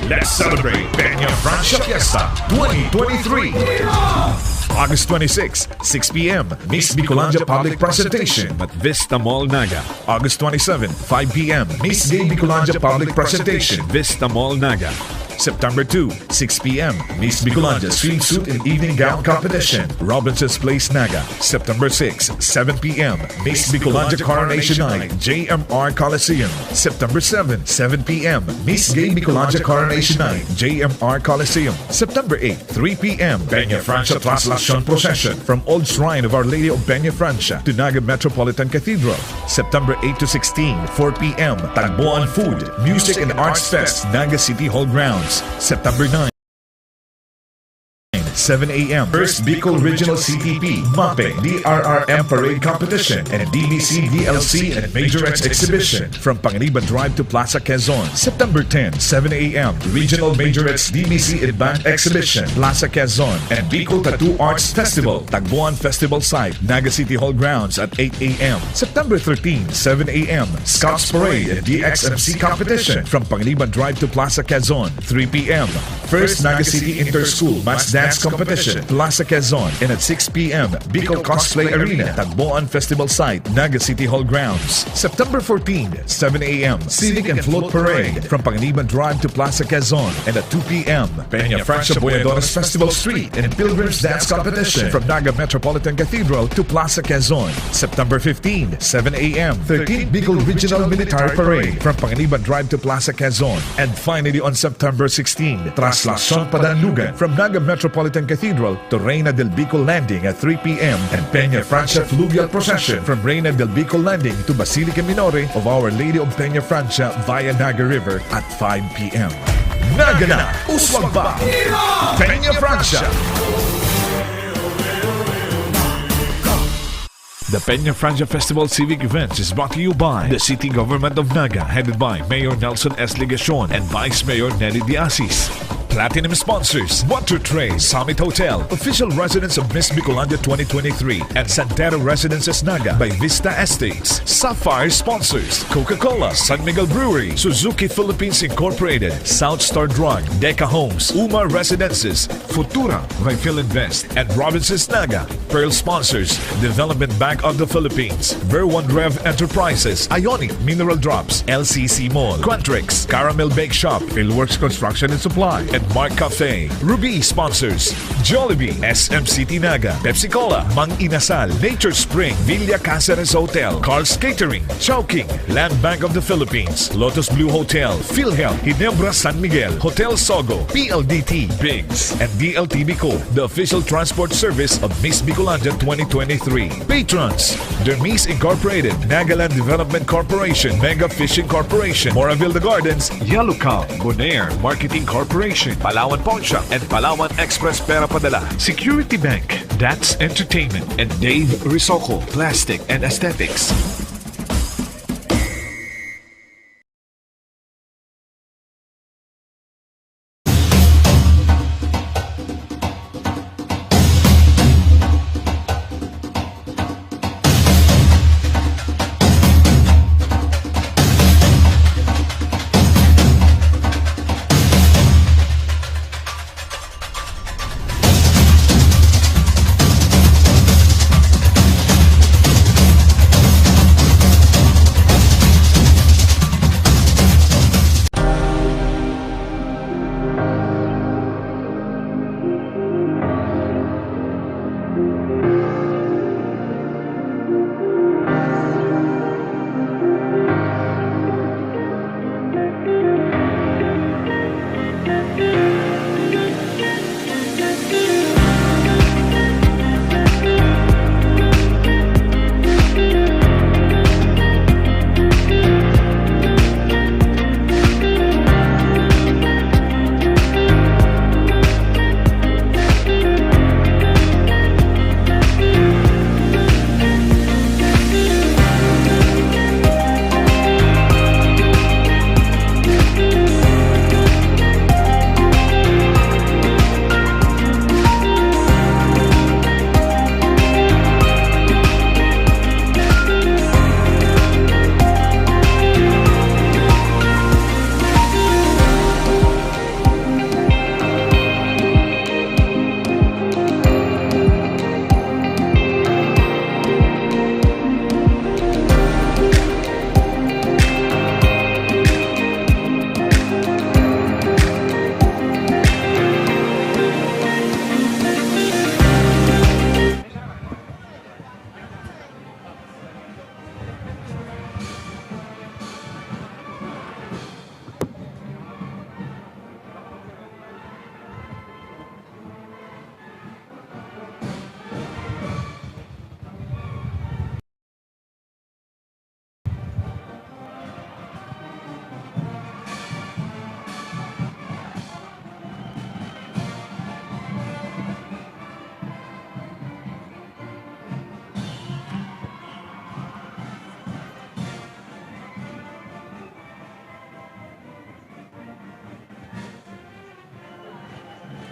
Let's celebrate Peña Francia Fiesta 2023. August 26, 6 p.m. Miss Bicolandia Public Presentation at Vista Mall, Naga. August 27, 5 p.m. Miss Gay Bicolandia Public Presentation, Vista Mall, Naga. September 2, 6 p.m. Miss Bicolandia Swimsuit and Evening Gown Competition, Robinson's Place, Naga. September 6, 7 p.m. Miss Bicolandia Coronation Night, JMR Coliseum. September 7, 7 p.m. Miss Gay Bicolandia Coronation Night, JMR Coliseum. September 8, 3 p.m. Peña Francia Translation Procession from Old Shrine of Our Lady of Peña Francia to Naga Metropolitan Cathedral. September 8 to 16, 4 p.m. Tagboan Food, Music and Arts Fest, Naga City Hall Grounds. September 9, 7 a.m. First Bicol Regional CTP, MAPEH, DRRM Parade Competition, and DBC, DLC, and Majorettes Exhibition from Panganiban Drive to Plaza Quezon. September 10, 7 a.m. Regional Majorettes DBC and Band Exhibition, Plaza Quezon, and Bicol Tattoo Arts Festival, Tagboan Festival Site, Naga City Hall Grounds at 8 a.m. September 13, 7 a.m. Scouts Parade and DXMC Competition from Panganiban Drive to Plaza Quezon, 3 p.m. First Naga City Inter-School Mass Dance Competition, Plaza Quezon, and at 6 p.m. Bicol Cosplay Arena, Tagboan Festival Site, Naga City Hall Grounds. September 14, 7 a.m. Civic and Float Parade from Panganiban Drive to Plaza Quezon, and at 2 p.m. Peña Francia Boyadoras Festival Street and Pilgrims Dance Competition from Naga Metropolitan Cathedral to Plaza Quezon. September 15, 7 a.m. 13th Bicol Regional Military Parade from Panganiban Drive to Plaza Quezon. And finally on September 16, Traslacion Padanlugan from Naga Metropolitan Cathedral to Reina del Bicol Landing at 3 p.m. and Peña Francia Fluvial Procession from Reina del Bicol Landing to Basilica Minore of Our Lady of Peña Francia via Naga River at 5 p.m. Naga na! Uswag pa! Peña Francia! The Peña Francia Festival Civic Events is brought to you by the City Government of Naga, headed by Mayor Nelson S. Legacion and Vice Mayor Nelly Diasis. Platinum sponsors: Water Tray, Summit Hotel, official residence of Miss Bicolandia 2023, and Santero Residences Naga by Vista Estates. Sapphire sponsors: Coca-Cola, San Miguel Brewery, Suzuki Philippines Incorporated, South Star Drug, Deca Homes, Uma Residences, Futura by Philinvest, and Robinson's Naga. Pearl sponsors: Development Bank of the Philippines, Ver1 Rev Enterprises, Ionic Mineral Drops, LCC Mall, Quantrix, Caramel Bake Shop, Philworks Construction and Supply, and Mark Cafe. Ruby sponsors: Jollibee, SMCT Naga, Pepsi Cola, Mang Inasal, Nature Spring, Villa Caceres Hotel, Carl's Catering, Chowking, Land Bank of the Philippines, Lotus Blue Hotel, PhilHealth, Ginebra San Miguel, Hotel Sogo, PLDT, Biggs, and DLT Bicol, the official transport service of Miss Bicolandia 2023. Patrons: Dermis Incorporated, Nagaland Development Corporation, Mega Fishing Corporation, Moraville The Gardens, Yellow Cow, Bonaire Marketing Corporation, Palawan Pawn Shop, and Palawan Express Pera Padala, Security Bank, Dats Entertainment, and Dave Risocco, Plastic and Aesthetics.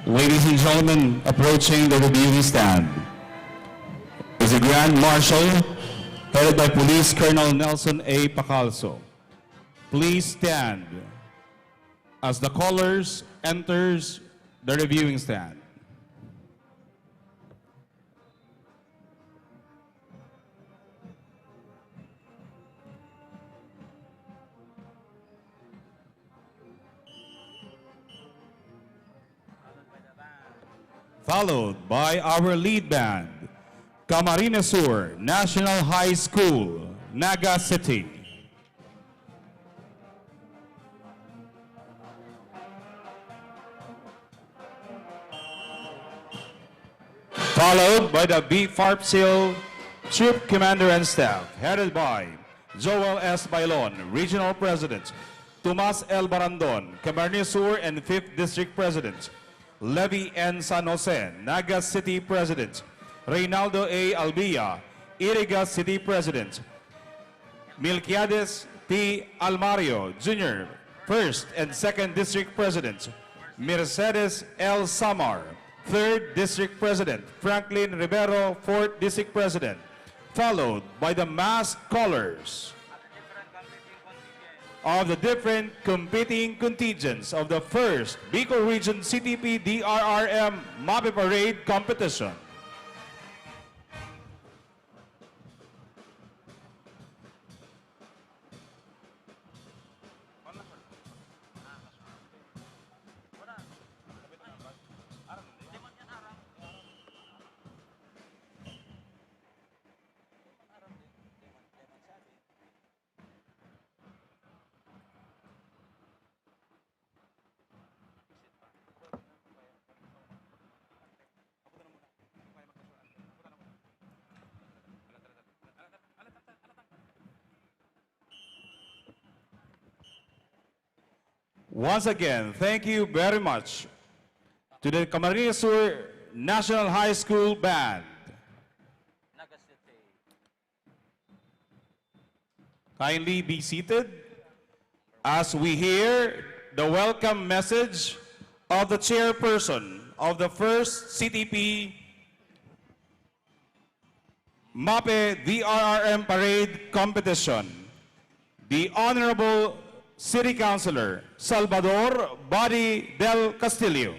Ladies and gentlemen, approaching the reviewing stand is the Grand Marshal, headed by Police Colonel Nelson A. Pacalso. Please stand as the callers enters the reviewing stand. Followed by our lead band, Camarines Sur National High School, Naga City. Followed by the BFARPSIL Troop Commander and Staff, headed by Joel S. Bailon, Regional President, Tomas L. Barandon, Camarines Sur and 5th District President, Levy N. San Jose, Naga City President, Reynaldo A. Albia, Iriga City President, Milquiades P. Almario Jr., 1st and 2nd District President, Mercedes L. Samar, 3rd District President, Franklin Rivero, 4th District President, followed by the mass callers of the different competing contingents of the 1st Bicol Region CTP DRRM MAPEH Parade Competition. Once again, thank you very much to the Camarines Sur National High School Band. Kindly be seated as we hear the welcome message of the chairperson of the 1st CTP MAPEH DRRM Parade Competition, the Honorable City Councilor Salvador Body del Castillo.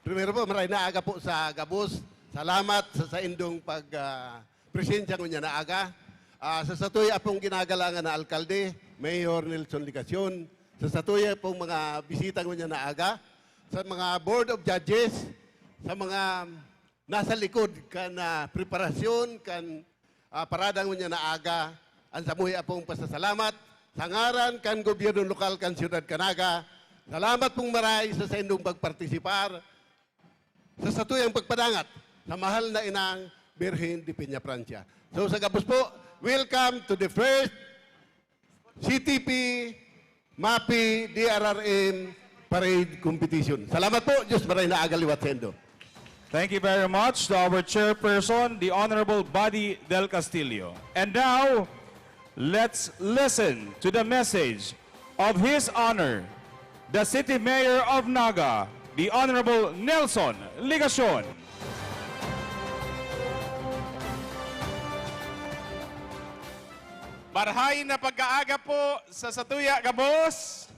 Primero po, maraming naaga po sa Gabos. Salamat sa indong presensya ko niya naaga. Sa satuya pong ginagalangan na alkalde, Mayor Nelson Ligacion, sa satuya pong mga bisita ko niya naaga, sa mga Board of Judges, sa mga nasa likod kan preparasyon, kan paradang niya naaga, ang samuhi apong pasasalamat sa ngaran kan gobyerno lokal kan siyudad Naga. Salamat pong maray sa indong pagpartisipar sa satuyang pagpadangat sa mahal na inang Birhen de Peña Francia. So sa Gabos po, welcome to the 1st CTP MAPEH DRRM Parade Competition. Salamat po, Diyos maray na agaliwat sendo. Thank you very much to our chairperson, the Honorable Body del Castillo. And now, let's listen to the message of His Honor, the City Mayor of Naga, the Honorable Nelson Ligacion. Marhay na pagkaaga po sa Satuya, Gabos.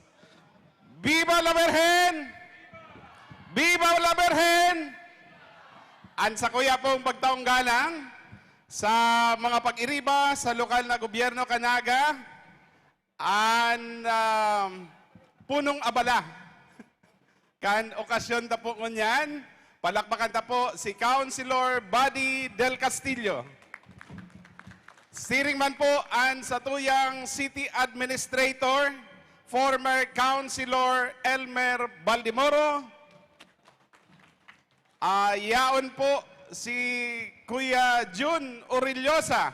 Viva la Virgen! Viva la Virgen! An sa kuya pong pagtaong galang sa mga pag-iriba sa lokal na gobyerno Naga, an punong abala. Kan okasyon ta po ngunyan, palakpakan ta po si Councilor Body del Castillo. Steering man po ang satuyang City Administrator, former Councilor Elmer Baldimoro. Yaon po si Kuya Jun Orillosa.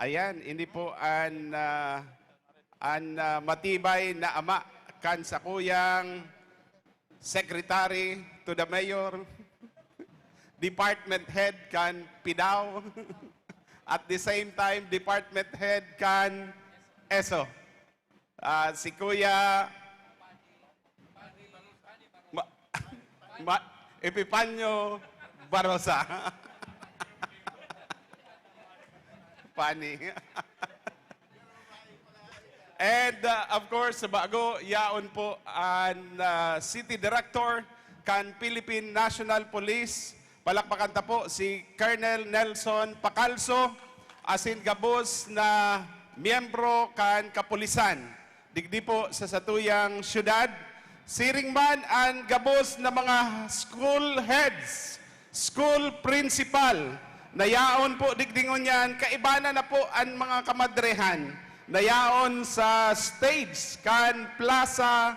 Ayan, hindi po ang matibay na ama kan sa kuyang Secretary to the Mayor, Department Head kan Pidaw, at the same time Department Head kan ESO. si Kuya Epipanyo Barosa. Pani. And of course, bago yaon po ang City Director kan Philippine National Police. Palakpakan ta po si Colonel Nelson Pacalso, asin gabos na miyembro kan kapulisan. Digdi po sa satuyang syudad. Siring man ang gabos na mga school heads, school principal, nayaon po digdingon yan, kaibana na po ang mga kamadrehan, nayaon sa stage kan Plaza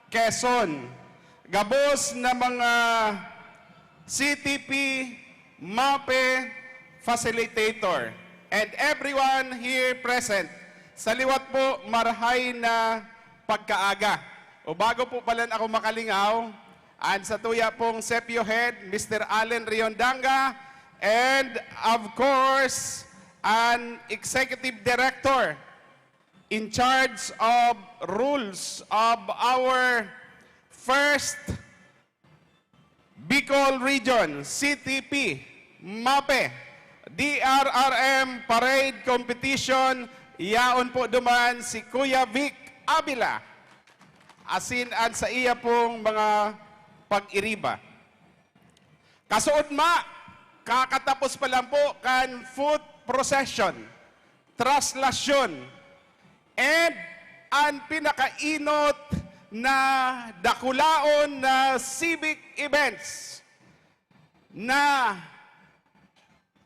Quezon. Gabos na mga CTP, MAPEH, facilitator, and everyone here present. Sa liwat po, marhay na pagkaaga. O bago po pala ako makalingaw, and sa tuya pong CEPPIO Head, Mr. Allen Riondanga, and of course, an Executive Director in charge of rules of our first Bicol Region, CTP, MAPEH, DRRM Parade Competition, yaon po duman si Kuya Vic Abila, asin an sa iya pong mga pag-iriba. Kasuod ma, kakatapos pa lang po kan foot procession, traslasyon, and ang pinakainot na dakulaon na civic events na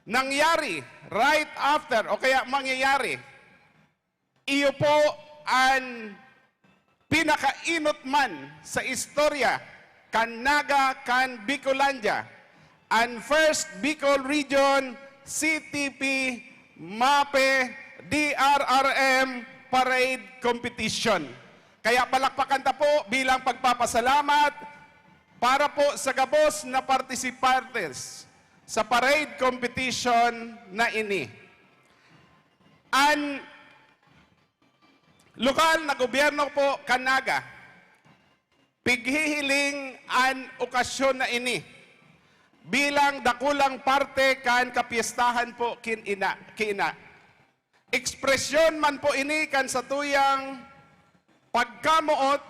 nangyari right after o kaya mangyayari. Iyo po ang pinakainot man sa istorya kan Naga, kan Bicolandia. Ang first Bicol Region CTP MAPEH DRRM Parade Competition. Kaya palakpakan ta po bilang pagpapasalamat para po sa gabos na participantes sa parade competition na ini. Ang lokal na gobyerno po Naga, pighihiling ang okasyon na ini bilang dakulang parte kan kapiestahan po kiina. Ekspresyon man po ini kan sa tuyang pagkamuot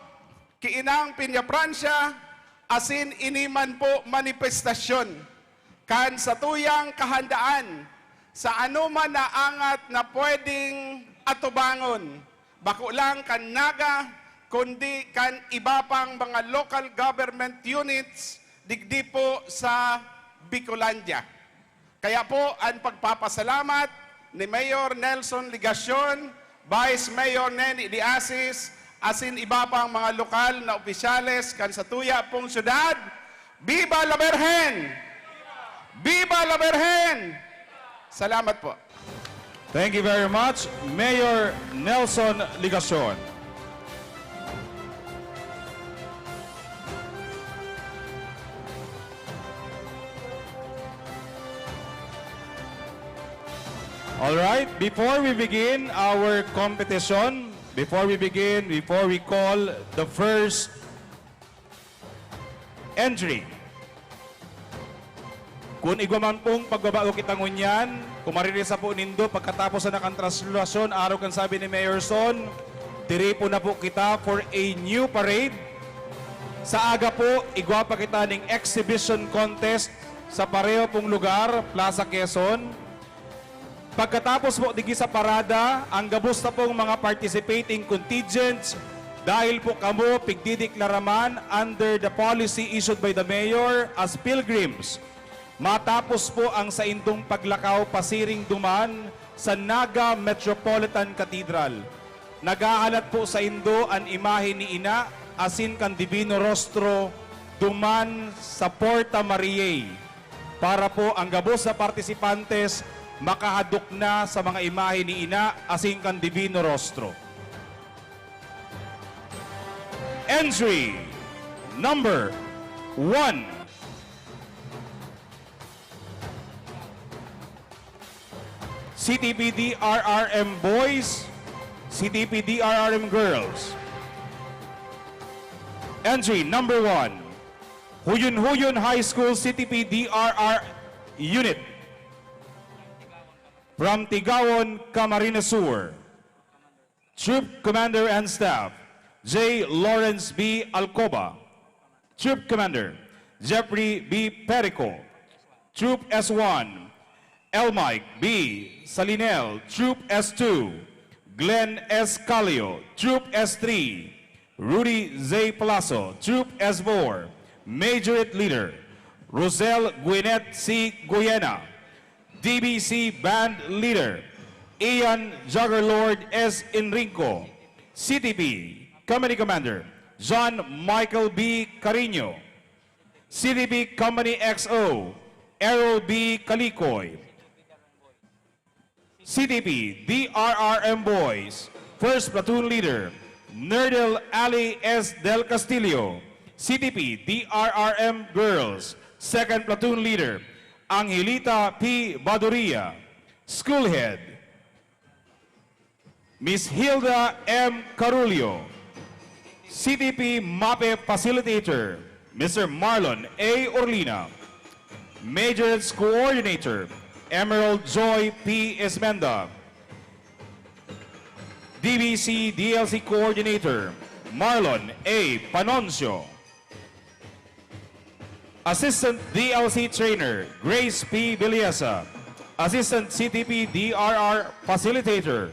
kiinang Pinya Pransya, asin iniman po manifestasyon kan sa tuyang kahandaan sa anuman na angat na pwedeng atubangon. Bako lang kan Naga, kundi kan iba pang mga local government units digdi po sa Bicolandia. Kaya po ang pagpapasalamat ni Mayor Nelson Ligacion, Vice Mayor Nenny Diasis, asin iba pang mga lokal na opisyales kan sa tuya pong syudad. Viva la Virgen! Viva la Virgen! Salamat po. Thank you very much, Mayor Nelson Ligacion. All right, before we begin our competition, before we call the first entry. Kung igwaman pong pagbabago kitang unyan, kumaririsa po nindo pagkatapos na nakantraslasyon, araw kan sabi ni Mayor Son, tiri po na po kita for a new parade. Sa aga po, igwa pa kita ng exhibition contest sa pareho pong lugar, Plaza Quezon. Pagkatapos po digi sa parada, ang gabos na pong mga participating contingents, dahil po kamo pigdideklaraman under the policy issued by the Mayor as pilgrims. Matapos po ang saindong paglakaw pasiring duman sa Naga Metropolitan Cathedral. Nagahalat po sa indo ang imahe ni Ina, asin kan Divino Rostro, duman sa Porta Mariae. Para po ang gabos na partisipantes makahadok na sa mga imahe ni Ina, asin kan Divino Rostro. Entry number 1. CTP DRRM Boys, CTP DRRM Girls. Entry number 1, Huyun High School CTP DRR Unit. From Tigawon, Camarines Sur. Troop Commander and Staff, J. Lawrence B. Alcoba. Troop Commander, Jeffrey B. Perico. Troop S1, Elmike B. Salinel. Troop S2, Glenn S. Calio. Troop S3, Rudy Z. Palazzo. Troop S4, Majorette Leader, Rosel Guinet C. Guyena. DBC Band Leader, Ian Juggerlord S. Enrico. CTP Company Commander, John Michael B. Carino. CTP Company XO, Errol B. Kalikoy. CTP DRRM Boys, First Platoon Leader, Nerdel Ali S. Del Castillo. CTP DRRM Girls, Second Platoon Leader, Angelita P. Baduria. School Head, Miss Hilda M. Carulio. CTP MAPEH Facilitator, Mr. Marlon A. Orlina. Majorettes Coordinator, Emerald Joy P. Esmenda. DBC DLC Coordinator, Marlon A. Panoncio. Assistant DLC Trainer, Grace P. Biliasa. Assistant CTP DRR Facilitator,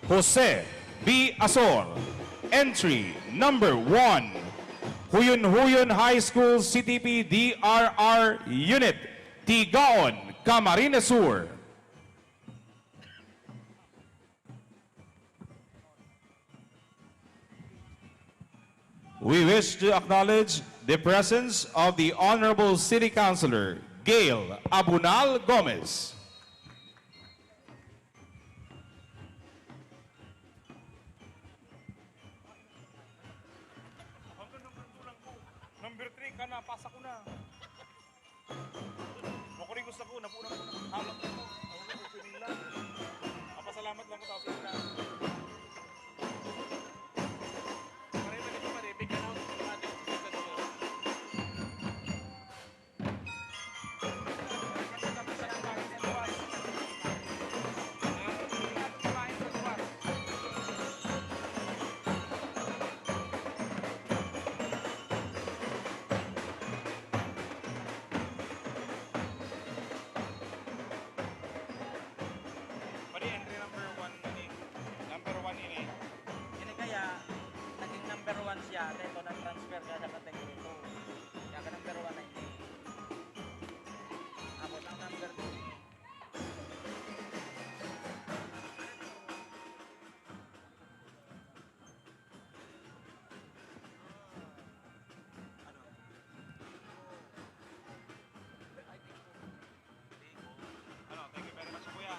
Jose B. Asor. Entry number 1, Huyun High School CTP DRR Unit, Tigaon, Camarines Sur. We wish to acknowledge the presence of the Honorable City Councilor, Gail Abunal Gomez. Number 3 ka na, pasa ko na. Makuring gusto ko, napunang ko na. Halap ko. Ako ko nila. Papasalamat lang ko tao sa ila. Pare ba dito pare, bigyan ako ng natin. Pari entry number 1 ini. Number 1 ini. Ini kaya naging number 1 siya, dito na-transfer siya sa category 2. Kaya ka number 1 na ini. Tapos ang number 2. Ano, thank you very much kuya.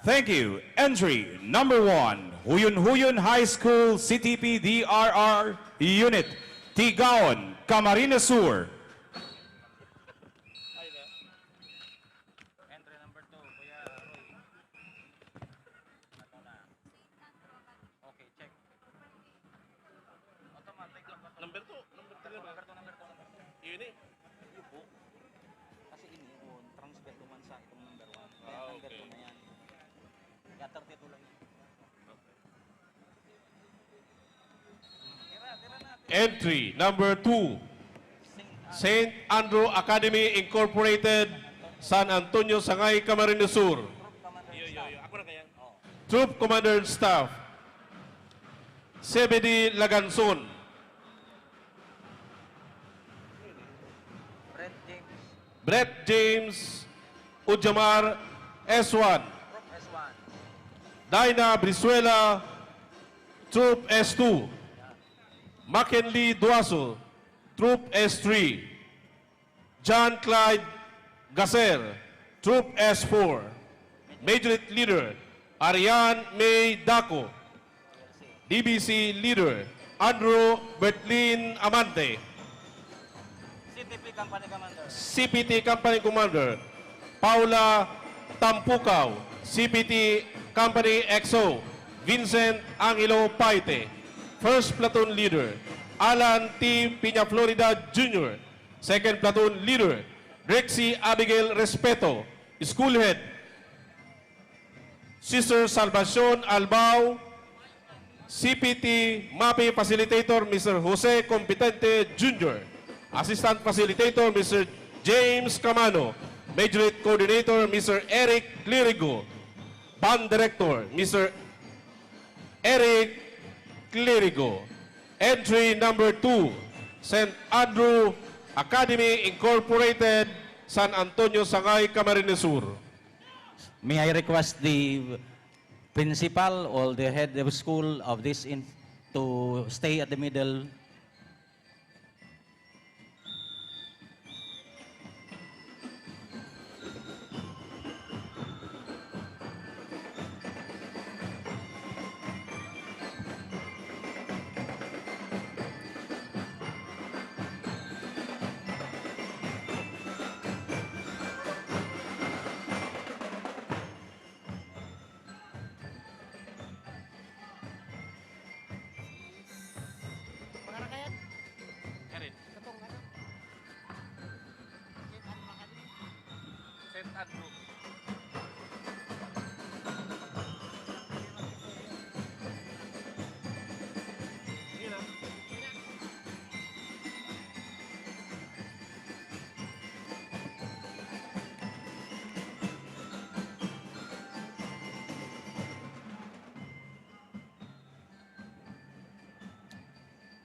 Thank you. Entry number 1, Huyun High School CTP DRR Unit, Tigaon, Camarines Sur. Ay, entry number 2, Kuya Roy. Ito na. Okay, check. Automatic lang ba? Number 2, number 3 ba? Number 2, number 2, number 2. Ini. Yupo. Kasi ini yun, transfer naman sa itong number 1. Kaya Ah, number okay. 2 na yan. Kaya 32 lang yan. Tira na. Entry number 2, St. Andrew Academy Incorporated, San Antonio, Sangay, Camarines Sur. Yo. Ako na kaya. Troop Commander and Staff, CBD Laganson. Brett James Ujamar, S1. Group S1. Dinah Brizuela, Troop S2. McKinley Duaso, Troop S3. John Clyde Gasser, Troop S4. Majorette Leader, Ariane May Daco. DBC Leader, Andrew Bertlin Amante. CTP Company Commander. CPT Company Commander, Paula Tampukaw, CPT Company XO, Vincent Angelo Paite. First Platoon Leader, Alan T. Piña Florida Jr. Second Platoon Leader, Rexy Abigail Respeto. School Head, Sister Salvacion Albao. CPT MAPEH Facilitator, Mr. Jose Competente Jr. Assistant Facilitator, Mr. James Camano. Majorette Coordinator, Mr. Eric Clerigo. Band Director, Mr. Eric Clerigo. Entry number 2, St. Andrew Academy Incorporated, San Antonio, Sangay, Camarines Sur. May I request the principal or the head of school of this to stay at the middle.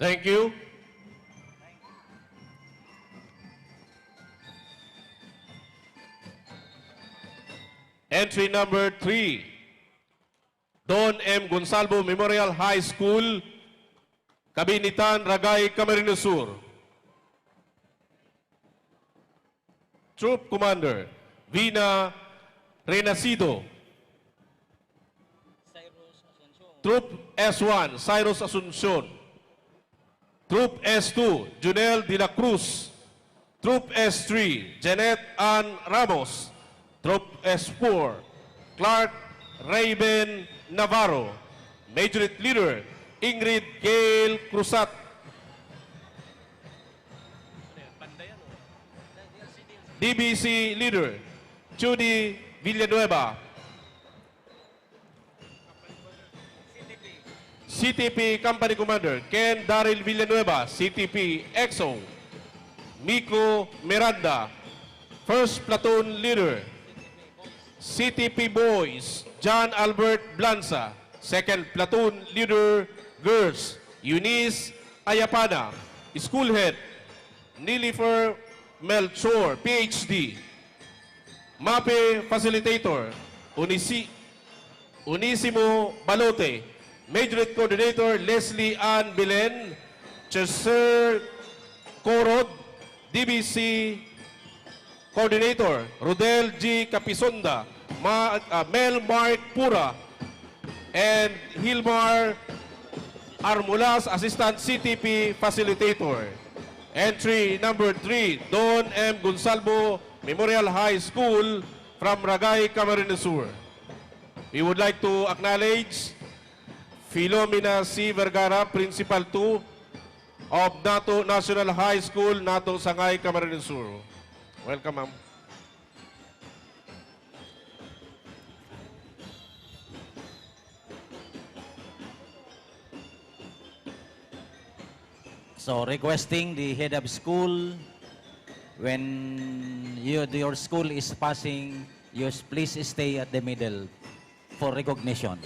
Thank you. Entry number 3, Don M. Gonsalvo Memorial High School, Kabinitan, Ragay, Camarines Sur. Troop Commander, Vina Renacido. Troop S1, Cyrus Asuncion. Troop S2, Junel de la Cruz. Troop S3, Janet Ann Ramos. Troop S4, Clark Raven Navarro. Majorette Leader, Ingrid Gail Cruzat. DBC Leader, Judy Villanueva. CTP Company Commander, Ken Daryl Villanueva. CTP EXO, Miko Miranda. First Platoon Leader, CTP Boys, John Albert Blanza. Second Platoon Leader, Girls, Eunice Ayapana. School Head, Nilifer Melchor, PhD. MAPEH Facilitator, Unisimo Balote. Majorette Coordinator, Leslie Ann Belen. Chester Corod. DBC Coordinator, Rodel G. Capisonda. Mel Mark Pura. And Hilmar Armulas, Assistant CTP Facilitator. Entry number 3, Don M. Gonsalvo Memorial High School from Ragay, Camarines Sur. We would like to acknowledge Filomena C. Vergara, Principal 2 of NATO National High School, NATO Sangay, Camarines Sur. Welcome, ma'am. So requesting the head of school, when your school is passing, you please stay at the middle for recognition.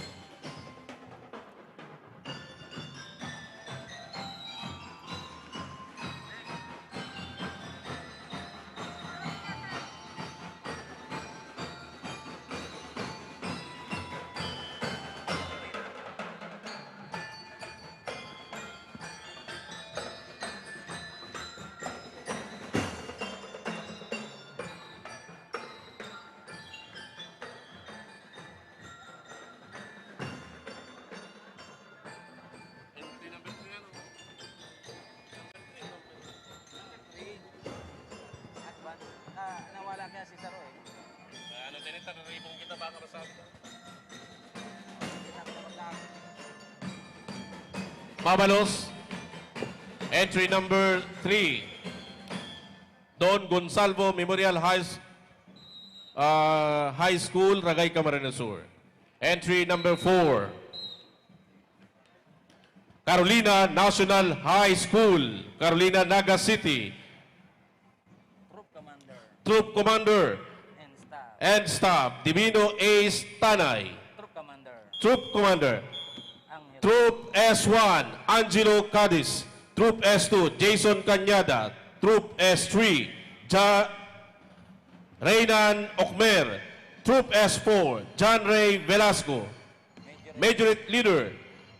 Mabalos. Entry number 3. Don Gonsalvo Memorial High School, Ragay, Camarines Sur. Entry number 4. Carolina National High School, Carolina, Naga City. Troop Commander and Staff, Divino A. Tanay. Troop Commander. Troop S1, Angelo Cadiz. Troop S2, Jason Cañada. Troop S3, Reynan Okmer. Troop S4, John Ray Velasco. Majorette Leader,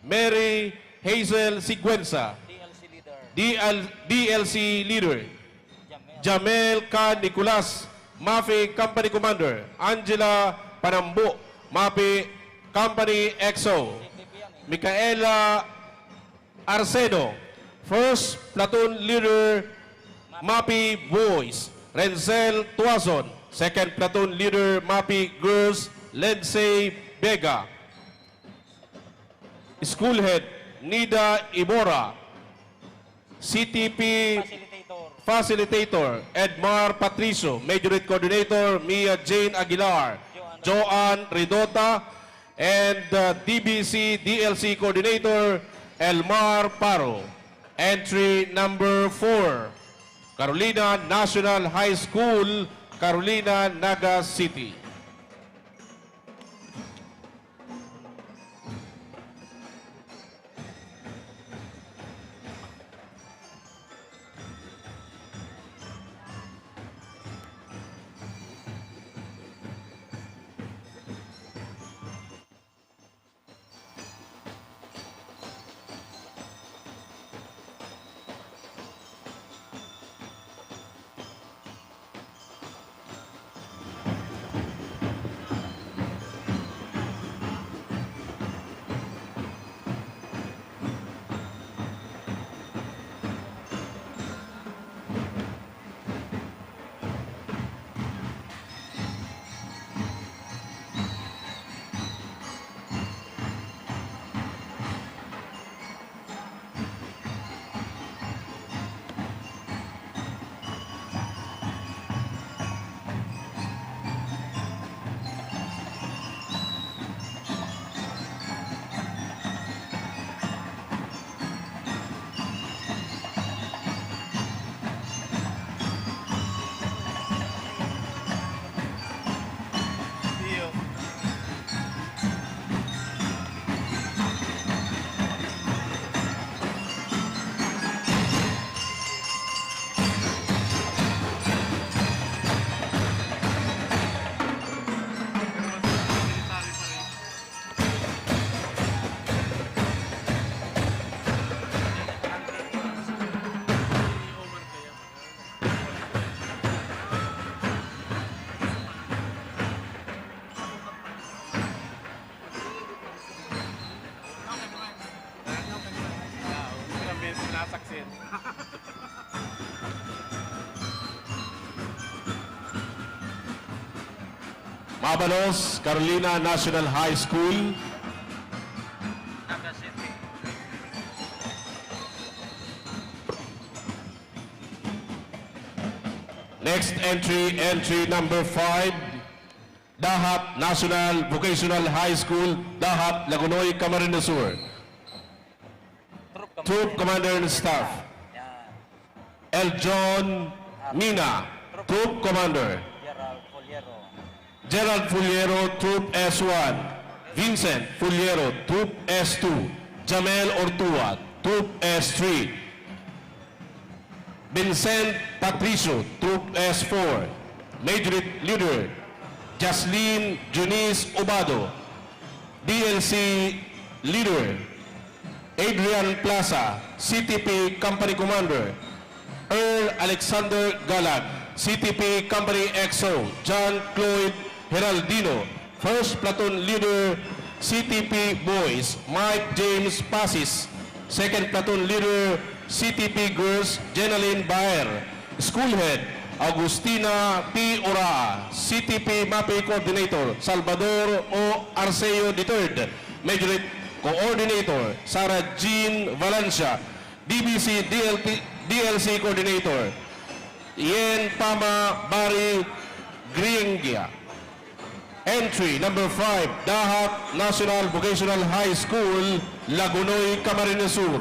Mary Hazel Siguenza. DLC Leader, Jamel K. Nicolas. MAPEH Company Commander, Angela Panambo. MAPEH Company XO, Micaela Arceno. First Platoon Leader, MAPEH Boys, Renzel Tuazon. Second Platoon Leader, MAPEH Girls, Lindsay Vega. School Head, Nida Ibora. CTP Facilitator, Edmar Patricio. Majorette Coordinator, Mia Jane Aguilar. Joanne Ridota. And DBC DLC Coordinator, Elmar Paro. Entry number 4, Carolina National High School, Carolina, Naga City. Mabalos, Carolina National High School. Next entry, entry number 5, Dahat National Vocational High School, Dahat, Lagunoy, Camarines Sur. Troop Commander and Staff, El John Mina, Troop Commander. Gerald Fuliero, Troop S1. Vincent Fuliero, Troop S2. Jamel Ortua, Troop S3. Vincent Patricio, Troop S4. Majorette Leader, Jaslyn Junice Obado. DLC Leader, Adrian Plaza, CTP Company Commander. Earl Alexander Galag, CTP Company XO. John Cloyd Heraldino. First Platoon Leader, CTP Boys, Mike James Pasis. Second Platoon Leader, CTP Girls, Jenaline Baer. School Head, Agustina P. Ora, CTP MAPEH Coordinator, Salvador O. Arceo III, Majorette Coordinator, Sarah Jean Valencia, DBC DLC Coordinator, Yen Pama Bari Griengia. Entry number 5, Dahat National Vocational High School, Lagunoy, Camarines Sur.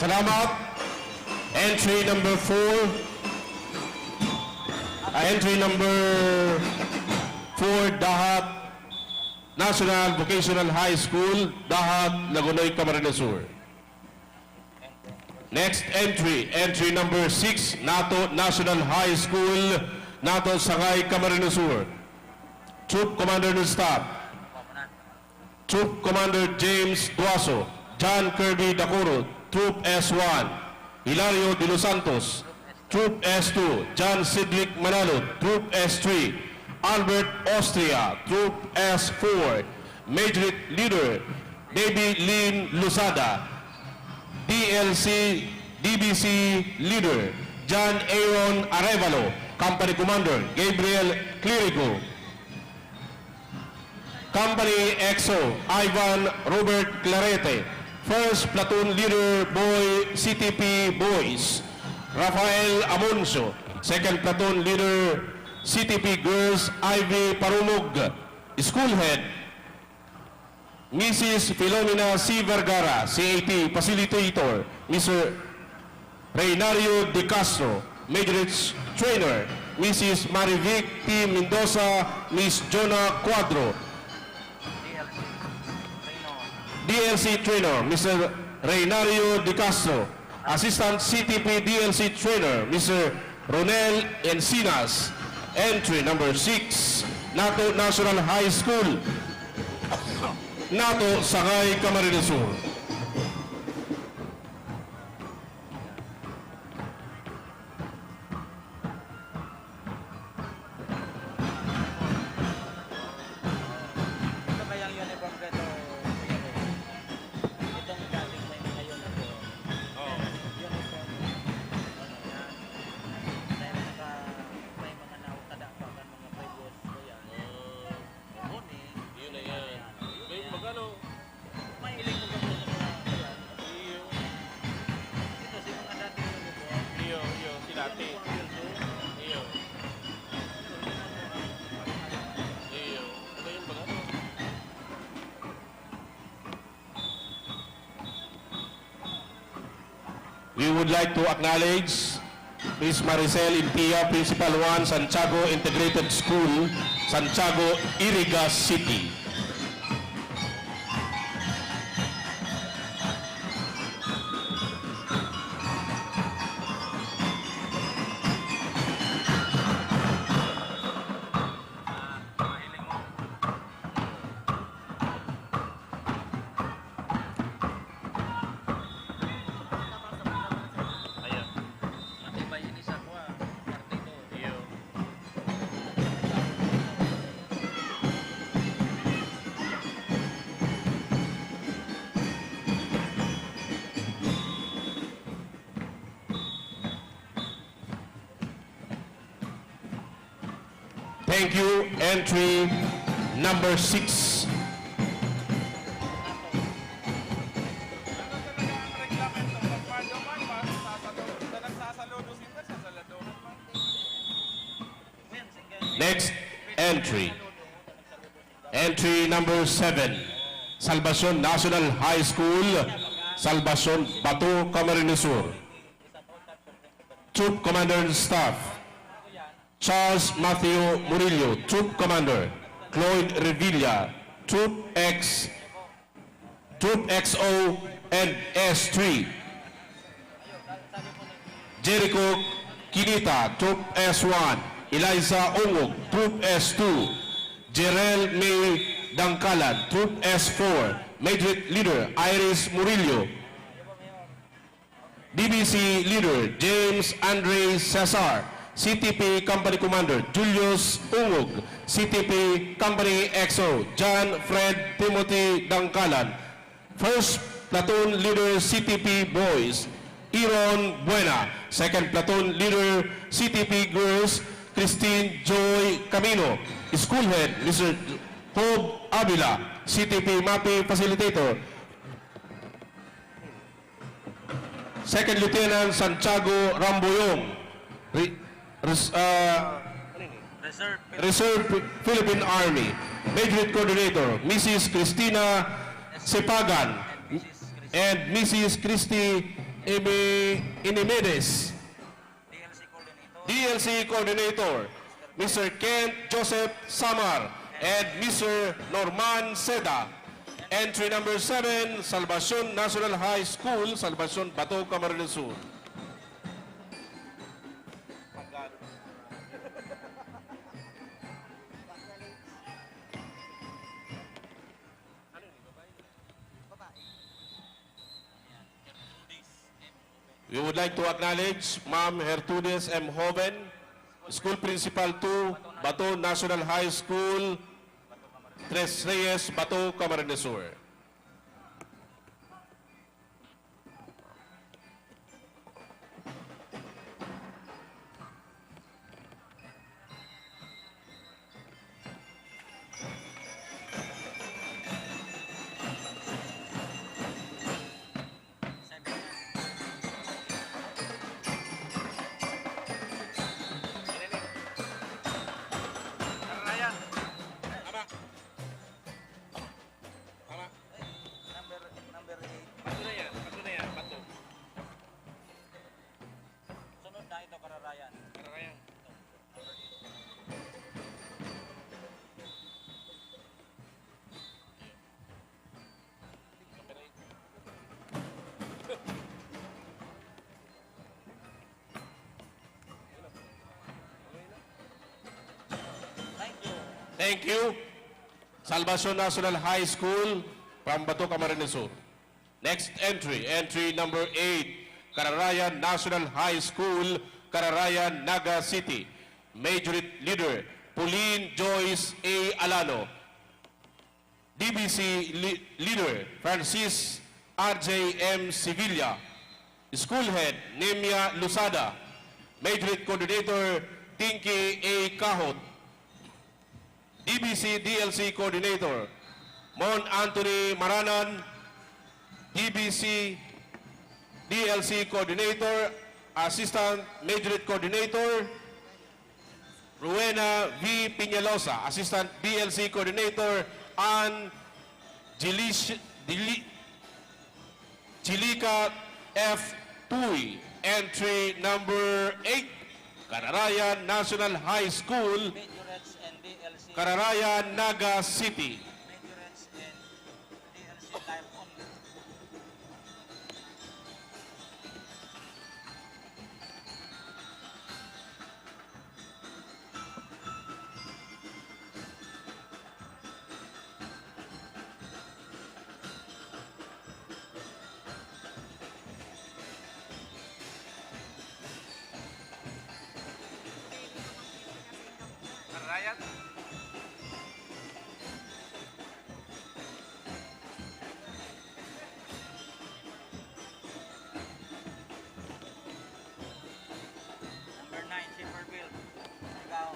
Salamat. Entry number 4. Entry number 4, Dahat National Vocational High School, Dahat, Lagunoy, Camarines Sur. Next entry, entry number 6, NATO National High School, NATO Sangay, Camarines Sur. Troop Commander ng Staff, Troop Commander James Duaso, John Kirby Dacuro, Troop S1, Hilario de Los Santos, Troop S2, John Sidwick Manalo, Troop S3, Albert Austria, Troop S4, Majorette Leader, Baby Lynn Lusada, DBC Leader, John Aaron Arevalo, Company Commander, Gabriel Clerico, Company EXO, Ivan Robert Clarete, First Platoon Leader Boy CTP Boys, Rafael Amonso, Second Platoon Leader CTP Girls Ivy Parumog, School Head Mrs. Filomena C. Vergara, CAT Facilitator, Mr. Reynario De Castro, Majorettes Trainer, Mrs. Marivic T. Mendoza, Miss Jonah Cuadro, DLC Trainer, Mr. Reynario De Castro, Assistant CTP DLC Trainer, Mr. Ronel Encinas. Entry number 6, NATO National High School, NATO Sangay, Camarines Sur. Ito ba yung uniform ko ito? Itong galing may mga uniform. Oo. Uniform. Kaya may mga nakakadapakan mga previous ko yan. Morning. Yun na yan. Magkano? Mahilig ko gano'n sa mga yan. Ito si mga dating uniform. Iyo, si dati. Iyo. Ito yung bagano. We would like to acknowledge Ms. Maricel Impia, Principal 1, Santiago Integrated School, Santiago, Iriga City. Thank you. Entry number 6. Next entry. Entry number 7. Salvacion National High School, Salvacion, Bato, Camarines Sur. Troop Commander and Staff, Charles Matthew Murillo, Troop Commander. Cloyd Revilla, Troop XO and S3. Jericho Kinita, Troop S1. Eliza Ongog, Troop S2. Jerel May Dangkalan, Troop S4. Major Leader Iris Murillo. DBC Leader James Andre Cesar. CTP Company Commander Julius Ungog. CTP Company XO John Fred Timothy Dangkalan. First Platoon Leader CTP Boys Iron Buena. Second Platoon Leader CTP Girls Christine Joy Camino. School Head Mr. Job Avila. CTP MAPEH Facilitator Second Lieutenant Santiago Ramboyong. Reserve Philippine Army. Major Coordinator Mrs. Cristina Sepagan and Mrs. Christy Inimedes. DLC Coordinator Mr. Kent Joseph Samar and Mr. Norman Seda. Entry number 7, Salvacion National High School, Salvacion, Bato, Camarines Sur. We would like to acknowledge Ma'am Hertudes M. Hoven, School Principal 2, Bato National High School, Tres Reyes, Bato, Camarines Sur. Thank you. Salvacion National High School from Bato, Camarines Sur. Next entry, entry number 8, Cararayan National High School, Cararayan, Naga City. Major Leader, Pauline Joyce A. Alano. DBC Leader, Francis R.J. M. Sevilla. School Head, Nemia Lusada. Major Coordinator, Tinky A. Kahot. DBC DLC Coordinator, Mon Anthony Maranan. DBC DLC Coordinator, Assistant Major Coordinator, Rowena V. Piñalosa. Assistant DLC Coordinator, Ann Chilica F. Tui. Entry number 8, Cararayan National High School, Majorettes and DLC. Cararayan, Naga City. Majorettes and DLC live only. Cararayan. Number 9, Silverville. Ikaw.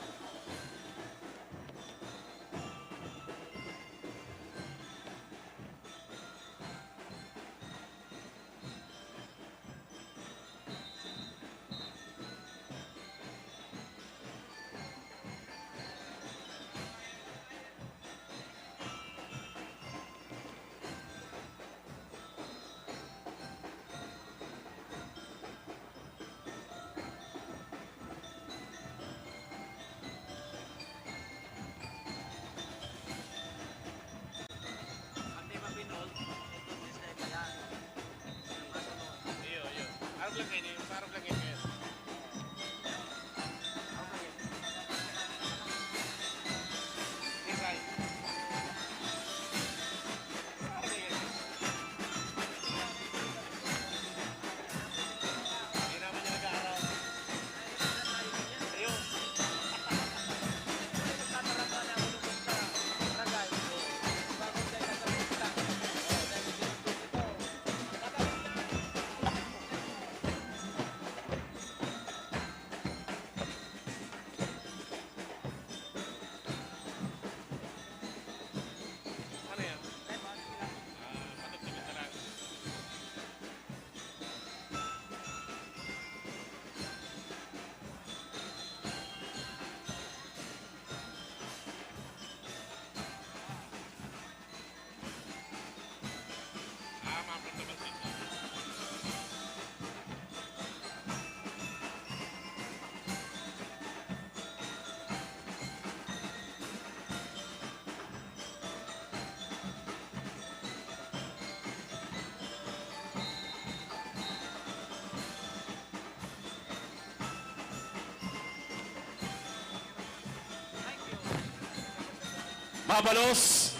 Mabalos,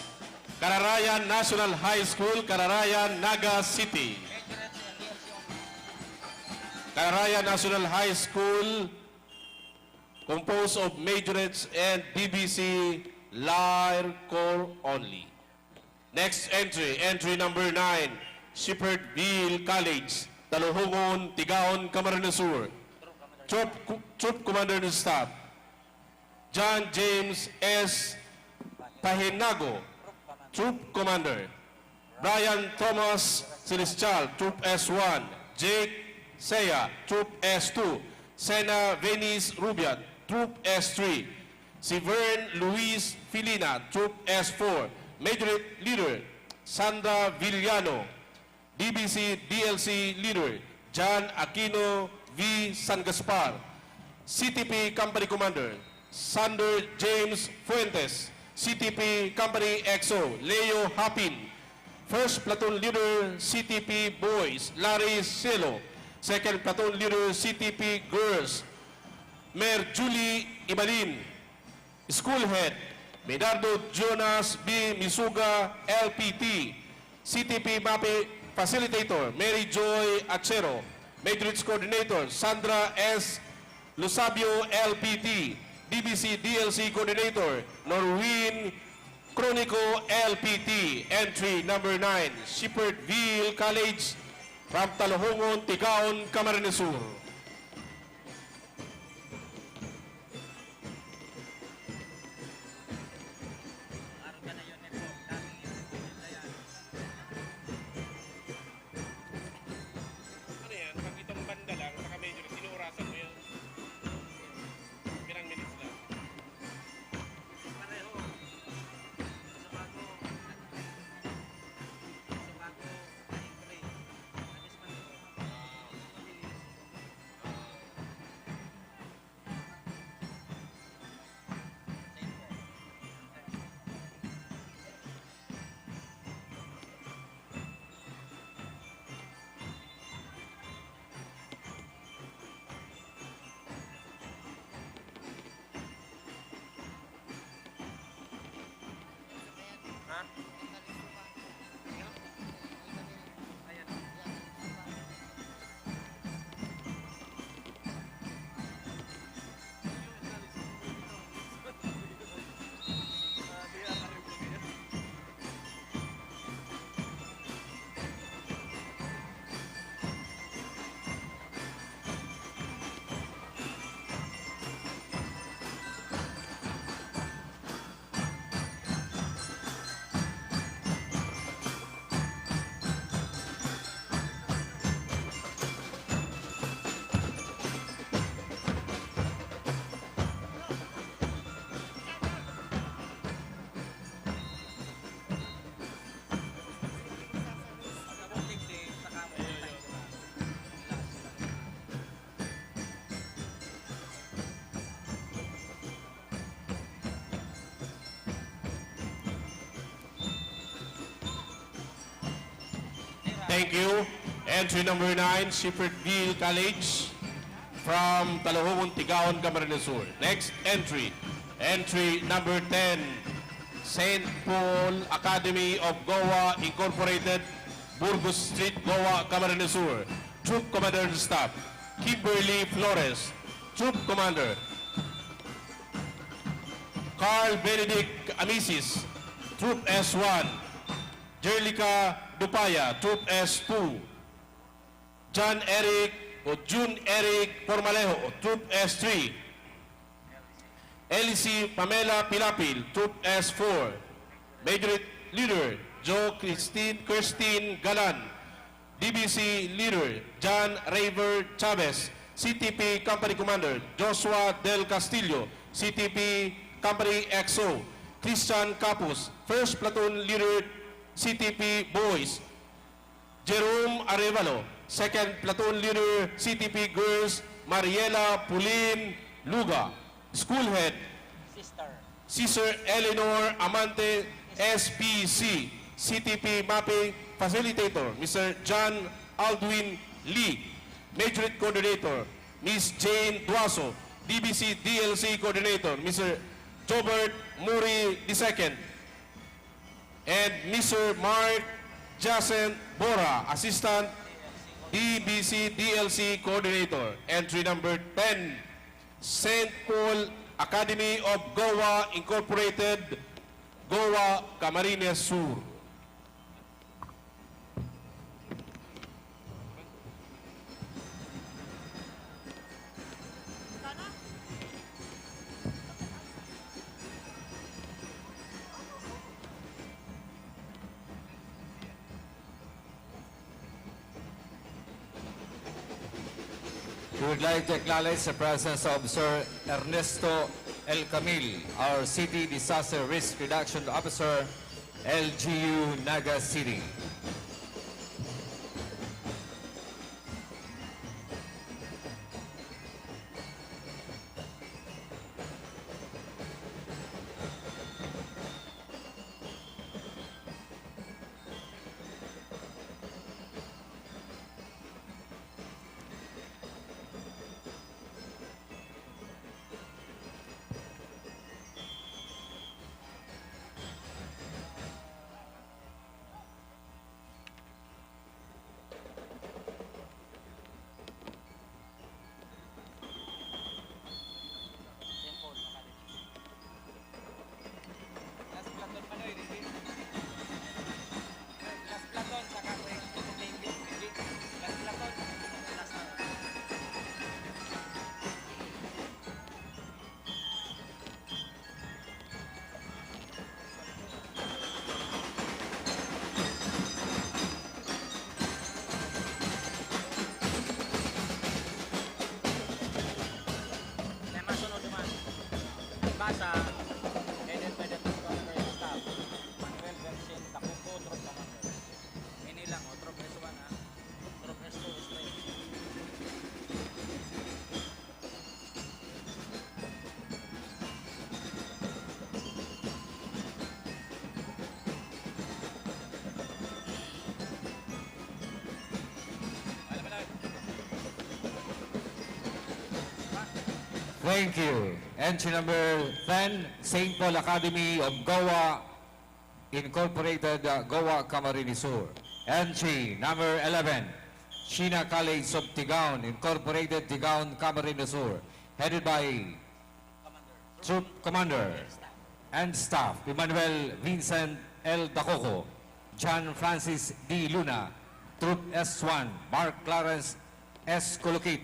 Kararayan National High School, Kararayan, Naga City. Kararayan National High School, composed of Majorettes and DBC Lyre Corps only. Next entry, entry number 9, Shepherdville College, Talohongon, Tigaon, Camarines Sur. Troop Commander and Staff, John James S. Pahinago, Troop Commander. Brian Thomas Celestial, Troop S1. Jake Seya, Troop S2. Sena Venice Rubiat, Troop S3. Severn Luis Filina, Troop S4. Major Leader, Sandra Villano. DBC DLC Leader, John Aquino V. San Gaspar. CTP Company Commander, Sander James Fuentes. CTP Company XO, Leo Hapin. First Platoon Leader, CTP Boys, Larry Selo. Second Platoon Leader, CTP Girls, Mayor Julie Ibalin. School Head, Medardo Jonas B. Misuga, LPT. CTP MAPEH Facilitator, Mary Joy Achero. Matrix Coordinator, Sandra S. Lusabio, LPT. DBC DLC Coordinator, Norwin Cronico, LPT. Entry number 9, Shepherdville College from Talohongon, Tigaon, Camarines Sur. Ano yan? Pag itong banda lang, saka medyo sinuurasan mo yan. Pirang minutes lang. Pareho. Sa bago, entry. Alis man ito. Mabilis. Thank you. Entry number 9, Shepherdville College from Talohongon, Tigaon, Camarines Sur. Next entry, entry number 10, St. Paul Academy of Goa Incorporated, Burgos Street, Goa, Camarines Sur. Troop Commander and Staff, Kimberly Flores. Troop Commander, Carl Benedict Amisis, Troop S1. Jerlica Dupaya, Troop S2. June Eric Formalejo, Troop S3. LC Pamela Pilapil, Troop S4. Major Leader, Joe Christine Galan. DBC Leader, John Raver Chavez. CTP Company Commander, Joshua Del Castillo. CTP Company XO, Christian Capus. First Platoon Leader, CTP Boys, Jerome Arevalo. Second Platoon Leader, CTP Girls, Mariela Pulin Luga. School Head, Sister Eleanor Amante, SPC. CTP MAPEH Facilitator, Mr. John Aldwin Lee. Major Coordinator, Ms. Jane Duaso. DBC DLC Coordinator, Mr. Jobert Muri II. and Mr. Mark Jason Bora, Assistant DBC DLC Coordinator. Entry number 10, St. Paul Academy of Goa Incorporated, Goa, Camarines Sur. We would like to acknowledge the presence of Sir Ernesto El Camil, our City Disaster Risk Reduction Officer, LGU-Naga City. Basa, headed by the troop commander and staff, Manuel Versing, Takupo, troop commander. Ini lang, troop S1 ha. Troop S2, S3. Thank you. Entry number 10, St. Paul Academy of Goa Incorporated, Goa, Camarines Sur. Entry number 11, China College of Tigaon Incorporated, Tigaon, Camarines Sur. Headed by Troop Commander and Staff, Emmanuel Vincent L. Dacoco, John Francis D. Luna, Troop S1, Mark Clarence S. Colokit,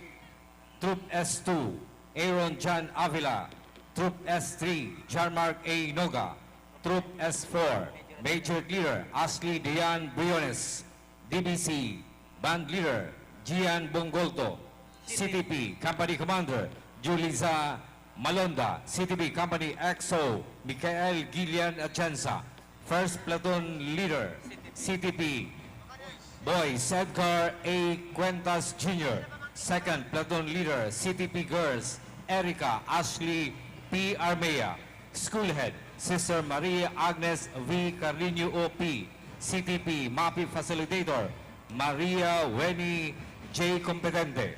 Troop S2, Aaron John Avila, Troop S3, Jarmark A. Noga, Troop S4, Major Leader Ashley Dian Briones, DBC, Band Leader Gian Bongolto, CTP, Company Commander Julisa Malonda, CTP Company XO, Michael Gillian Atienza, First Platoon Leader, CTP, Boys Edgar A. Cuentas Jr., Second Platoon Leader, CTP Girls, Erica Ashley P. Armea, School Head, Sister Maria Agnes V. Carlinho O.P., CTP MAPEH Facilitator, Maria Weni J. Competente,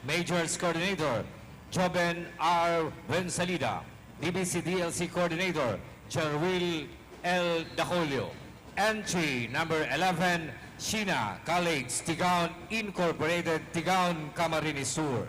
Majors Coordinator, Joben R. Vensalida, DBC DLC Coordinator, Charwil L. Dacolio. Entry number 11, China College, Tigaon Incorporated, Tigaon, Camarines Sur.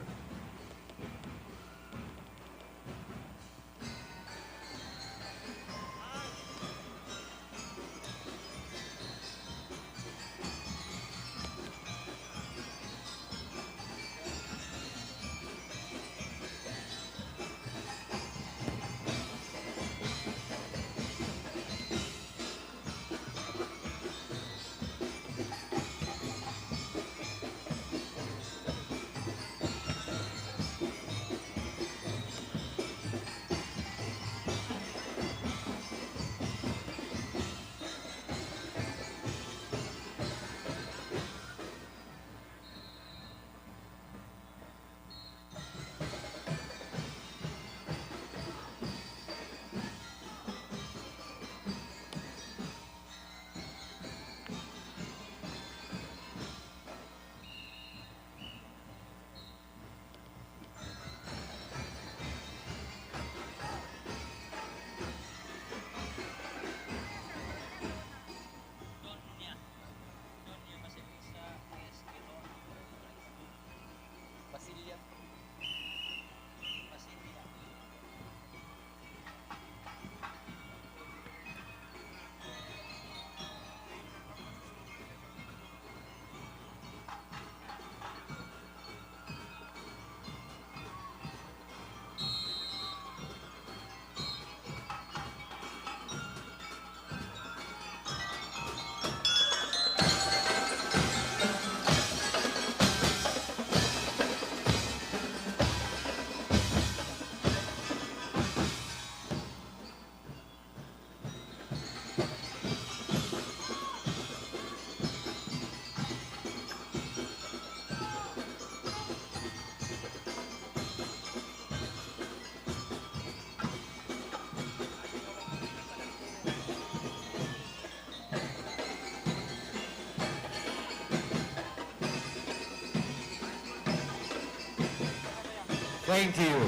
Thank you.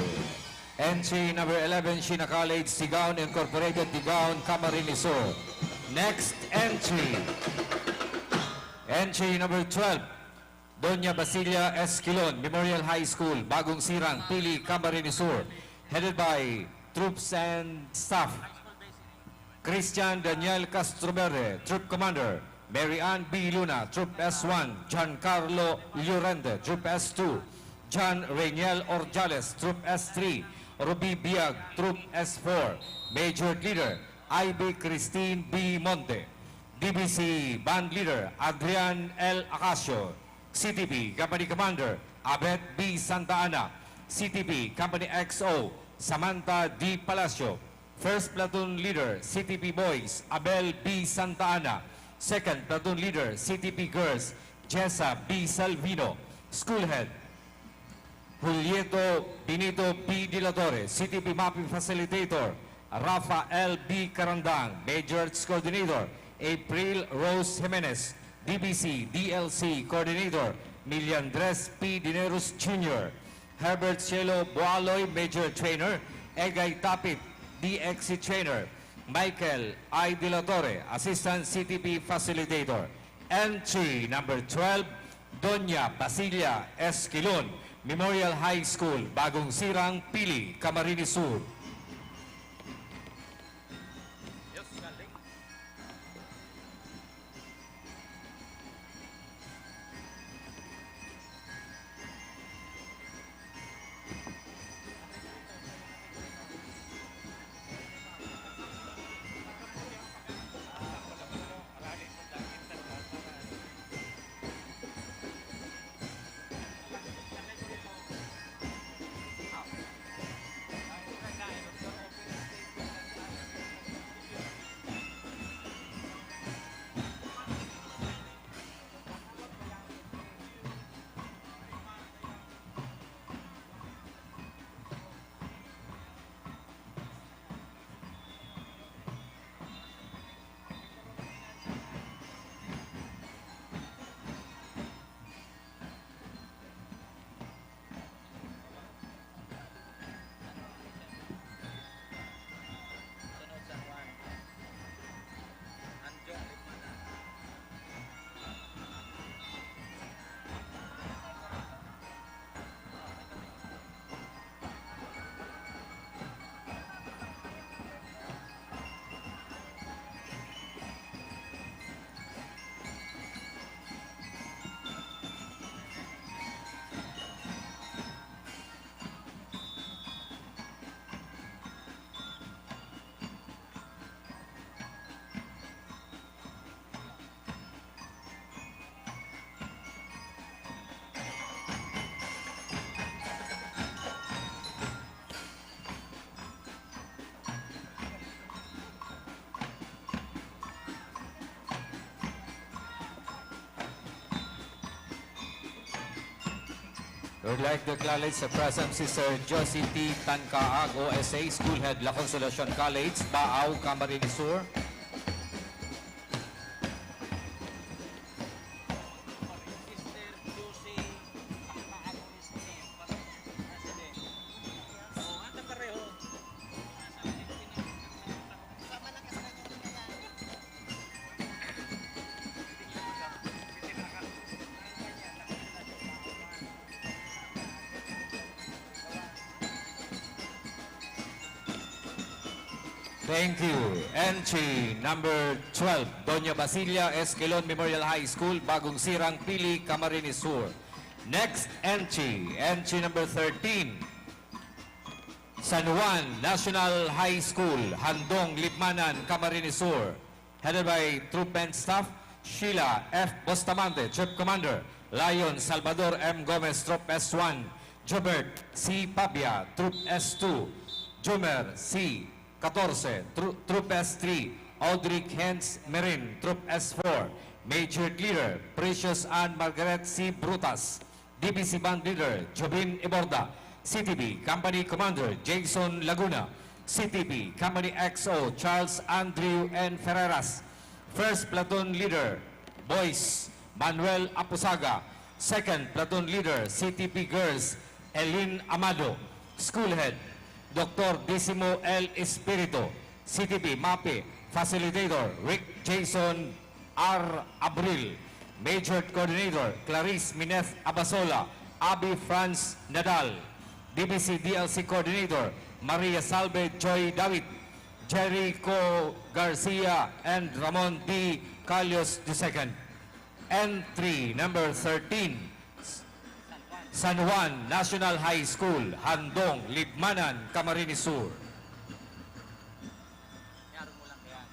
Entry number 11, Shina College, Sigaon Incorporated, Sigaon, Camarines Sur. Next entry. Entry number 12, Doña Basilia Esquilon, Memorial High School, Bagong Sirang, Pili, Camarines Sur. Headed by troops and staff. Christian Daniel Castroverde, Troop Commander. Mary Ann B. Luna, Troop S1. Giancarlo Llorente, Troop S2. John Reiniel Orjales, Troop S3. Ruby Biag, Troop S4. Major Leader, IB Christine B. Monte. DBC Band Leader, Adrian L. Acacio. CTP Company Commander, Abet B. Santa Ana. CTP Company XO, Samantha D. Palacio. First Platoon Leader, CTP Boys, Abel B. Santa Ana. Second Platoon Leader, CTP Girls, Jessa B. Salvino. School Head, Julieto Benito B. De La Torre. CTP MAPEH Facilitator, Rafa L. B. Carandang. Major Coordinator, April Rose Jimenez. DBC DLC Coordinator, Miliandres P. Dineros Jr. Herbert Cielo Boaloy, Major Trainer. Egay Tapit, DXC Trainer. Michael I. De La Torre, Assistant CTP Facilitator. Entry number 12, Doña Basilia Esquilon, Memorial High School, Bagong Sirang, Pili, Camarines Sur. We would like to acknowledge the presence of Sister Josie T. Tancaag, OSA, School Head, La Consolacion College, Baaw, Camarines Sur. Thank you. Entry number 12, Doña Basilia Esquilon Memorial High School, Bagong Sirang, Pili, Camarines Sur. Next entry, entry number 13, San Juan National High School, Handong, Lipmanan, Camarines Sur. Headed by Troop and Staff, Sheila F. Bustamante, Troop Commander. Lion Salvador M. Gomez, Troop S1. Jobert C. Papia, Troop S2. Jumer C. 14, Troop S3, Audrey Hens Merin, Troop S4, Major Leader, Precious Ann Margaret C. Brutas, DBC Band Leader, Jobin Iborda, CTP, Company Commander, Jason Laguna, CTP, Company XO, Charles Andrew N. Ferreras, First Platoon Leader, Boys, Manuel Apusaga, Second Platoon Leader, CTP Girls, Elin Amado, School Head, Dr. Disimo L. Espirito, CTP, MAPEH, Facilitator, Rick Jason R. Abril, Major Coordinator, Clarice Mineth Abasola, Abby Franz Nadal, DBC DLC Coordinator, Maria Salve Joy David, Jericho Garcia, and Ramon D. Calios II. Entry number 13, San Juan National High School, Handong, Libmanan, Camarines Sur. Yaro mo lang yan.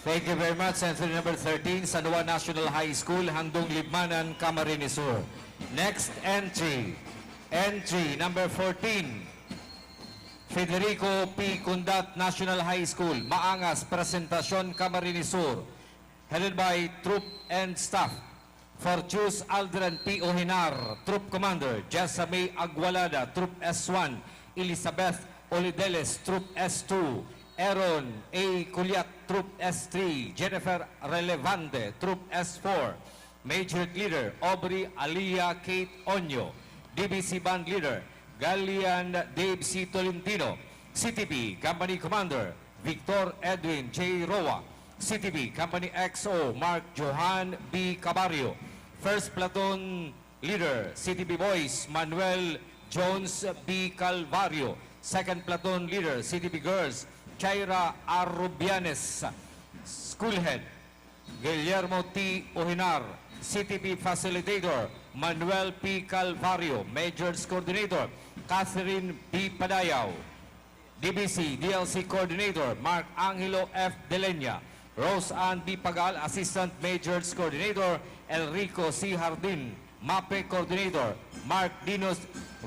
Thank you very much. Entry number 13, San Juan National High School, Handong, Libmanan, Camarines Sur. Next entry, entry number 14, Federico P. Cundat National High School, Maangas, Presentacion, Camarines Sur. Headed by Troop and Staff, Fortius Aldran P. Ohinar, Troop Commander, Jessamay Agualada, Troop S1, Elizabeth Olideles, Troop S2, Aaron A. Culiat, Troop S3, Jennifer Relevante, Troop S4, Major Leader, Aubrey Alia Kate Onyo, DBC Band Leader, Galian Dave C. Tolentino, CTP Company Commander, Victor Edwin J. Roa, CTP Company XO, Mark Johan B. Cabario, First Platoon Leader, CTP Boys, Manuel Jones B. Calvario, Second Platoon Leader, CTP Girls, Chaira Arrubianes, School Head, Guillermo T. Ohinar, CTP Facilitator, Manuel P. Calvario, Majors Coordinator, Catherine B. Padayaw, DBC DLC Coordinator, Mark Angelo F. Delenya, Rose Ann B. Pagal, Assistant Majors Coordinator, Enrico C. Hardin, MAPEH Coordinator, Mark Dinos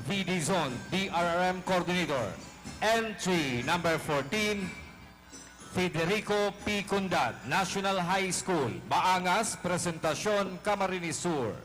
V. Dizon, DRRM Coordinator. Entry number 14, Federico P. Cundat, National High School, Maangas, Presentacion, Camarines Sur.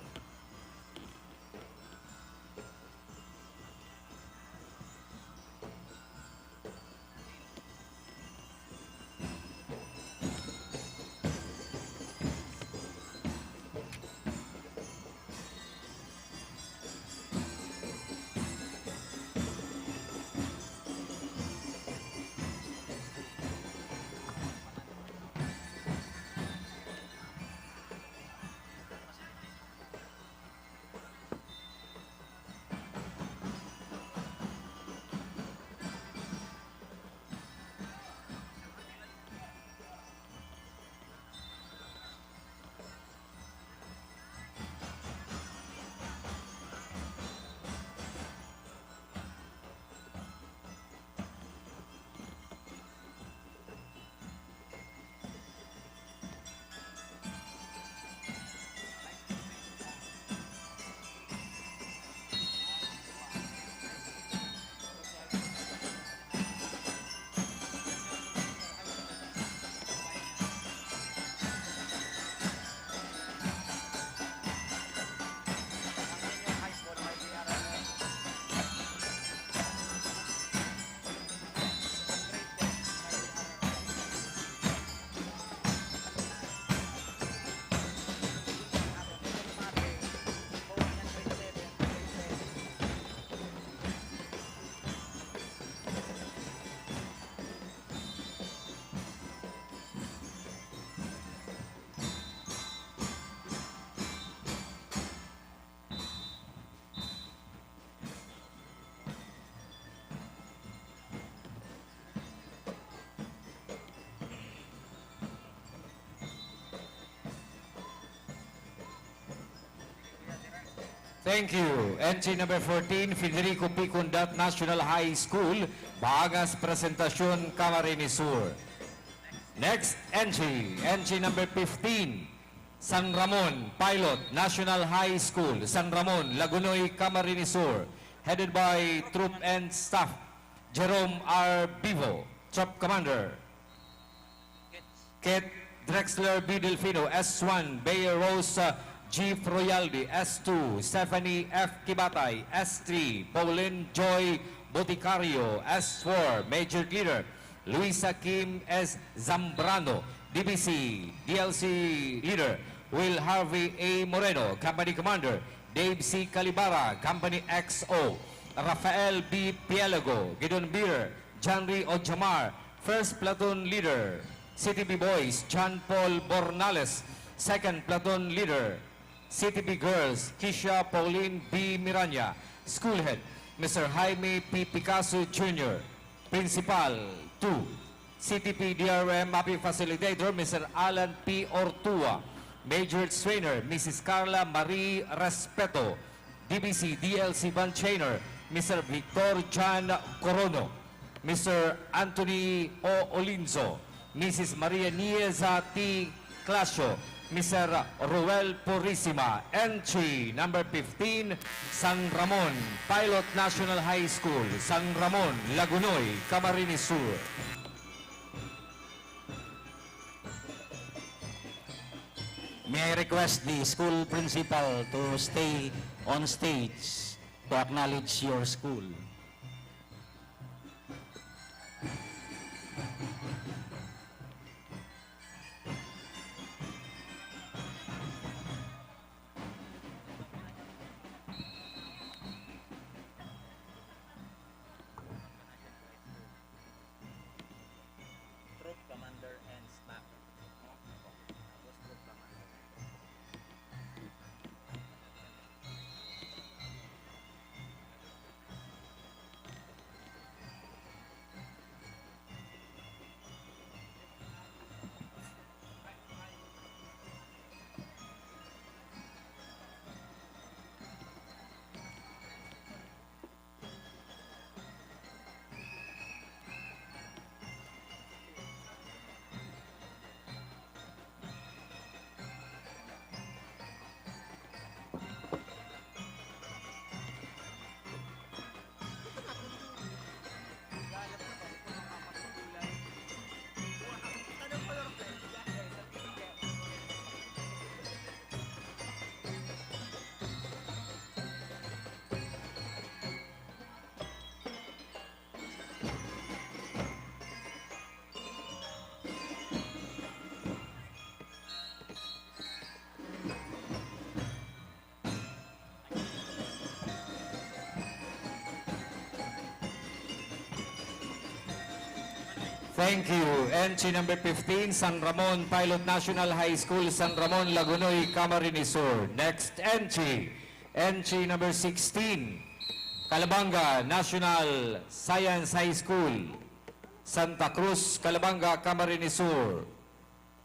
Thank you. Entry number 14, Federico P. Cundat National High School, Bahagas Presentasyon, Camarines Sur. Next entry, entry number 15, San Ramon Pilot National High School, San Ramon, Lagunoy, Camarines Sur, headed by Troop and Staff, Jerome R. Bivo, Troop Commander. Kate Drexler B. Delfino, S1, Bayer Rose G. Froyaldi, S2, Stephanie F. Kibatay, S3, Pauline Joy Boticario, S4, Major Leader, Luisa Kim S. Zambrano, DBC, DLC Leader, Will Harvey A. Moreno, Company Commander, Dave C. Calibara, Company XO, Rafael B. Pielago, Gideon Beer, Janry Ojamar, First Platoon Leader, CTP Boys, John Paul Bornales, Second Platoon Leader, CTP Girls, Kisha Pauline B. Miranya, School Head, Mr. Jaime P. Picasso Jr., Principal 2, CTP DRRM MAPEH Facilitator, Mr. Alan P. Ortua, Major Trainer, Mrs. Carla Marie Respeto, DBC DLC Band Trainer, Mr. Victor John Corono, Mr. Anthony O. Olinzo, Mrs. Maria Nieza T. Clasio, Mr. Ruel Purisima. Entry number 15, San Ramon Pilot National High School, San Ramon, Lagunoy, Camarines Sur. May I request the school principal to stay on stage to acknowledge your school. Troop Commander and Staff. Tapos Troop Commander. Thank you. Entry number 15, San Ramon Pilot National High School, San Ramon, Lagunoy, Camarines Sur. Next entry, entry number 16, Calabanga National Science High School, Santa Cruz, Calabanga, Camarines Sur.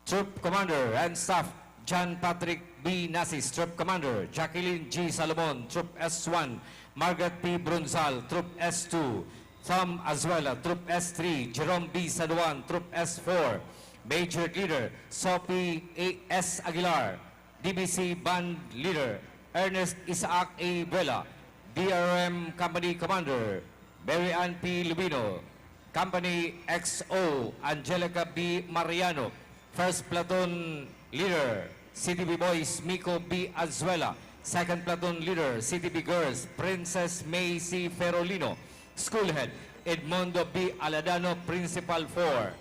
Troop Commander and Staff, John Patrick B. Nasis, Troop Commander, Jacqueline G. Salomon, Troop S1, Margaret P. Brunzal, Troop S2, Tom Azuela, Troop S3, Jerome B. Saduan, Troop S4, Major Leader, Sophie A. S. Aguilar, DBC Band Leader, Ernest Isaac A. Vela, DRRM Company Commander, Mary Ann P. Lubino, Company XO, Angelica B. Mariano, First Platoon Leader, CTP Boys, Miko B. Azuela, Second Platoon Leader, CTP Girls, Princess May C. Ferolino, School Head, Edmondo B. Aladano, Principal 4.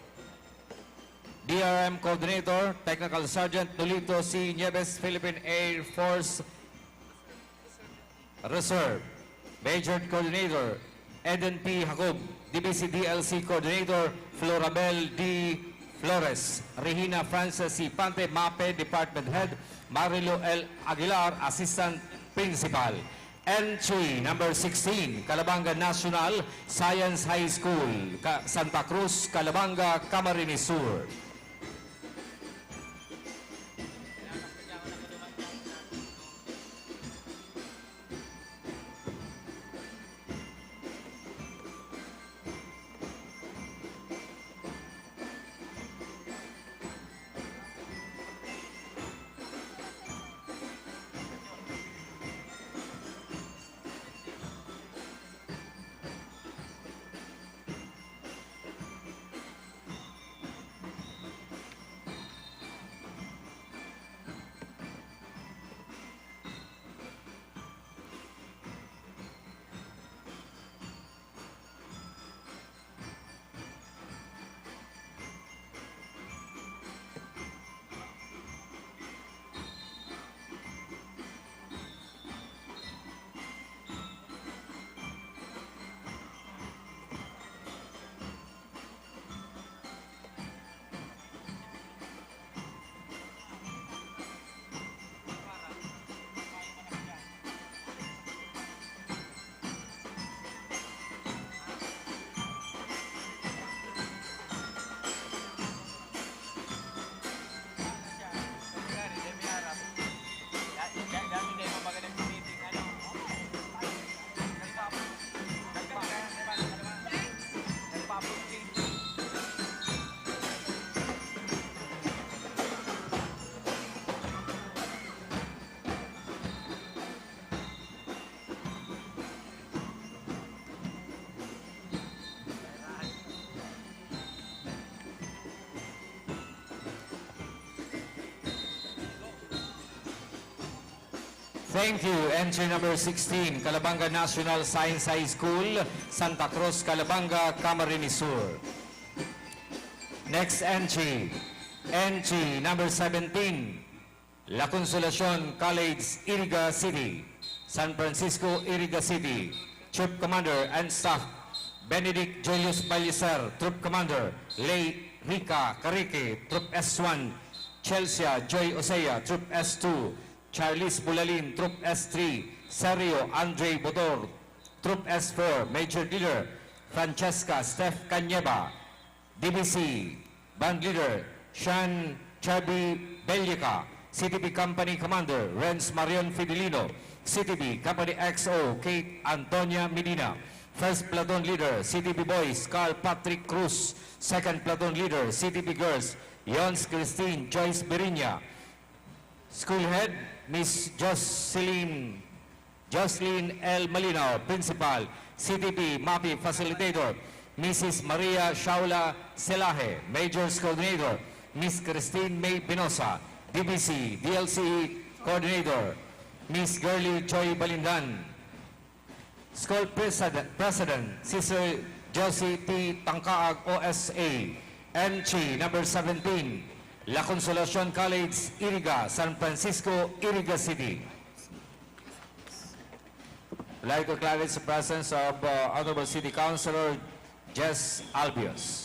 DRM Coordinator, Technical Sergeant Nolito C. Nieves, Philippine Air Force Reserve. Major Coordinator, Eden P. Jacob, DBC DLC Coordinator, Florabel D. Flores, Regina Frances C. Pante, MAPEH Department Head, Marilo L. Aguilar, Assistant Principal. Entry number 16, Calabanga National Science High School, Santa Cruz, Calabanga, Camarines Sur. Thank you. Entry number 16, Calabanga National Science High School, Santa Cruz, Calabanga, Camarines Sur. Next entry, entry number 17, La Consolacion College, Iriga City, San Francisco, Iriga City. Troop Commander and Staff, Benedict Julius Balicer, Troop Commander. Lay Rica Carique, Troop S1. Chelsea Joy Osea, Troop S2. Charles Bulalin, Troop S3. Sergio Andre Bodor, Troop S4. Major Leader Francesca Steph Canyeba. DBC Band Leader Sean Chabi Bellica. CTP Company Commander Renz Marion Fidelino. CTP Company XO Kate Antonia Medina. First Platoon Leader CTP Boys Carl Patrick Cruz. Second Platoon Leader CTP Girls Yons Christine Joyce Berinya. School Head Miss Jocelyn L. Malinaw. Principal CTP MAPEH Facilitator Mrs. Maria Shaula Selaje. Majors Coordinator Miss Christine May Pinosa. DBC DLC Coordinator Miss Girly Joy Balindan. School President Sister Josie P. Tangkaag OSA. Entry number 17, La Consolacion College, Iriga, San Francisco, Iriga City. I'd like to acknowledge the presence of Honorable City Councilor Jess Albios.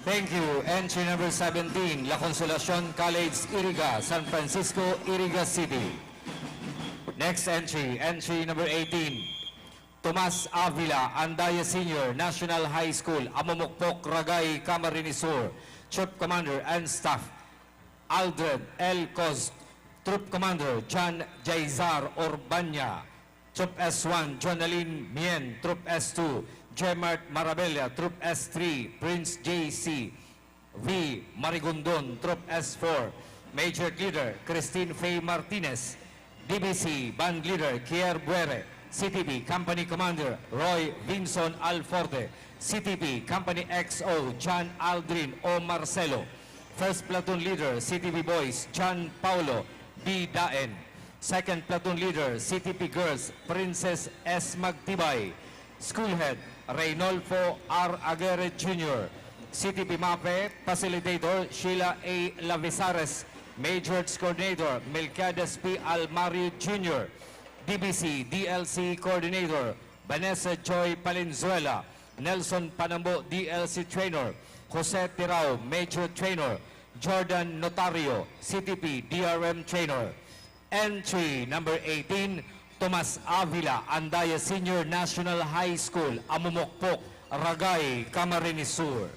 Thank you. Entry number 17, La Consolacion College, Iriga, San Francisco, Iriga City. Next entry, entry number 18, Tomas Avila, Andaya Senior, National High School, Amumukpok, Ragay, Camarines Sur. Troop Commander and Staff, Aldred L. Cos. Troop Commander, John Jaizar Orbanya. Troop S1, Jonalyn Mien. Troop S2, Gemart Marabella. Troop S3, Prince J.C. V. Marigondon. Troop S4, Major Leader Christine Faye Martinez. DBC Band Leader Kier Buere. CTP Company Commander Roy Vinson Alforte. CTP Company XO John Aldrin O. Marcelo. First Platoon Leader CTP Boys John Paulo B. Daen. Second Platoon Leader, CTP Girls, Princess S. Magtibay. School Head, Reynolfo R. Aguirre Jr. CTP MAPEH Facilitator, Sheila A. Lavisares. Majorettes Coordinator, Melquiades P. Almario Jr. DBC, DLC Coordinator, Vanessa Joy Palenzuela. Nelson Panambo, DLC Trainer. Jose Tirao, Major Trainer. Jordan Notario, CTP DRRM Trainer. Entry number 18, Tomas Avila, Andaya Senior National High School, Amumokpok, Ragay, Camarines Sur.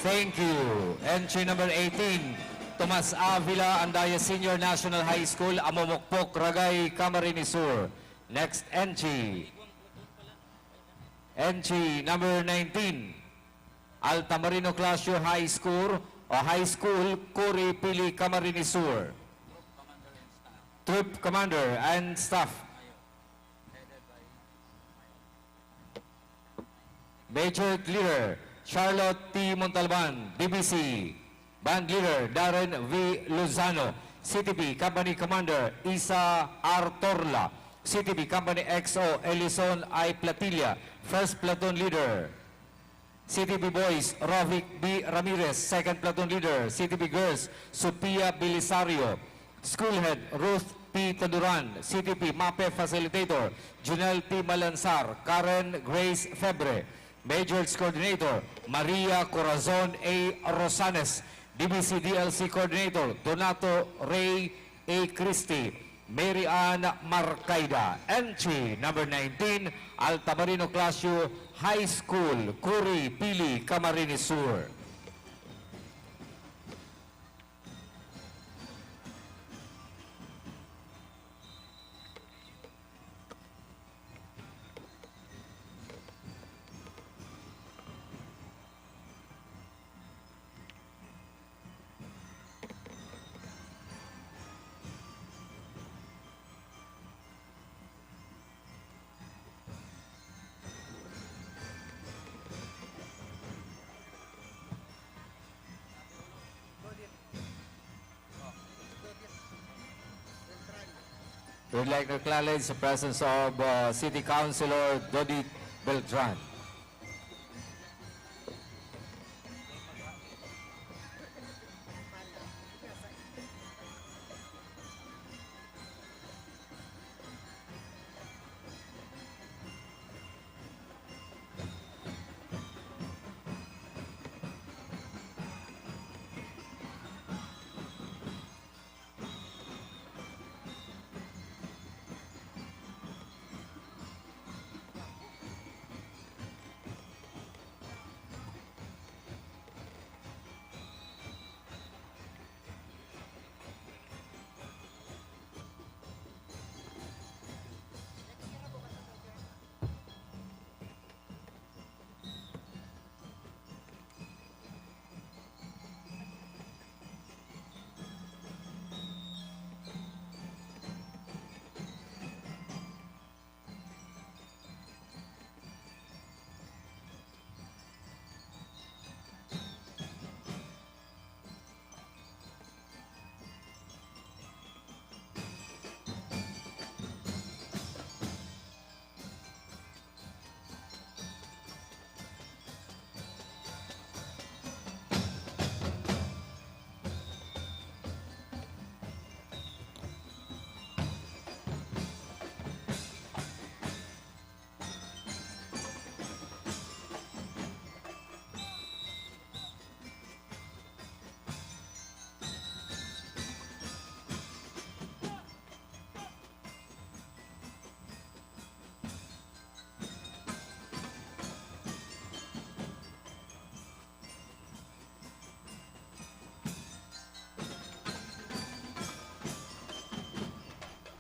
Thank you. Entry number 18, Tomas Avila, Andaya Senior National High School, Amumokpok, Ragay, Camarines Sur. Next entry. Entry number 19, Altamarino Clasio High School, Curi Pili, Camarines Sur. Troop Commander and Staff. Major Leader, Charlotte T. Montalban, DBC. Band Leader, Darren V. Lozano. CTP Company Commander, Isa R. Torla. CTP Company XO, Elison I. Platilla. First Platoon Leader, CTP Boys, Rovic B. Ramirez. Second Platoon Leader, CTP Girls, Sophia Belisario. School Head, Ruth P. Taduran. CTP MAPEH Facilitator, Junel T. Malansar. Karen Grace Febre. Majors Coordinator, Maria Corazon A. Rosanes. DBC DLC Coordinator, Donato Ray A. Christie. Mary Ann Marcaida. Entry number 19, Altamarino Clasio High School, Curi Pili, Camarines Sur. We'd like to acknowledge the presence of City Councilor Dodi Beltran.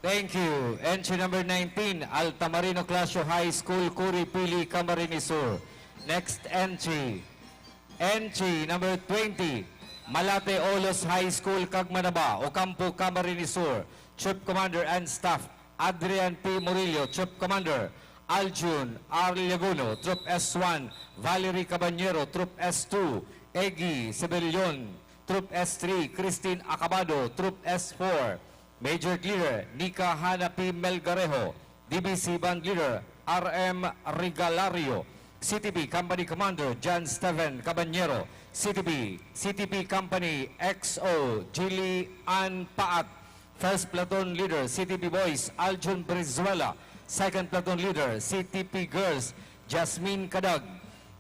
Thank you. Entry number 19, Altamarino Clasio High School, Curipili, Camarines Sur. Next entry. Entry number 20, Malate Olos High School, Cagmanaba, Ocampo, Camarines Sur. Troop Commander and Staff, Adrian P. Murillo, Troop Commander. Aljun R. Laguno, Troop S1. Valerie Cabanyero, Troop S2. Egi Sebellion, Troop S3. Christine Acabado, Troop S4. Major Leader Nika Hana P. Melgarejo, DBC Band Leader RM Regalario, CTP Company Commander John Steven Cabanyero, CTP Company XO Jilly Ann Paat, First Platoon Leader CTP Boys Aljun Brizuela, Second Platoon Leader CTP Girls Jasmine Kadag,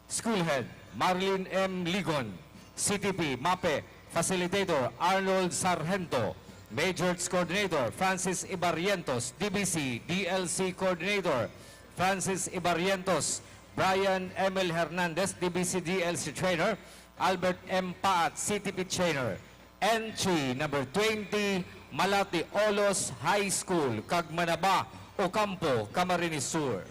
School Head Marlene M. Ligon, CTP MAPEH Facilitator Arnold Sargento, Majors Coordinator Francis Ibarrientos, DBC DLC Coordinator Francis Ibarrientos, Brian Emil Hernandez, DBC DLC Trainer, Albert M. Paat, CTP Trainer. Entry number 20, Malate Olos High School, Cagmanaba, Ocampo, Camarines Sur.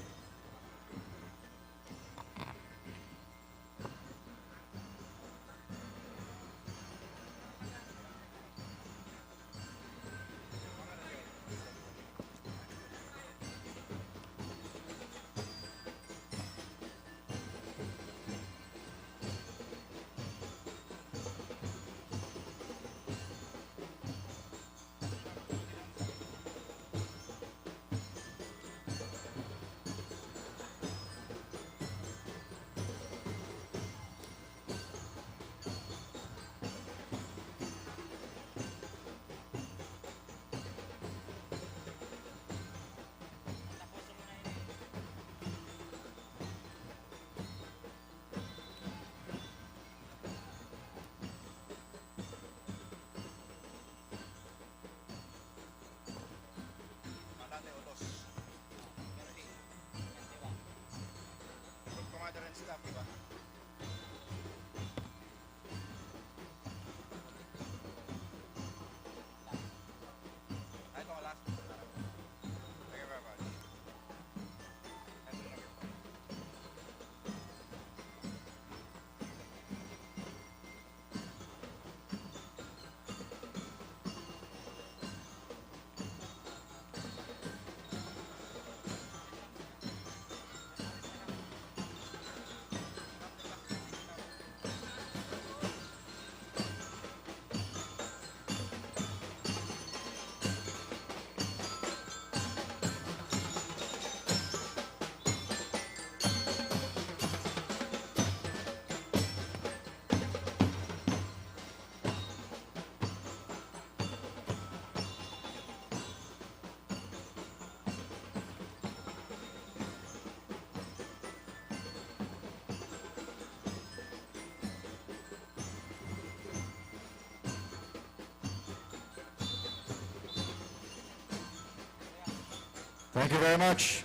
Thank you very much.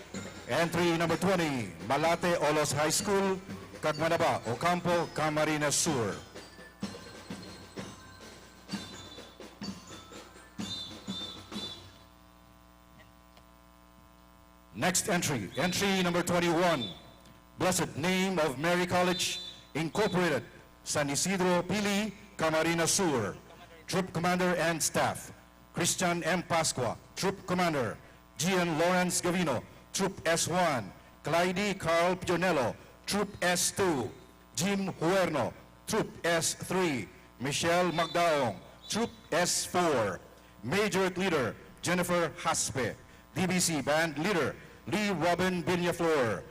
Entry number 20, Malate Olos High School, Cagmanaba, Ocampo, Camarines Sur. Next entry, entry number 21, Blessed Name of Mary College, Incorporated, San Isidro, Pili, Camarines Sur. Troop Commander and Staff, Christian M. Pasqua, Troop Commander. Gian Lawrence Gavino, Troop S1. Clyde Carl Pionello, Troop S2. Jim Huerno, Troop S3. Michelle Magdaong, Troop S4. Major Leader Jennifer Haspe. DBC Band Leader Lee Robin Villaflor.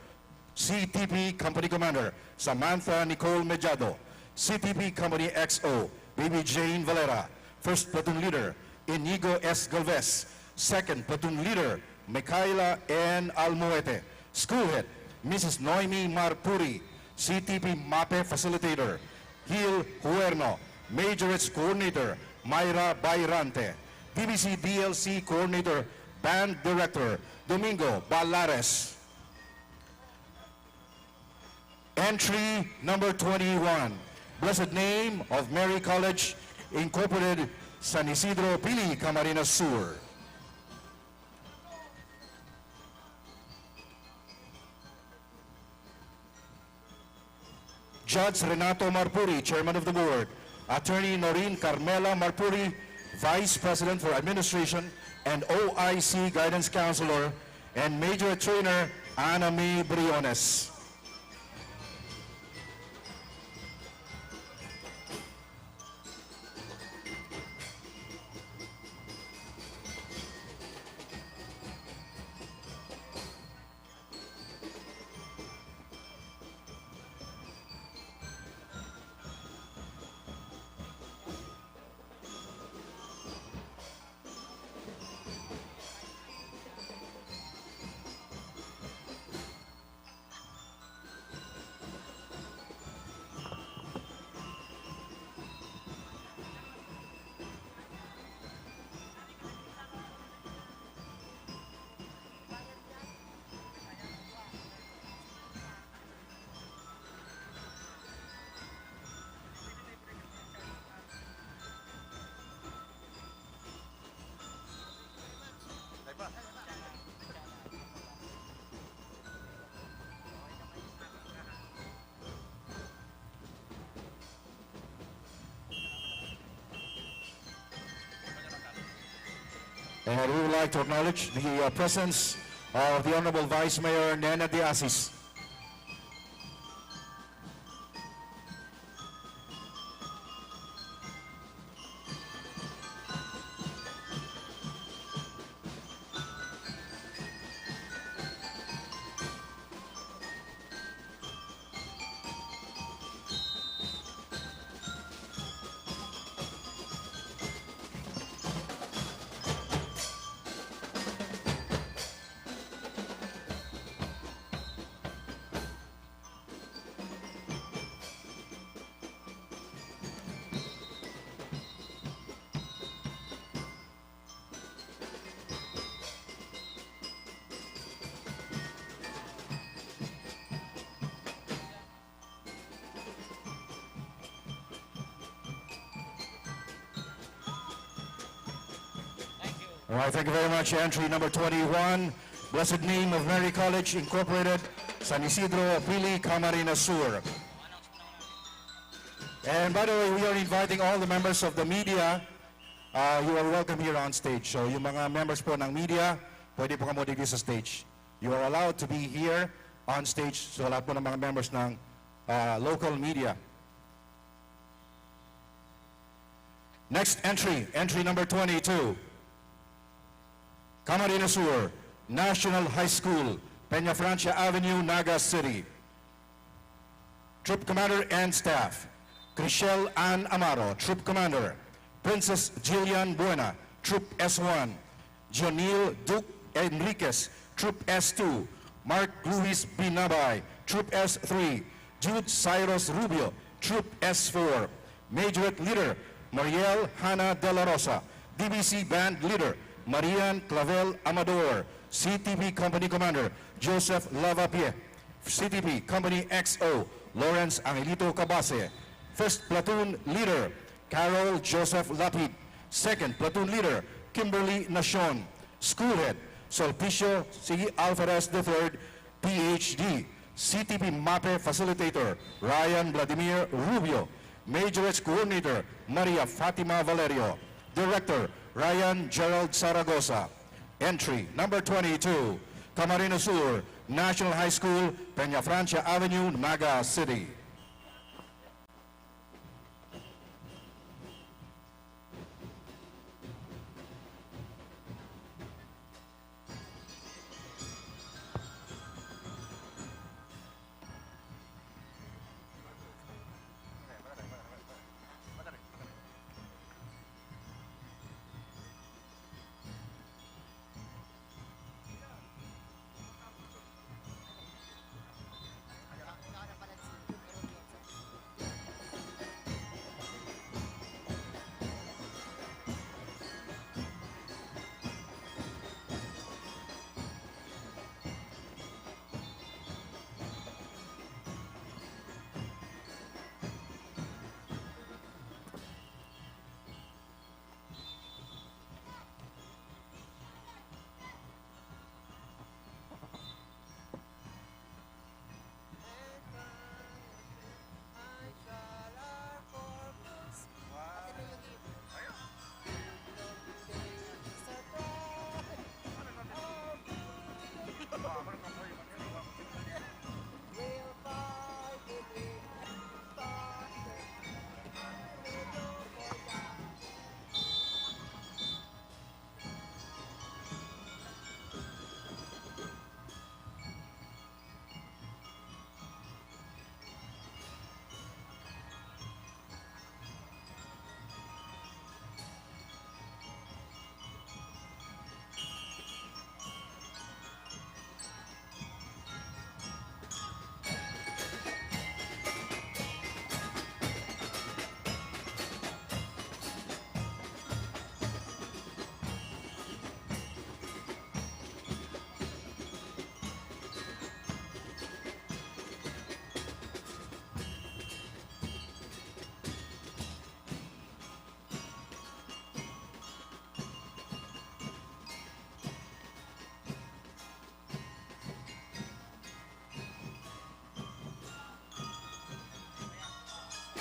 CTP Company Commander Samantha Nicole Mejado. CTP Company XO Baby Jane Valera. First Platoon Leader Inigo S. Galvez. Second Platoon Leader Micaela N. Almoete. School Head Mrs. Noemi Marpuri. CTP MAPEH Facilitator Gil Huerno. Majorettes Coordinator Myra Bayrante. DBC DLC Coordinator Band Director Domingo Balares. Entry number 21, Blessed Name of Mary College, Incorporated, San Isidro, Pili, Camarines Sur. Judge Renato Marpuri, Chairman of the Board, Attorney Noreen Carmela Marpuri, Vice President for Administration and OIC Guidance Counselor, and Major Trainer Ana May Briones. And we would like to acknowledge the presence of the Honorable Vice Mayor Nena de Asis. All right, thank you very much. Entry number 21, Blessed Name of Mary College, Incorporated, San Isidro, Pili, Camarines Sur. And by the way, we are inviting all the members of the media. You are welcome here on stage. So yung mga members po ng media, pwede po kamo dito sa stage. You are allowed to be here on stage. So lahat po ng mga members ng local media. Next entry, entry number 22. Camarines Sur, National High School, Peñafrancia Avenue, Naga City. Troop Commander and Staff, Chriselle Ann Amaro, Troop Commander. Princess Jillian Buena, Troop S1. Jonil Duke Enriquez, Troop S2. Mark Luis Binabay, Troop S3. Jude Cyrus Rubio, Troop S4. Majorette Leader, Mariel Hannah De La Rosa. DBC Band Leader, Marian Clavel Amador. CTP Company Commander, Joseph Lavapie. CTP Company XO, Lawrence Angelito Cabase. First Platoon Leader, Carol Joseph Lapid. Second Platoon Leader, Kimberly Nashon. School Head, Sulpicio C. Alvarez III, PhD. CTP MAPEH Facilitator, Ryan Vladimir Rubio. Majorettes Coordinator, Maria Fatima Valerio. Director, Ryan Gerald Zaragoza. Entry number 22, Camarines Sur, National High School, Peñafrancia Avenue, Naga City.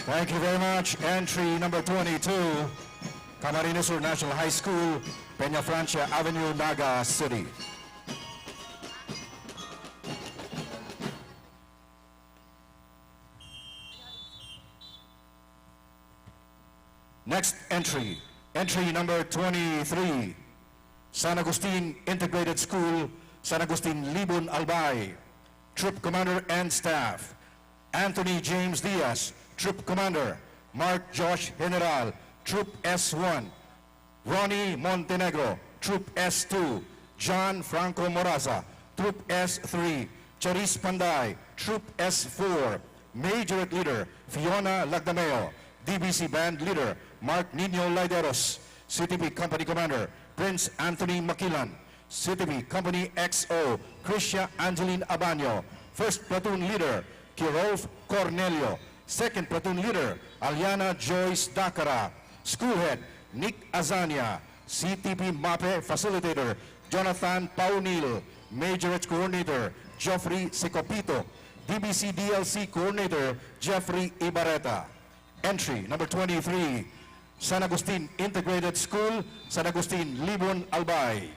Thank you very much. Entry number 22, Camarines Sur National High School, Peña Francia Avenue, Naga City. Next entry, entry number 23, San Agustin Integrated School, San Agustin Libon Albay, Troop Commander and Staff, Anthony James Diaz, Troop Commander, Mark Josh General, Troop S1, Ronnie Montenegro, Troop S2, John Franco Moraza, Troop S3, Charis Panday, Troop S4, Majorette Leader, Fiona Lagdameo, DBC Band Leader, Mark Nino Laideros, CTP Company Commander, Prince Anthony Makilan, CTP Company XO, Krisha Angeline Abanyo, First Platoon Leader, Kirolf Cornelio, Second Platoon Leader, Aliana Joyce Dakara, School Head, Nick Azania, CTP MAPEH Facilitator, Jonathan Paunil, Majorette Coordinator, Geoffrey Secopito, DBC DLC Coordinator, Jeffrey Ibarreta. Entry number 23, San Agustin Integrated School, San Agustin Libon Albay.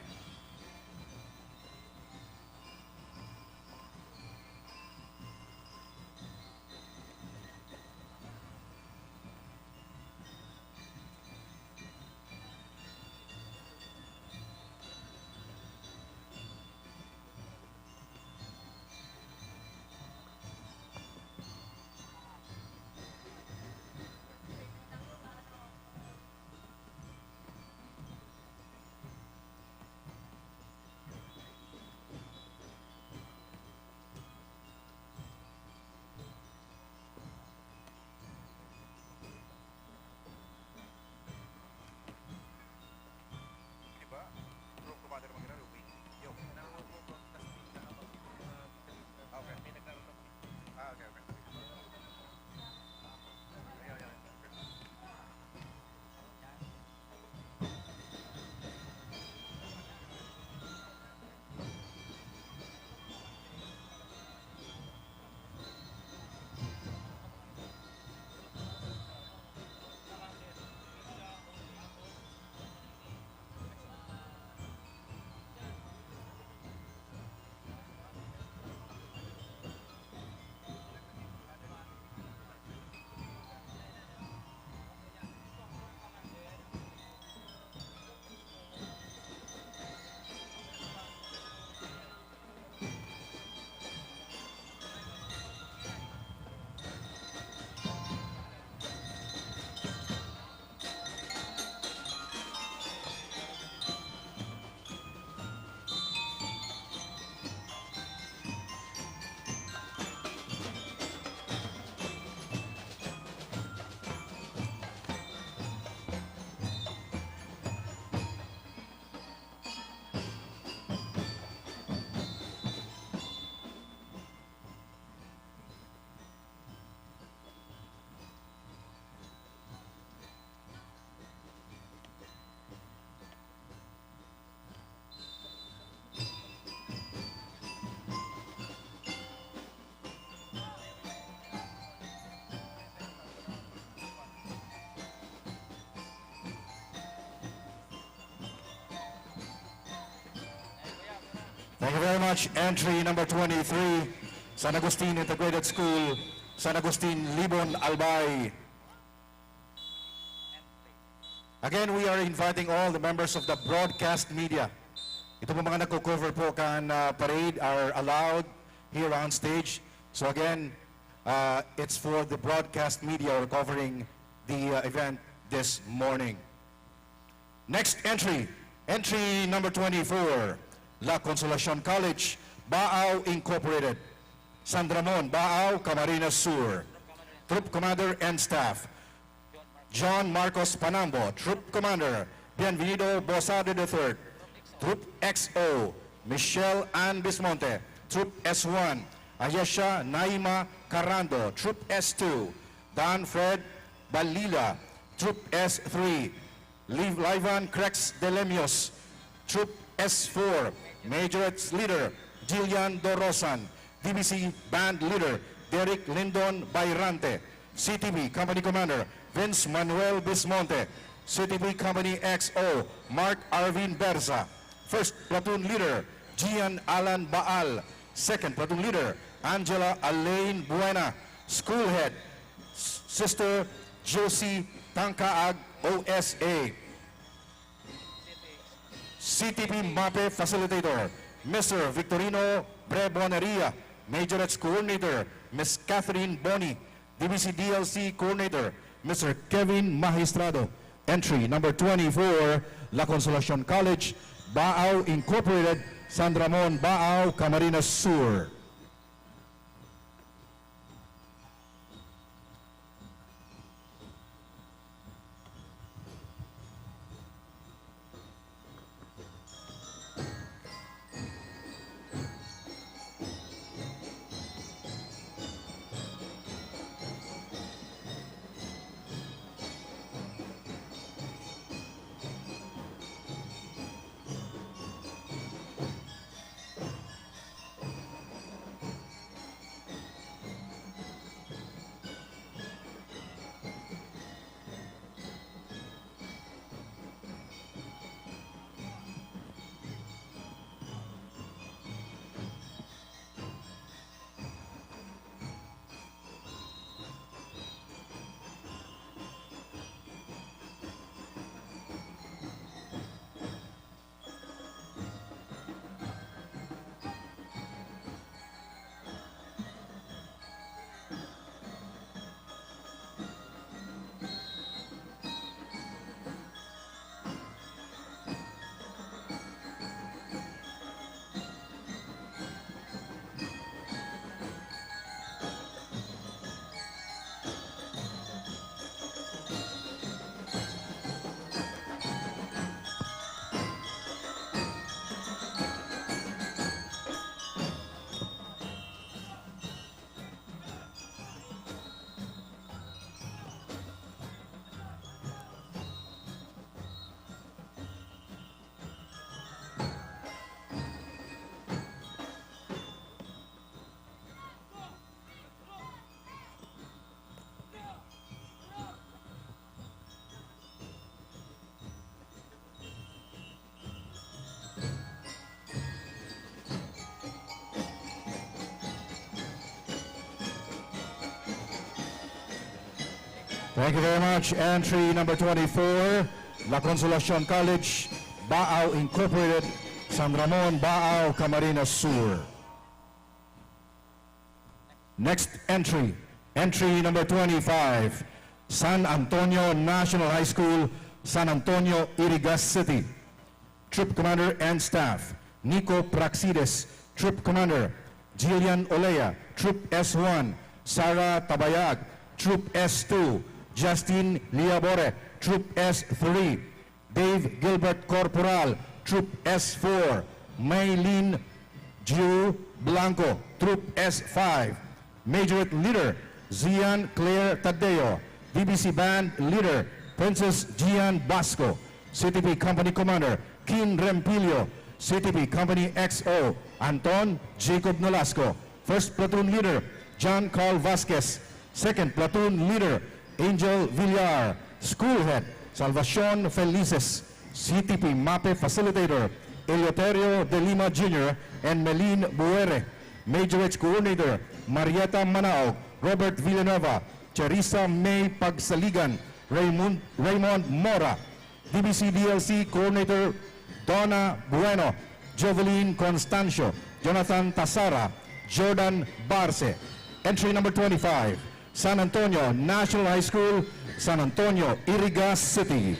Thank you very much. Entry number 23, San Agustin Integrated School, San Agustin Libon Albay. Again, we are inviting all the members of the broadcast media. Ito po mga nagko-cover po kan parade are allowed here on stage. So again, it's for the broadcast media covering the event this morning. Next entry, entry number 24, La Consolacion College, Baao Incorporated, San Ramon, Baao, Camarines Sur. Troop Commander and Staff, John Marcos Panambo, Troop Commander, Bienvenido Bosade III. Troop XO, Michelle Ann Bismonte. Troop S1, Ayesha Naima Carando. Troop S2, Dan Fred Balila. Troop S3, Livan Crex de Lemios. Troop S4, Majorettes Leader, Jillian Dorosan. DBC Band Leader, Derek Lindon Bayrante. CTP Company Commander Vince Manuel Bismonte. CTP Company XO Mark Arvin Berza. First Platoon Leader Gian Alan Baal. Second Platoon Leader Angela Alain Buena. School Head Sister Josie Tangkaag OSA. CTP MAPEH Facilitator Mr. Victorino Breboneria. Majorettes Coordinator Ms. Catherine Boni. DBC DLC Coordinator Mr. Kevin Magistrado. Entry number 24, La Consolacion College, Baao Incorporated, San Ramon, Baao, Camarines Sur. Thank you very much. Entry number 24, La Consolacion College, Baao Incorporated, San Ramon, Baao, Camarines Sur. Next entry, entry number 25, San Antonio National High School, San Antonio, Irigas City. Troop Commander and Staff, Nico Praxides. Troop Commander, Jillian Olea. Troop S1, Sara Tabayag. Troop S2, Justin Liabore. Troop S3, Dave Gilbert Corporal. Troop S4, Maylene Giu Blanco. Troop S5, Majorette Leader Zian Claire Tadeo. DBC Band Leader Princess Gian Basco. CTP Company Commander Kin Rempilio. CTP Company XO Anton Jacob Nolasco. First Platoon Leader John Carl Vasquez. Second Platoon Leader Angel Villar. School Head Salvacion Felices. CTP MAPEH Facilitator Eleuterio de Lima Jr. and Melin Buere. Majorettes Coordinator Marieta Manao. Robert Villanueva. Charissa May Pagsaligan. Raymond Mora. DBC DLC Coordinator Donna Bueno. Jovelyn Constancio. Jonathan Tasara. Jordan Barce. Entry number 25, San Antonio National High School, San Antonio, Irigas City.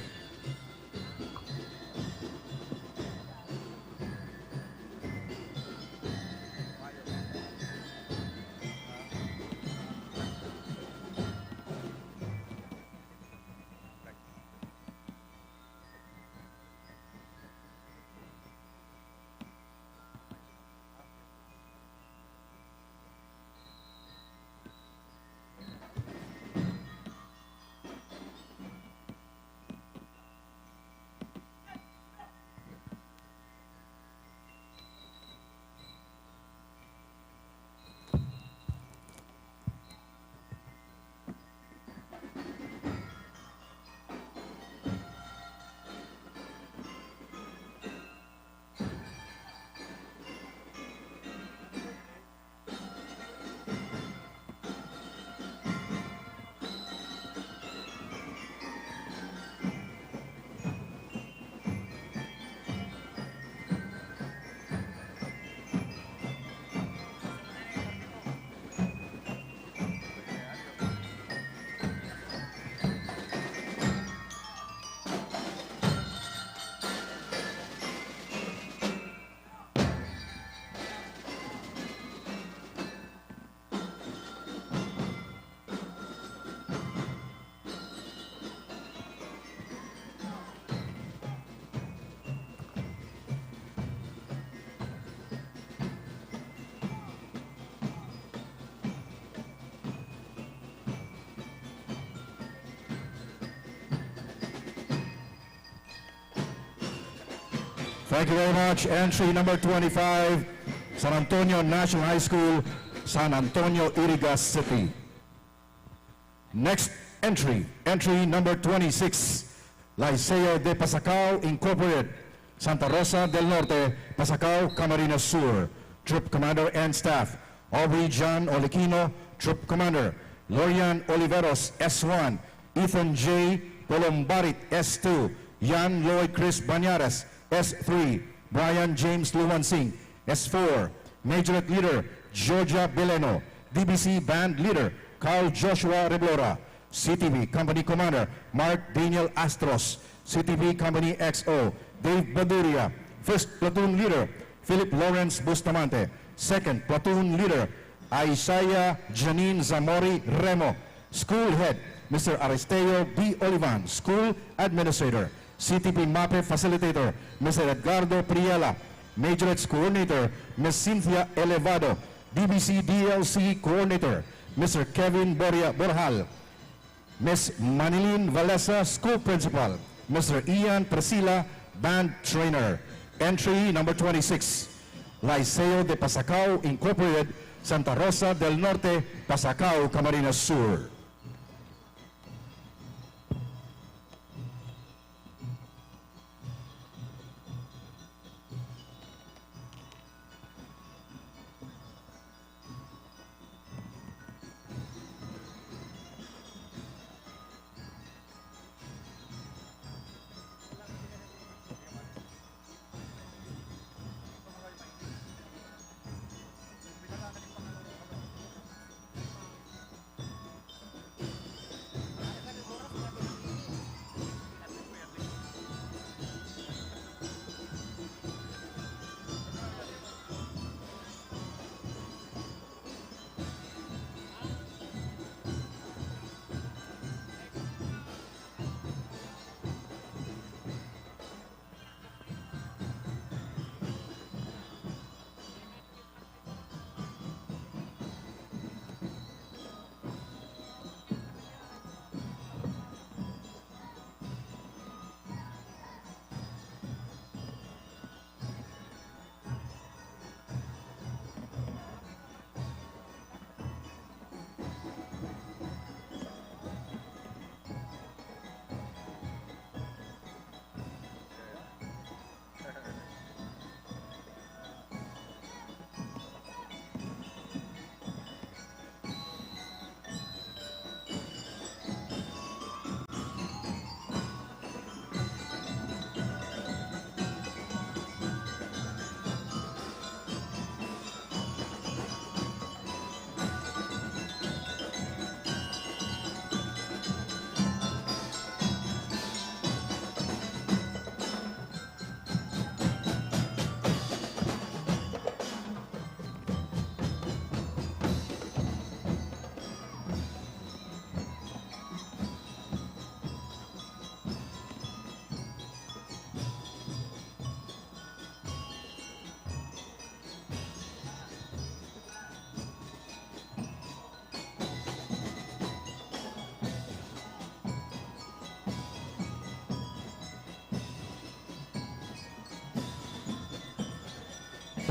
Thank you very much. Entry number 25, San Antonio National High School, San Antonio, Irigas City. Next entry, entry number 26, Liceo de Pasacao Incorporated, Santa Rosa del Norte, Pasacao, Camarines Sur. Troop Commander and Staff, Aubrey John Olequino, Troop Commander, Lorian Oliveros, S1, Ethan J. Colombarit, S2, Jan Lloyd Chris Banyares, S3, Brian James Luwansing, S4, Majorette Leader, Georgia Beleno, DBC Band Leader, Carl Joshua Reblora, CTP Company Commander, Mark Daniel Astros, CTP Company XO, Dave Baduria, First Platoon Leader, Philip Lawrence Bustamante, Second Platoon Leader, Isaiah Janine Zamori Remo, School Head, Mr. Aristeo B. Olivan, School Administrator, CTP MAPEH Facilitator, Mr. Edgardo Priela, Majorettes Coordinator, Ms. Cynthia Elevado, DBC DLC Coordinator, Mr. Kevin Borjal, Ms. Manilin Valesa, School Principal, Mr. Ian Priscilla, Band Trainer. Entry number 26, Liceo de Pasacao Incorporated, Santa Rosa del Norte, Pasacao, Camarines Sur.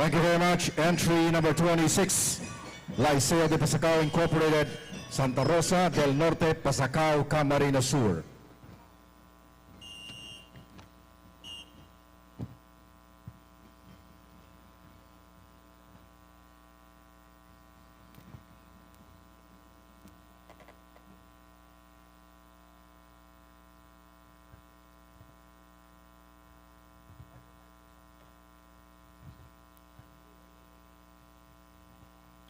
Thank you very much. Entry number 26, Liceo de Pasacao Incorporated, Santa Rosa del Norte, Pasacao, Camarines Sur.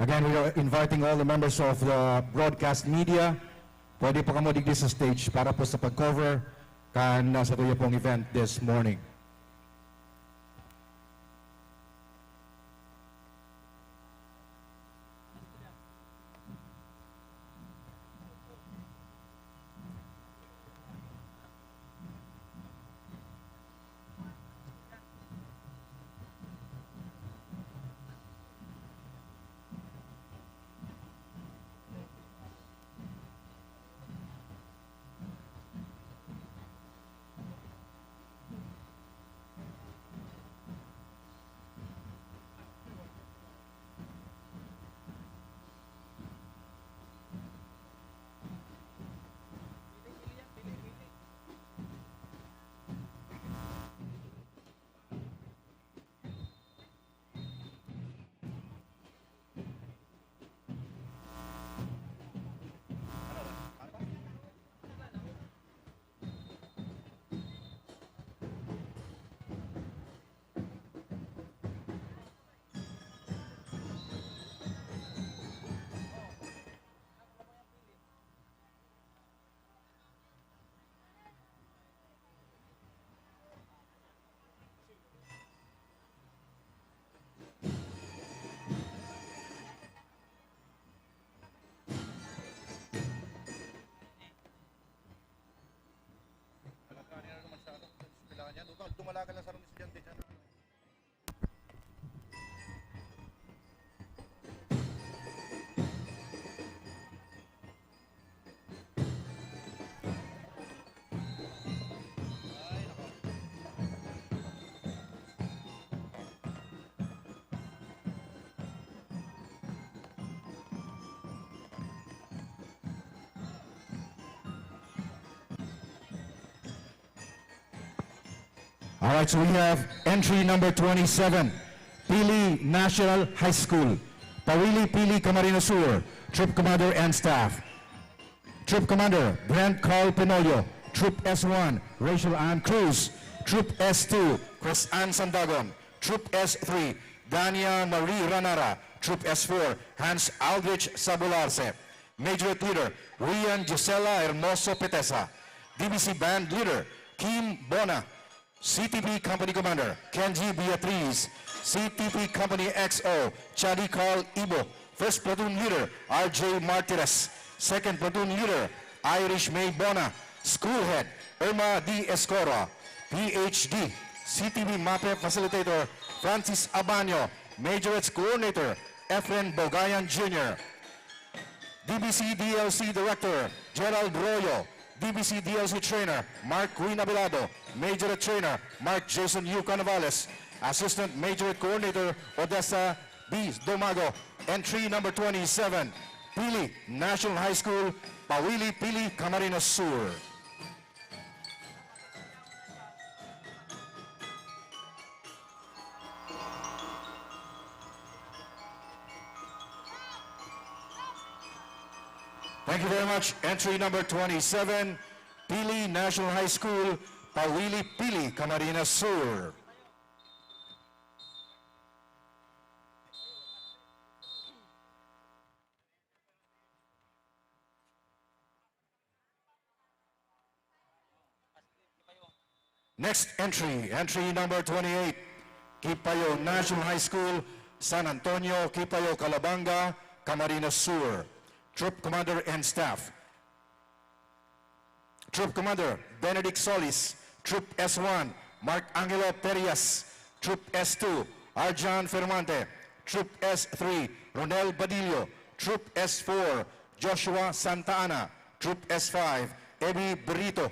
Again, we are inviting all the members of the broadcast media. Pwede po kamo digdi sa stage para po sa pag-cover kan sa tuyo pong event this morning. tumalaga lang sa mga estudyante dyan. All right, so we have entry number 27, Pili National High School, Pawili Pili Camarines Sur, Troop Commander and Staff. Troop Commander Brent Carl Penoyo, Troop S1 Rachel Ann Cruz, Troop S2 Chris Ann Sandagon, Troop S3 Dania Marie Ranara, Troop S4 Hans Aldrich Sabularse, Major Leader Rian Gisela Hermoso Petesa, DBC Band Leader Kim Bona, CTP Company Commander Kenji Beatriz, CTP Company XO Chadi Carl Ibo, First Platoon Leader RJ Martinez, Second Platoon Leader Irish May Bona, School Head Irma D. Escora, PhD CTP MAPEH Facilitator Francis Abanyo, Majorettes Coordinator Efren Bogayan Jr., DBC DLC Director Gerald Royo, DBC DLC Trainer Mark Queen Abilado, Majorette Trainer Mark Jason U. Canavales, Assistant Majorette Coordinator Odessa B. Domago, entry number 27, Pili National High School, Pawili Pili Camarines Sur. Thank you very much. Entry number 27, Pili National High School, Pawili Pili, Camarines Sur. Next entry, entry number 28, Kipayo National High School, San Antonio, Kipayo, Calabanga, Camarines Sur. Troop Commander and Staff. Troop Commander Benedict Solis, Troop S1 Mark Angelo Perias, Troop S2 Arjan Fermante, Troop S3 Ronel Badillo, Troop S4 Joshua Santa Ana, Troop S5 Ebi Brito,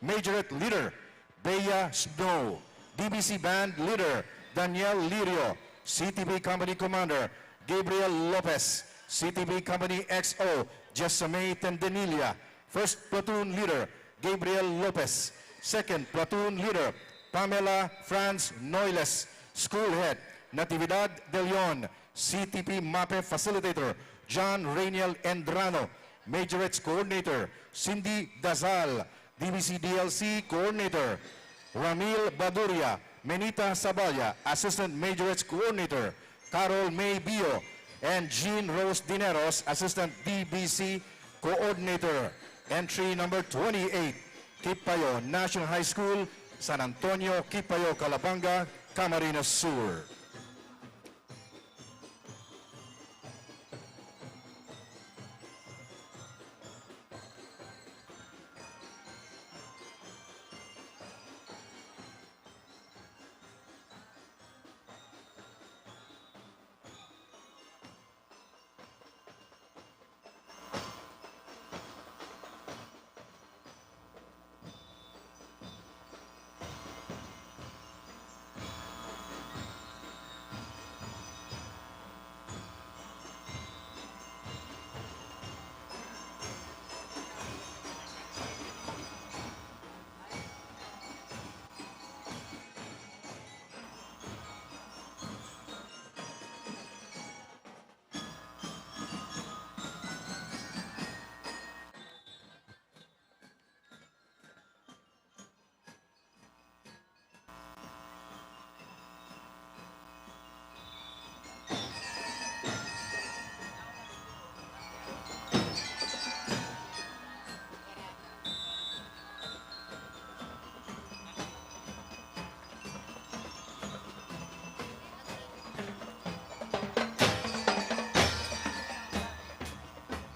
Majorette Leader Bea Snow, DBC Band Leader Daniel Lirio, CTP Company Commander Gabriel Lopez, CTP Company XO Jessamay Tendenilia, First Platoon Leader Gabriel Lopez, Second Platoon Leader Pamela Franz Noiles, School Head Natividad De Leon, CTP MAPEH Facilitator John Rainiel Endrano, Majorettes Coordinator Cindy Dazal, DBC DLC Coordinator Ramil Baduria, Menita Sabaya, Assistant Majorettes Coordinator Carol May Bio, and Jean Rose Dineros, Assistant DBC Coordinator. Entry number 28, Kipayo National High School, San Antonio, Kipayo, Calabanga, Camarines Sur.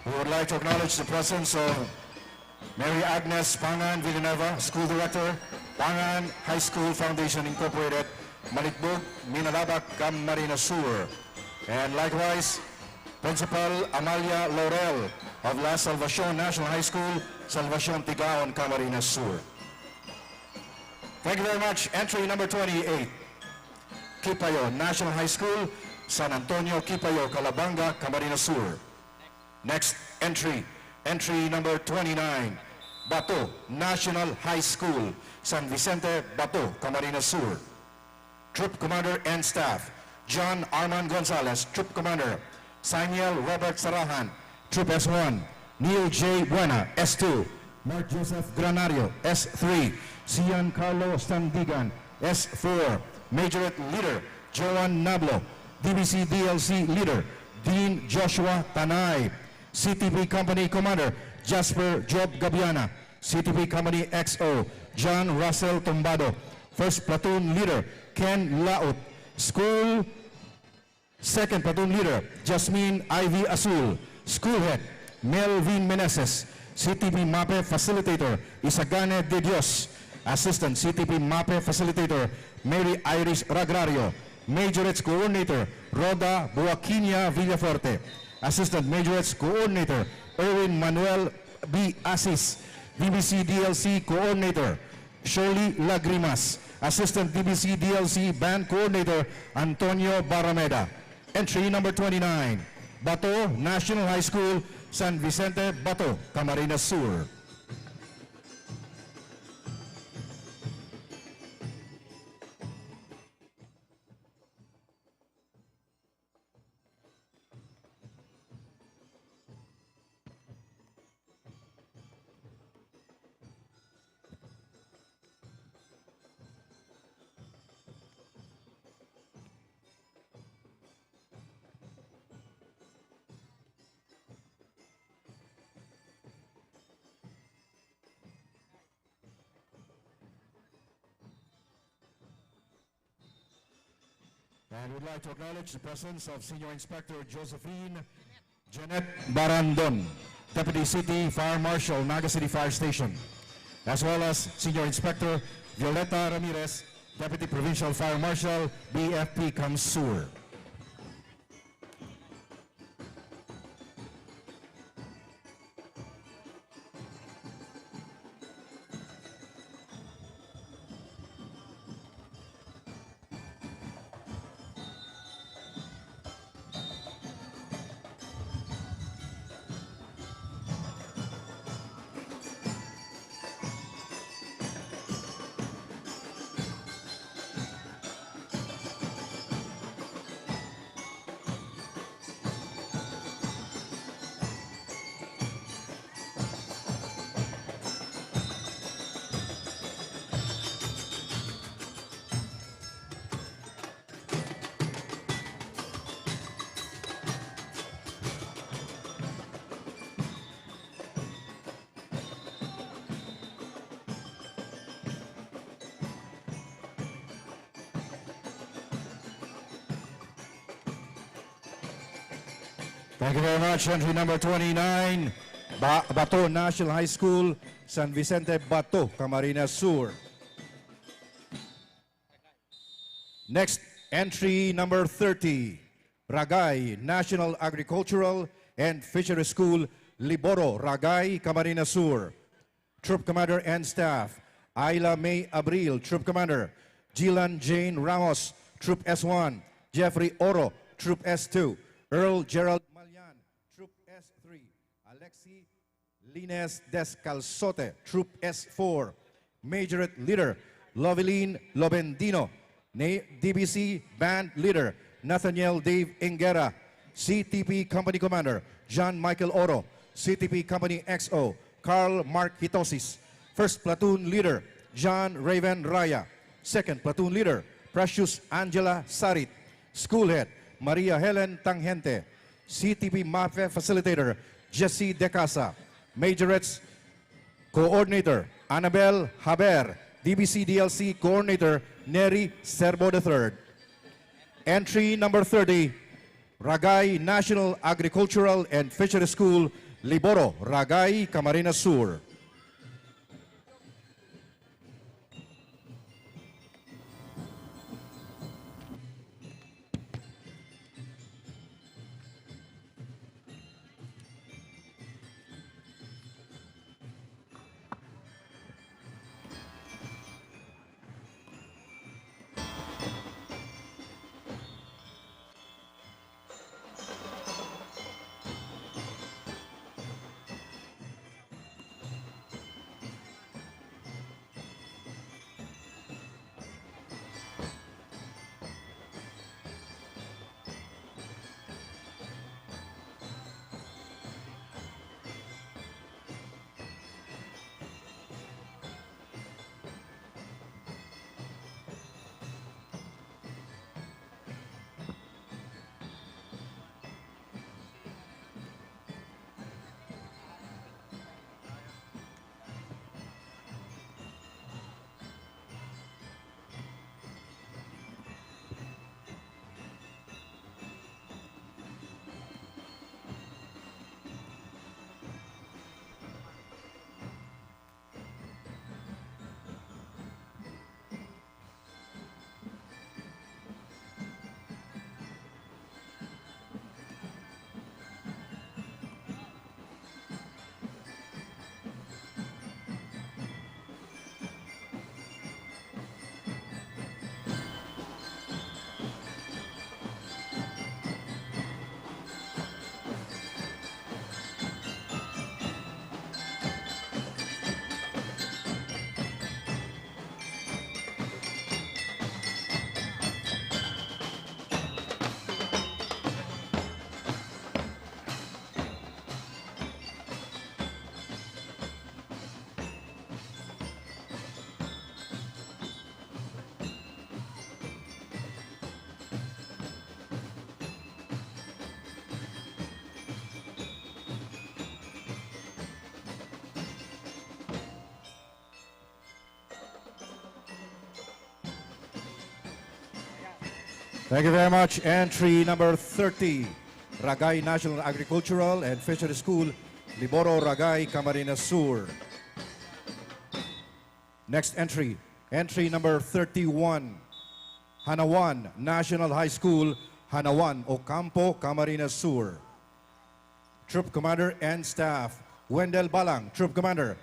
We would like to acknowledge the presence of Mary Agnes Pangan Villanueva, School Director, Pangan High School Foundation Incorporated, Malitbog, Minalabak, Camarines Sur. And likewise, Principal Amalia Laurel of La Salvacion National High School, Salvacion Tigaon, Camarines Sur. Thank you very much. Entry number 28, CEPPIO National High School, San Antonio, CEPPIO, Calabanga, Camarines Sur. Next entry number 29, Bato National High School, San Vicente, Bato, Camarines Sur. Troop Commander and Staff, John Arman Gonzalez, Troop Commander. Samuel Robert Sarahan, Troop S1. Neil J. Buena, S2. Mark Joseph Granario, S3. Cian Carlo Sandigan, S4. Majorette Leader, Joan Nablo. DBC DLC Leader, Dean Joshua Tanay. CTP Company Commander, Jasper Job Gabiana. CTP Company XO, John Russell Tombado. First Platoon Leader, Ken Laut. School Second Platoon Leader, Jasmine Ivy Azul. School Head, Melvin Meneses. CTP MAPEH Facilitator, Isagane de Dios. Assistant CTP MAPEH Facilitator, Mary Iris Ragrario. Majorettes Coordinator, Roda Boaquinia Villaforte. Assistant Majorettes Coordinator, Erwin Manuel B. Asis. DBC DLC Coordinator, Shirley Lagrimas. Assistant DBC DLC Band Coordinator, Antonio Barameda. Entry number 29, Bato National High School, San Vicente, Bato, Camarines Sur. And we'd like to acknowledge the presence of Senior Inspector Josephine Jeanette Barandon, Deputy City Fire Marshal, Naga City Fire Station, as well as Senior Inspector Violeta Ramirez, Deputy Provincial Fire Marshal, BFP Kamsur. Thank you very much. Entry number 29, Bato National High School, San Vicente, Bato, Camarines Sur. Next, entry number 30, Ragay National Agricultural and Fishery School, Liboro, Ragay, Camarines Sur. Troop Commander and Staff, Ayla May Abril, Troop Commander. Jilan Jane Ramos, Troop S1. Jeffrey Oro, Troop S2. Earl Gerald Malyan, Troop S3. Alexi Lines Descalzote, Troop S4. Majorette Leader, Loveline Lobendino. DBC Band Leader, Nathaniel Dave Ingera. CTP Company Commander, John Michael Oro. CTP Company XO, Carl Mark Hitosis. First Platoon Leader, John Raven Raya. Second Platoon Leader, Precious Angela Sarit. School Head, Maria Helen Tanghente. CTP MAPEH Facilitator, Jesse De Casa. Majorettes Coordinator, Annabel Haber. DBC DLC Coordinator, Neri Serbo III. Entry number 30, Ragay National Agricultural and Fishery School, Liboro, Ragay, Camarines Sur. Thank you very much. Entry number 30, Ragay National Agricultural and Fishery School, Liboro Ragay, Camarines Sur. Next entry, entry number 31, Hanawan National High School, Hanawan, Ocampo, Camarines Sur. Troop Commander and Staff, Wendell Balang, Troop Commander.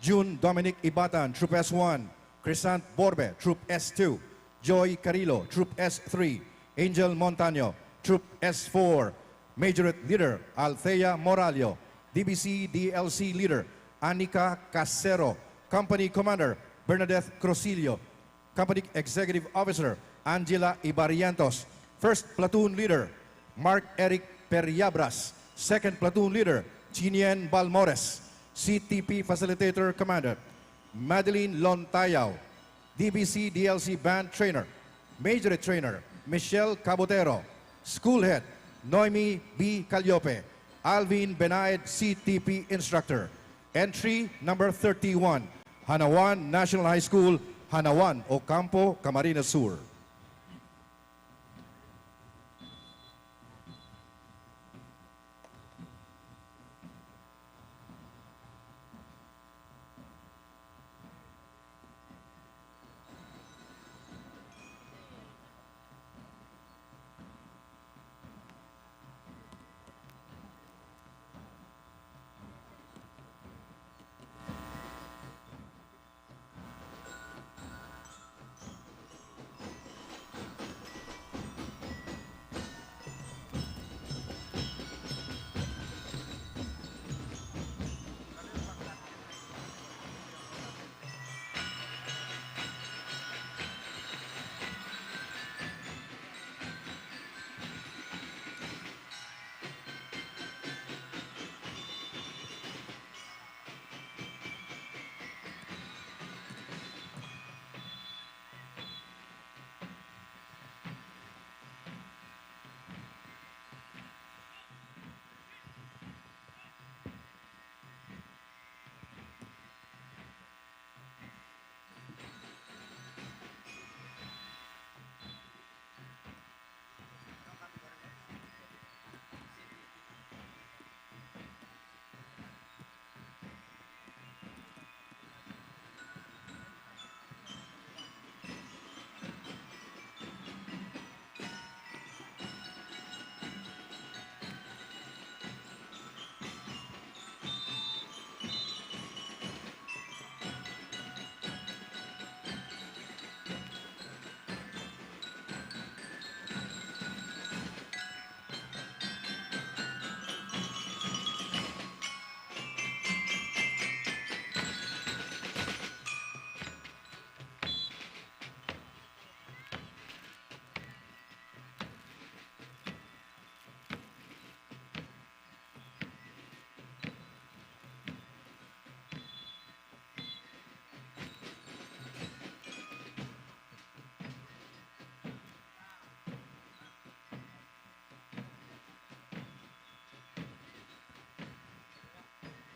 June Dominic Ibatan, Troop S1. Crisant Borbe, Troop S2. Joy Carilo, Troop S3. Angel Montaño, Troop S4. Majorette Leader, Althea Moralio. DBC DLC Leader, Anika Casero. Company Commander, Bernadette Crosillo. Company Executive Officer, Angela Ibarientos. First Platoon Leader, Mark Eric Periabras. Second Platoon Leader, Chinien Balmores. CTP Facilitator Commander, Madeline Lontayao. DBC DLC Band Trainer, Majorette Trainer, Michelle Cabotero. School Head, Noemi B. Caliope. Alvin Benaid, CTP Instructor. Entry number 31, Hanawan National High School, Hanawan, Ocampo, Camarines Sur.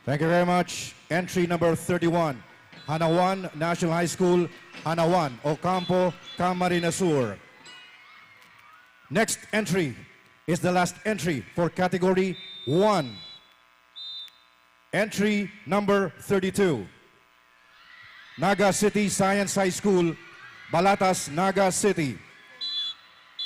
Thank you very much. Entry number 31, Hanawan National High School, Hanawan, Ocampo, Camarines Sur. Next entry is the last entry for category 1. Entry number 32, Naga City Science High School, Balatas, Naga City.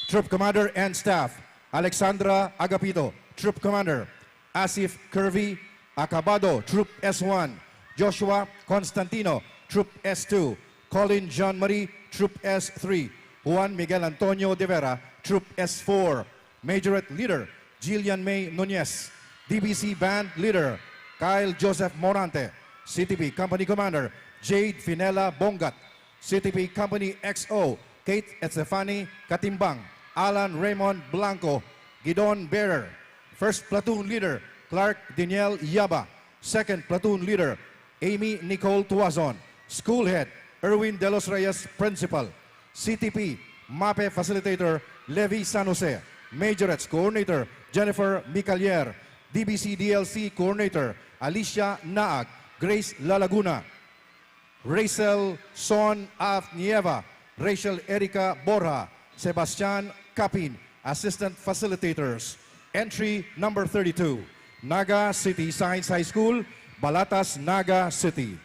Troop Commander and Staff, Alexandra Agapito, Troop Commander. Asif Curvy Acabado, Troop S1. Joshua Constantino, Troop S2. Colin John Marie, Troop S3. Juan Miguel Antonio de Vera, Troop S4. Majorette Leader, Jillian May Nunez. DBC Band Leader, Kyle Joseph Morante. CTP Company Commander, Jade Finella Bongat. CTP Company XO, Kate Estefani Katimbang. Alan Raymond Blanco, Gidon Bearer. First Platoon Leader, Clark Daniel Yaba. Second Platoon Leader, Amy Nicole Tuazon. School Head, Erwin De Los Reyes, Principal. CTP, MAPEH Facilitator, Levi San Jose. Majorettes Coordinator, Jennifer Micalier. DBC DLC Coordinator, Alicia Naag, Grace Lalaguna. Rachel Son Af Nieva, Rachel Erica Borja, Sebastian Kapin, Assistant Facilitators. Entry number 32, Naga City Science High School, Balatas, Naga City.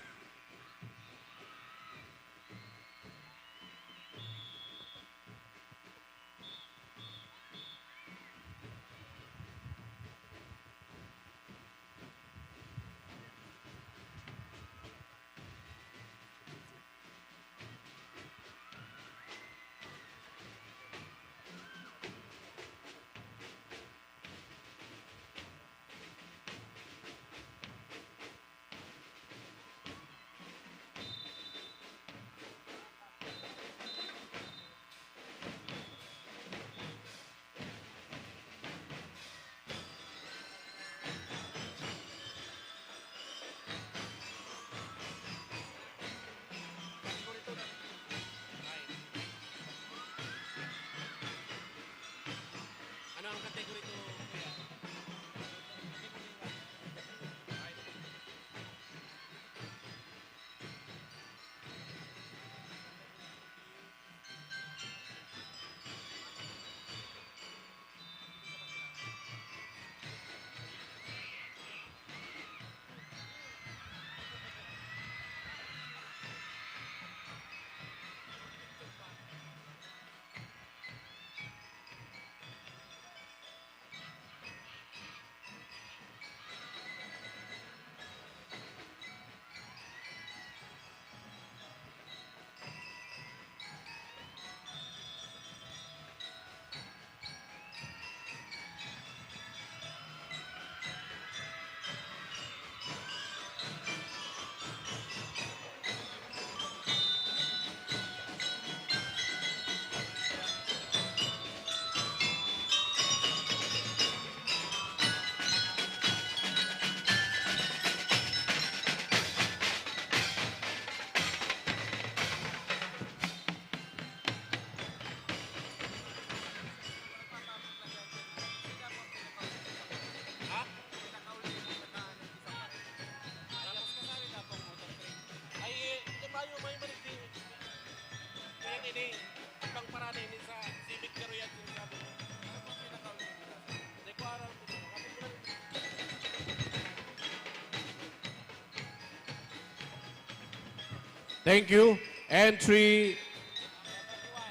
Thank you. Entry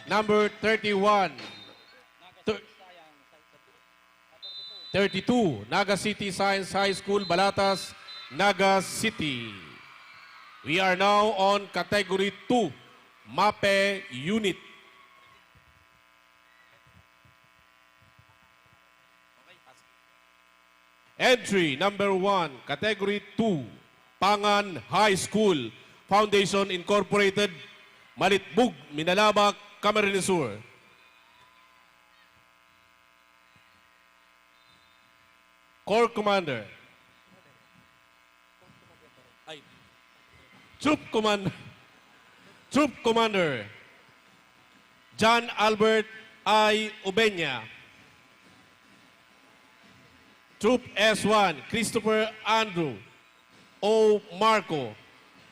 number 31. 32, Naga City Science High School, Balatas, Naga City. We are now on Category 2, MAPEH Unit. Entry number 1, Category 2, Pangan High School, Foundation Incorporated, Malitbug, Minalabak, Camarines Sur. Corps Commander. Troop Commander John Albert I. Ubenya. Troop S1 Christopher Andrew O. Marco.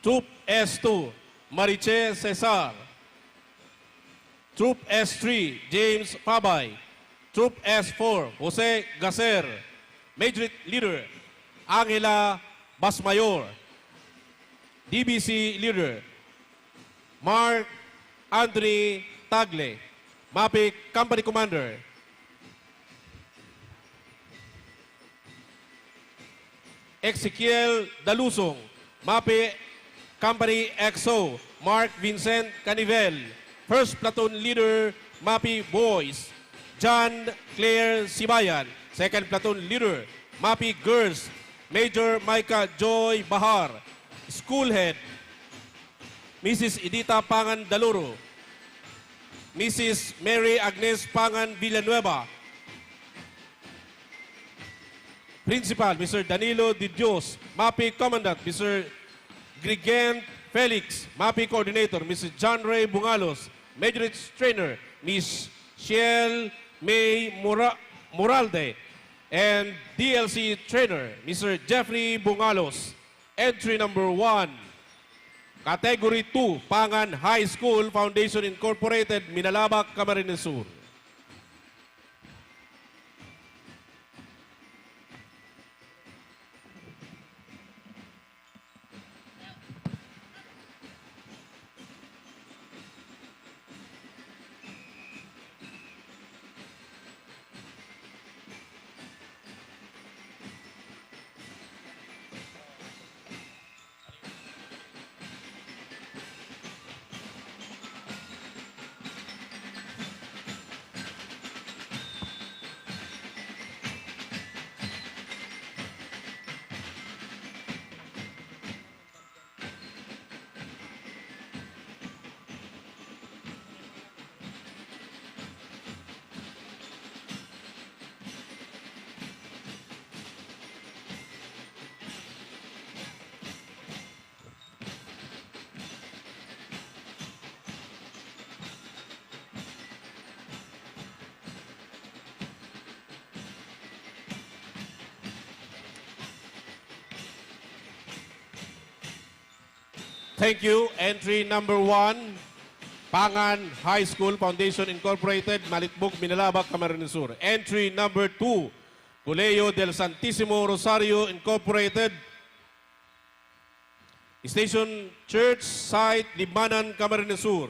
Troop S2 Mariche Cesar. Troop S3 James Pabay. Troop S4 Jose Gacer. Majorette Leader Angela Basmayor. DBC Leader Mark Anthony Tagle. MAPEH Company Commander Ezekiel Dalusong. MAPEH Company XO Mark Vincent Canivel. First Platoon Leader MAPEH Boys John Claire Sibayan. Second Platoon Leader MAPEH Girls Major Micah Joy Bahar. School Head Mrs. Edita Pangan Daluro. Mrs. Mary Agnes Pangan Villanueva. Principal Mr. Danilo Di Dios. MAPEH Commandant Mr. Grigent Felix. MAPEH Coordinator Mr. John Ray Bungalos. Majorette Trainer Ms. Shiel May Moralde. And DLC Trainer Mr. Jeffrey Bungalos. Entry number 1, Category 2, Pangan High School, Foundation Incorporated, Minalabak, Camarines Sur. Thank you. Entry number 1, Pangan High School Foundation Incorporated, Malitbog, Minalabak, Camarines Sur. Entry number 2, Colegio del Santissimo Rosario Incorporated, Station Church Site, Libanan, Camarines Sur.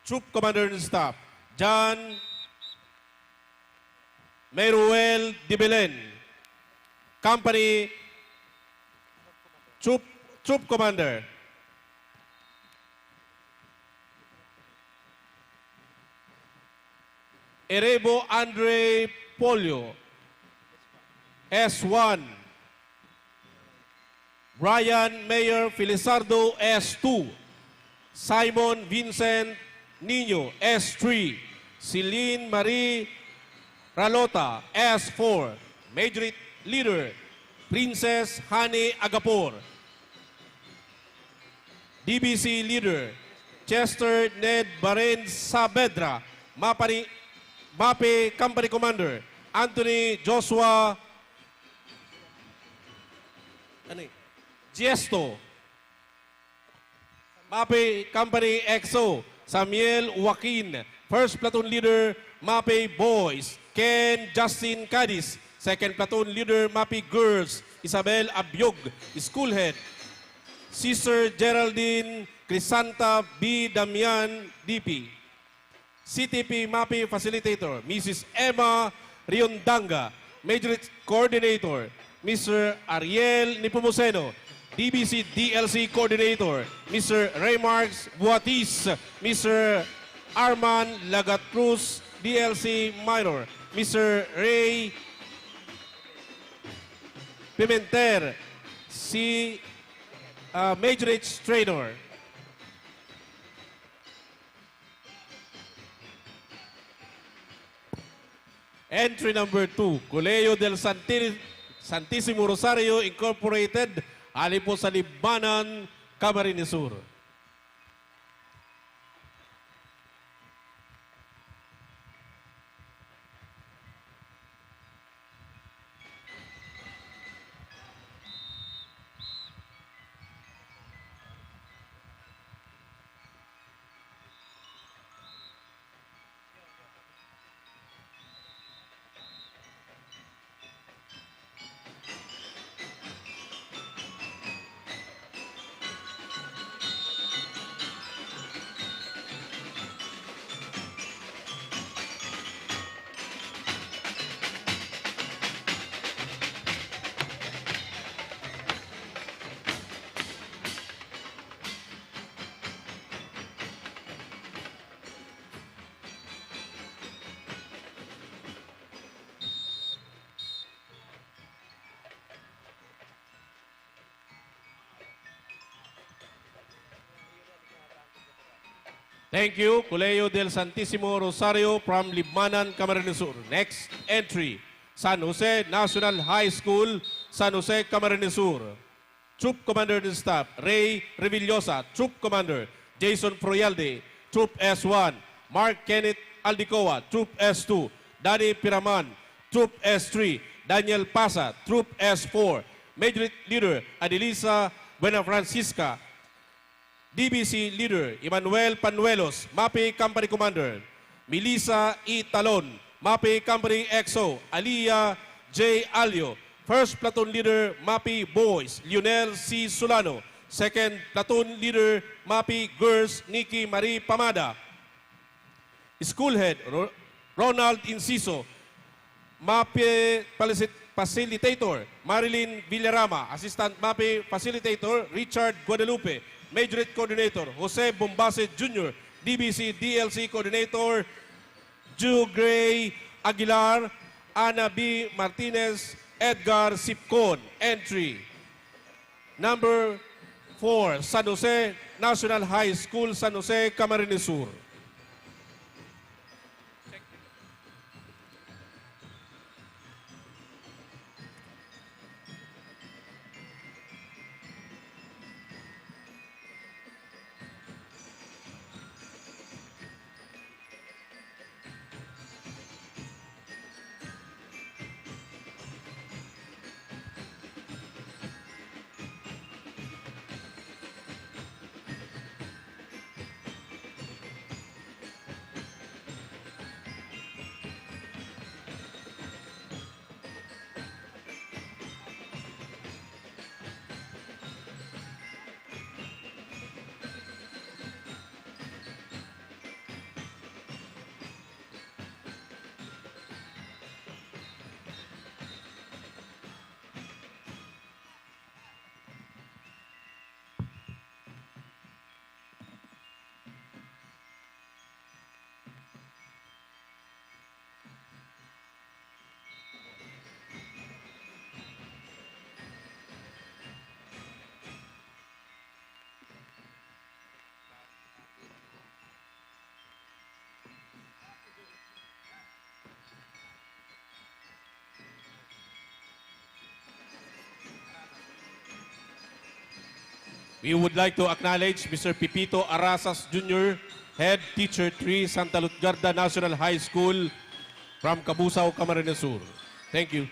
Troop Commander and Staff, John Meruel de Belen. Company Troop Commander, Erebo Andre Polio, S1. Brian Mayor Felizardo, S2. Simon Vincent Nino, S3. Celine Marie Ralota, S4. Majority Leader, Princess Hani Agapor. DBC Leader, Chester Ned Baren Saavedra. MAPEH Company Commander, Anthony Joshua Giesto. MAPEH Company XO, Samuel Joaquin. First Platoon Leader, MAPEH Boys, Ken Justin Cadiz. Second Platoon Leader, MAPEH Girls, Isabel Abiog. School Head, Sister Geraldine Crisanta B. Damian, DP. CTP MAPEH Facilitator, Mrs. Emma Riondanga. Major Coordinator, Mr. Ariel Nipomuceno. DBC DLC Coordinator, Mr. Raymarks Buatis. Mr. Arman Lagatruz, DLC Minor. Mr. Ray Pimentel, Major Trainer. Entry number 2, Colegio del Santissimo Rosario Incorporated, ali po sa Libanan, Camarines Sur. Thank you, Colegio del Santissimo Rosario from Libanan, Camarines Sur. Next entry, San Jose National High School, San Jose, Camarines Sur. Troop Commander and Staff, Ray Revillosa. Troop Commander, Jason Froyalde. Troop S1, Mark Kenneth Aldicoa. Troop S2, Danny Piraman. Troop S3, Daniel Pasa. Troop S4, Major Leader Adelisa Buenafrancisca. DBC Leader, Emmanuel Panuelos, MAPEH Company Commander. Melissa E. Talon, MAPEH Company XO, Aliyah J. Alio. First Platoon Leader, MAPEH Boys, Lionel C. Solano. Second Platoon Leader, MAPEH Girls, Nikki Marie Pamada. School Head, Ronald Inciso. MAPEH Facilitator, Marilyn Villarama. Assistant MAPEH Facilitator, Richard Guadalupe. Majorette Coordinator, Jose Bombase Jr. DBC DLC Coordinator, Ju Gray Aguilar. Ana B. Martinez, Edgar Sipcon. Entry number 4, San Jose National High School, San Jose, Camarines Sur. We would like to acknowledge Mr. Pipito Arasas Jr., Head Teacher 3, Santa Lutgarda National High School from Cabusao, Camarines Sur. Thank you.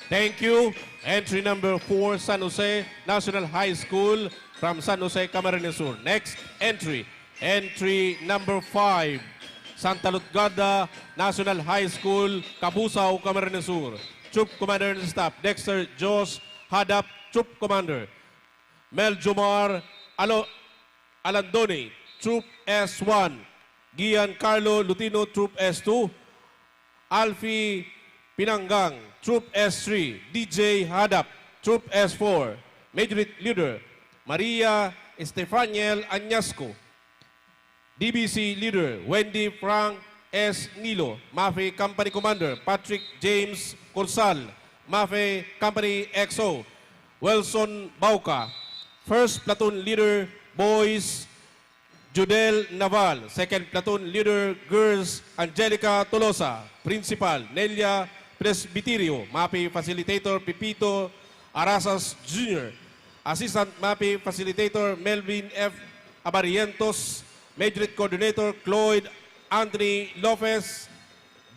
Thank you. Entry number 4, San Jose National High School from San Jose, Camarines Sur. Next entry, entry number 5, Santa Lutgarda National High School, Cabusao, Camarines Sur. Troop Commander and Staff, Dexter Jos Hadap, Troop Commander. Mel Jomar Alandoni, Troop S1. Giancarlo Lutino, Troop S2. Alfie Pinanggang, Troop S3, DJ Hadap, Troop S4, Majorette Leader, Maria Estefaniel Añasco, DBC Leader, Wendy Frank S. Nilo, MAPEH Company Commander, Patrick James Corsal, MAPEH Company XO, Wilson Bauca, First Platoon Leader, Boys, Judel Naval, Second Platoon Leader, Girls, Angelica Tolosa, Principal, Nelia Presbiterio, MAPEH Facilitator Pipito Arasas Jr., Assistant MAPEH Facilitator Melvin F. Abarientos, Majorette Coordinator Cloyd Anthony Lopez,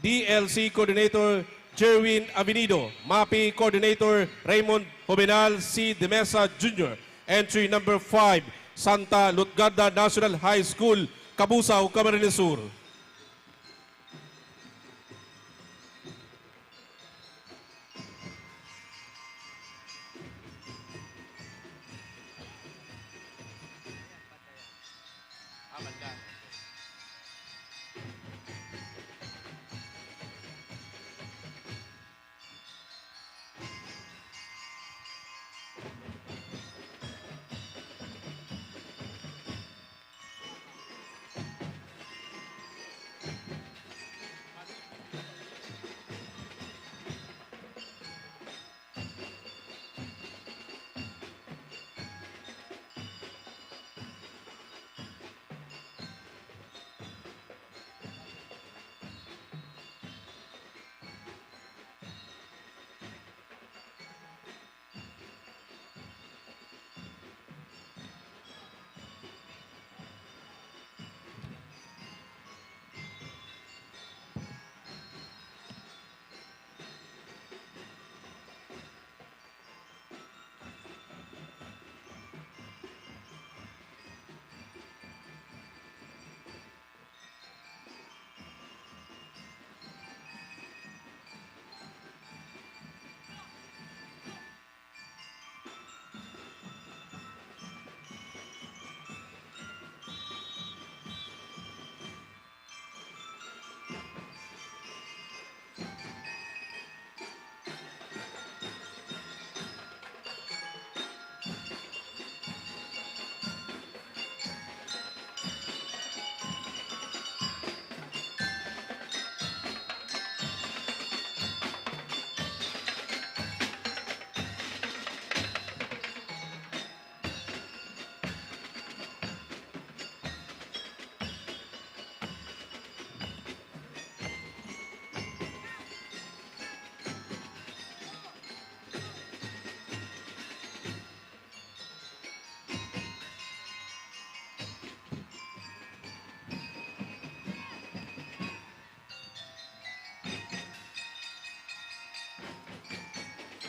DLC Coordinator Jerwin Avenido, MAPEH Coordinator Raymond Jovenal C. De Mesa Jr. Entry number 5, Santa Lutgarda National High School, Cabusao, Camarines Sur.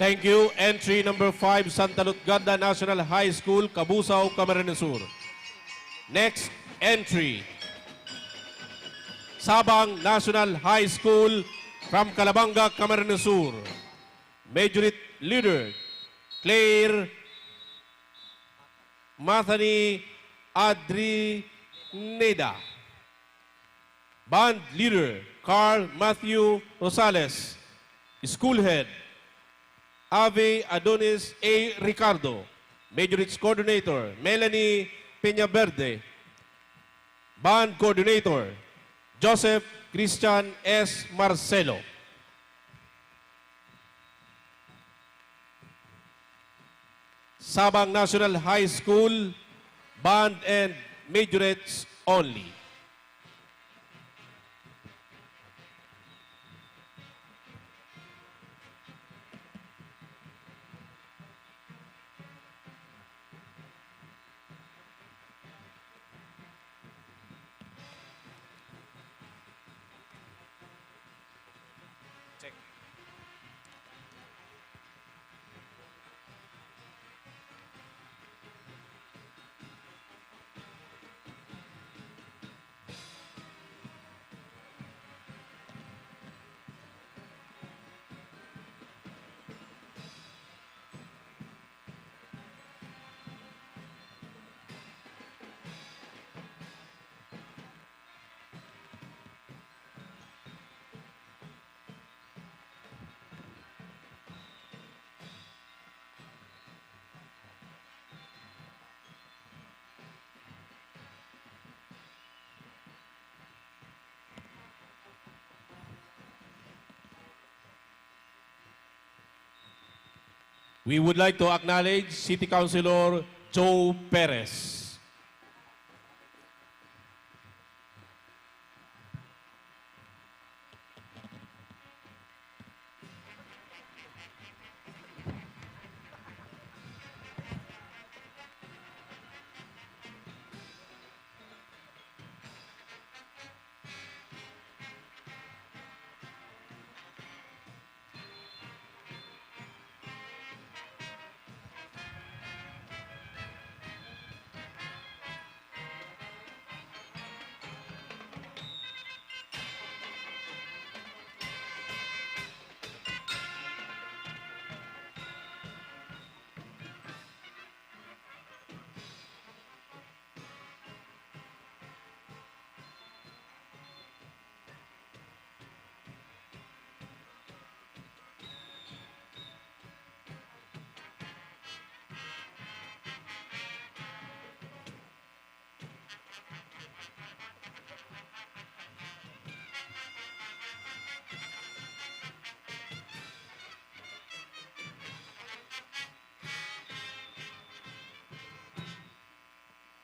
Thank you. Entry number 5, Santa Lutgarda National High School, Cabusao, Camarines Sur. Next entry, Sabang National High School from Calabanga, Camarines Sur. Majorette Leader, Claire Mathani Adrineda. Band leader, Carl Matthew Rosales. School head, Ave Adonis A. Ricardo. Majorettes coordinator, Melanie Peñaverde. Band coordinator, Joseph Christian S. Marcelo. Sabang National High School, band and majorettes only. We would like to acknowledge City Councilor Joe Perez.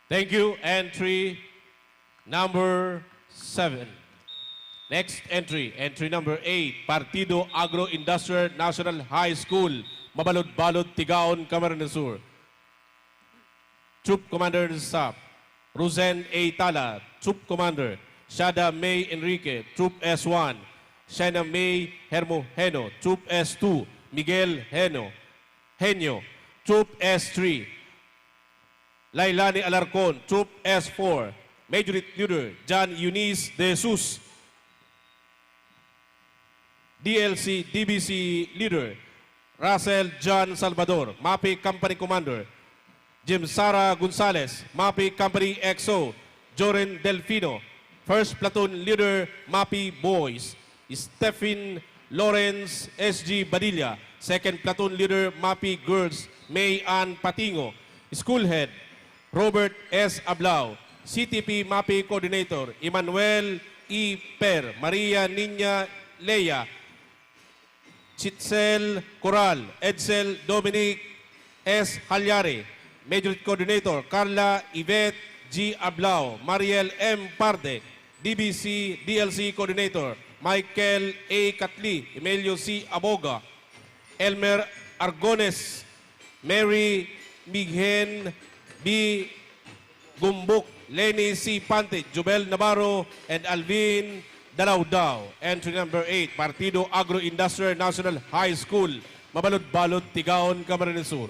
Thank you. Entry number 7. Next entry, entry number 8, Partido Agro-Industrial National High School, Mabalod-Balod, Tigaon, Camarines Sur. Troop Commander and Staff, Rosen A. Tala, Troop Commander, Shada May Enrique, Troop S1, Shana May Hermojeno, Troop S2, Miguel Henyo, Troop S3, Lailani Alarcon, Troop S4, Major Leader John Eunice De Jesus, DLC DBC Leader Russell John Salvador, MAPEH Company Commander Jim Sara Gonzalez, MAPEH Company XO Joren Delfino, First Platoon Leader MAPEH Boys Stephen Lawrence SG Badilla, Second Platoon Leader MAPEH Girls May Ann Patingo, School Head Robert S. Ablao, CTP MAPEH Coordinator Emmanuel E. Per, Maria Niña Leia, Chitzel Coral, Edsel Dominic S. Halyari, Major Coordinator Carla Yvette G. Ablao, Mariel M. Parde, DBC DLC Coordinator Michael A. Catli, Emilio C. Aboga, Elmer Argones, Mary Mighen B. Gumbuk, Lenny C. Pante, Jubel Navarro, and Alvin Dalaw-Daw. Entry number 8, Partido Agro-Industrial National High School, Mabalod-Balod, Tigaon, Camarines Sur.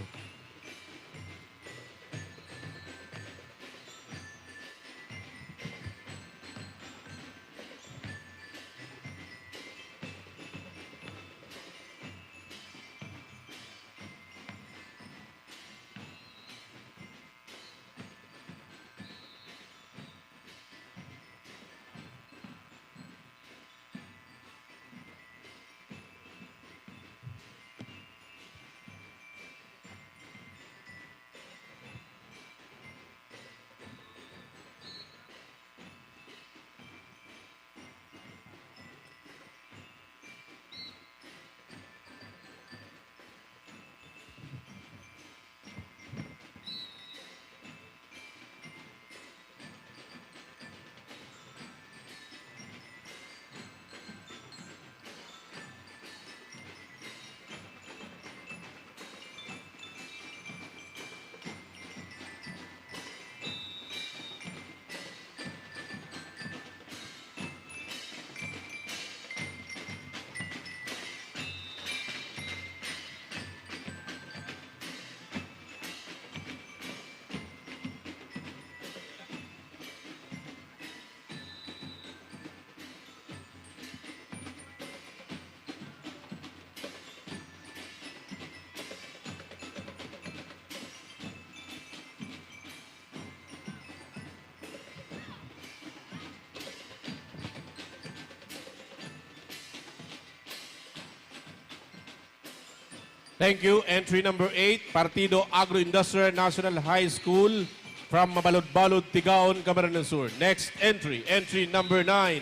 Thank you. Entry number 8, Partido Agro-Industrial National High School from Mabalud-Balud, Tigaon, Camarines Sur. Next entry, entry number 9,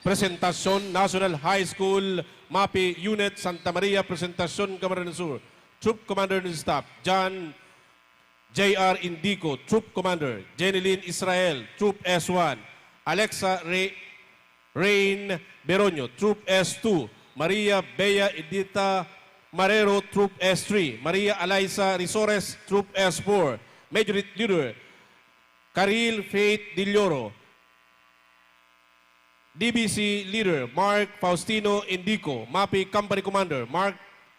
Presentacion National High School, MAPEH Unit Santa Maria, Presentacion, Camarines Sur. Troop Commander and Staff, John J.R. Indico, Troop Commander, Jeneline Israel, Troop S1, Alexa Rain Beronio, Troop S2, Maria Bea Edita Marero, Troop S3, Maria Eliza Risores, Troop S4, Majorette Leader, Karil Faith Dilloro, DBC Leader, Mark Faustino Indico, MAPEH Company Commander, Mark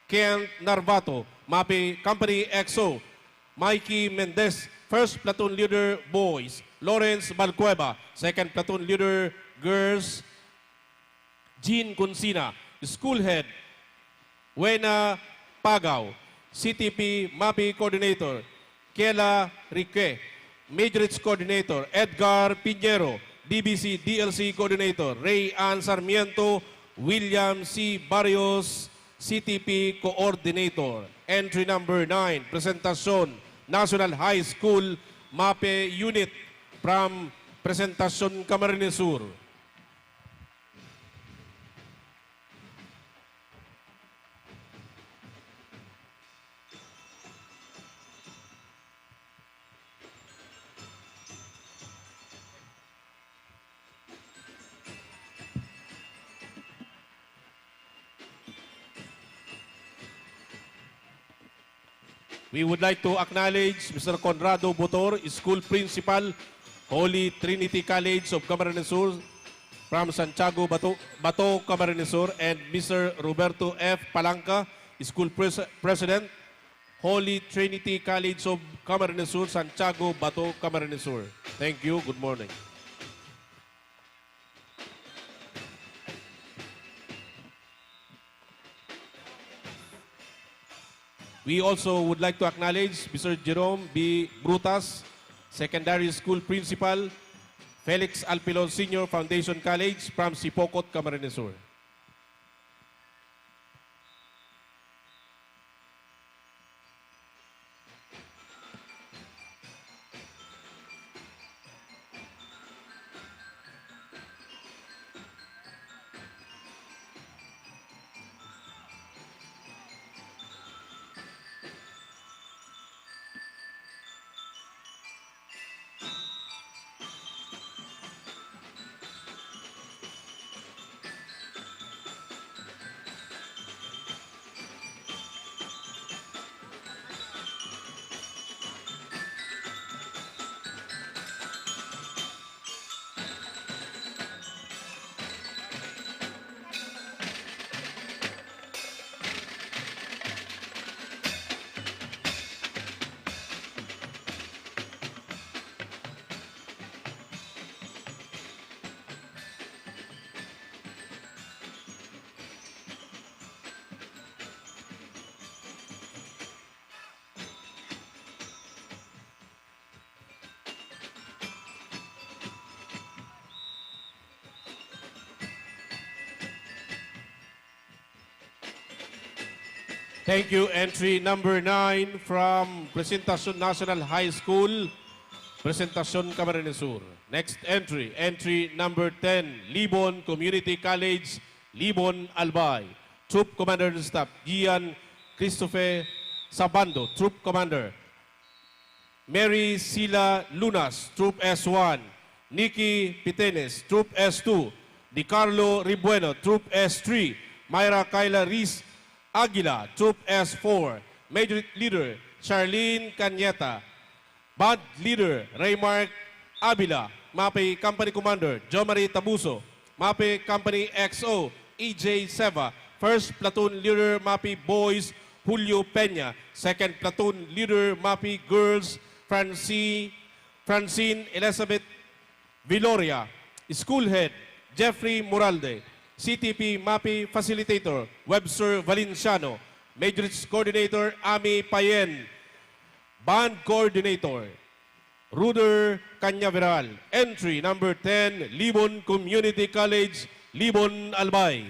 Ken Narvato, MAPEH Company XO, Mikey Mendez, First Platoon Leader, Boys, Lawrence Balcueva, Second Platoon Leader, Girls, Jean Consina, School Head, Wena Pagaw, CTP MAPEH Coordinator, Kela Rique, Majorettes Coordinator, Edgar Pinheiro, DBC DLC Coordinator, Ray Ann Sarmiento, William C. Barrios, CTP Coordinator. Entry number 9, Presentacion National High School, MAPEH Unit from Presentacion, Camarines Sur. We would like to acknowledge Mr. Conrado Botor, School Principal, Holy Trinity College of Camarines Sur from Santiago, Bato, Camarines Sur, and Mr. Roberto F. Palanca, School President, Holy Trinity College of Camarines Sur, Santiago, Bato, Camarines Sur. Thank you. Good morning. We also would like to acknowledge Mr. Jerome B. Brutas, Secondary School Principal, Felix Alpilon Senior Foundation College from Sipocot, Camarines Sur. Thank you. Entry number 9 from Presentacion National High School, Presentacion, Camarines Sur. Next entry, entry number 10, Libon Community College, Libon, Albay. Troop Commander and Staff, Gian Christopher Sabando, Troop Commander. Mary Sila Lunas, Troop S1. Nikki Pitenes, Troop S2. DiCarlo Ribueno, Troop S3. Myra Kyla Riz Aguila, Troop S4. Major Leader, Charlene Cañeta. Band Leader, Raymark Abila. MAPEH Company Commander, Jo Marie Tabuso. MAPEH Company XO, EJ Seva. First Platoon Leader, MAPEH Boys, Julio Peña. Second Platoon Leader, MAPEH Girls, Francine Elizabeth Viloria. School Head, Jeffrey Moralde. CTP MAPEH Facilitator, Webster Valenciano. Majorettes Coordinator, Ami Payen. Band Coordinator, Ruder Canyaveral. Entry number 10, Libon Community College, Libon, Albay.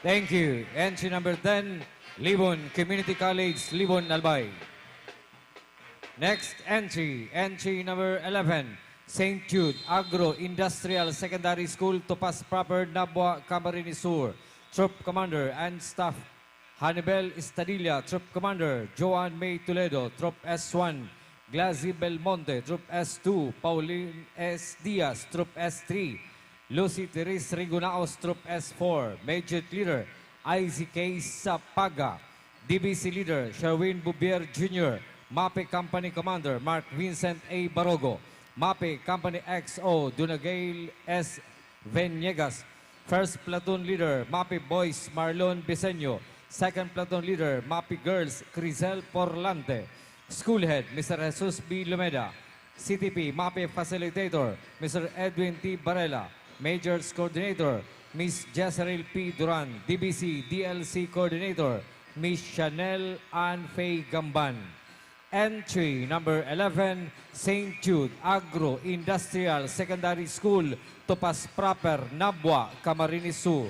Thank you. Entry number 10, Libon Community College, Libon, Albay. Next entry, entry number 11, St. Jude Agro-Industrial Secondary School, Topas Proper, Nabua, Camarines Sur. Troop Commander and Staff, Hannibal Estadilla, Troop Commander, Joan May Toledo, Troop S1, Glazy Belmonte, Troop S2, Pauline S. Diaz, Troop S3, Lucy Therese Rigunaos, Troop S4, Major Leader, IZK Sapaga, DBC Leader, Sherwin Bubier Jr., MAPEH Company Commander, Mark Vincent A. Barogo, MAPEH Company XO, Dunagail S. Venegas, First Platoon Leader, MAPEH Boys, Marlon Biseño, Second Platoon Leader, MAPEH Girls, Crisel Porlante, School Head, Mr. Jesus B. Lumeda, CTP, MAPEH Facilitator, Mr. Edwin T. Barela, Majors Coordinator, Ms. Jezreel P. Duran, DBC, DLC Coordinator, Ms. Chanel Ann Faye Gamban. Entry number 11, St. Jude Agro-Industrial Secondary School, Topas Proper, Nabua, Camarines Sur.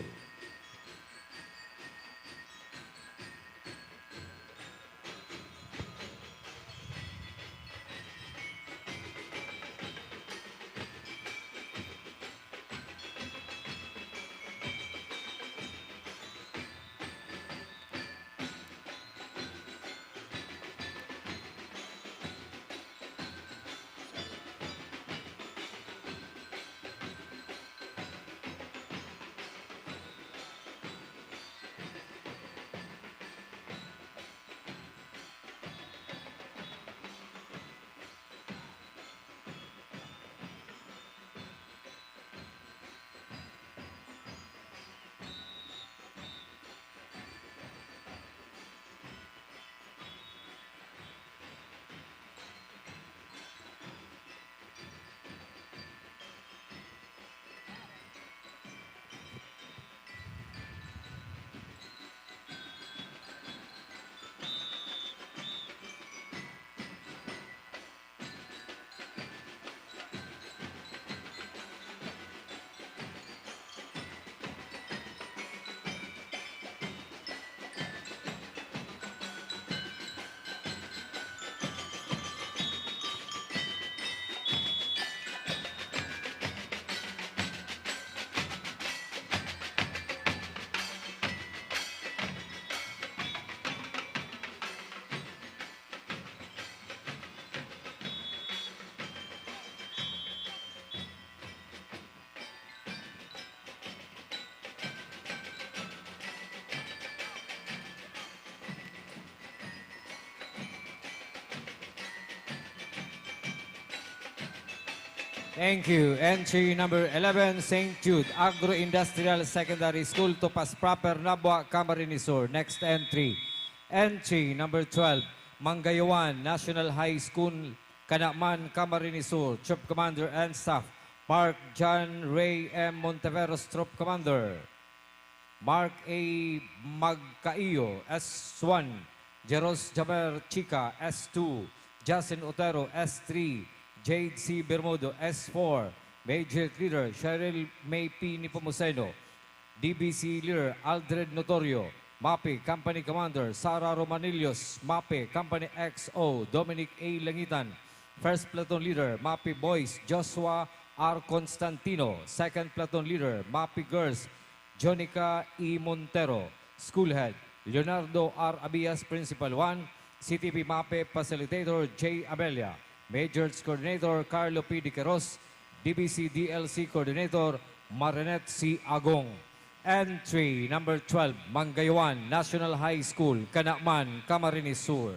Thank you. Entry number 11, St. Jude Agro-Industrial Secondary School, Topas Proper, Nabua, Camarines Sur. Next entry. Entry number 12, Mangayawan National High School, Canacman, Camarines Sur. Troop Commander and Staff, Mark John Ray M. Monteveros, Troop Commander. Mark A. Magcaio, S1. Jeros Jaber Chica, S2. Justin Otero, S3. Jade C. Bermudo, S4. Major Leader, Cheryl May P. Nipomuceno. DBC Leader, Aldred Notorio. MAPEH Company Commander, Sara Romanillos. MAPEH Company XO, Dominic A. Langitan. First Platoon Leader, MAPEH Boys, Joshua R. Constantino. Second Platoon Leader, MAPEH Girls, Jonica E. Montero. School Head, Leonardo R. Abias, Principal 1. CTP MAPEH Facilitator, J. Abelia. Majors Coordinator, Carlo P. Diqueros. DBC DLC Coordinator, Marinette C. Agong. Entry number 12, Mangayawan National High School, Canacman, Camarines Sur.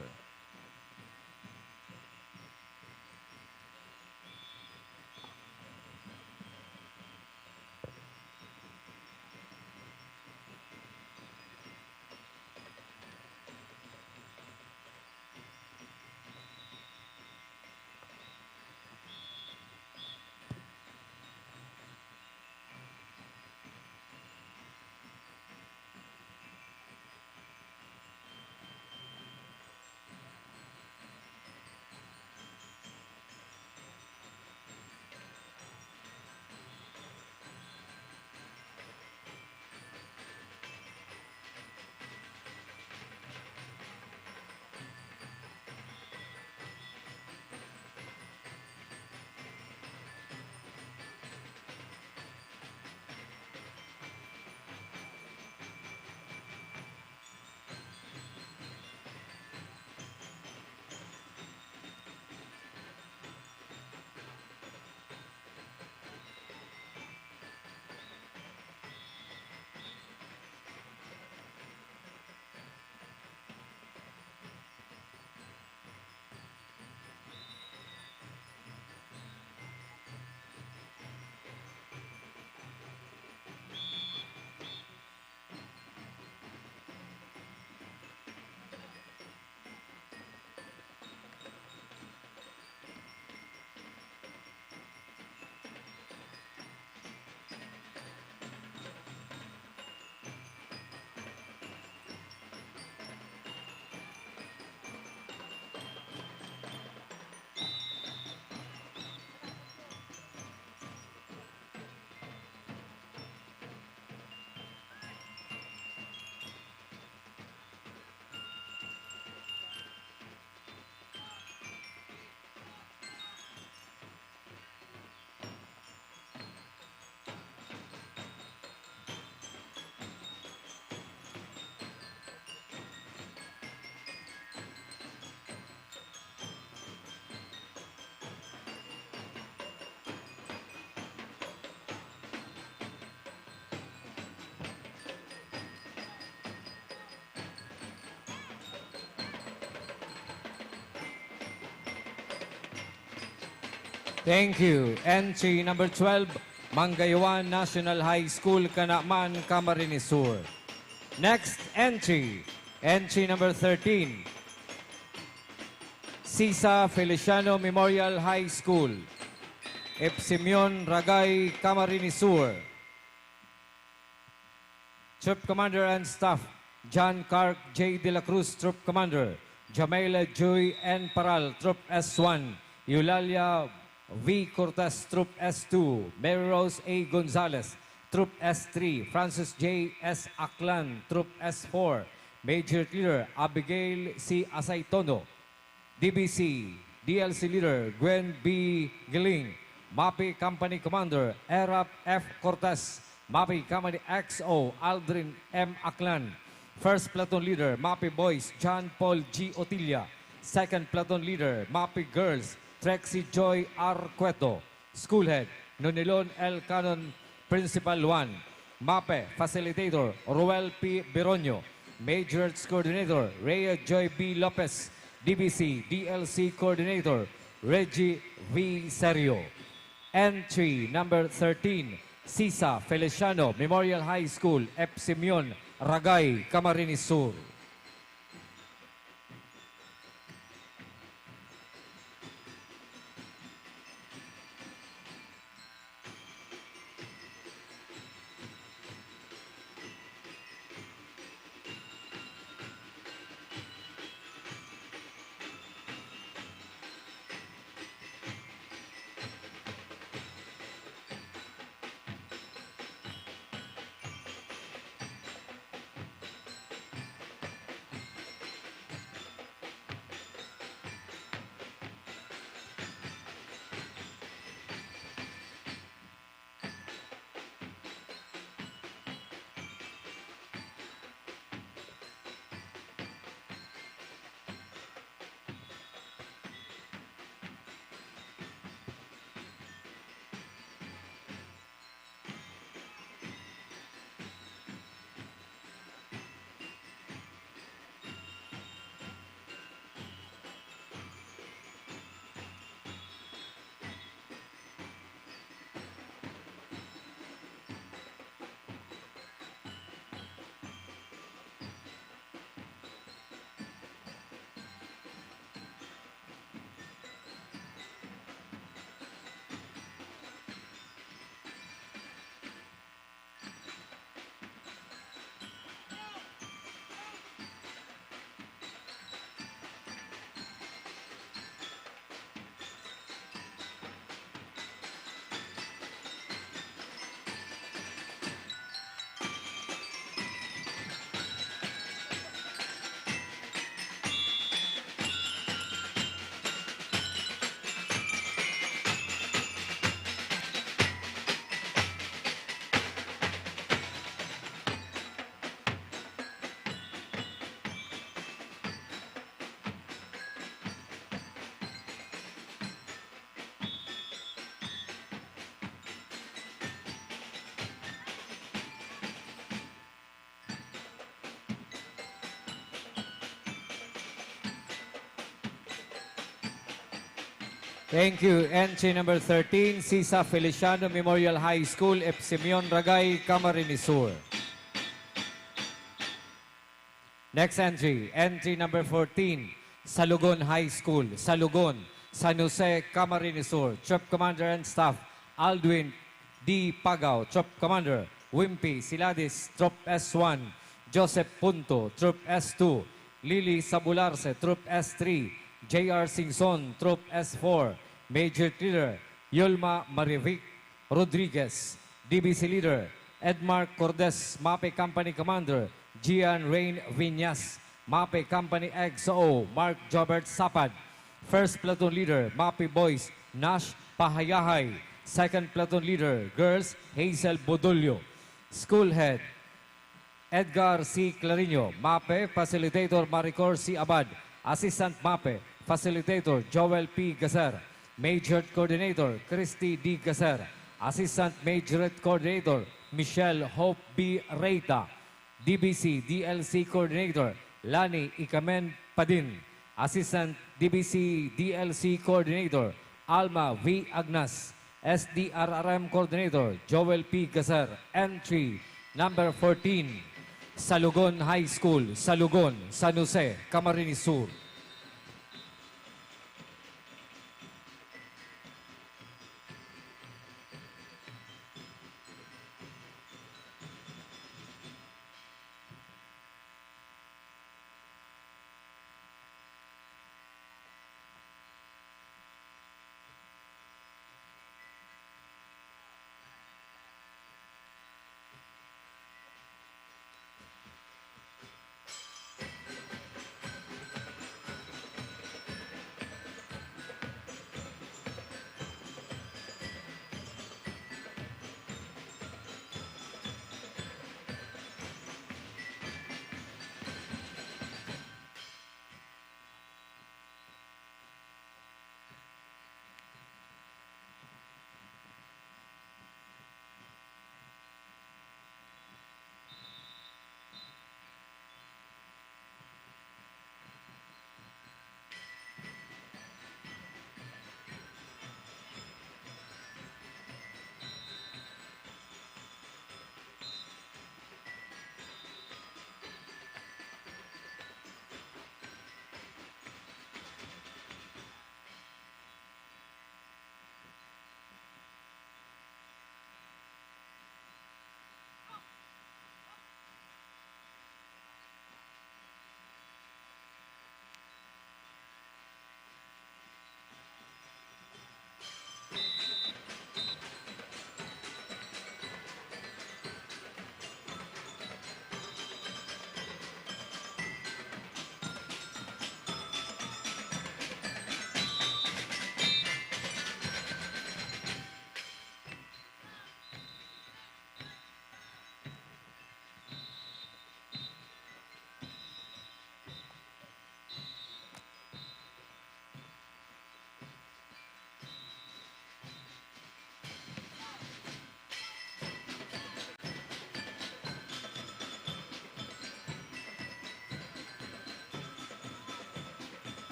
Thank you. Entry number 12, Mangayawan National High School, Kanaman, Camarines Sur. Next entry, entry number 13, Sisa Feliciano Memorial High School, Epsimion Ragay, Camarines Sur. Troop Commander and Staff, John Clark J. De La Cruz, Troop Commander. Jamela Joy N. Paral, Troop S1. Eulalia V. Cortez, Troop S2. Mary Rose A. Gonzalez, Troop S3. Francis J. S. Aklan, Troop S4. Major Leader Abigail C. Asaytono. DBC, DLC Leader Gwen B. Giling. MAPEH Company Commander Erap F. Cortez. MAPEH Company XO Aldrin M. Aklan. First Platoon Leader MAPEH Boys John Paul G. Otilia. Second Platoon Leader MAPEH Girls Trexie Joy R. Cueto. School Head Nonilon L. Canon Principal 1. MAPEH Facilitator Roel P. Beronio. Majorettes Coordinator Rhea Joy B. Lopez. DBC DLC Coordinator Reggie V. Serio. Entry number 13, Sisa Feliciano Memorial High School, Epsimion, Ragay, Camarines Sur. Thank you. Entry number 13, Sisa Feliciano Memorial High School, Epsimion, Ragay, Camarines Sur. Next entry, entry number 14, Salugon High School, Salugon, San Jose, Camarines Sur. Troop Commander and Staff, Aldwin D. Pagaw, Troop Commander, Wimpy Siladis, Troop S1, Joseph Punto, Troop S2, Lily Sabularse, Troop S3, J.R. Singson, Troop S4, Major Leader Yulma Marivic Rodriguez, DBC Leader Edmar Cordes, MAPEH Company Commander Gian Rain Viñas, MAPEH Company XO Mark Jobert Sapad, First Platoon Leader MAPEH Boys Nash Pahayahay, Second Platoon Leader Girls Hazel Bodulio, School Head Edgar C. Clarino, MAPEH Facilitator Maricor C. Abad, Assistant MAPEH Facilitator Joel P. Gaser, Major Coordinator Christy D. Gaser, Assistant Majorette Coordinator Michelle Hope B. Reita, DBC DLC Coordinator Lani Ikamen Padin, Assistant DBC DLC Coordinator Alma V. Agnas. SDRRM Coordinator, Joel P. Gazar. Entry number 14, Salugon High School, Salugon, San Jose, Camarines Sur.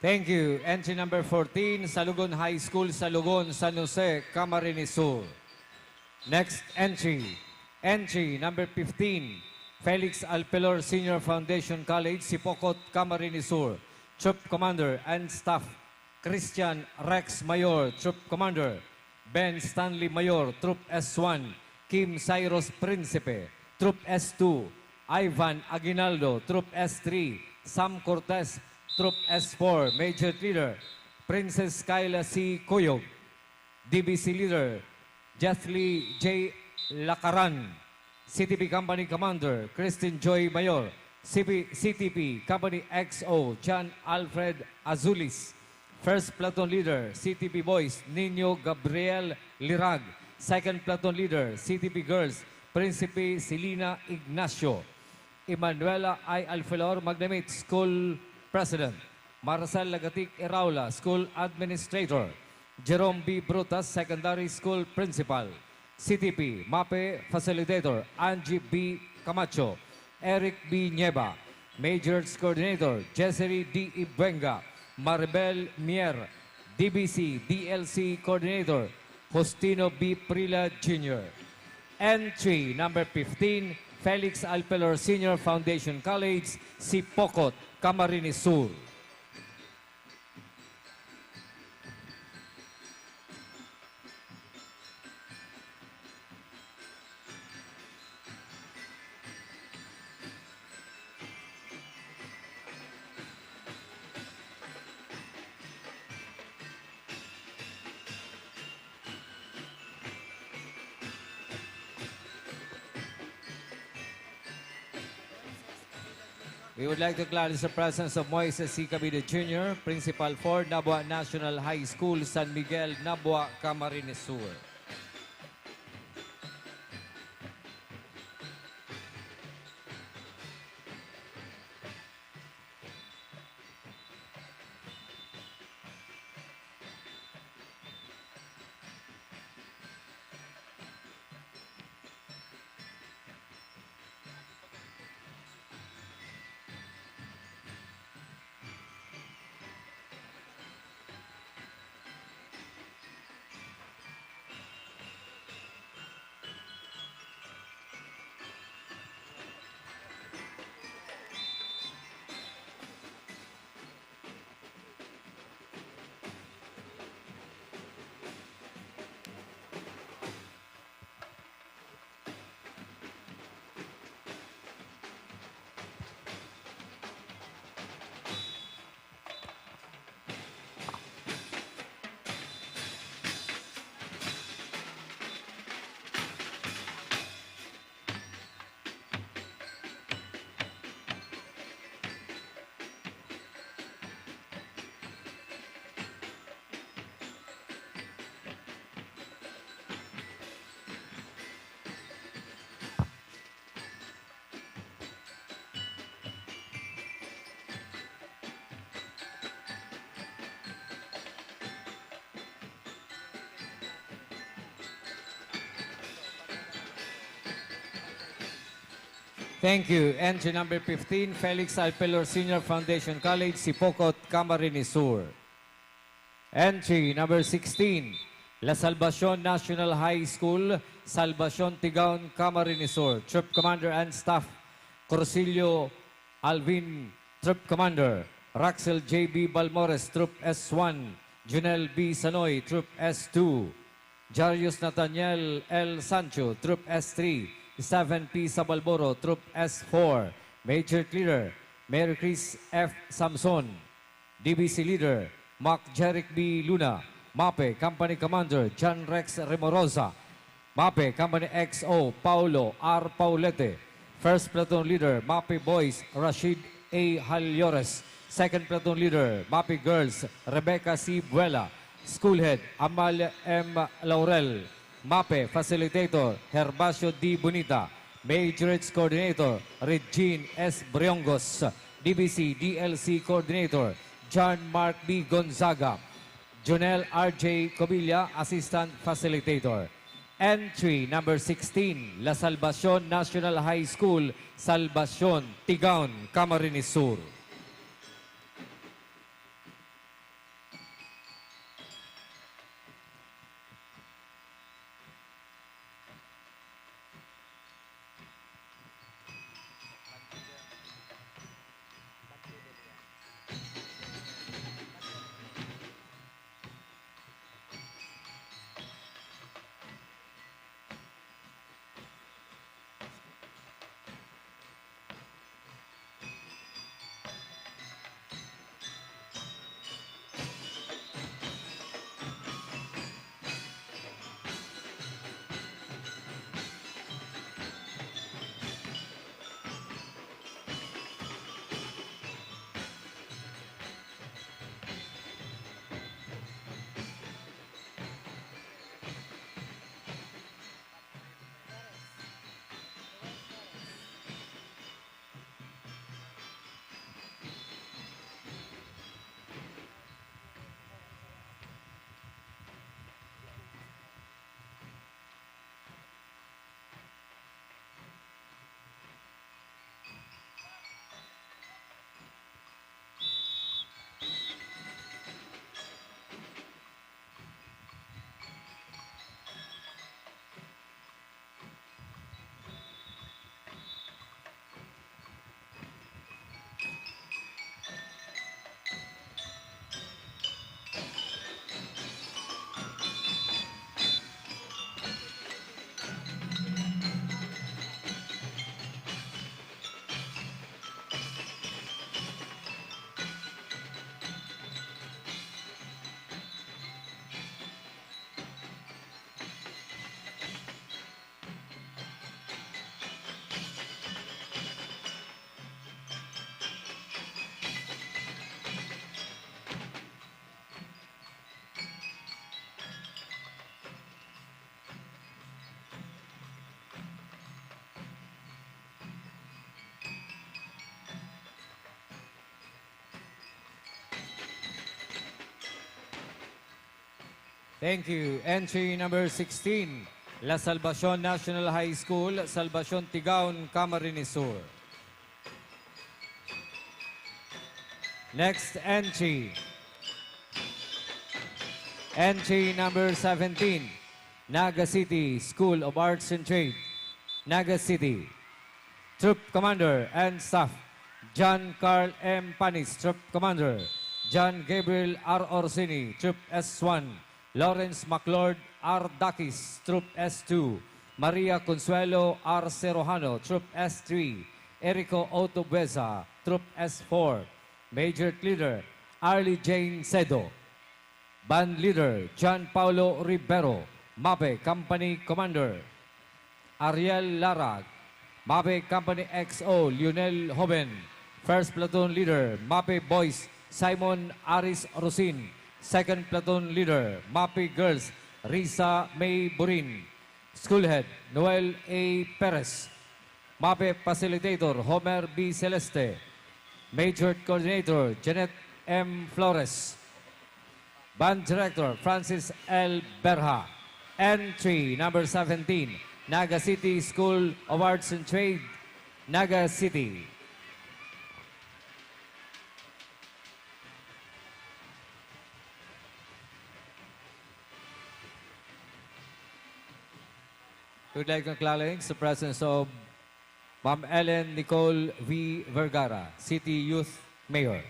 Thank you. Entry number 14, Salugon High School, Salugon, San Jose, Camarines Sur. Next entry, entry number 15, Felix Alpelor Senior Foundation College, Sipocot, Camarines Sur. Troop Commander and Staff, Christian Rex Mayor, Troop Commander. Ben Stanley Mayor, Troop S1. Kim Cyrus Principe, Troop S2. Ivan Aguinaldo, Troop S3. Sam Cortez, Troop S4, Major Leader, Princess Kyla C. Koyog, DBC Leader, Jethly J. Lakaran, CTP Company Commander, Christine Joy Mayor, CTP Company XO, John Alfred Azulis, First Platoon Leader, CTP Boys, Nino Gabriel Lirag, Second Platoon Leader, CTP Girls, Principe Selina Ignacio, Emanuela I. Alfelor Magnamit, School President, Marcel Lagatic Iraula, School Administrator, Jerome B. Brutas, Secondary School Principal, CTP, MAPEH Facilitator, Angie B. Camacho, Eric B. Nieva, Majors Coordinator, Jessery D. Ibuenga, Maribel Mier, DBC, DLC Coordinator, Justino B. Prila Jr. Entry number 15, Felix Alpelor Senior Foundation College, Sipocot, Camarines Sur. We would like to acknowledge the presence of Moises C. Cabide Jr., Principal for Nabua National High School, San Miguel, Nabua, Camarines Sur. Thank you. Entry number 15, Felix Alpelor Senior Foundation College, Sipocot, Camarines Sur. Entry number 16, La Salvacion National High School, Salvacion Tigaon, Camarines Sur. Troop Commander and Staff, Corsilio Alvin, Troop Commander. Raxel J.B. Balmores, Troop S1. Junel B. Sanoy, Troop S2. Jarius Nathaniel L. Sancho, Troop S3. Stephen P. Sabalboro, Troop S4. Major Leader, Mary Chris F. Samson. DBC Leader, Mac Jeric B. Luna. MAPEH Company Commander, John Rex Remorosa. MAPEH Company XO, Paulo R. Paulete. First Platoon Leader, MAPEH Boys, Rashid A. Halyores. Second Platoon Leader, MAPEH Girls, Rebecca C. Buela. School Head, Amalia M. Laurel. MAPEH Facilitator, Herbacio D. Bonita. Majorettes Coordinator, Regine S. Briongos. DBC DLC Coordinator, John Mark B. Gonzaga. Jonel R.J. Cobilla, Assistant Facilitator. Entry number 16, La Salvacion National High School, Salvacion, Tigaon, Camarines Sur. Thank you. Entry number 16, La Salvacion National High School, Salvacion Tigaon, Camarines Sur. Next entry. Entry number 17, Naga City School of Arts and Trade, Naga City. Troop Commander and Staff, John Carl M. Panis, Troop Commander. John Gabriel R. Orsini, Troop S1. Lawrence MacLord R. Dakis, Troop S2. Maria Consuelo R. Serojano, Troop S3. Erico Otobeza, Troop S4. Major Leader, Arlie Jane Cedo. Band Leader, John Paulo Ribero. MAPEH Company Commander, Ariel Lara. MAPEH Company XO, Lionel Hoben. First Platoon Leader, MAPEH Boys, Simon Aris Rosin. Second Platoon Leader, MAPEH Girls, Risa May Burin. School Head, Noel A. Perez. MAPEH Facilitator, Homer B. Celeste. Major Coordinator, Janet M. Flores. Band Director, Francis L. Berha. Entry number 17, Naga City School of Arts and Trade, Naga City. We'd like to acknowledge the presence of Ma'am Ellen Nicole V. Vergara, City Youth Mayor.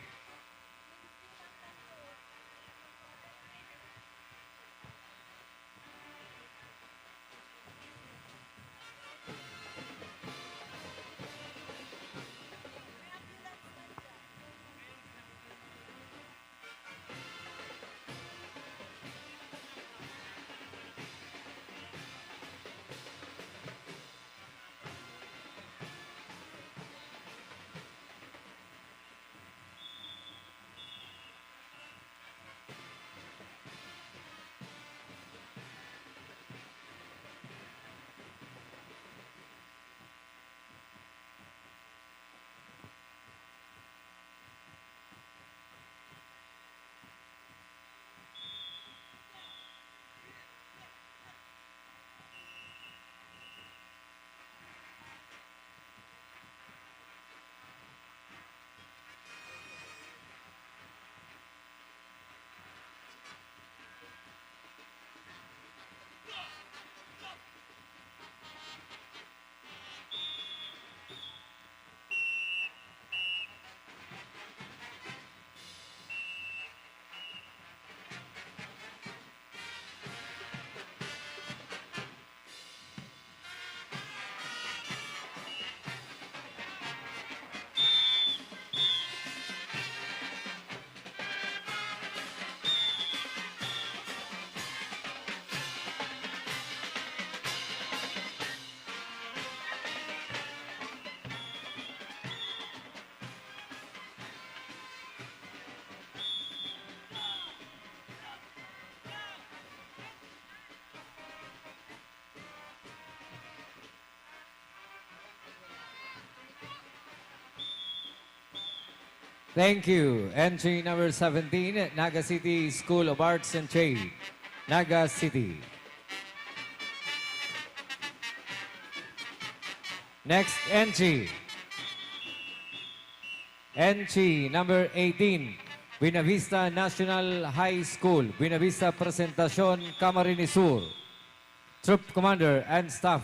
Thank you. Entry number 17, Naga City School of Arts and Trade, Naga City. Next entry. Entry number 18, Buena Vista National High School, Buena Vista Presentacion, Camarines Sur. Troop Commander and Staff,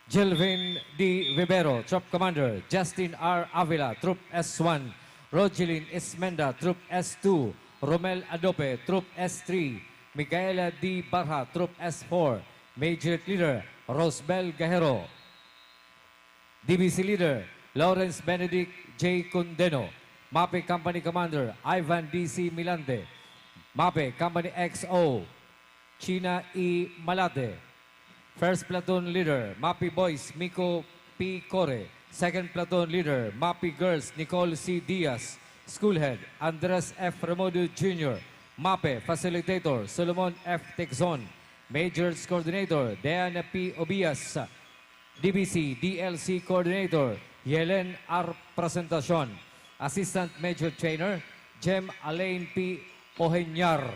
Jelvin D. Vivero, Troop Commander, Justin R. Avila, Troop S1, Rogelin Esmenda, Troop S2, Romel Adope, Troop S3, Micaela D. Barha, Troop S4, Major Leader, Rosbel Gajero, DBC Leader, Lawrence Benedict J. Condeno, MAPEH Company Commander, Ivan D.C. Milante, MAPEH Company XO, China E. Malate, First Platoon Leader, MAPEH Boys, Miko P. Core, Second Platoon Leader, MAPEH Girls, Nicole C. Diaz, Schoolhead, Andres F. Remodio Jr., MAPEH Facilitator, Solomon F. Texon, Majors Coordinator, Diana P. Obias, DBC, DLC Coordinator, Yelen R. Presentacion, Assistant Major Trainer, Jem Alain P. Ohenyar.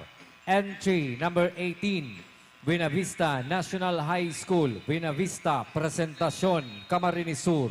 Entry number 18, Buena Vista National High School, Buena Vista Presentacion, Camarines Sur.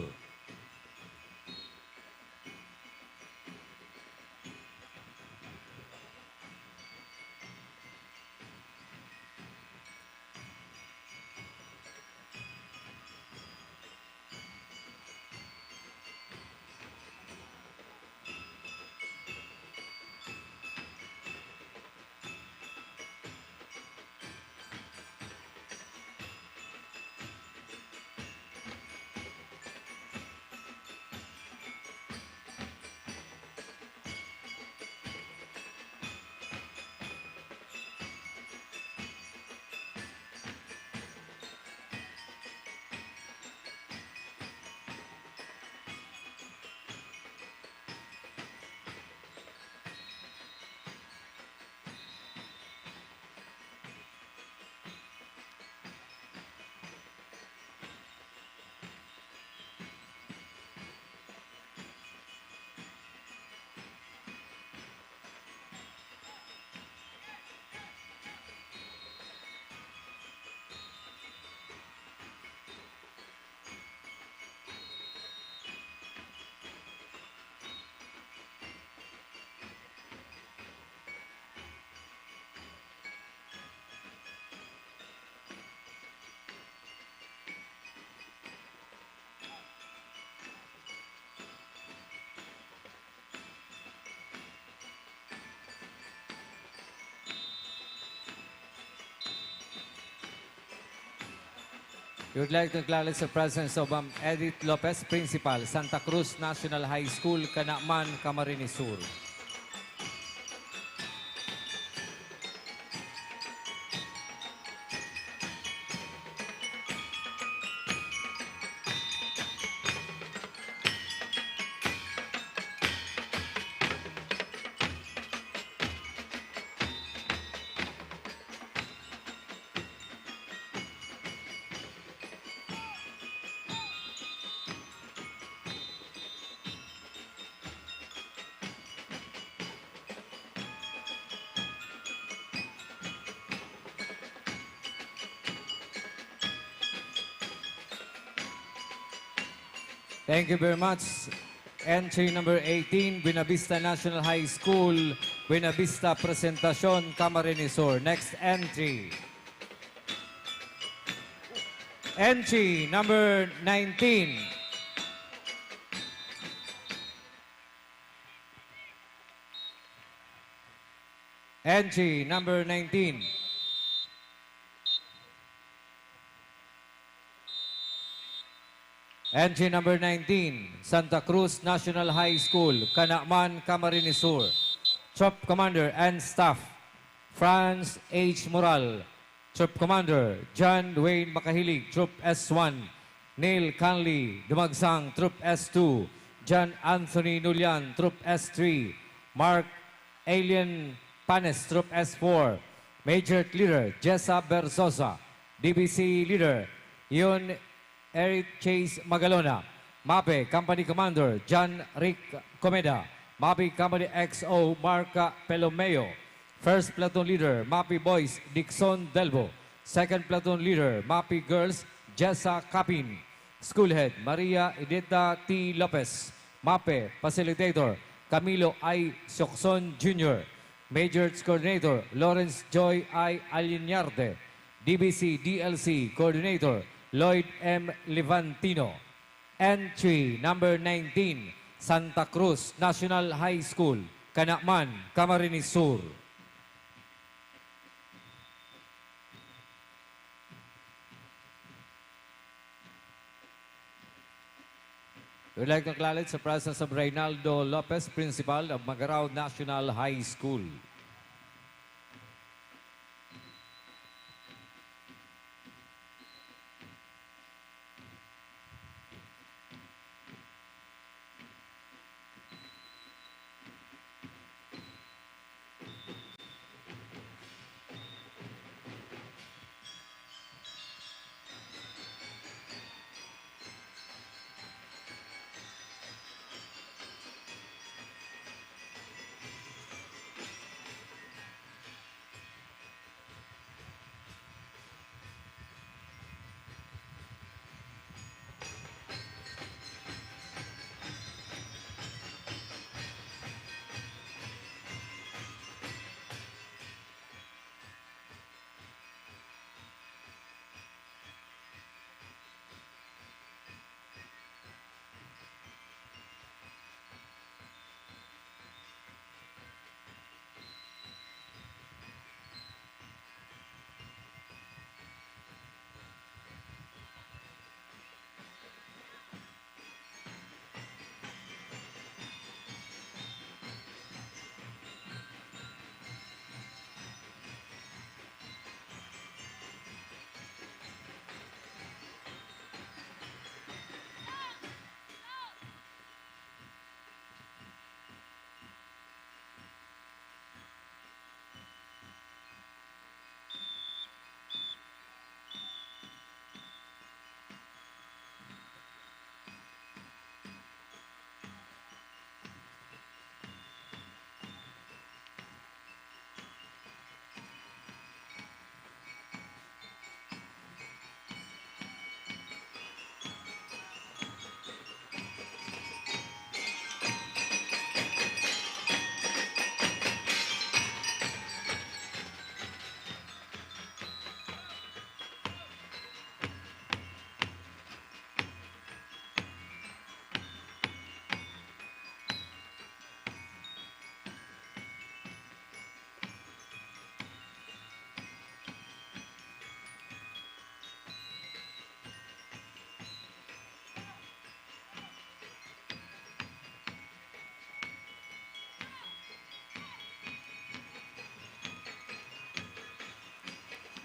We would like to acknowledge the presence of Edith Lopez, Principal, Santa Cruz National High School, Canacman, Camarines Sur. Thank you very much. Entry number 18, Buena Vista National High School, Buena Vista Presentacion, Camarines Sur. Next entry. Entry number 19. Entry number 19. Entry number 19, Santa Cruz National High School, Canacman, Camarines Sur. Troop Commander and Staff, Franz H. Moral. Troop Commander, John Dwayne Makahilig, Troop S1. Neil Canley, Dumagsang, Troop S2. John Anthony Nulian, Troop S3. Mark Alien Panes, Troop S4. Major Leader, Jessa Berzosa. DBC Leader, Yun Eric Chase Magalona. MAPEH Company Commander, John Rick Comeda. MAPEH Company XO, Marca Pelomeo. First Platoon Leader, MAPEH Boys, Dixon Delbo. Second Platoon Leader, MAPEH Girls, Jessa Capin. School Head, Maria Edita T. Lopez. MAPEH Facilitator, Camilo I. Siokson Jr. Majors Coordinator, Lawrence Joy I. Alinyarte. DBC DLC Coordinator, Lloyd M. Levantino. Entry number 19, Santa Cruz National High School, Canacman, Camarines Sur. We'd like to acknowledge the presence of Reynaldo Lopez, Principal of Magarao National High School.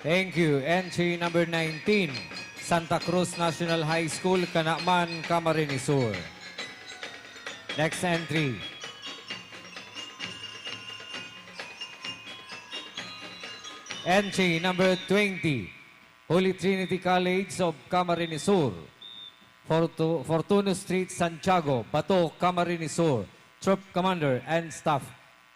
Thank you. Entry number 19, Santa Cruz National High School, Canacman, Camarines Sur. Next entry. Entry number 20, Holy Trinity College of Camarines Sur. Fortuno Street, Santiago, Bato, Camarines Sur. Troop Commander and Staff,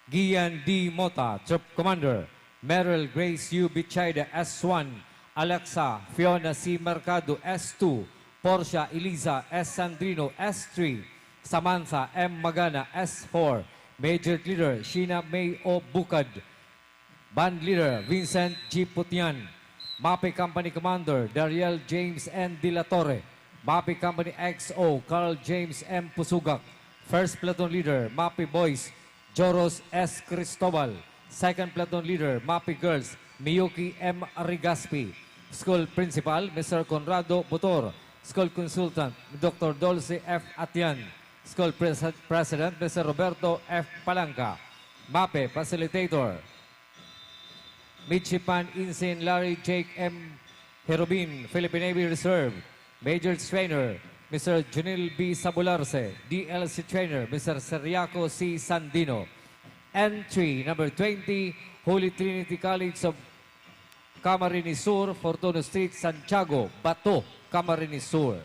Gian D. Mota, Troop Commander. Meryl Grace U. Bichayda, S1. Alexa Fiona C. Mercado, S2. Portia Eliza S. Sandrino, S3. Samantha M. Magana, S4. Major Leader Sheena May O. Bukad. Band Leader Vincent G. Putian. MAPEH Company Commander Dariel James N. De La Torre. MAPEH Company XO Carl James M. Pusugak. First Platoon Leader MAPEH Boys Joros S. Cristobal. Second Platoon Leader MAPEH Girls Miyuki M. Arigaspi. School Principal Mr. Conrado Butor. School Consultant Dr. Dolce F. Atian. School President Mr. Roberto F. Palanca. MAPEH Facilitator Midshipman Ensign Larry Jake M. Herobin, Philippine Navy Reserve. Major Trainer Mr. Junil B. Sabularse. DLC Trainer Mr. Seriaco C. Sandino. Entry number 20, Holy Trinity College of Camarines Sur, Fortuno Street, Santiago, Bato, Camarines Sur.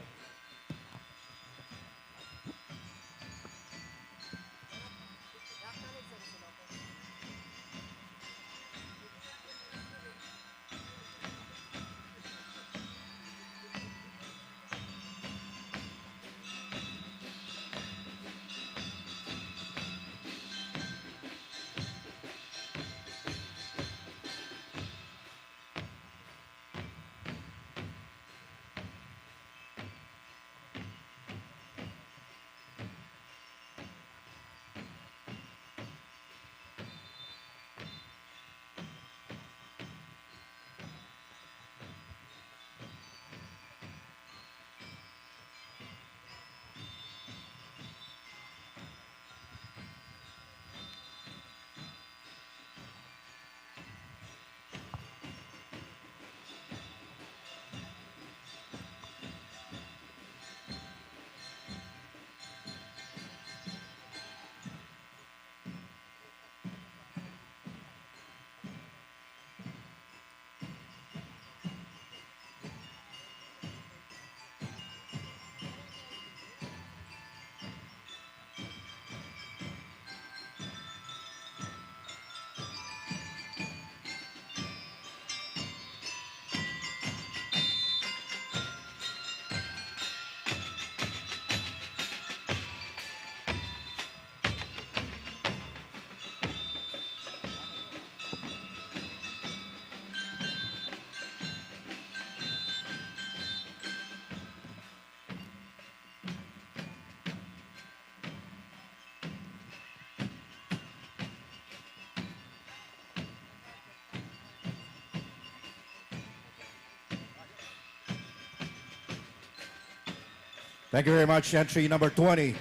Thank you very much. Entry number 20,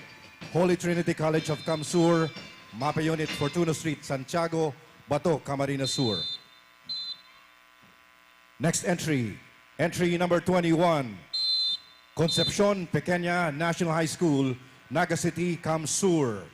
Holy Trinity College of Camsur, MAPEH Unit, Fortuno Street, Santiago, Bato, Camarines Sur. Next entry, entry number 21, Concepcion Pequeña National High School, Naga City, Camsur.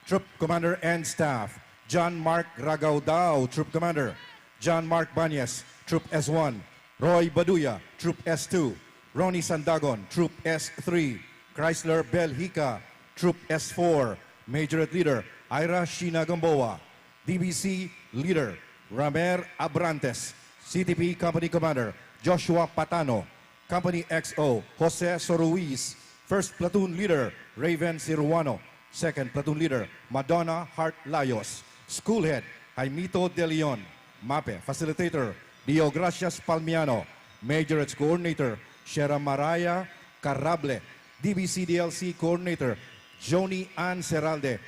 Troop Commander and Staff, John Mark Ragaudao, Troop Commander. John Mark Banyes, Troop S1. Roy Baduya, Troop S2. Ronnie Sandagon, Troop S3. Chrysler Belhica, Troop S4. Majorette Leader, Ira Sheena Gamboa. DBC Leader, Ramer Abrantes. CTP Company Commander, Joshua Patano. Company XO, Jose Soruiz. First Platoon Leader, Raven Siruano. Second Platoon Leader, Madonna Hart Layos. School Head, Jaimito De Leon. MAPEH Facilitator, Dio Gracias Palmiano. Majorettes Coordinator, Shera Maraya Carrable. DBC DLC Coordinator, Joni Ann Seralde.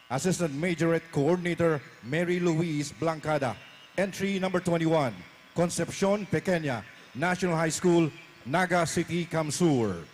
Assistant Majorette Coordinator, Mary Louise Blancada. Entry number 21, Concepcion Pequeña National High School, Naga City, Camsur.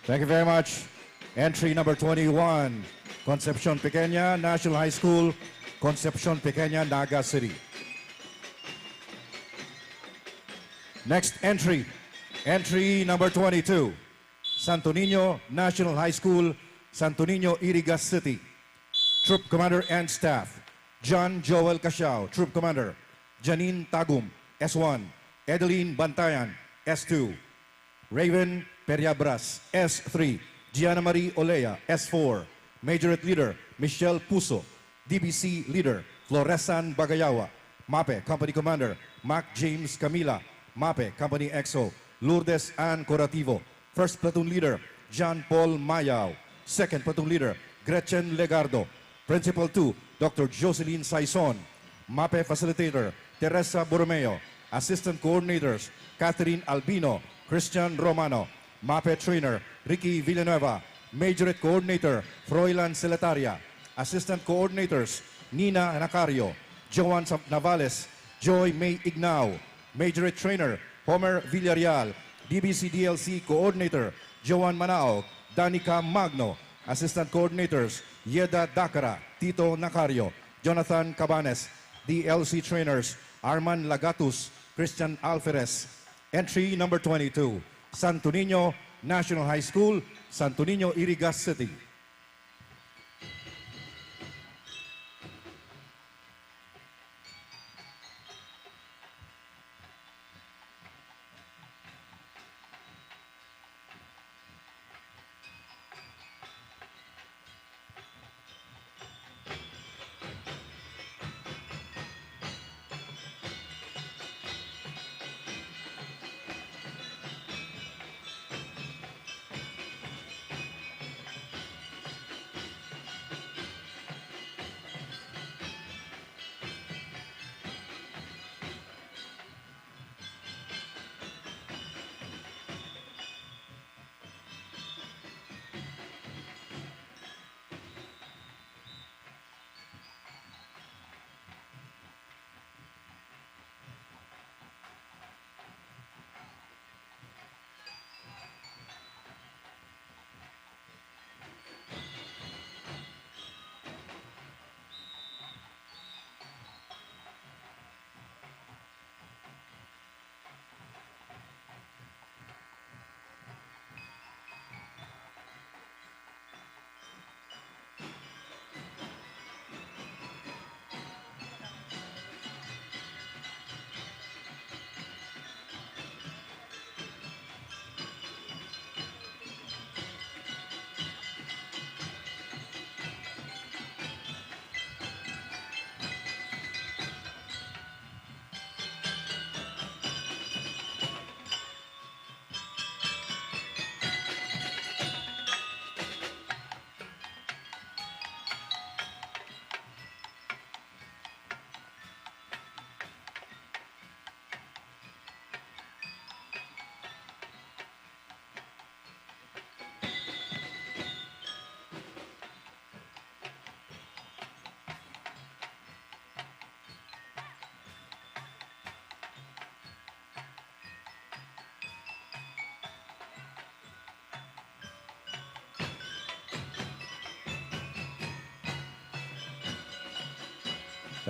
Thank you very much. Entry number 21, Concepcion Pequeña National High School, Concepcion Pequeña, Naga City. Next entry, entry number 22, Santo Niño National High School, Santo Niño, Irigas City. Troop Commander and Staff, John Joel Casiao, Troop Commander, Janine Tagum, S1, Edeline Bantayan, S2, Raven Periabras, S3, Gianna Marie Olea, S4, Majorette Leader, Michelle Puso, DBC Leader, Floresan Bagayawa, MAPEH Company Commander, Mac James Camila, MAPEH Company XO, Lourdes Ann Corativo, First Platoon Leader, John Paul Mayao, Second Platoon Leader, Gretchen Legardo, Principal 2, Dr. Jocelyn Saison, MAPEH Facilitator, Teresa Borromeo, Assistant Coordinators, Catherine Albino, Christian Romano, MAPEH Trainer, Ricky Villanueva, Majorette Coordinator, Froilan Celetaria, Assistant Coordinators, Nina Nacario, Joan Navales, Joy May Ignao, Majorette Trainer, Homer Villarreal, DBC DLC Coordinator, Joan Manao, Danica Magno, Assistant Coordinators, Yeda Dakara, Tito Nacario, Jonathan Cabanes, DLC Trainers, Arman Lagatus, Christian Alferez. Entry number 22, Santo Niño National High School, Santo Niño, Irigas City.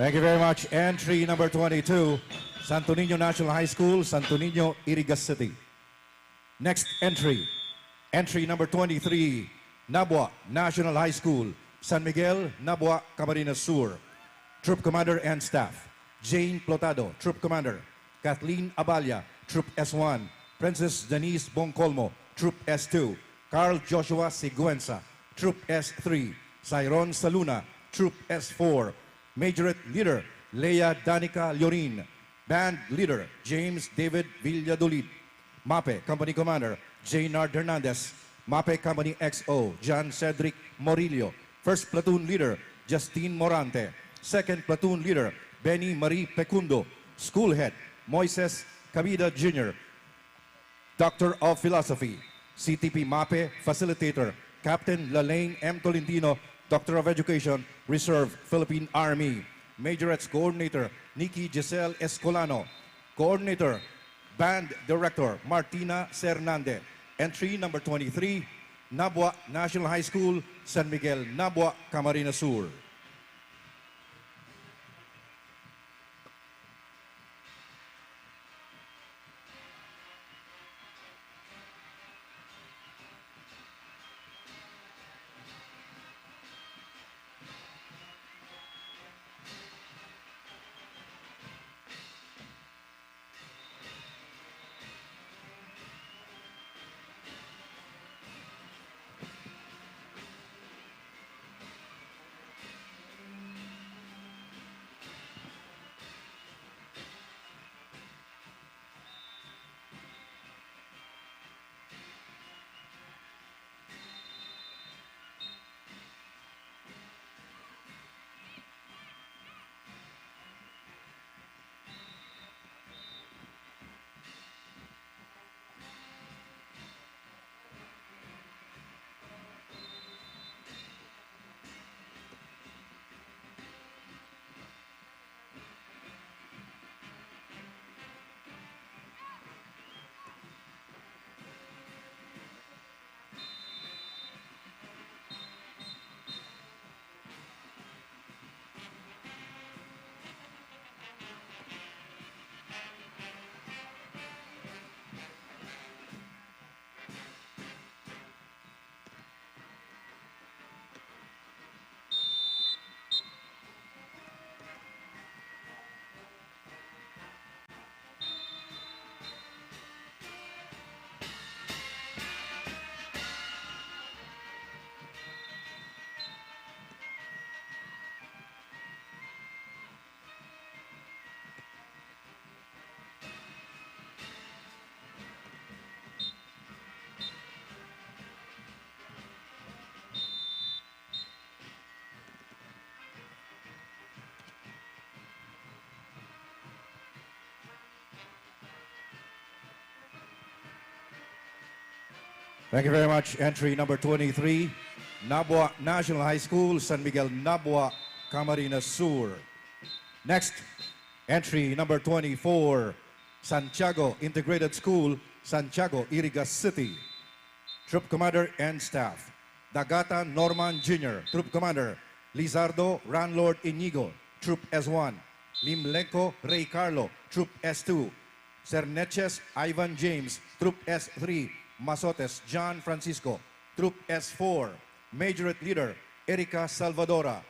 Thank you very much. Entry number 22, Santo Niño National High School, Santo Niño, Irigas City. Next entry, entry number 23, Nabua National High School, San Miguel, Nabua, Camarines Sur. Troop Commander and Staff, Jane Plotado, Troop Commander, Kathleen Abalia, Troop S1, Princess Denise Boncolmo, Troop S2, Carl Joshua Siguenza, Troop S3, Cyron Saluna, Troop S4, Majorette Leader, Leia Danica Llorin, Band Leader, James David Villadolid, MAPEH Company Commander, Jaynard Hernandez, MAPEH Company XO, John Cedric Morillo, First Platoon Leader, Justine Morante, Second Platoon Leader, Benny Marie Pecundo, School Head, Moises Cabida Jr., Doctor of Philosophy, CTP MAPEH Facilitator, Captain Lalaine M. Tolentino, Doctor of Education, Reserve, Philippine Army. Majorettes Coordinator, Nikki Giselle Escolano. Coordinator, Band Director, Martina Cernande. Entry number 23, Nabua National High School, San Miguel, Nabua, Camarines Sur. Thank you very much. Entry number 23, Nabua National High School, San Miguel, Nabua, Camarines Sur. Next, entry number 24, Santiago Integrated School, Santiago, Iriga City. Troop Commander and Staff, Dagata Norman Jr., Troop Commander, Lizardo Ranlord Inigo, Troop S1, Limlenco Ray Carlo, Troop S2, Cerneches Ivan James, Troop S3, Masotes John Francisco, Troop S4, Majorette Leader Erica Salvadora,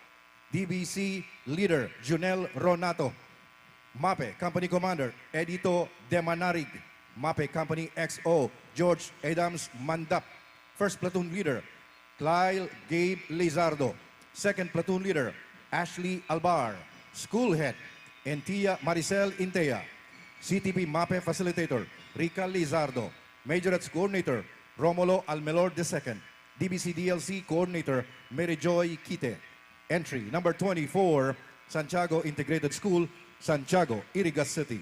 DBC Leader Junel Ronato, MAPEH Company Commander Edito Demanarig, MAPEH Company XO George Adams Mandap, First Platoon Leader Kyle Gabe Lizardo, Second Platoon Leader Ashley Albar, School Head Entia Maricel Intea, CTP MAPEH Facilitator Rica Lizardo, Majorettes Coordinator Romulo Almelor II, DBC DLC Coordinator Mary Joy Quite. Entry number 24, Santiago Integrated School, Santiago, Iriga City.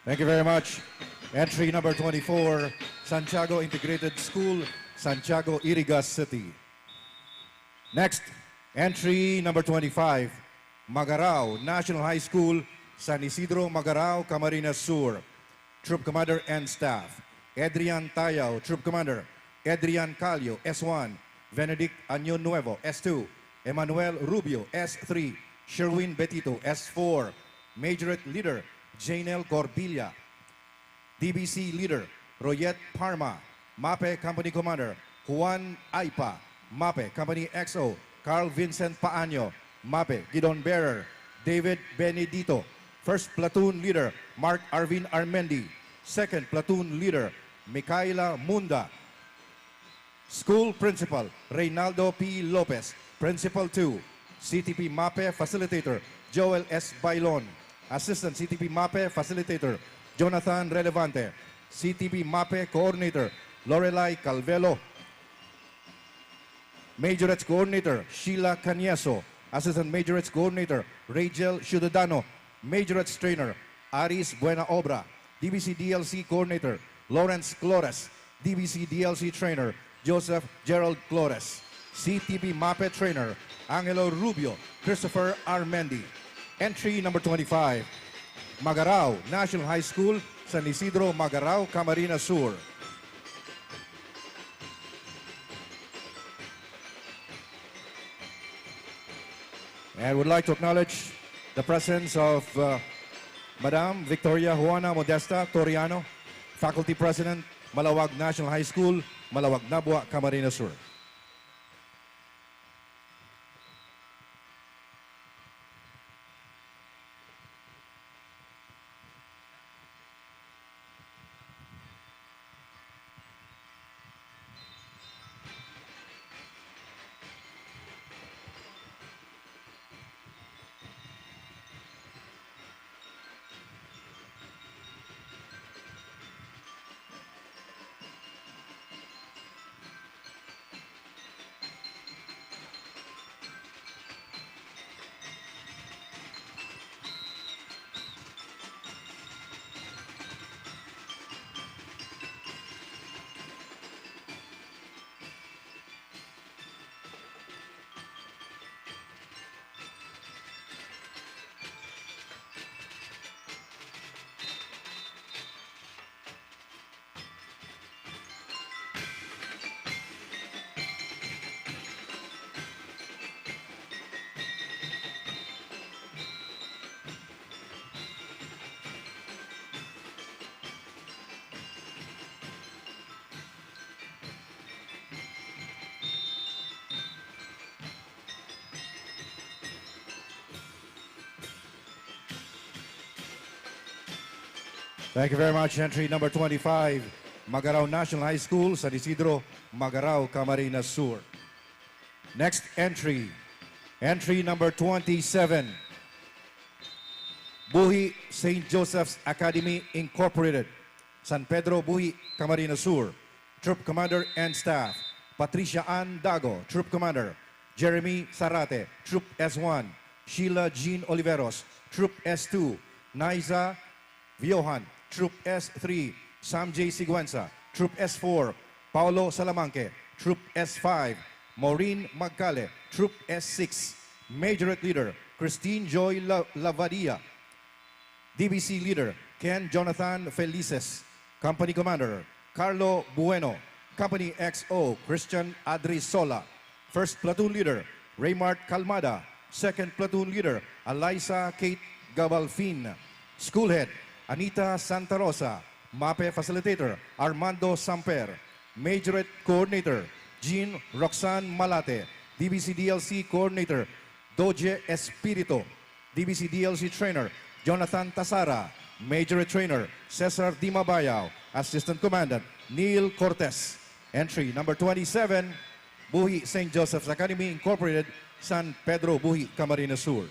Thank you very much. Entry number 24, Santiago Integrated School, Santiago, Irigas City. Next, entry number 25, Magarao National High School, San Isidro, Magarao, Camarines Sur. Troop Commander and Staff, Adrian Tayao, Troop Commander, Adrian Calio, S1, Benedict Año Nuevo, S2, Emmanuel Rubio, S3, Sherwin Betito, S4, Majorette Leader, Janel Corbilla, DBC Leader, Royet Parma, MAPEH Company Commander, Juan Aipa, MAPEH Company XO, Carl Vincent Paano, MAPEH Gidon Bearer, David Benedito, First Platoon Leader, Mark Arvin Armendi, Second Platoon Leader, Micaela Munda, School Principal, Reynaldo P. Lopez, Principal 2, CTP MAPEH Facilitator, Joel S. Bailon, Assistant CTP MAPEH Facilitator, Jonathan Relevante, CTP MAPEH Coordinator, Lorelai Calvelo, Majorettes Coordinator, Sheila Canieso, Assistant Majorettes Coordinator, Rachel Ciudadano, Majorettes Trainer, Aris Buena Obra, DBC DLC Coordinator, Lawrence Flores, DBC DLC Trainer, Joseph Gerald Flores, CTP MAPEH Trainer, Angelo Rubio, Christopher Armendi. Entry number 25, Magarao National High School, San Isidro, Magarao, Camarines Sur. And would like to acknowledge the presence of Madam Victoria Juana Modesta Toriano, Faculty President, Malawag National High School, Malawag Nabua, Camarines Sur. Thank you very much. Entry number 25, Magarao National High School, San Isidro, Magarao, Camarines Sur. Next entry, entry number 27, Buhi St. Joseph's Academy Incorporated, San Pedro, Buhi, Camarines Sur. Troop Commander and Staff, Patricia Ann Dago, Troop Commander, Jeremy Sarate, Troop S1, Sheila Jean Oliveros, Troop S2, Naiza Viohan, Troop S3, Sam J. Siguenza, Troop S4, Paulo Salamanque, Troop S5, Maureen Magcale, Troop S6, Majorette Leader, Christine Joy Lavadia, DBC Leader, Ken Jonathan Felices, Company Commander, Carlo Bueno, Company XO, Christian Adrisola, First Platoon Leader, Raymart Calmada, Second Platoon Leader, Eliza Kate Gabalfin, School Head, Anita Santa Rosa, MAPEH Facilitator, Armando Samper, Majorette Coordinator, Jean Roxanne Malate, DBC DLC Coordinator, Doje Espirito, DBC DLC Trainer, Jonathan Tasara, Majorette Trainer, Cesar Dimabayao, Assistant Commandant, Neil Cortez. Entry number 27, Buhi St. Joseph's Academy Incorporated, San Pedro, Buhi, Camarines Sur.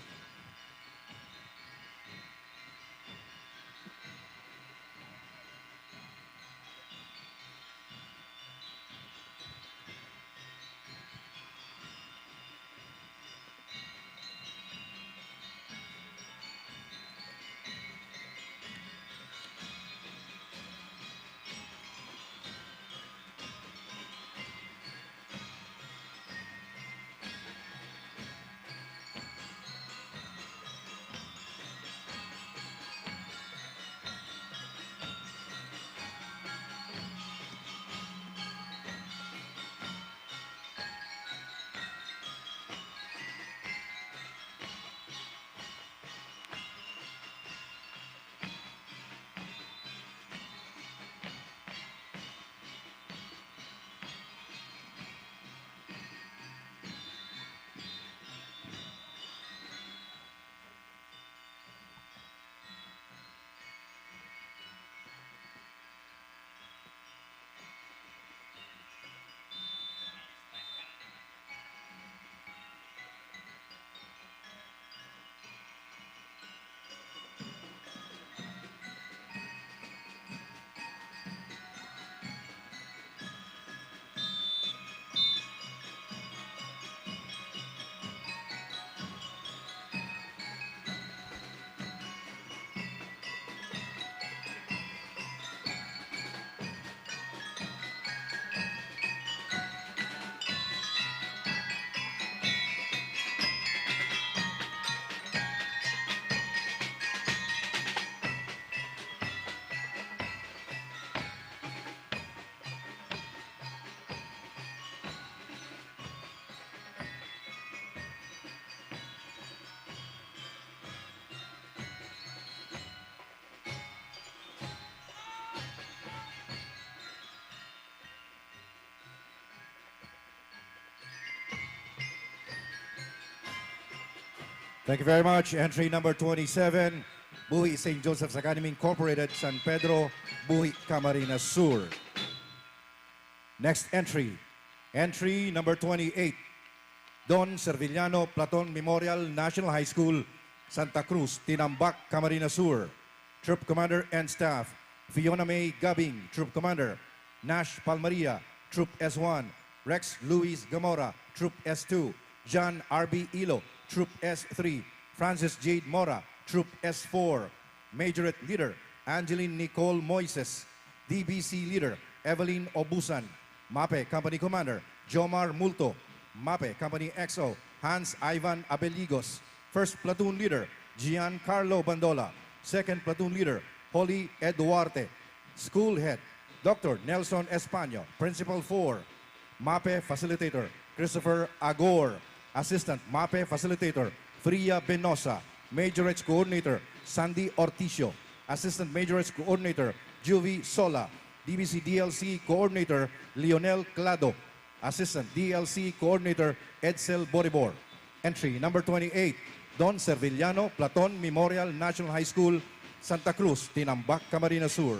Thank you very much. Entry number 27, Buhi St. Joseph's Academy Incorporated, San Pedro, Buhi, Camarines Sur. Next entry, entry number 28, Don Servillano Platon Memorial National High School, Santa Cruz, Tinambak, Camarines Sur. Troop Commander and Staff, Fiona May Gabing, Troop Commander. Nash Palmaria, Troop S1. Rex Luis Gamora, Troop S2. John R.B. Ilo, Troop S3. Francis Jade Mora, Troop S4. Majorette Leader, Angeline Nicole Moises. DBC Leader, Evelyn Obusan. MAPEH Company Commander, Jomar Multo. MAPEH Company XO, Hans Ivan Abeligos. First Platoon Leader, Giancarlo Bandola. Second Platoon Leader, Holly Eduarte. School Head, Dr. Nelson Españo. Principal 4. MAPEH Facilitator, Christopher Agor. Assistant MAPEH Facilitator, Fria Benosa. Majorettes Coordinator, Sandy Orticio. Assistant Majorettes Coordinator, Juvie Sola. DBC DLC Coordinator, Lionel Clado. Assistant DLC Coordinator, Edsel Boribor. Entry number 28, Don Servillano Platon Memorial National High School, Santa Cruz, Tinambak, Camarines Sur.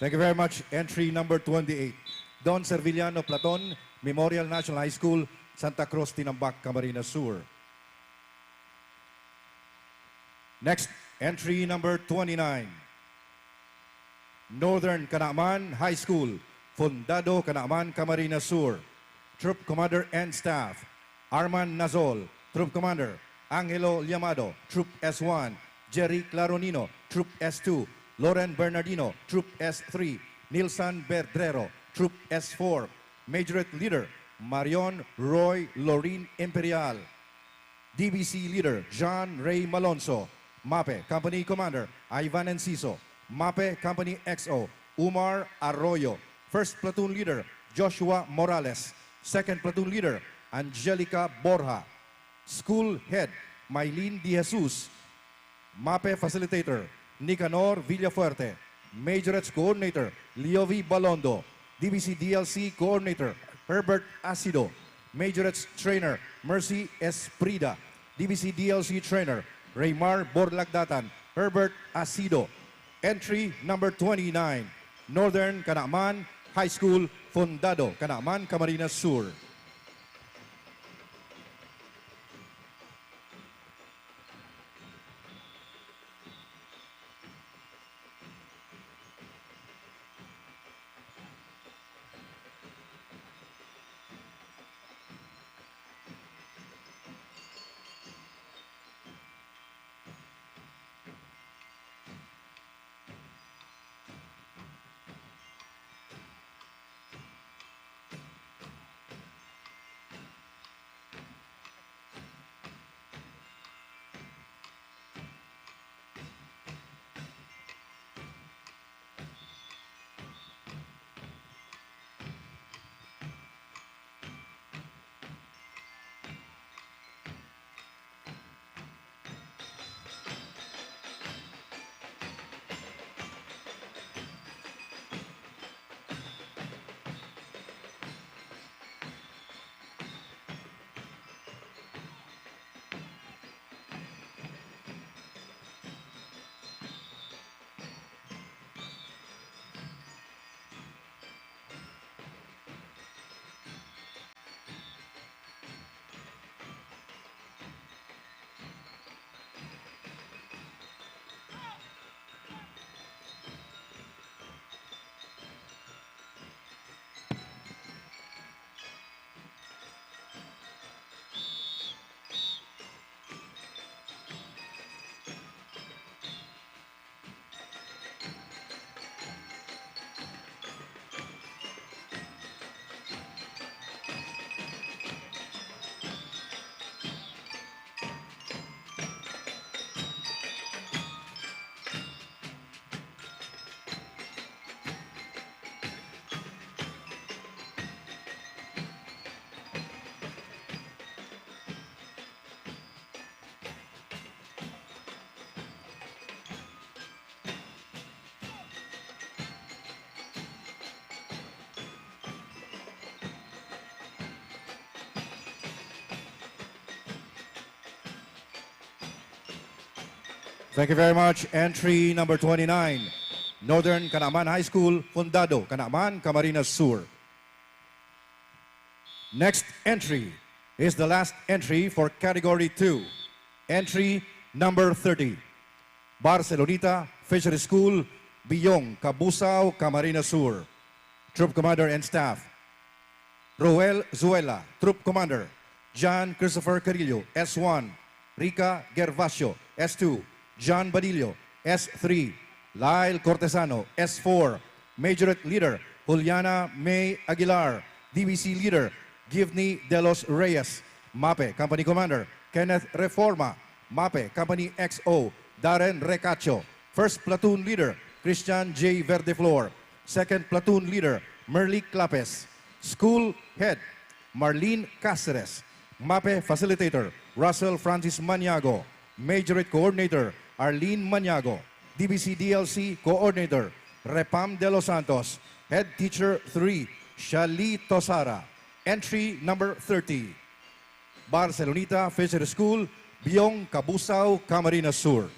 Thank you very much. Entry number 28, Don Servillano Platon Memorial National High School, Santa Cruz, Tinambak, Camarines Sur. Next, entry number 29, Northern Canaaman High School, Fundado, Canaaman, Camarines Sur. Troop Commander and Staff, Arman Nazol. Troop Commander, Angelo Llamado, Troop S1. Jerry Claronino, Troop S2. Loren Bernardino, Troop S3. Nilson Berdrero, Troop S4. Majorette Leader, Marion Roy Lorin Imperial. DBC Leader, John Ray Malonzo. MAPEH Company Commander, Ivan Enciso. MAPEH Company XO, Umar Arroyo. First Platoon Leader, Joshua Morales. Second Platoon Leader, Angelica Borja. School Head, Maylene De Jesus. MAPEH Facilitator, Nicanor Villafuerte. Majorettes Coordinator, Leovi Balondo. DBC DLC Coordinator, Herbert Acido. Majorettes Trainer, Mercy Esprida. DBC DLC Trainer, Raymar Borlagdatan. Herbert Acido. Entry number 29, Northern Canaaman High School, Fundado, Canaaman, Camarines Sur. Thank you very much. Entry number 29, Northern Canaman High School, Fundado, Canaman, Camarines Sur. Next entry is the last entry for Category 2. Entry number 30, Barcelonita Fishery School, Biyong, Cabusao, Camarines Sur. Troop Commander and Staff, Roel Zuela, Troop Commander, John Christopher Carillo, S1, Rica Gervasio, S2, John Badillo, S3, Lyle Cortesano, S4, Majorette Leader, Juliana May Aguilar, DBC Leader, Givney De Los Reyes, MAPEH Company Commander, Kenneth Reforma, MAPEH Company XO, Darren Recacho, First Platoon Leader, Christian J. Verdeflor, Second Platoon Leader, Merly Clapes, School Head, Marlene Cáceres, MAPEH Facilitator, Russell Francis Maniago, Majorette Coordinator, Arlene Maniago, DBC DLC Coordinator, Repam De Los Santos, Head Teacher 3, Shali Tosara. Entry number 30, Barcelonita Fishery School, Biyong, Cabusao, Camarines Sur.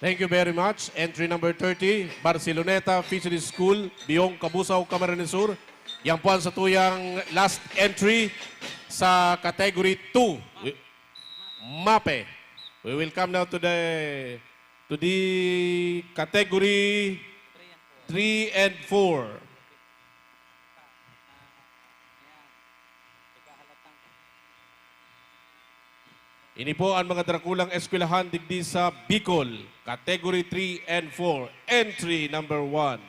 Thank you very much. Entry number 30, Barceloneta Fishery School, Biyong, Cabusao, Camarines Sur. Yan po ang satuyang last entry sa Category 2, MAPEH. We will come now to the Category 3 and 4. Ini po ang mga drakulang eskwelahan digdi sa Bicol, Category 3 and 4. Entry number 1.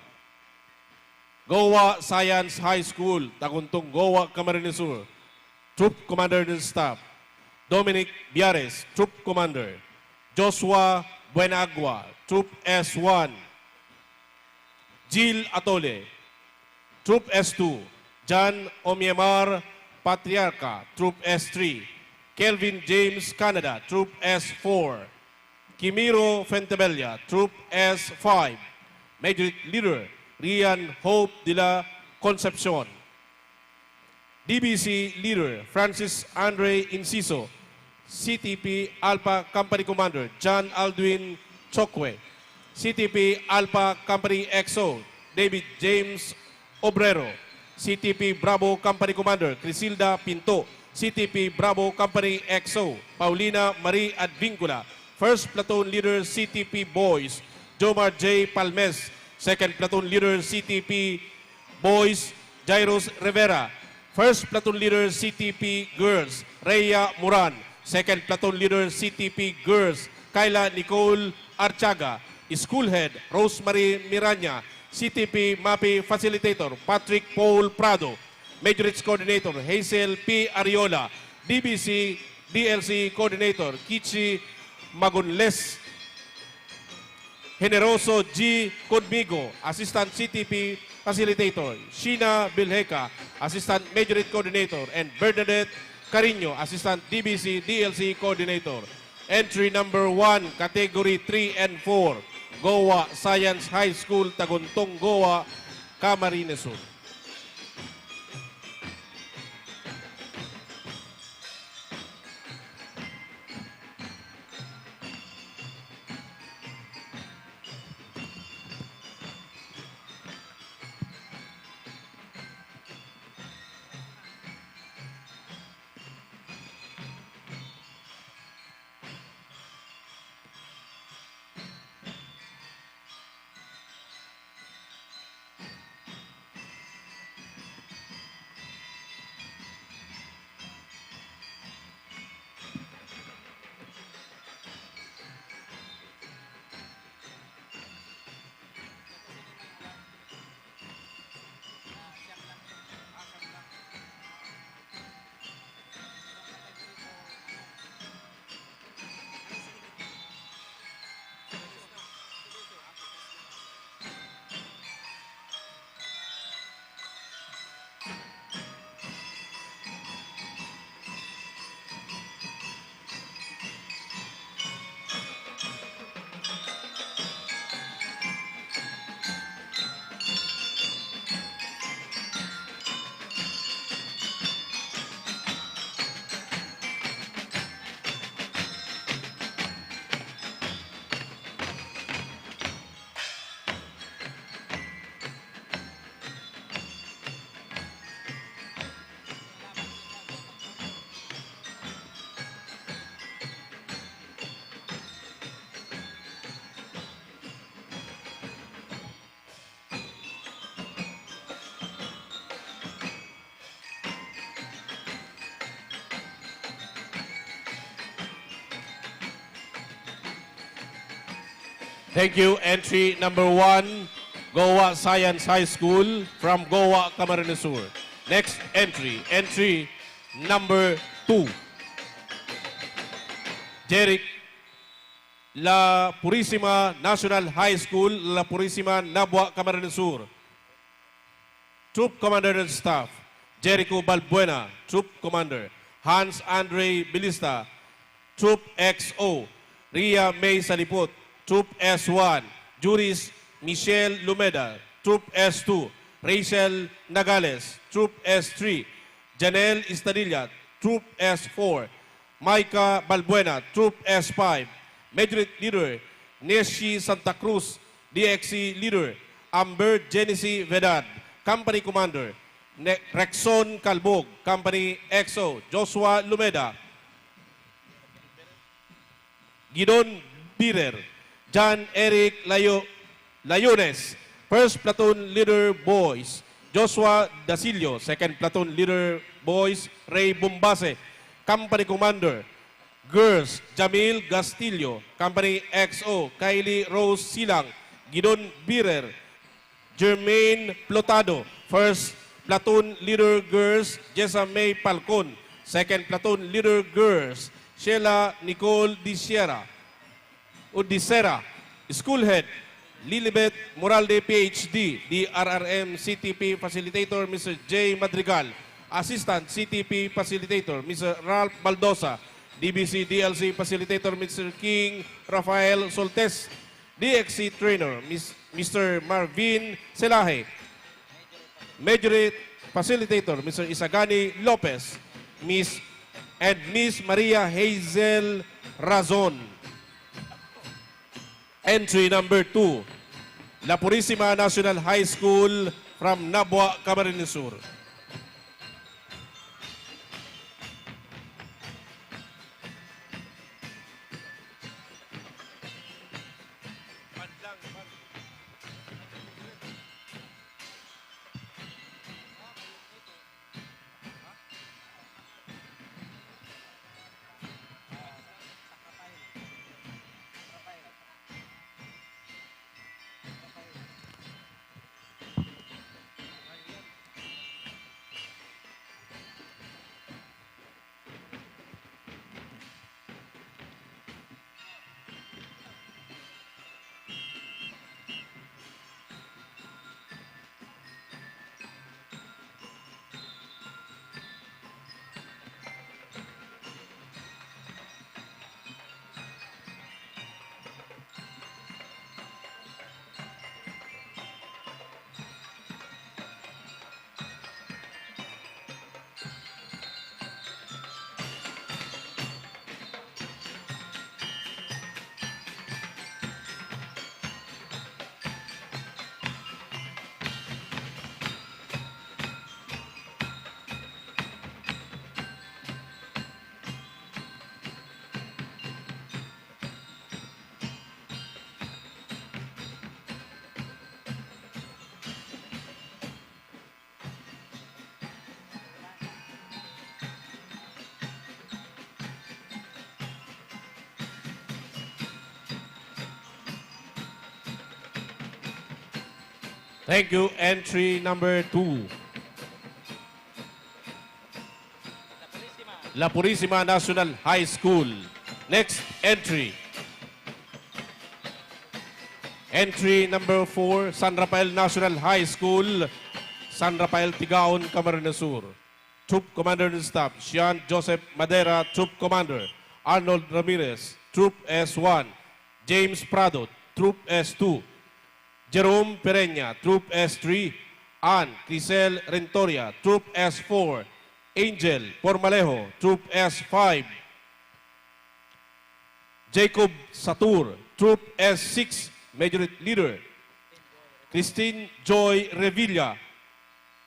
Goa Science High School, Taguntong, Goa, Camarines Sur. Troop Commander and Staff, Dominic Biares, Troop Commander. Joshua Buenagua, Troop S1. Jill Atole, Troop S2. John Omiemar Patriarca, Troop S3. Kelvin James Canada, Troop S4. Kimiro Fentebella, Troop S5. Major Leader, Rian Hope de la Concepcion. DBC Leader, Francis Andre Inciso, CTP Alpha Company Commander John Aldwin Chokwe, CTP Alpha Company XO David James Obrero, CTP Bravo Company Commander Crisilda Pinto, CTP Bravo Company XO Paulina Marie Advincula, First Platoon Leader CTP Boys Jomar J. Palmes, Second Platoon Leader CTP Boys Jairus Rivera, First Platoon Leader CTP Girls Rhea Muran, Second Platoon Leader CTP Girls Kayla Nicole Archaga, School Head Rosemary Miranya, CTP MAPEH Facilitator Patrick Paul Prado, Majorettes Coordinator Hazel P. Ariola, DBC DLC Coordinator Kichi Magunles, Generoso G. Conmigo, Assistant CTP Facilitator Sheena Bilheca, Assistant Majorette Coordinator, and Bernadette Carino, Assistant DBC DLC Coordinator. Entry number 1, Category 3 and 4, Goa Science High School, Taguntong, Goa, Camarines Sur. Thank you. Entry number 1, Goa Science High School from Goa, Camarines Sur. Next entry, entry number 2, Jeric La Purisima National High School, La Purisima, Nabua, Camarines Sur. Troop Commander and Staff, Jericho Balbuena, Troop Commander. Hans Andre Bilista, Troop XO. Ria May Salipot, Troop S1. Juris Michelle Lumeda, Troop S2. Rachel Nagales, Troop S3. Janelle Istadilla, Troop S4. Micah Balbuena, Troop S5. Majorette Leader, Neshi Santa Cruz, DXC Leader. Amber Genesee Vedad, Company Commander. Rexon Calbog, Company XO. Joshua Lumeda. Gidon Birer. John Eric Layones, First Platoon Leader Boys. Joshua Dasilio, Second Platoon Leader Boys. Ray Bombase, Company Commander. Girls, Jamil Gastillo, Company XO. Kylie Rose Silang, Gidon Birer. Jermaine Plotado, First Platoon Leader Girls. Jessa May Palcon, Second Platoon Leader Girls. Sheila Nicole Udisera, School Head, Lilibet Moralde, PhD, DRRM CTP Facilitator, Mr. J. Madrigal, Assistant CTP Facilitator, Mr. Ralph Baldosa, DBC DLC Facilitator, Mr. King Rafael Soltes, DXC Trainer, Mr. Marvin Selaje, Majorette Facilitator, Mr. Isagani Lopez, Miss and Miss Maria Hazel Razon. Entry number 2, La Purisima National High School from Nabua, Camarines Sur. Thank you. Entry number 2. La Purisima National High School. Next entry. Entry number 4, San Rafael National High School, San Rafael, Tigaon, Camarines Sur. Troop Commander and Staff, Sean Joseph Madera, Troop Commander. Arnold Ramirez, Troop S1. James Prado, Troop S2. Jerome Pereña, Troop S3. Ann Crisel Rentoria, Troop S4. Angel Pormalejo, Troop S5. Jacob Satur, Troop S6, Majorette Leader. Christine Joy Revilla,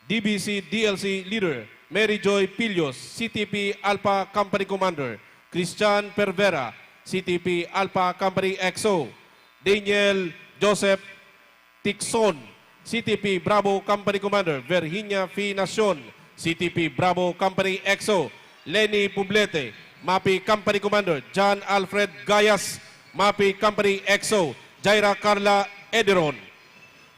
DBC DLC Leader. Mary Joy Pilios, CTP Alpha Company Commander. Christian Pervera, CTP Alpha Company XO. Daniel Joseph Tixon, CTP Bravo Company Commander. Virginia Finacion, CTP Bravo Company XO. Lenny Publete, MAPEH Company Commander. John Alfred Gayas, MAPEH Company XO. Jaira Carla Ederon.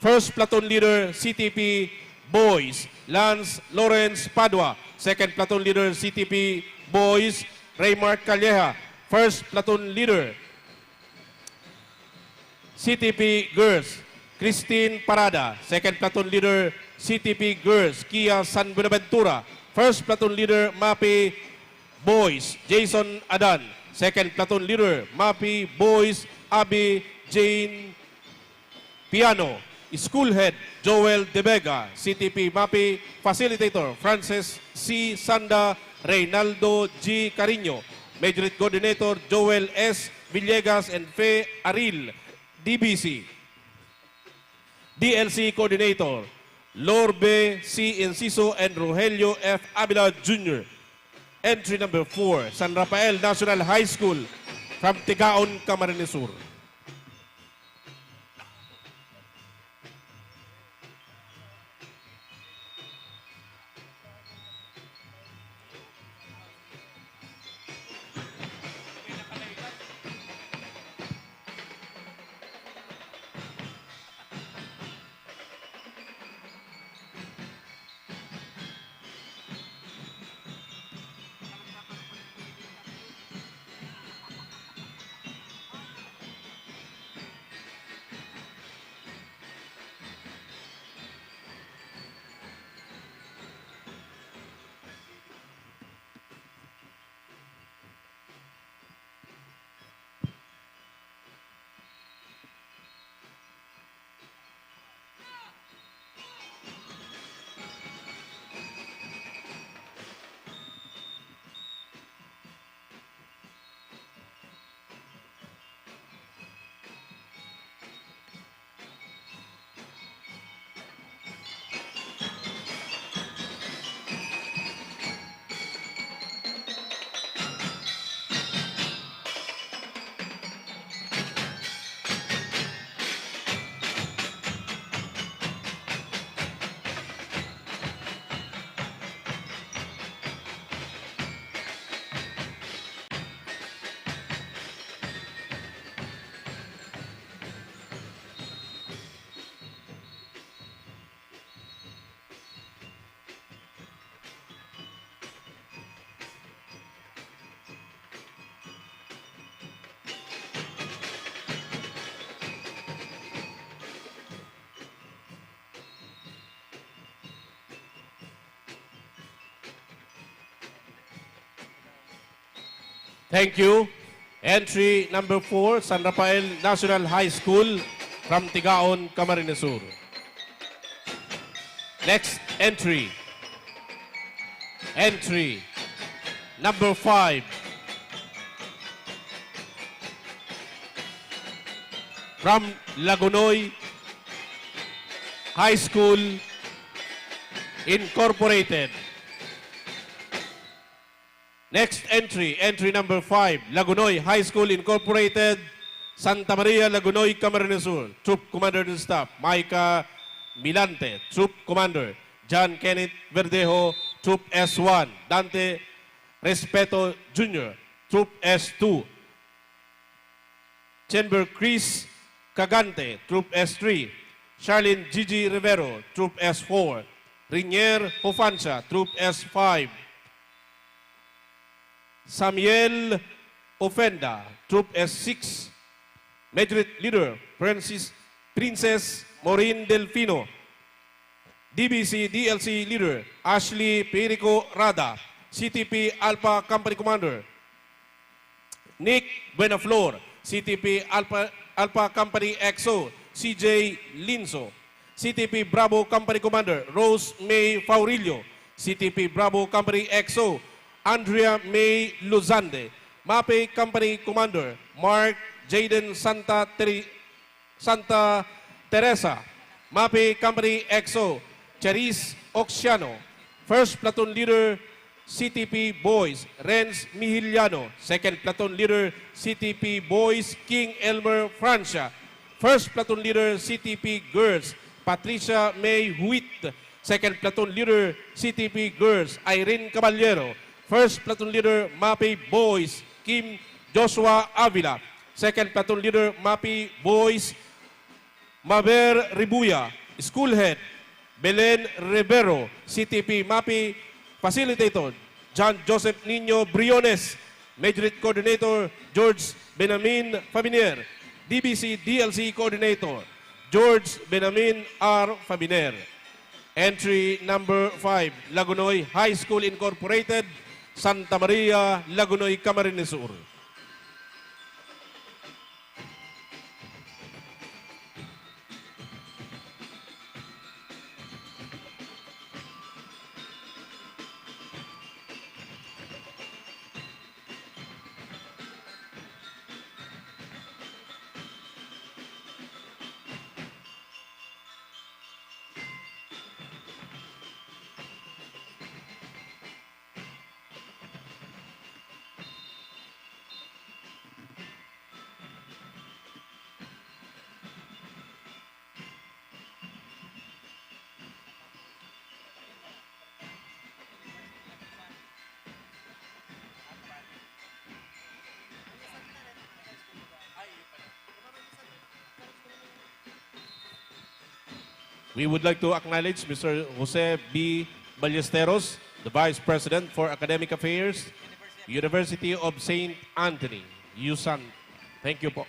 First Platoon Leader, CTP Boys, Lance Lawrence Padua. Second Platoon Leader, CTP Boys, Raymar Calleja. First Platoon Leader, CTP Girls, Christine Parada. Second Platoon Leader, CTP Girls, Kia San Buenaventura. First Platoon Leader, MAPEH Boys, Jason Adan. Second Platoon Leader, MAPEH Boys, Abby Jane Piano. School Head, Joel De Vega. CTP MAPEH Facilitator, Francis C. Sanda, Reynaldo G. Cariño. Majorette Coordinator, Joel S. Villegas and Fe Aril, DBC. DLC Coordinator, Lorbe C. Enciso and Rogelio F. Avila Jr. Entry number 4, San Rafael National High School from Tigaon, Camarines Sur. Thank you. Entry number 4, San Rafael National High School from Tigaon, Camarines Sur. Next entry. Entry number 5. From Lagunoy High School Incorporated. Next entry, entry number 5, Lagunoy High School Incorporated, Santa Maria, Lagunoy, Camarines Sur. Troop Commander and Staff, Maika Milante, Troop Commander, John Kenneth Verdejo, Troop S1, Dante Respeto Jr., Troop S2, Chamber Chris Cagante, Troop S3, Charlene Gigi Rivero, Troop S4, Rinier Hofancha, Troop S5, Samuel Ofenda, Troop S6, Majorette Leader Princess Maureen Delfino, DBC DLC Leader Ashley Perico Rada, CTP Alpha Company Commander Nick Buenaflor, CTP Alpha Company XO CJ Linso, CTP Bravo Company Commander Rose May Faurillo, CTP Bravo Company XO Andrea May Luzande, MAPEH Company Commander Mark Jaden Santa Teresa, MAPEH Company XO Charis Oxiano, First Platoon Leader CTP Boys Renz Mihiliano, Second Platoon Leader CTP Boys King Elmer Francia, First Platoon Leader CTP Girls Patricia May Huit, Second Platoon Leader CTP Girls Irene Caballero, First Platoon Leader MAPEH Boys Kim Joshua Avila, Second Platoon Leader MAPEH Boys Maver Ribuya, School Head Belen Rivero, CTP MAPEH Facilitator John Joseph Nino Briones, Majorette Coordinator George Benamin Fabiner, DBC DLC Coordinator George Benamin R. Fabiner. Entry number 5, Lagunoy High School Incorporated, Santa Maria, Lagunoy, Camarines Sur. We would like to acknowledge Mr. Jose B. Ballesteros, the Vice President for Academic Affairs, University of St. Anthony, USAN. Thank you po.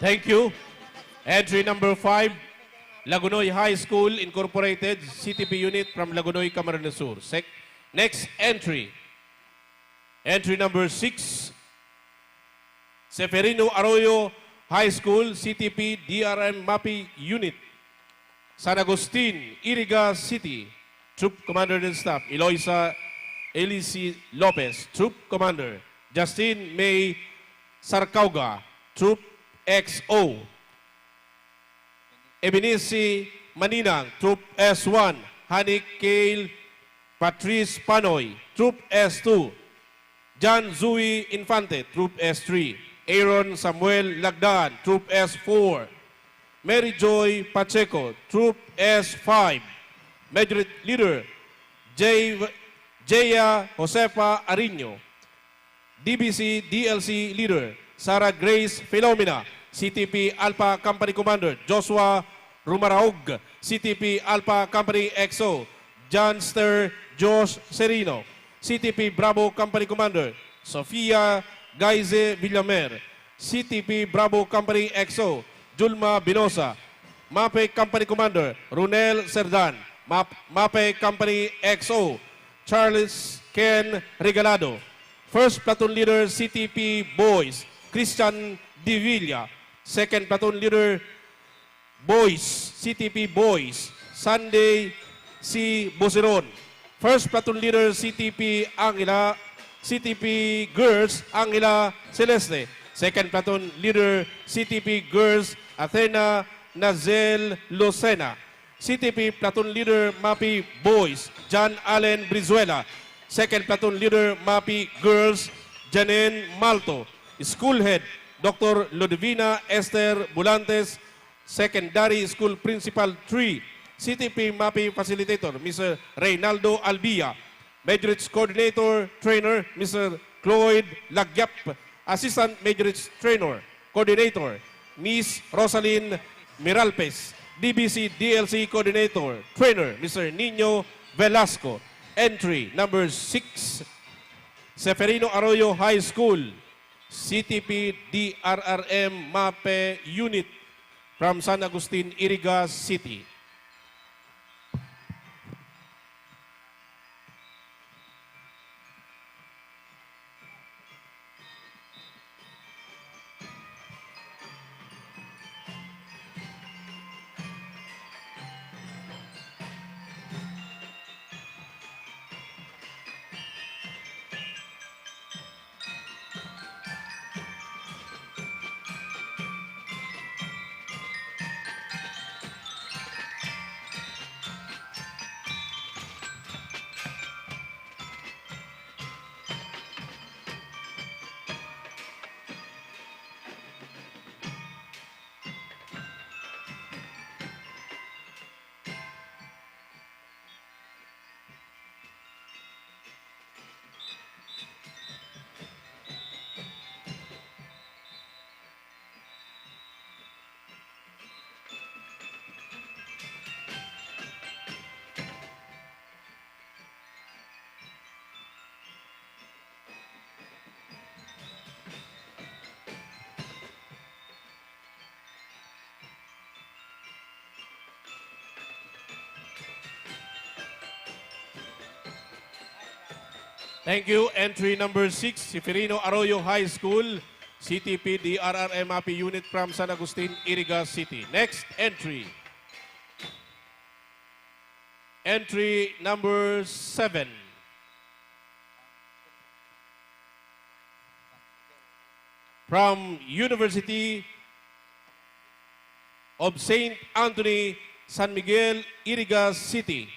Thank you. Entry number 5, Lagunoy High School Incorporated, CTP unit from Lagunoy, Camarines Sur. Next entry. Entry number 6, Seferino Arroyo High School, CTP DRRM MAPEH unit, San Agustin, Iriga City. Troop Commander and Staff, Eloisa Elisi Lopez, Troop Commander. Justin May Sarcauga, Troop XO. Ebenisi Maninang, Troop S1. Hanik Kale Patrice Panoy, Troop S2. John Zui Infante, Troop S3. Aaron Samuel Lagdaan, Troop S4. Mary Joy Pacheco, Troop S5. Majorette Leader Jaya Josefa Arino. DBC DLC Leader Sarah Grace Philomena. CTP Alpha Company Commander Joshua Rumaraog. CTP Alpha Company XO Johnster Josh Serino. CTP Bravo Company Commander Sofia Gaize Villamer. CTP Bravo Company XO Julma Binosa. MAPEH Company Commander Runel Serdan. MAPEH Company XO Charles Ken Regalado. First Platoon Leader CTP Boys Christian Divilla. Second Platoon Leader Boys CTP Boys Sunday C. Busiron. First Platoon Leader CTP Angela CTP Girls Angela Celeste. Second Platoon Leader CTP Girls Athena Nazel Lucena. CTP Platoon Leader MAPEH Boys John Allen Brizuela. Second Platoon Leader MAPEH Girls Janine Malto. School Head Dr. Ludvina Esther Bulantes. Secondary School Principal 3. CTP MAPEH Facilitator Mr. Reynaldo Albia. Majorettes Coordinator Trainer Mr. Cloyd Lagyap. Assistant Majorettes Trainer Coordinator Miss Rosalyn Miralpes. DBC DLC Coordinator Trainer Mr. Nino Velasco. Entry number 6, Seferino Arroyo High School, CTP DRRM MAPEH unit from San Agustin, Iriga City. Thank you. Entry number 6, Seferino Arroyo High School, CTP DRRM MAPEH unit from San Agustin, Iriga City. Next entry. Entry number 7. From University of St. Anthony, San Miguel, Iriga City.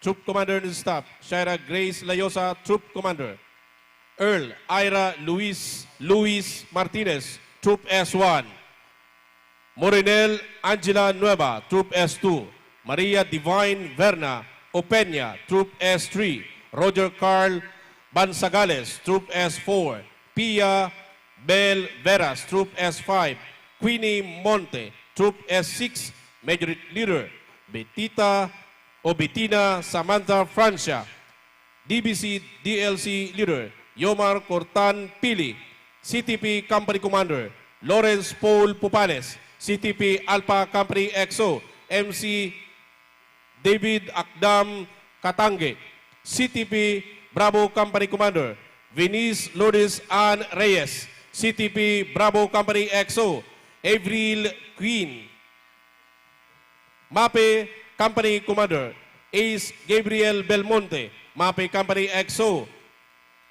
Troop Commander and Staff, Shaira Grace Layosa, Troop Commander. Earl Ira Luis Martinez, Troop S1. Morinel Angela Nueva, Troop S2. Maria Divine Verna Opeña, Troop S3. Roger Carl Bansagales, Troop S4. Pia Bel Veras, Troop S5. Queenie Monte, Troop S6. Majorette Leader, Bettina Samantha Francia. DBC DLC Leader, Yomar Cortan Pili. CTP Company Commander, Lawrence Paul Pupales, CTP Alpha Company XO, MC David Akdam Katange, CTP Bravo Company Commander, Venice Lourdes Ann Reyes, CTP Bravo Company XO, Avril Queen, MAPEH Company Commander, Ace Gabriel Belmonte, MAPEH Company XO,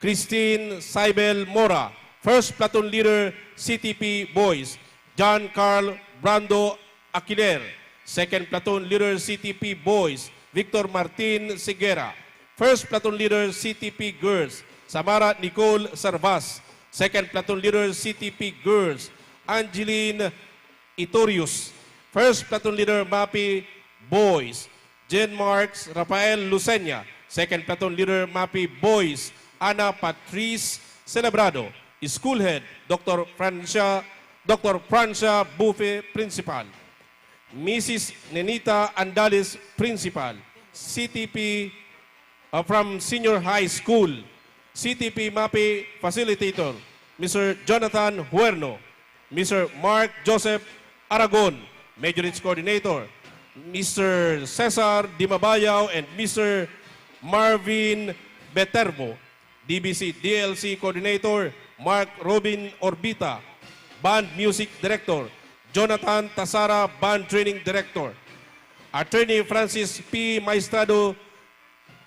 Christine Saibel Mora, First Platoon Leader, CTP Boys, John Carl Brando Aquiler, Second Platoon Leader, CTP Boys, Victor Martin Seguera, First Platoon Leader, CTP Girls, Samara Nicole Sarvas, Second Platoon Leader, CTP Girls, Angeline Itorius, First Platoon Leader, MAPEH Boys, Jen Marks Rafael Lucena, Second Platoon Leader, MAPEH Boys, Ana Patrice Celebrado, School Head, Dr. Francia Bufe, Principal, Mrs. Nenita Andales, Principal, CTP from Senior High School, CTP MAPEH Facilitator, Mr. Jonathan Huerno, Mr. Mark Joseph Aragon, Majorettes Coordinator, Mr. Cesar Dimabayaw and Mr. Marvin Beterbo, DBC DLC Coordinator, Mark Robin Orbita, Band Music Director, Jonathan Tasara, Band Training Director, Attorney Francis P. Maestrado,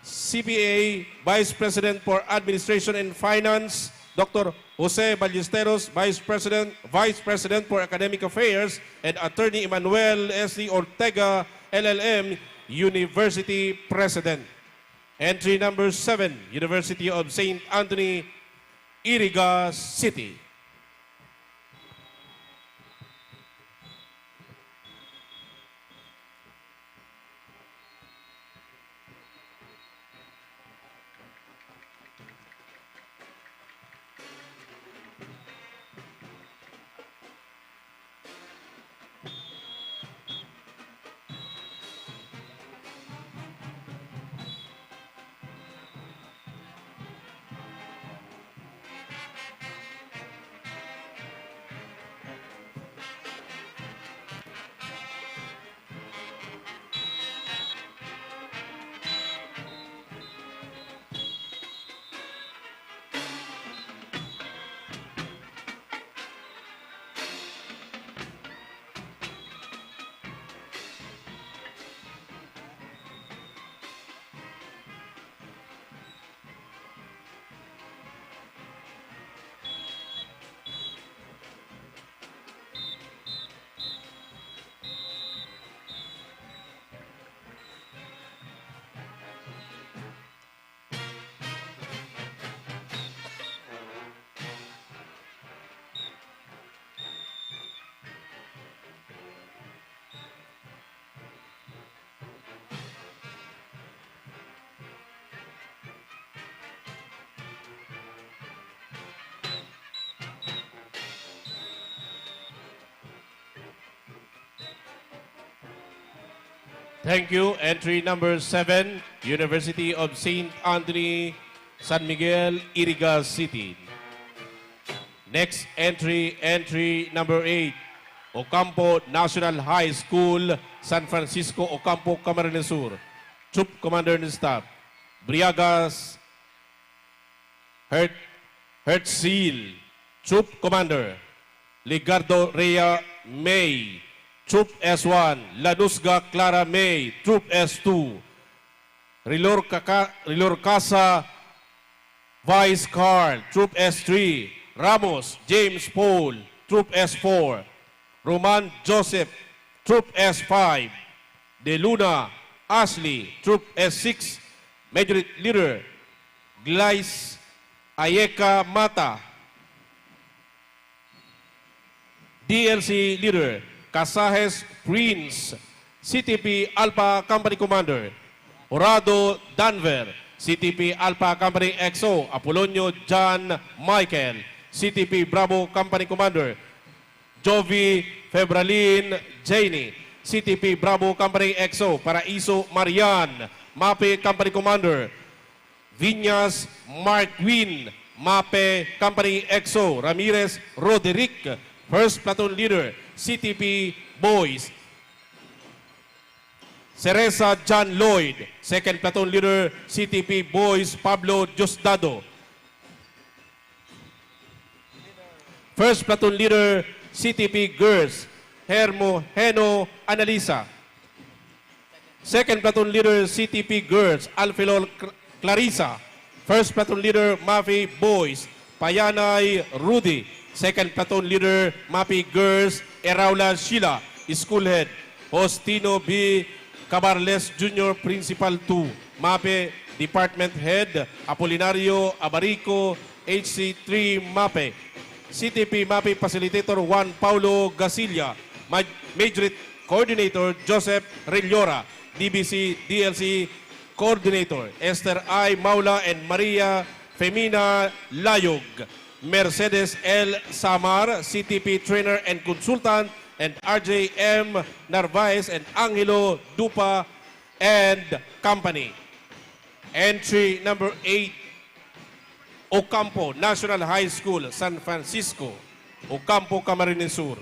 CPA Vice President for Administration and Finance, Dr. Jose Ballesteros, Vice President for Academic Affairs, and Attorney Emmanuel S.D. Ortega, LLM, University President. Entry number 7, University of St. Anthony, Iriga City. Thank you. Entry number 7, University of St. Anthony, San Miguel, Iriga City. Next entry, entry number 8, Ocampo National High School, San Francisco, Ocampo, Camarines Sur. Troop Commander and Staff, Briagas Hertzil, Troop Commander, Ligardo Rea May, Troop S1, Lanusga Clara May, Troop S2, Rilor Casa Vice Carl, Troop S3, Ramos James Paul, Troop S4, Roman Joseph, Troop S5, De Luna Ashley, Troop S6, Major Leader Glais Ayeka Mata, DLC Leader Casajes Prince, CTP Alpha Company Commander, Orado Danver, CTP Alpha Company XO, Apolonio John Michael, CTP Bravo Company Commander, Jovi Febralin Janey, CTP Bravo Company XO, Paraiso Marian, MAPEH Company Commander, Viñas Mark Win, MAPEH Company XO, Ramirez Roderick, First Platoon Leader, CTP Boys, Cereza John Lloyd. Second Platoon Leader, CTP Boys, Pablo Diosdado. First Platoon Leader, CTP Girls, Heno Analisa. Second Platoon Leader, CTP Girls, Alfilol Clarissa. First Platoon Leader, MAPEH Boys, Payanay Rudy. Second Platoon Leader, MAPEH Girls, Eraula Sheila. School Head, Hostino B. Cabarles Jr. Principal 2. MAPEH Department Head, Apolinario Abarico, HC3 MAPEH. CTP MAPEH Facilitator 1, Paulo Gasilla. Majorette Coordinator, Joseph Rillora. DBC DLC Coordinator, Esther I. Maula and Maria Femina Layog. Mercedes L. Samar, CTP Trainer and Consultant, and RJ M. Narvaez and Angelo Dupa and Company. Entry number 8, Ocampo National High School, San Francisco, Ocampo, Camarines Sur.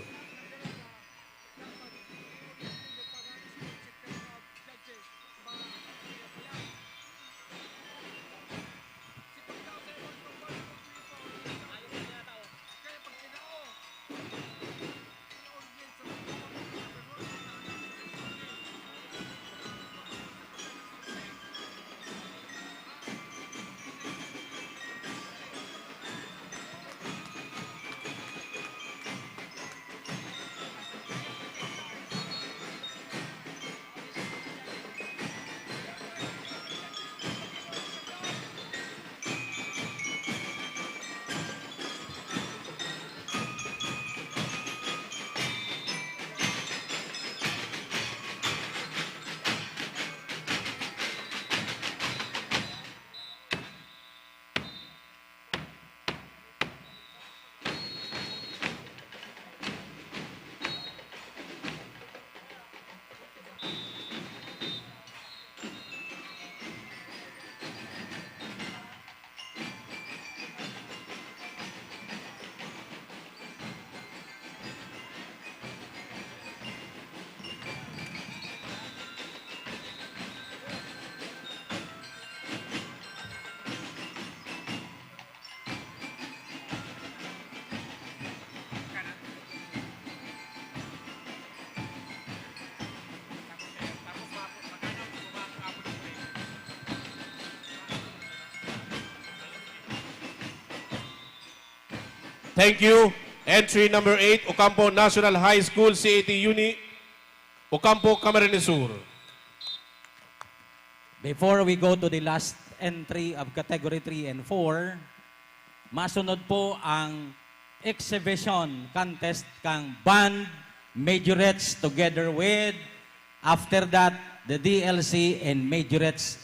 Thank you. Entry number 8, Ocampo National High School, CAT Uni, Ocampo, Camarines Sur. Before we go to the last entry of Category 3 and 4, masunod po ang exhibition contest kang band Majorettes together with, after that, the DLC and Majorettes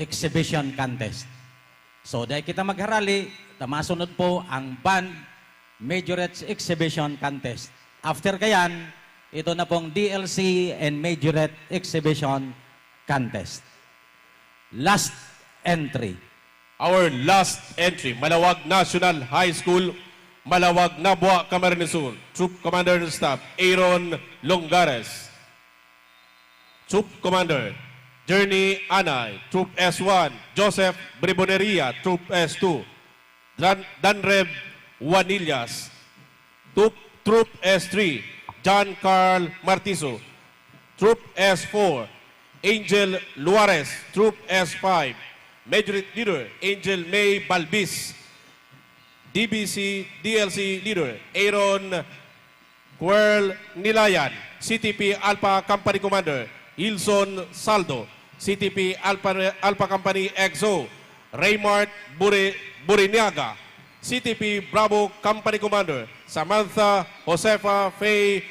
exhibition contest. So, dahil kita magharali, masunod po ang band Majorettes exhibition contest. After kayan, ito na pong DLC and Majorette exhibition contest. Last entry. Our last entry, Malawag National High School, Malawag Nabua, Camarines Sur. Troop Commander and Staff, Aaron Longares. Troop Commander, Journey Anay. Troop S1, Joseph Briboneria. Troop S2, Danreb Juanillas. Troop S3, John Carl Martizo. Troop S4, Angel Luares. Troop S5, Majorette Leader, Angel May Balbis. DBC DLC Leader, Aaron Querl Nilayan. CTP Alpha Company Commander, Hilson Saldo. CTP Alpha Company XO, Raymart Buriniaga. CTP Bravo Company Commander, Samantha Josefa Faye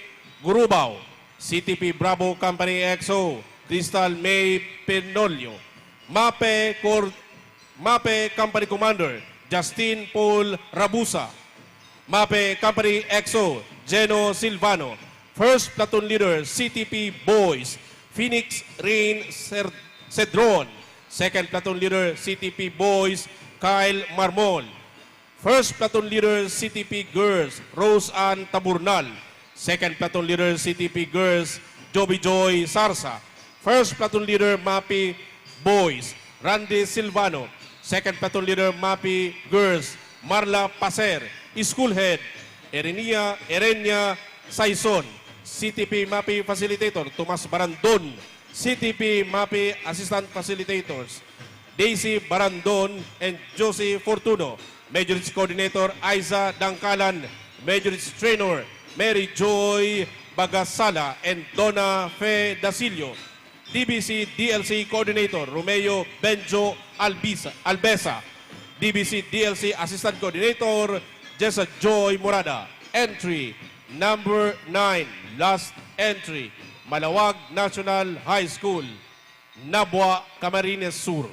Gurubao. CTP Bravo Company XO, Crystal May Penolio. MAPEH Company Commander, Justin Paul Rabusa. MAPEH Company XO, Geno Silvano. First Platoon Leader, CTP Boys, Phoenix Rain Cedron. Second Platoon Leader, CTP Boys, Kyle Marmol. First Platoon Leader CTP Girls, Rose Ann Taburnal. Second Platoon Leader CTP Girls, Joby Joy Sarsa. First Platoon Leader MAPEH Boys, Randy Silvano. Second Platoon Leader MAPEH Girls, Marla Paser. School Head, Erenia Saison. CTP MAPEH Facilitator, Tomas Barandon. CTP MAPEH Assistant Facilitators, Daisy Barandon and Josie Fortuno. Majorettes Coordinator, Aiza Dangkalan. Majorettes Trainer, Mary Joy Bagasala and Donna Fe Dasilio. DBC DLC Coordinator, Romeo Benjo Albesa. DBC DLC Assistant Coordinator, Jessa Joy Morada. Entry number 9, last entry, Malawag National High School, Nabwa, Camarines Sur.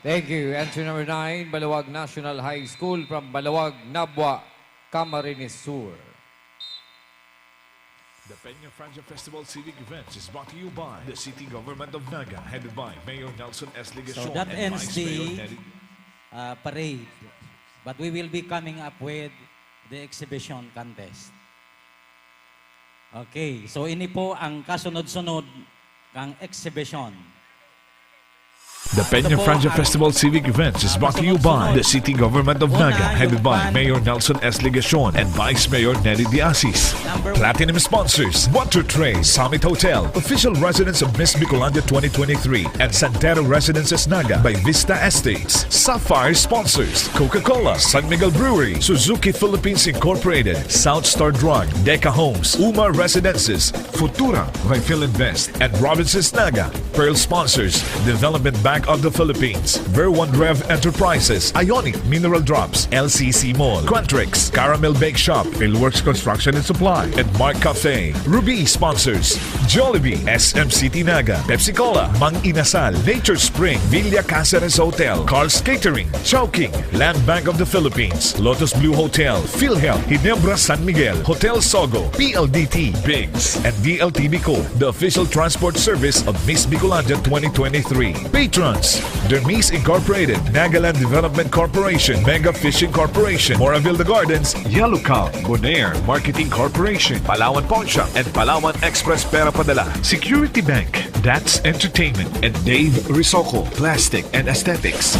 Thank you. Entry number 9, Balawag National High School from Balawag, Nabwa, Camarines Sur. The Peña Franja Festival Civic Events is brought to you by the City Government of Naga, headed by Mayor Nelson S. Legacion So that and ends Vice Mayor the Neri. parade. But we will be coming up with the exhibition contest. Okay, so ini po ang kasunod-sunod kang exhibition. The Peña Franja Festival Civic Events is brought to you by the City Government of Naga, headed by Mayor Nelson S. Legacion and Vice Mayor Neri Diasis. Platinum sponsors, Water Tray, Summit Hotel, official residence of Miss Bicolandia 2023, and Santero Residences Naga by Vista Estates. Sapphire sponsors, Coca-Cola, San Miguel Brewery, Suzuki Philippines Incorporated, South Star Drug, Deca Homes, Umar Residences, Futura by Philinvest, and Robinsons Naga. Pearl sponsors, Development Bank of the Philippines, Ver1 Rev Enterprises, Ionic Mineral Drops, LCC Mall, Quantrix, Caramel Bake Shop, Philworks Construction and Supply, and Mark Cafe. Ruby sponsors, Jollibee, SM City Naga, Pepsi Cola, Mang Inasal, Nature Spring, Villa Cáceres Hotel, Carl's Catering, Chowking, Land Bank of the Philippines, Lotus Blue Hotel, PhilHealth, Ginebra San Miguel, Hotel Sogo, PLDT, Biggs, and DLT Bicol, the official transport service of Miss Bicolandia 2023. Patrons, Dermis Incorporated, Nagaland Development Corporation, Mega Fishing Corporation, Moraville The Gardens, Yellow Cow, Bonaire Marketing Corporation, Palawan Pawn Shop, and Palawan Express Pera Padala, Security Bank, That's Entertainment, and Dave Risoko, Plastic and Aesthetics.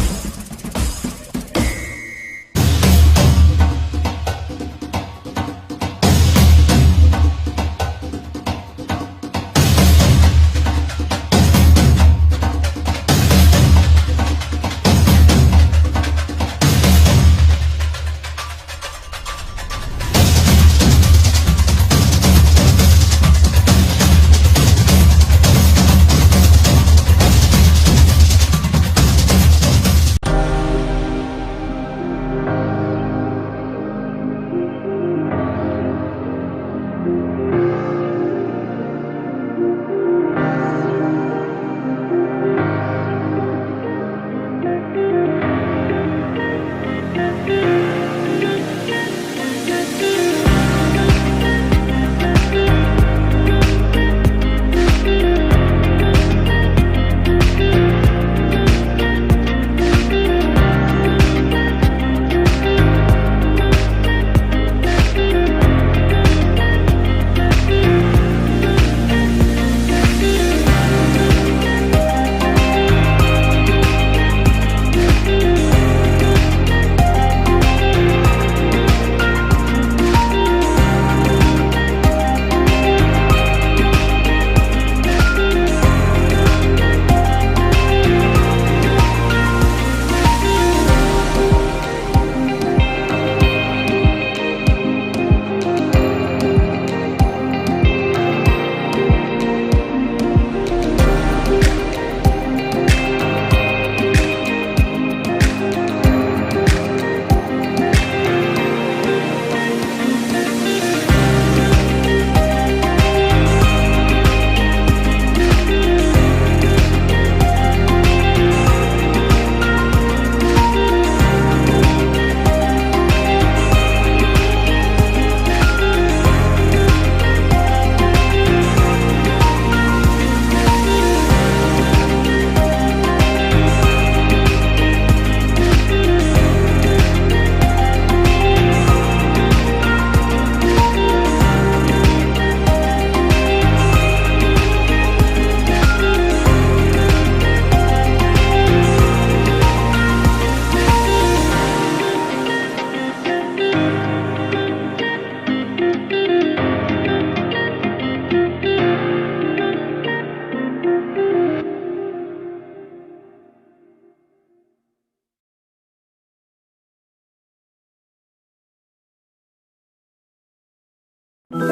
Nahanap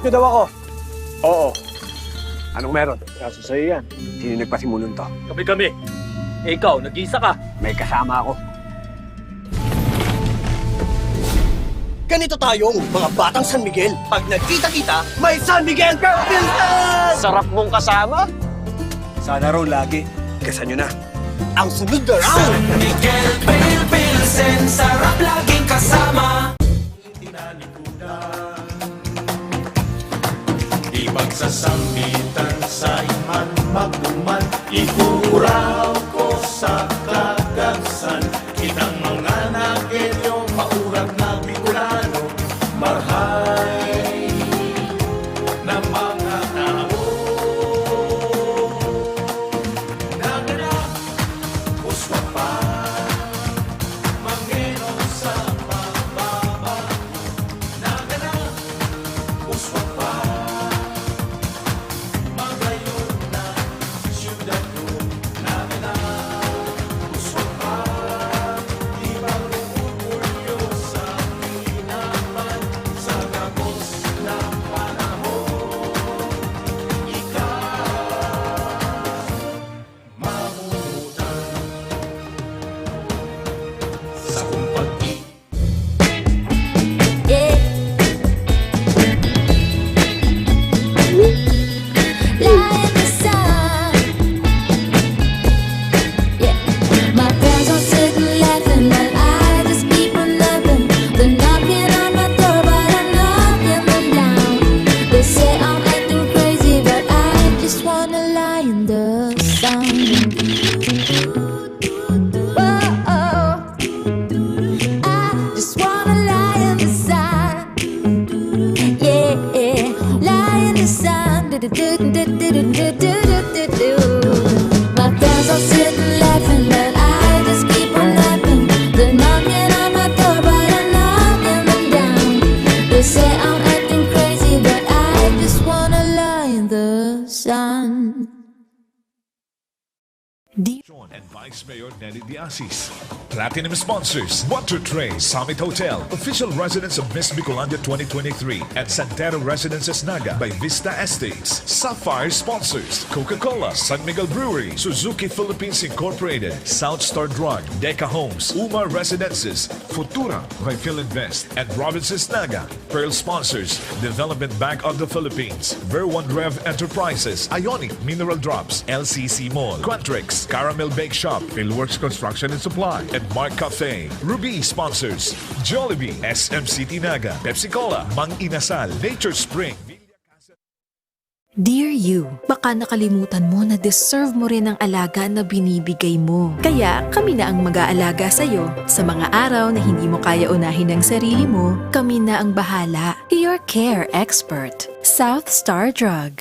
niyo daw ako. Oo. Anong meron? Kaso sa'yo yan. Sino nagpasimulong to? Kami. Ikaw, nag-isa ka. May kasama ako. Ganito tayong mga batang San Miguel. Pag nagkita-kita, may San Miguel Pilsen! Sarap mong kasama. Sana raw lagi. Kesa nyo na. Ang sunod na round! San Miguel Pilsen, sarap laging kasama. Di magsasambitan sa iman magduman, ikuraw ko sa kagagsan. Kitang mga nagelyo, paurag na Bicolano, marhay na mga tao. Naganap, kuswa pa, manginong sa pababa. Naganap, kuswa pa, my friends all sitting laughing, but I just keep on laughing. They're knocking on my door, but I'm knocking them down. They say I'm acting crazy, but I just wanna lie in the sun. And Vice Mayor Nelly Diasis. Platinum sponsors: Water Tray Summit Hotel, official residence of Miss Bicolandia 2023, and Santero Residences Naga by Vista Estates. Sapphire sponsors: Coca-Cola, San Miguel Brewery, Suzuki Philippines Incorporated, South Star Drug, Deca Homes, Umar Residences, Futura by Philinvest, and Robinsons Naga. Pearl sponsors: Development Bank of the Philippines, Ver1 Rev Enterprises, Ionic Mineral Drops, LCC Mall, Quantrix, Caramel Bake Shop, Philworks Construction and Supply, and Mark Cafe. Ruby sponsors: Jollibee, SM City Naga, Pepsi Cola, Mang Inasal, Nature Spring. Dear you, baka nakalimutan mo na deserve mo rin ang alaga na binibigay mo. Kaya kami na ang mag-aalaga sa'yo. Sa mga araw na hindi mo kaya unahin ang sarili mo, kami na ang bahala. Your care expert, South Star Drug.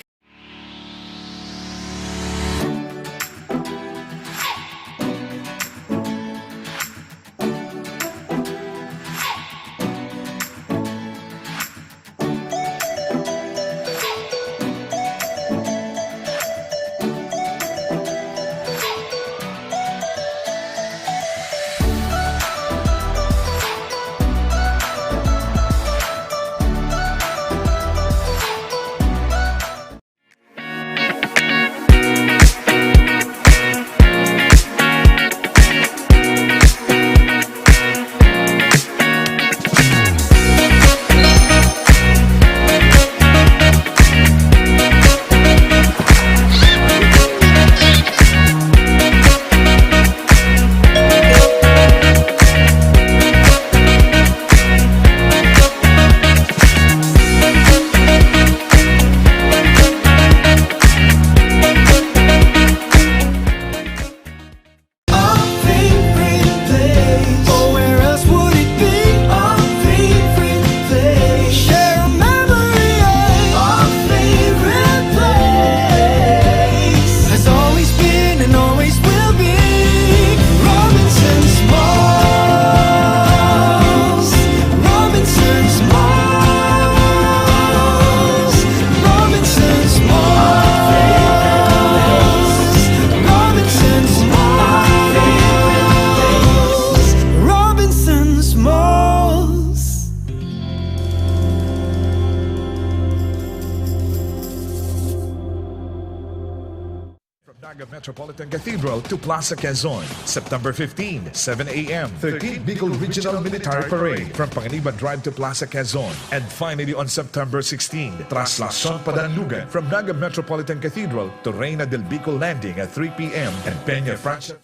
Naga Metropolitan Cathedral to Plaza Quezon, September 15, 7 a.m. 13th Bicol Regional Military Parade from Panganiban Drive to Plaza Quezon. And finally on September 16, Traslasyon Padalugan from Naga Metropolitan Cathedral to Reina del Bicol Landing at 3 p.m. and Peña Francia.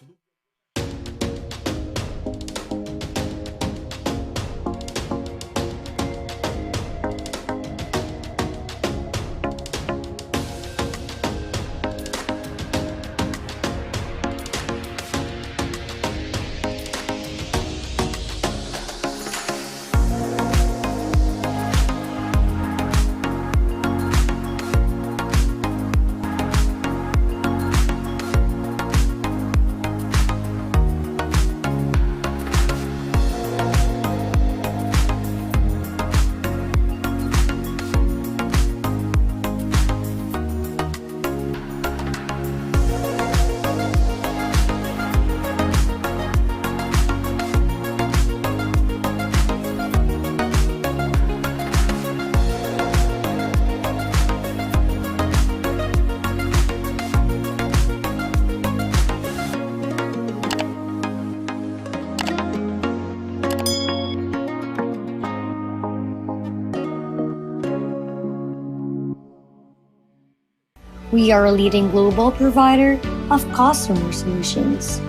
We are a leading global provider of customer solutions,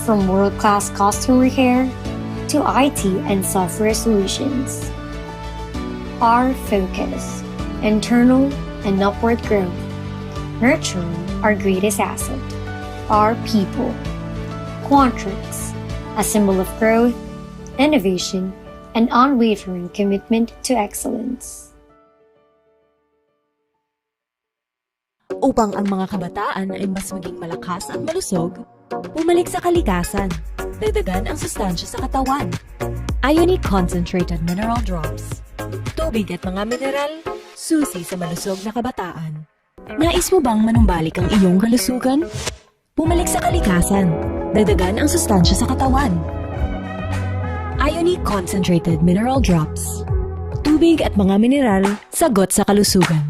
from world-class customer care to IT and software solutions. Our focus, internal and upward growth, nurturing our greatest asset, our people. Quantrix, a symbol of growth, innovation, and unwavering commitment to excellence. Upang ang mga kabataan ay mas maging malakas at malusog, bumalik sa kalikasan, dagdagan ang sustansya sa katawan. Ionic Concentrated Mineral Drops. Tubig at mga mineral, susi sa malusog na kabataan. Nais mo bang manumbalik ang iyong kalusugan? Bumalik sa kalikasan, dagdagan ang sustansya sa katawan. Ionic Concentrated Mineral Drops. Tubig at mga mineral, sagot sa kalusugan.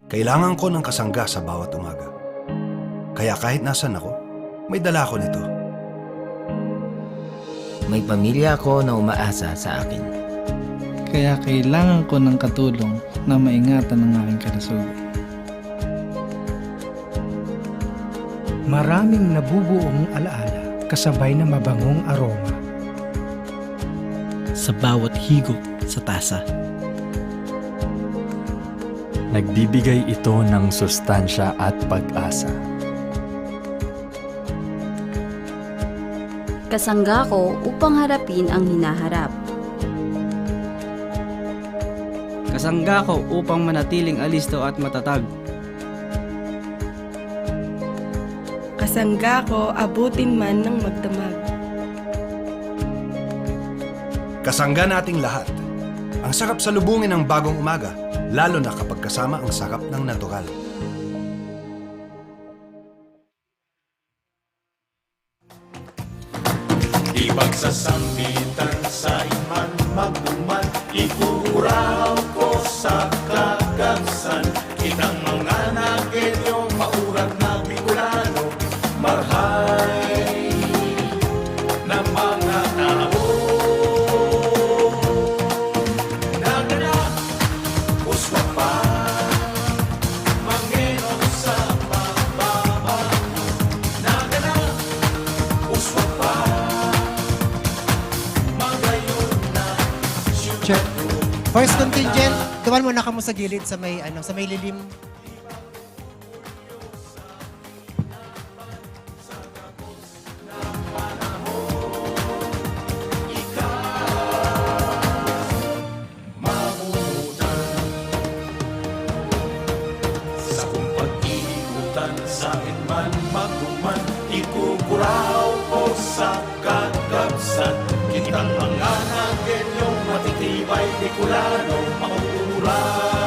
Kailangan ko ng kasangga sa bawat umaga. Kaya kahit nasan ako, may dala ko nito. May pamilya ako na umaasa sa akin. Kaya kailangan ko ng katulong na maingatan ang aking kalusugan. Maraming nabubuong alaala kasabay na mabangong aroma. Sa bawat higop sa tasa. Nagbibigay ito ng sustansya at pag-asa. Kasangga ko upang harapin ang hinaharap. Kasangga ko upang manatiling alisto at matatag. Kasangga ko abutin man ng magdamag. Kasangga nating lahat. Ang sarap salubungin ng bagong umaga, lalo na kapag kasama ang sarap ng natural. Di pagsasambitan sa iman magduman, ikuraw ko sa kagagsan. Kitang mga nagenyong maurat na Bicolano, marhay na mga tao. Check. First contingent, duman muna ka mo sa gilid sa may sa may lilim. Bicolano makukurat.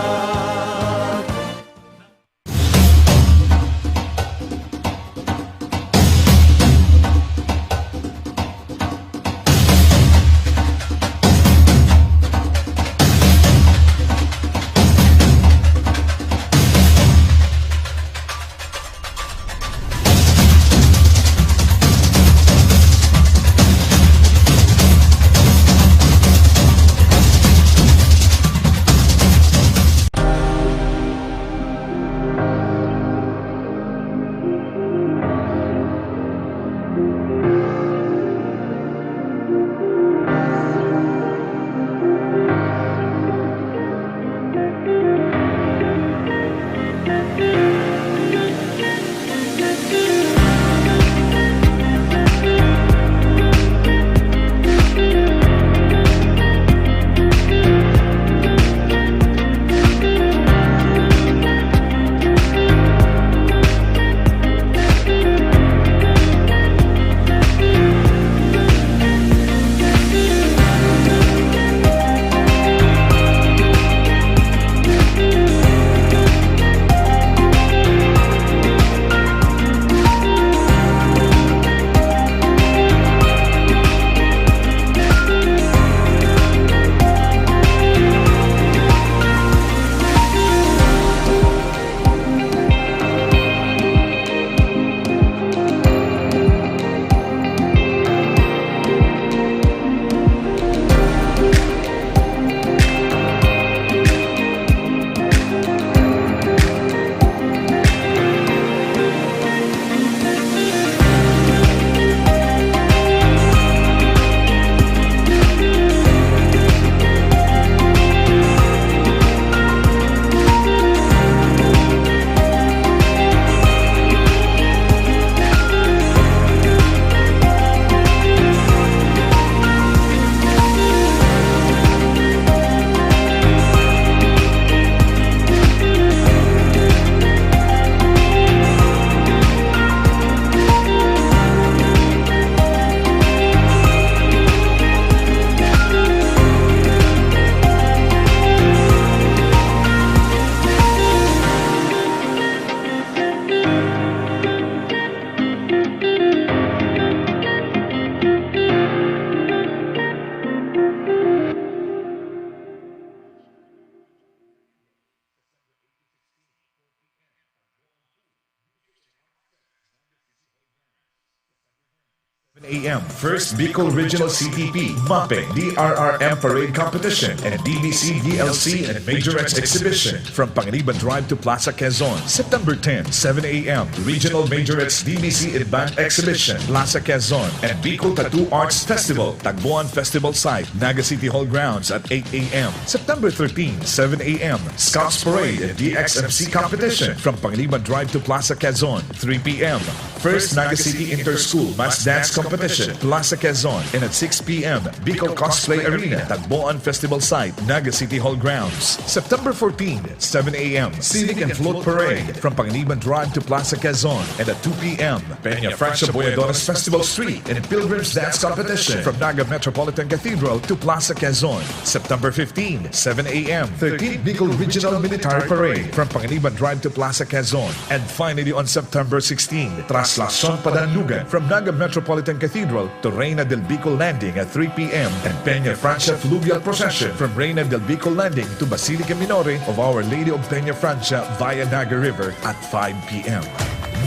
a.m. First Bicol Regional CTP, MAPEH, DRRM Parade Competition, and DBC, DLC, and Majorettes Exhibition from Panganiban Drive to Plaza Quezon. September 10, 7 a.m. Regional Majorettes DBC in Band Exhibition, Plaza Quezon, and Bicol Tattoo Arts Festival, Tagboan Festival Site, Naga City Hall Grounds at 8 a.m. September 13, 7 a.m. Scouts Parade and DXMC Competition from Panganiban Drive to Plaza Quezon, 3 p.m. First Naga City Inter-School Mass Dance Competition, Plaza Quezon, and at 6 p.m. Bicol Cosplay Arena, Tagboan Festival Site, Naga City Hall Grounds. September 14, 7 a.m. Civic and Float Parade from Panganiban Drive to Plaza Quezon, and at 2 p.m. Peña Francia Boyadoras Festival Street and Pilgrims Dance Competition from Naga Metropolitan Cathedral to Plaza Quezon. September 15, 7 a.m. 13th Bicol Regional Military Parade from Panganiban Drive to Plaza Quezon. And finally on September 16, Traslacion Padanugan from Naga Metropolitan Cathedral to Reina del Bicol Landing at 3 p.m. and Peña Francia Fluvial Procession from Reina del Bicol Landing to Basilica Minore of Our Lady of Peña Francia via Naga River at 5 p.m.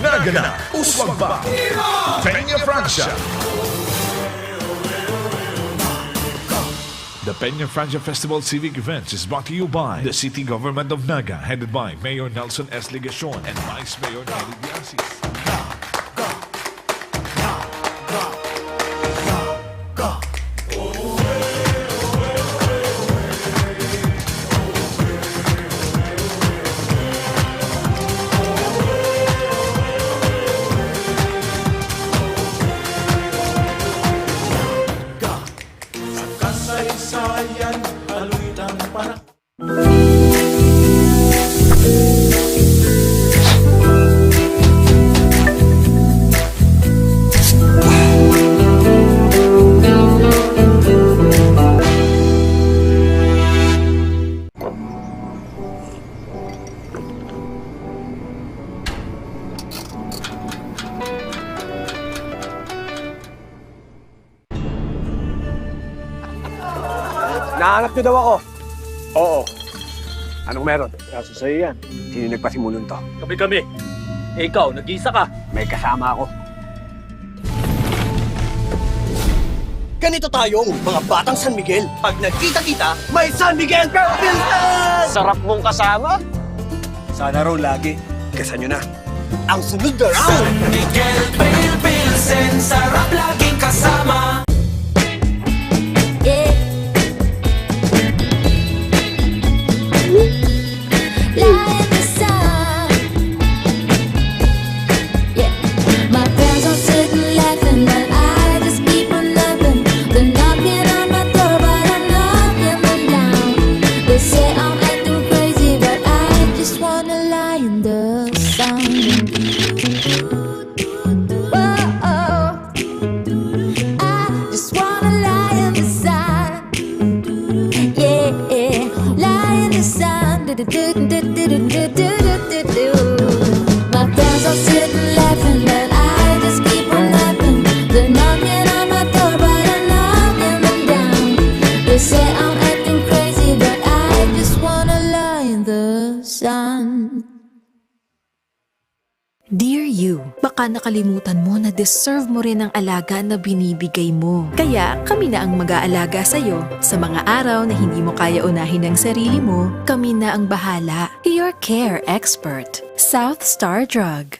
Naga na! Uswag ba? Peña Francia! The Peña Francia Festival Civic Events is brought to you by the City Government of Naga, headed by Mayor Nelson S. Ligacion and Vice Mayor Nelly Diasis. Kasaysayan, haloy ng panahon. Nahanap niyo daw ako? Oo. Anong meron? Kaso sa'yo yan. Sino nagpasimulong to? Kami. Ikaw, nag-iisa ka. May kasama ako. Ganito tayong mga batang San Miguel. Pag nagkita-kita, may San Miguel Philippines! Sarap mong kasama. Sana raw lagi. Kesa nyo na. Ang sunod na round! San Miguel Pilsen, sarap laging kasama. Lie in the sun. Yeah, my friends are sitting laughing, but I just keep on loving. They're knocking on my door, but I'm knocking them down. They say I'm acting crazy, but I just wanna lie in the sun. Whoa, I just wanna lie in the sun. Yeah, lie in the sun. My friends are sitting laughing, but I just keep on laughing. They're knocking on my door, but I'm knocking them down. They say I'm acting crazy, but I just wanna lie in the sun. Dear you, baka nakalimutan mo na deserve mo rin ang alaga na binibigay mo. Kaya kami na ang mag-aalaga sa'yo. Sa mga araw na hindi mo kaya unahin ang sarili mo, kami na ang bahala. Your care expert, South Star Drug.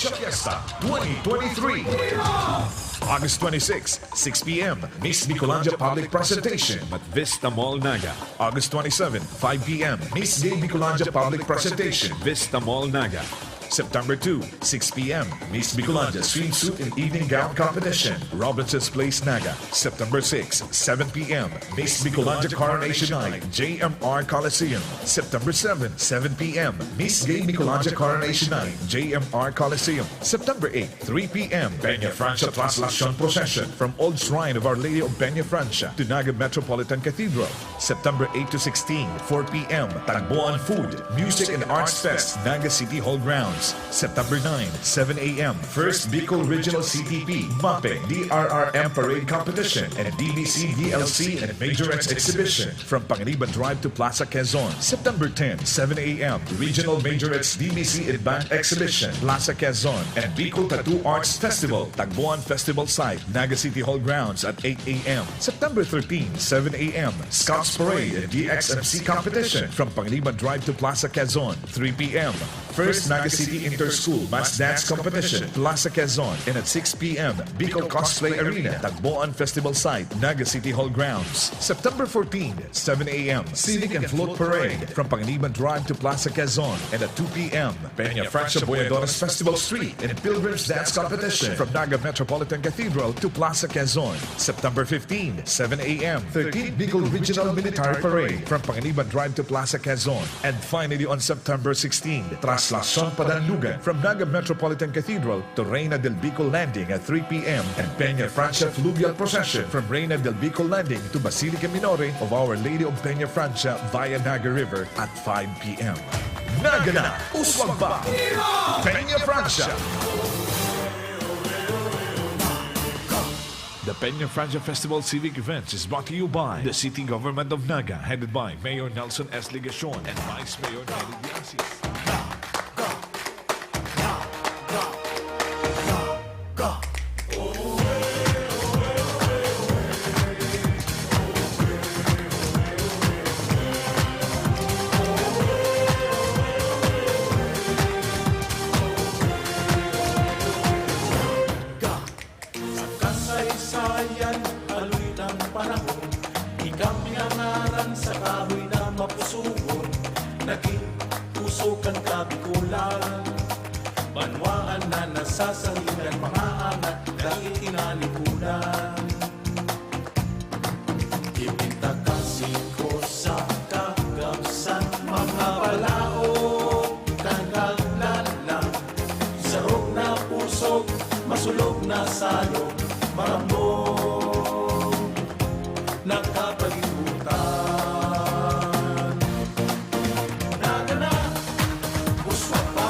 Noche Fiesta 2023. August 26, 6 p.m. Miss Bicolandia Public Presentation at Vista Mall, Naga. August 27, 5 p.m. Miss Gay Bicolandia Public Presentation, Vista Mall, Naga. September 2, 6 p.m. Miss Bicolandia Swimsuit and Evening Gown Competition, Robinson's Place, Naga. September 6, 7 p.m. Miss Bicolandia Coronation Night, JMR Coliseum. September 7, 7 p.m. Miss Gay Bicolandia Coronation Night, JMR Coliseum. September 8, 3 p.m. Peña Francia Translation Procession from Old Shrine of Our Lady of Peña Francia to Naga Metropolitan Cathedral. September 8 to 16, 4 p.m. Tagboan Food, Music and Arts Fest, Naga City Hall Grounds. September 9, 7 a.m. First Bicol Regional CTP, MAPEH, DRRM Parade Competition, and DBC, DLC, and Majorettes Exhibition from Panganiban Drive to Plaza Quezon. September 10, 7 a.m. Regional Majorettes DBC and Band Exhibition, Plaza Quezon, and Bicol Tattoo Arts Festival, Tagboan Festival Site, Naga City Hall Grounds at 8 a.m. September 13, 7 a.m. Scouts Parade and DXMC Competition from Panganiban Drive to Plaza Quezon, 3 p.m. First Naga City Inter-School Mass Dance Competition, Plaza Quezon, and at 6 p.m. Bicol Cosplay Arena, Tagboan Festival Site, Naga City Hall Grounds. September 14, 7 a.m. Civic and Float Parade from Panganiban Drive to Plaza Quezon, and at 2 p.m. Peña Francia Boyadones Festival Street and Pilgrims Dance Competition from Naga Metropolitan Cathedral to Plaza Quezon. September 15, 7 a.m. 13th Bicol Regional Military Parade from Panganiban Drive to Plaza Quezon. And finally on September 16, Traslacion Padanlugan from Naga Metropolitan Cathedral to Reina del Bicol Landing at 3 p.m. and Peña Francia Fluvial Procession from Reina del Bicol Landing to Basilica Minore of Our Lady of Peña Francia via Naga River at 5 p.m. Naga na! Uswag ba? Peña Francia! The Peña Francia Festival Civic Events is brought to you by the City Government of Naga, headed by Mayor Nelson S. Ligacion and Vice Mayor Nelly Diasis. Kasaysayan, aloy ng panahon, ikaw pinangalan sa kahoy na mapusugon, naging pusokan kabikulan, banwaan na nasasalingan, mga anak dahil inalipunan. Ipinta kasiko sa kagamsan, mga palaot, kagaglalang, sarog na pusog, masulog na salog, marambong nakapalimutan. Naga na, uswag pa,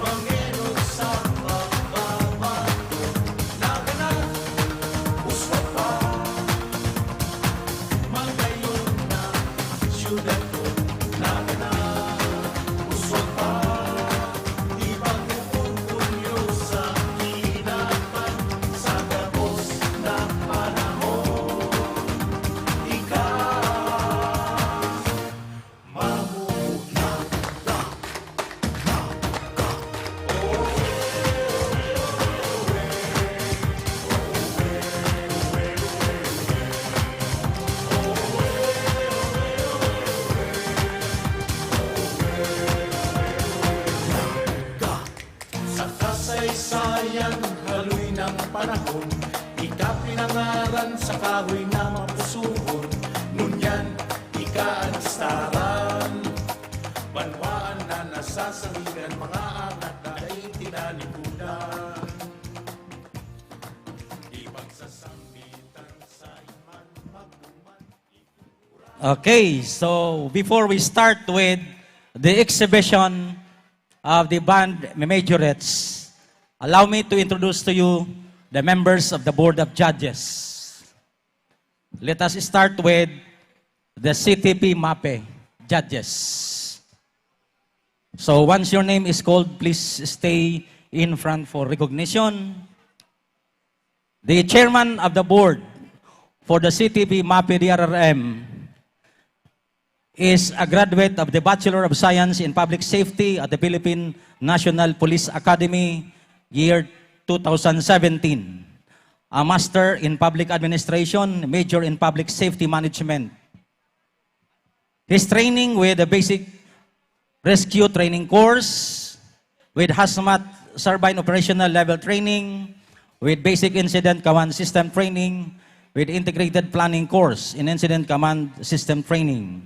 mangenod sa mababato. Naga na, uswag pa, magayon na siyudad ko. Naga na, uswag pa, ibang pupunyo sa hinapan, sa gabos na panahon. Ikaw, mamuna ka. Sa kasaysayan, haloy ng panahon, ika pinangaran sa kahoy na mapusuhon. Ngunyan, ika ang staran, banwaan na nasasalingan, mga anak na ay tinalikudan. Ipagsasambitan sa iman magduman. Okay, so before we start with the exhibition of the band Majorettes, allow me to introduce to you the members of the Board of Judges. Let us start with the CTP MAPEH judges. So once your name is called, please stay in front for recognition. The chairman of the board for the CTP MAPEH DRRM is a graduate of the Bachelor of Science in Public Safety at the Philippine National Police Academy, year 2017. A Master in Public Administration, major in Public Safety Management. His training with a basic rescue training course, with hazmat turbine operational level training, with basic incident command system training, with integrated planning course in incident command system training.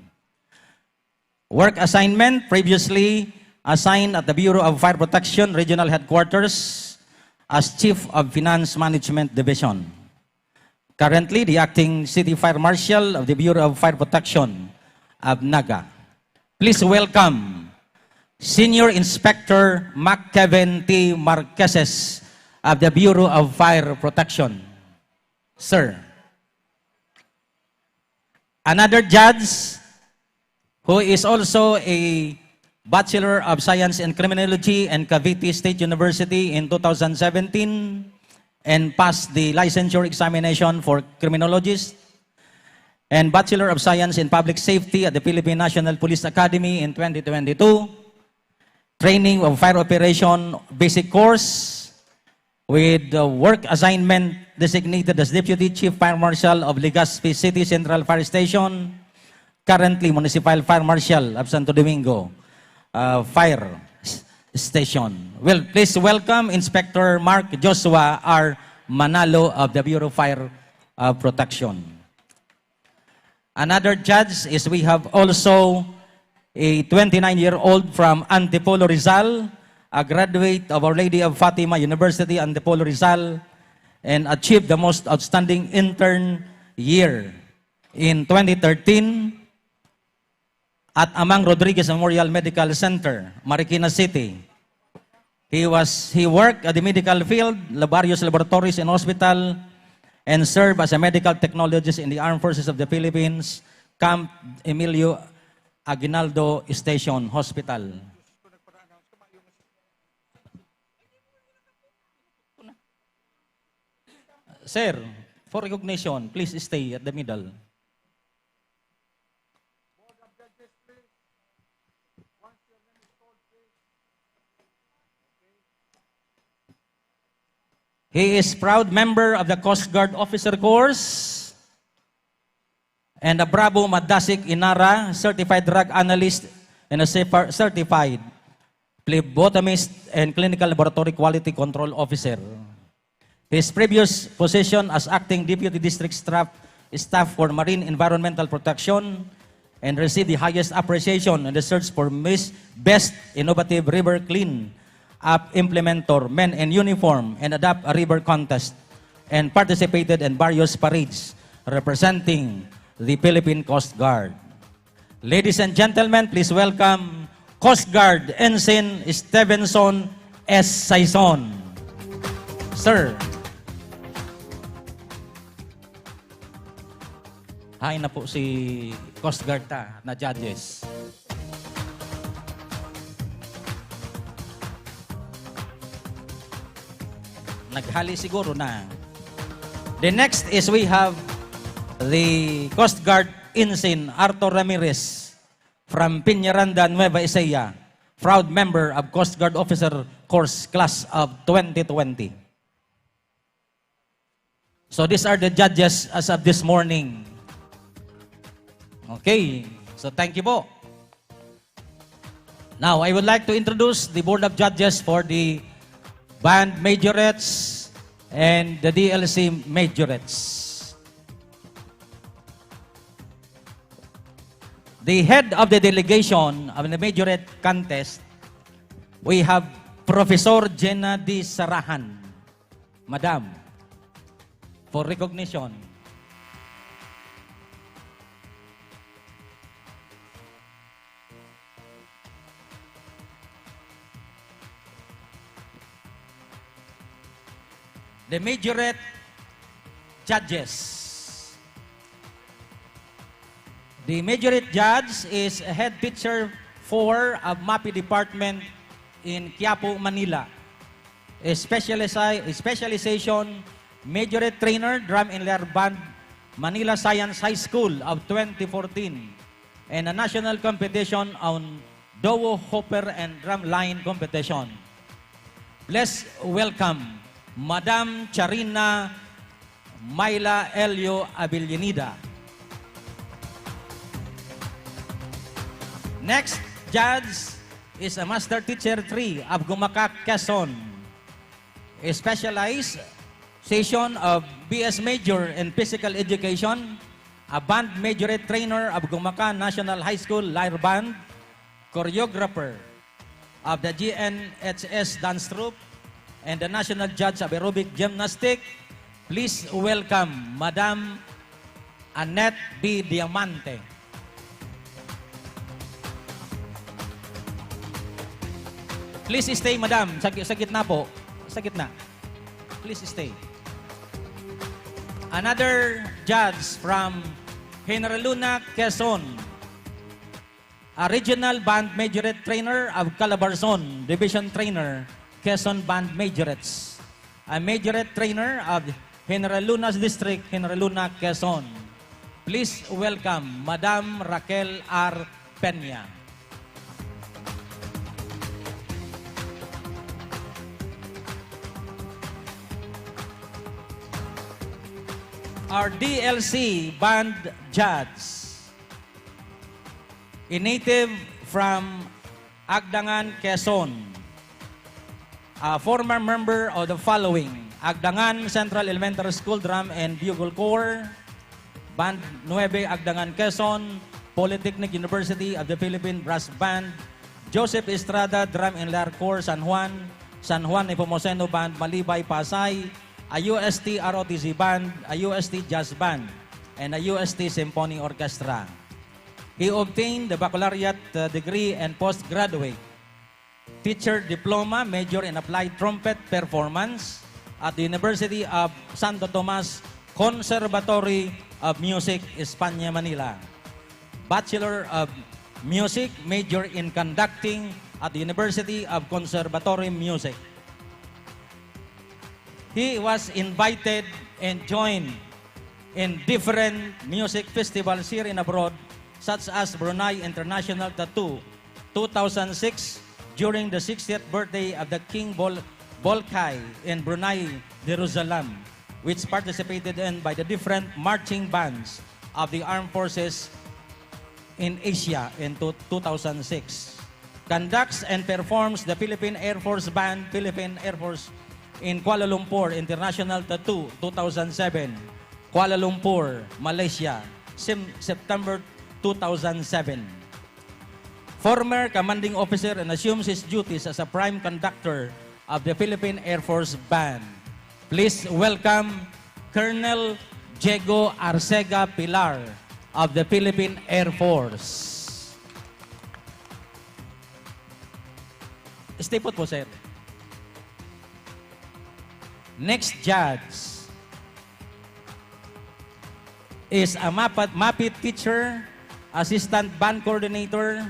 Work assignment, previously assigned at the Bureau of Fire Protection Regional Headquarters as Chief of Finance Management Division. Currently, the Acting City Fire Marshal of the Bureau of Fire Protection of Naga. Please welcome Senior Inspector Kevin T. Marqueses of the Bureau of Fire Protection. Sir. Another judge who is also a Bachelor of Science in Criminology in Cavite State University in 2017 and passed the licensure examination for criminologists, and Bachelor of Science in Public Safety at the Philippine National Police Academy in 2022, training of fire operation basic course with work assignment designated as Deputy Chief Fire Marshal of Legazpi City Central Fire Station, currently Municipal Fire Marshal of Santo Domingo Fire Station. Well, please welcome Inspector Mark Joshua R. Manalo of the Bureau of Fire Protection. Another judge is we have also a 29-year-old from Antipolo, Rizal, a graduate of Our Lady of Fatima University, Antipolo, Rizal, and achieved the most outstanding intern year in 2013 at Amang Rodriguez Memorial Medical Center, Marikina City. He worked at the medical field, various laboratories and hospital, and served as a medical technologist in the Armed Forces of the Philippines, Camp Emilio Aguinaldo Station Hospital. Sir, for recognition, please stay at the middle. He is proud member of the Coast Guard Officer Course and a Bravo Madasik Inara Certified Drug Analyst and a Certified Phlebotomist and Clinical Laboratory Quality Control Officer. His previous position as Acting Deputy District Staff for Marine Environmental Protection and received the highest appreciation in the search for Best Innovative River Clean Up Implementer, Men in Uniform, and Adapt a River Contest, and participated in various parades representing the Philippine Coast Guard. Ladies and gentlemen, please welcome Coast Guard Ensign Stevenson S. Saison. Sir. Hi na po si Coast Guard na judges. Naghali siguro na. The next is we have the Coast Guard Ensign Arthur Ramirez from Piñaranda, Nueva Ecija, proud member of Coast Guard Officer Course Class of 2020. So these are the judges as of this morning. Okay, so thank you po. Now, I would like to introduce the Board of Judges for the Band Majorettes and the DLC Majorettes. The head of the delegation of the Majorette contest, we have Professor Jenna D. Sarahan. Madam, for recognition. The Majorette judges. The Majorette judge is a head teacher 4 of MAPEH department in Quiapo, Manila. A specialization Majorette trainer, drum and lyre band, Manila Science High School of 2014. and a national competition on Dowo Hopper and Drumline competition. Let's welcome Madam Charina Mayla Elio Abillanida. Next judge is a Master Teacher 3 of Gumaca, Quezon. A specialized session of BS Major in Physical Education, a band majorette trainer of Gumaca National High School Lyre Band, choreographer of the GNHS Dance Troupe, and the National Judge of Aerobic Gymnastic. Please welcome Madam Annette B. Diamante. Please stay, Madam. Sa gitna po. Sa gitna. Please stay. Another judge from Generaluna, Quezon. A regional band majorette trainer of Calabarzon, division trainer, Quezon Band Majorettes. A majorette trainer of Generalunas District, Generaluna, Quezon. Please welcome Madam Raquel R. Peña. Our DLC band judge, a native from Agdangan, Quezon, a former member of the following: Agdangan Central Elementary School Drum and Bugle Corps, Band 9 Agdangan, Quezon, Polytechnic University of the Philippines Brass Band, Joseph Estrada Drum and Lyre Corps, San Juan Nepomuceno Band, Malibay, Pasay, a UST ROTC Band, a UST Jazz Band, and a UST Symphony Orchestra. He obtained the baccalaureate degree and postgraduate teacher diploma, major in applied trumpet performance at the University of Santo Tomas Conservatory of Music, España, Manila. Bachelor of Music, major in conducting at the University of Conservatory Music. He was invited and joined in different music festivals here and abroad, such as Brunei International Tattoo 2006 during the 60th birthday of the King Bolkai in Brunei, Jerusalem, which participated in by the different marching bands of the armed forces in Asia in 2006. Conducts and performs the Philippine Air Force Band, Philippine Air Force in Kuala Lumpur International Tattoo 2007, Kuala Lumpur, Malaysia, September 2007. Former commanding officer and assumes his duties as a prime conductor of the Philippine Air Force Band. Please welcome Colonel Diego Arcega Pilar of the Philippine Air Force. Stay put po, sir. Next judge is a MAPEH teacher, assistant band coordinator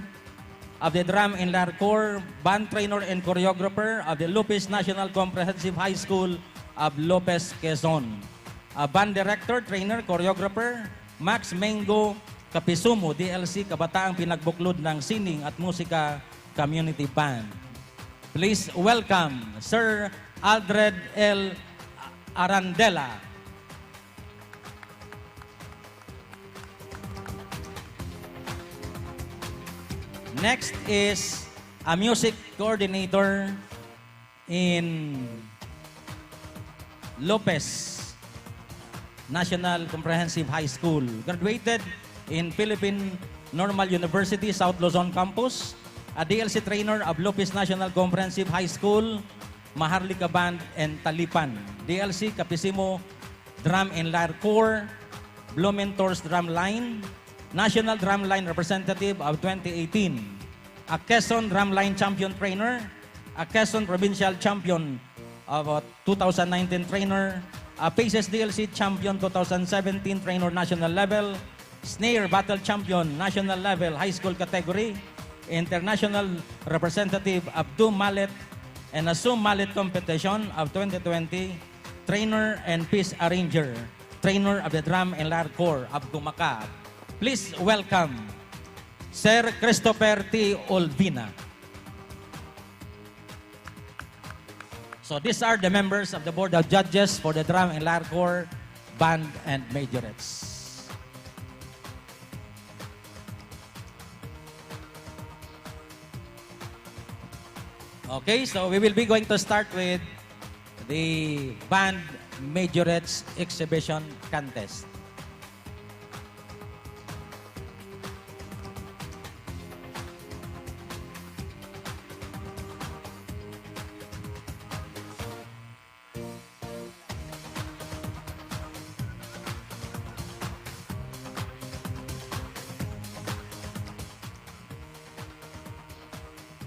of the Drum and Lyre Corps, band trainer and choreographer of the Lopez National Comprehensive High School of Lopez, Quezon. A band director, trainer, choreographer, Max Mengo Kapisumo, DLC, Kabataang Pinagbuklod ng Sining at Musika Community Band. Please welcome Sir Aldred L. Arandela. Next is a music coordinator in Lopez National Comprehensive High School. Graduated in Philippine Normal University, South Luzon Campus. A DLC trainer of Lopez National Comprehensive High School, Maharlika Band and Talipan. DLC Kapisimo Drum and Lyre Corps, Blumentors Drum Line, National Drum Line Representative of 2018. A Quezon Drum Line Champion Trainer, a Quezon Provincial Champion of 2019 Trainer, a Paces DLC Champion 2017 Trainer National Level, Snare Battle Champion National Level High School Category, International Representative of Doom Mallet and a Zoom Mallet Competition of 2020, Trainer and Peace Arranger, Trainer of the Drum and Lyre Corps of Gumaca. Please welcome Sir Christopher T. Olvina. So these are the members of the Board of Judges for the Drum and Lyre Corps, Band, and Majorettes. Okay, so we will be going to start with the Band Majorettes Exhibition Contest.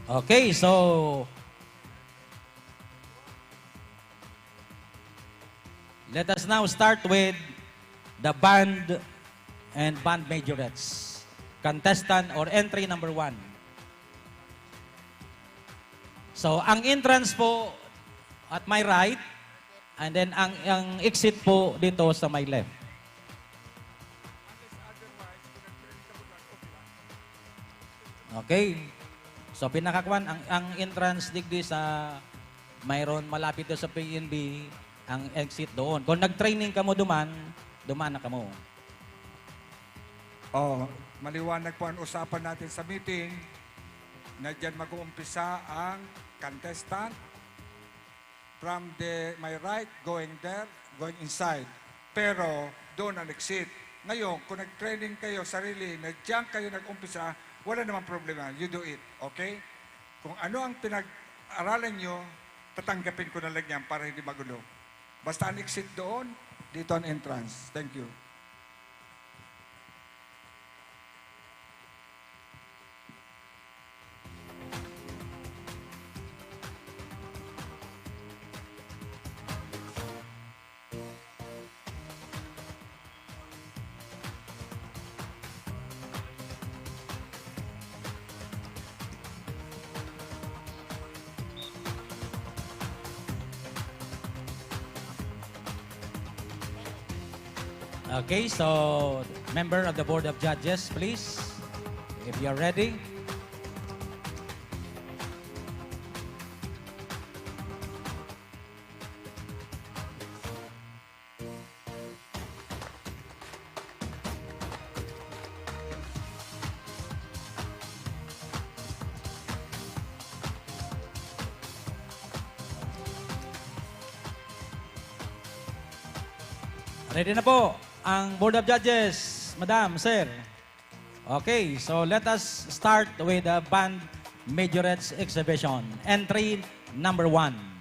Okay, so let us now start with the band and band majorettes. Contestant or entry number 1. So, ang entrance po at my right, and then ang exit po dito sa my left. Okay. So, pinakakuan, ang entrance digdi sa mayroon malapit doon sa PNB, ang exit doon. Kung nag-training ka mo duman na ka mo. Oh, maliwanag po ang usapan natin sa meeting na dyan mag-uumpisa ang contestant from my right, going there, going inside. Pero doon ang exit. Ngayon, kung nag-training kayo sarili, na dyan kayo nag-umpisa, wala namang problema. You do it. Okay? Kung ano ang pinag-aralan nyo, tatanggapin ko na lang yan para hindi magulo. Basta ang exit doon, dito ang entrance. Thank you. Okay, so member of the Board of Judges, please, if you're ready. Ready na po ang Board of Judges, Madam, Sir. Okay, so let us start with the Band Majorettes Exhibition. Entry number 1.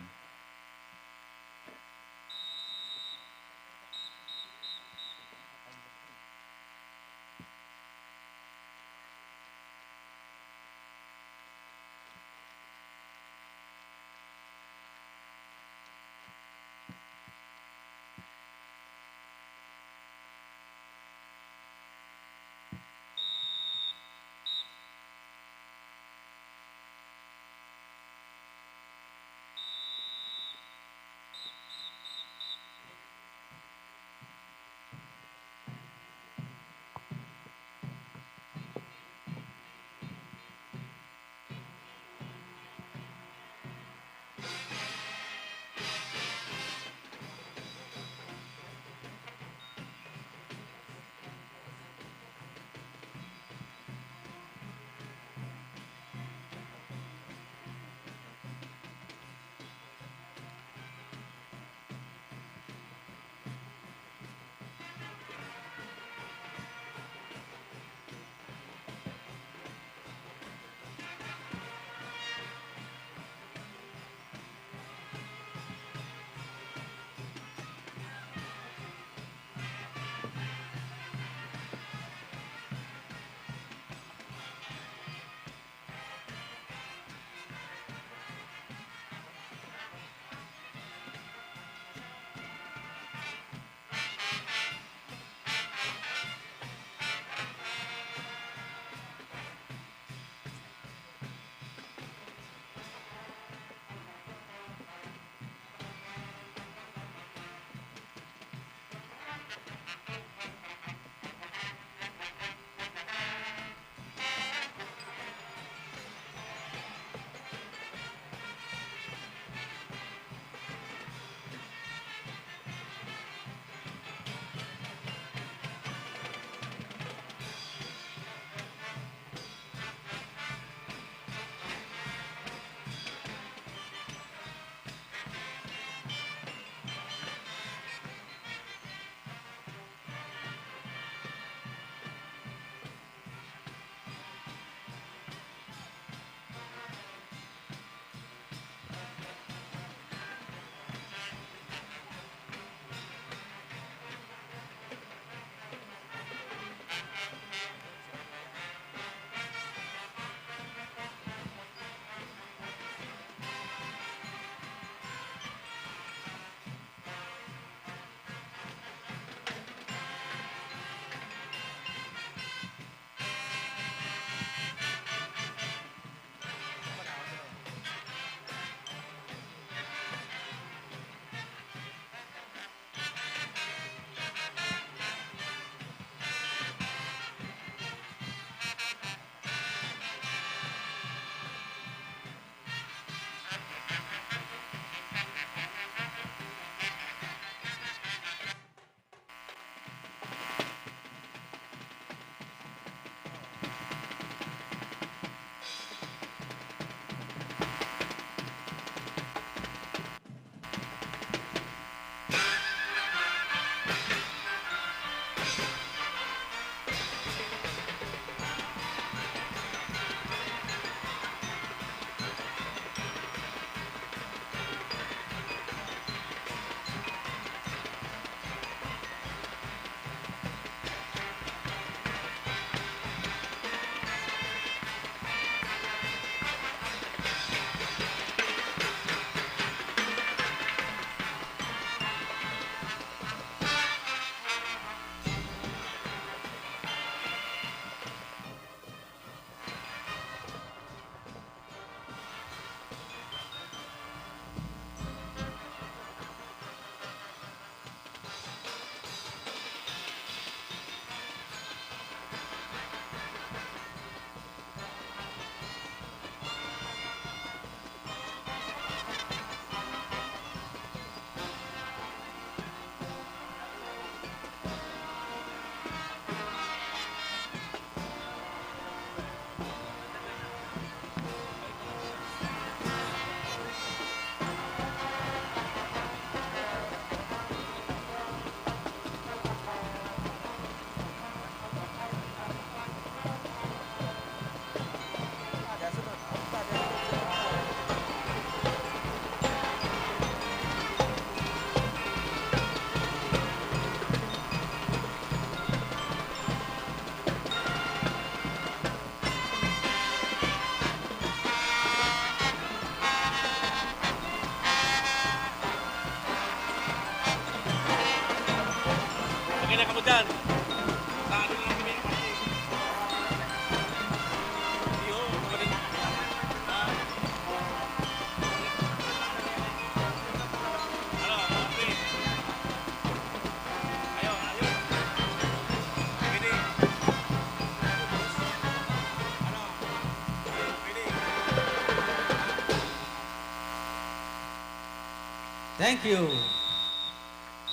Thank you.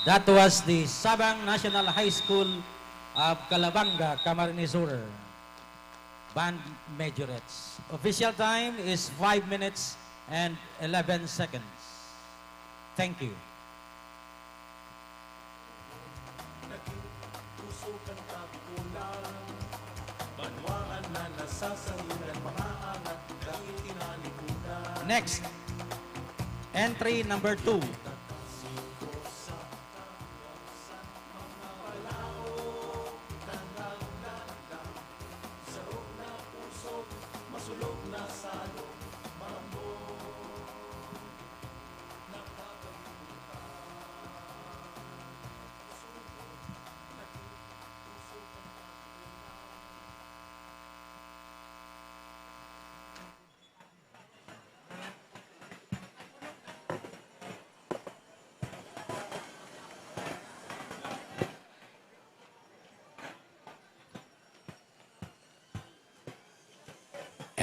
That was the Sabang National High School of Calabanga, Camarines Sur. Band Majorettes. Official time is 5 minutes and 11 seconds. Thank you. Tusukan kapikulan, banwaan na nasasalunan, mga angat dahil tinalikudan. Next, entry number 2.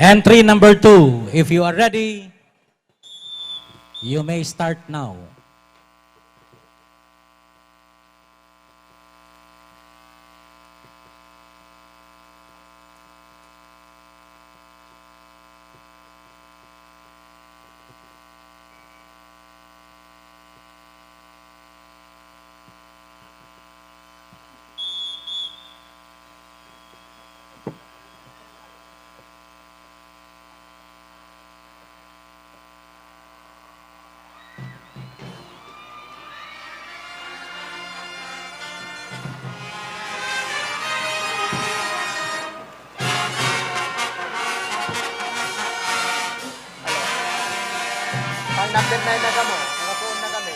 Entry number 2. If you are ready, you may start now. Pang number 9 na kamo. Nakapuon na kami.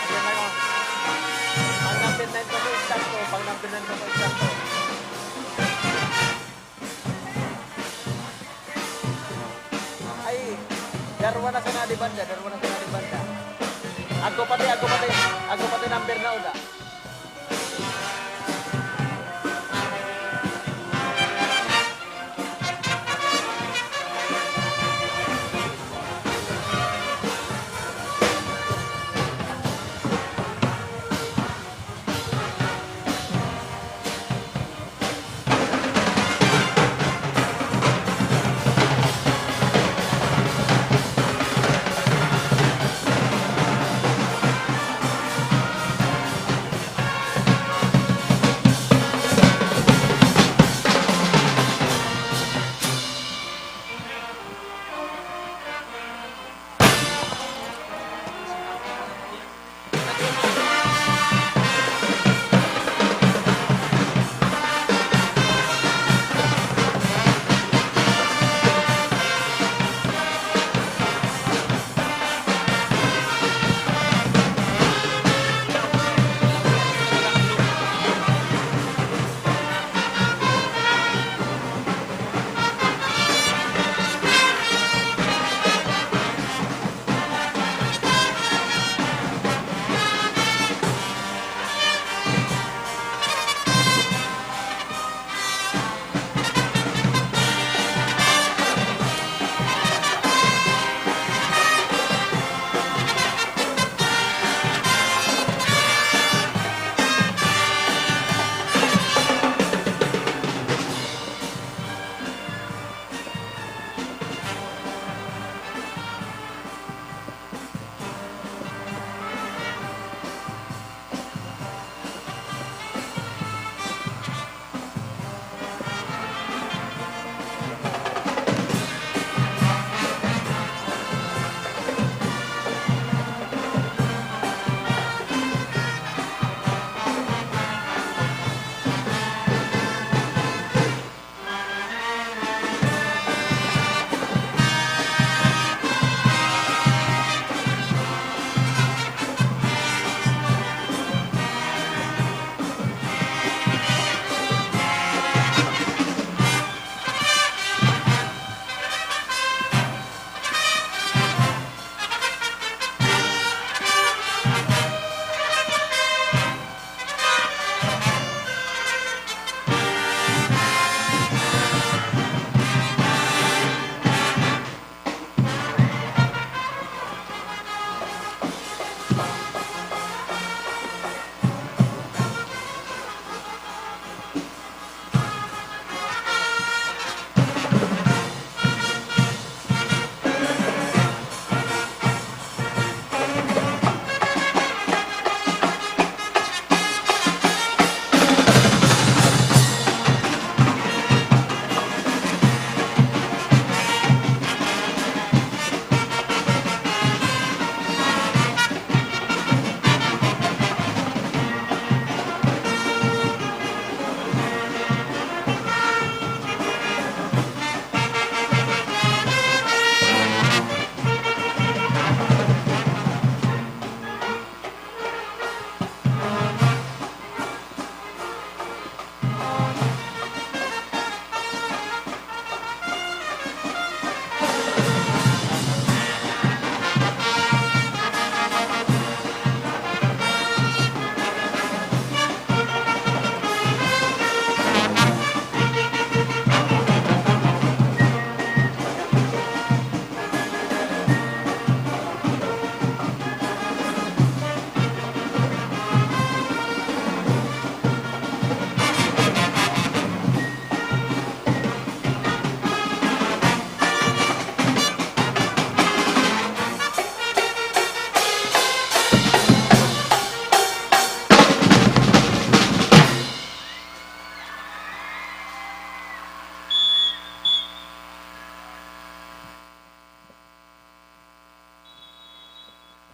Ayan na yun. Pang number 9 kamo eksakto. Pang number 9 kamo eksakto. Ay, darwa na sa nalibanda. Darwa na sa nalibanda. Ako pati number na uda.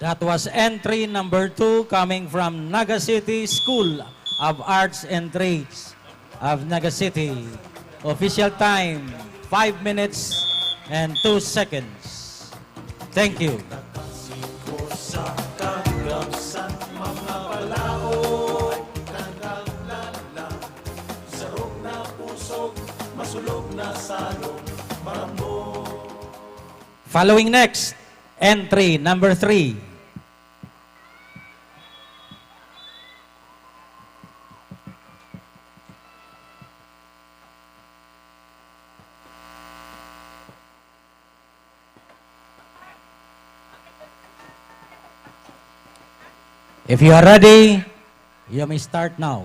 That was entry number 2 coming from Naga City School of Arts and Trades of Naga City. Official time, 5 minutes and 2 seconds. Thank you. Sa kagabsan mga palaoy Naglalala Sarog na pusog Masulog na salong Maramo Following next, entry number 3. If you are ready, you may start now.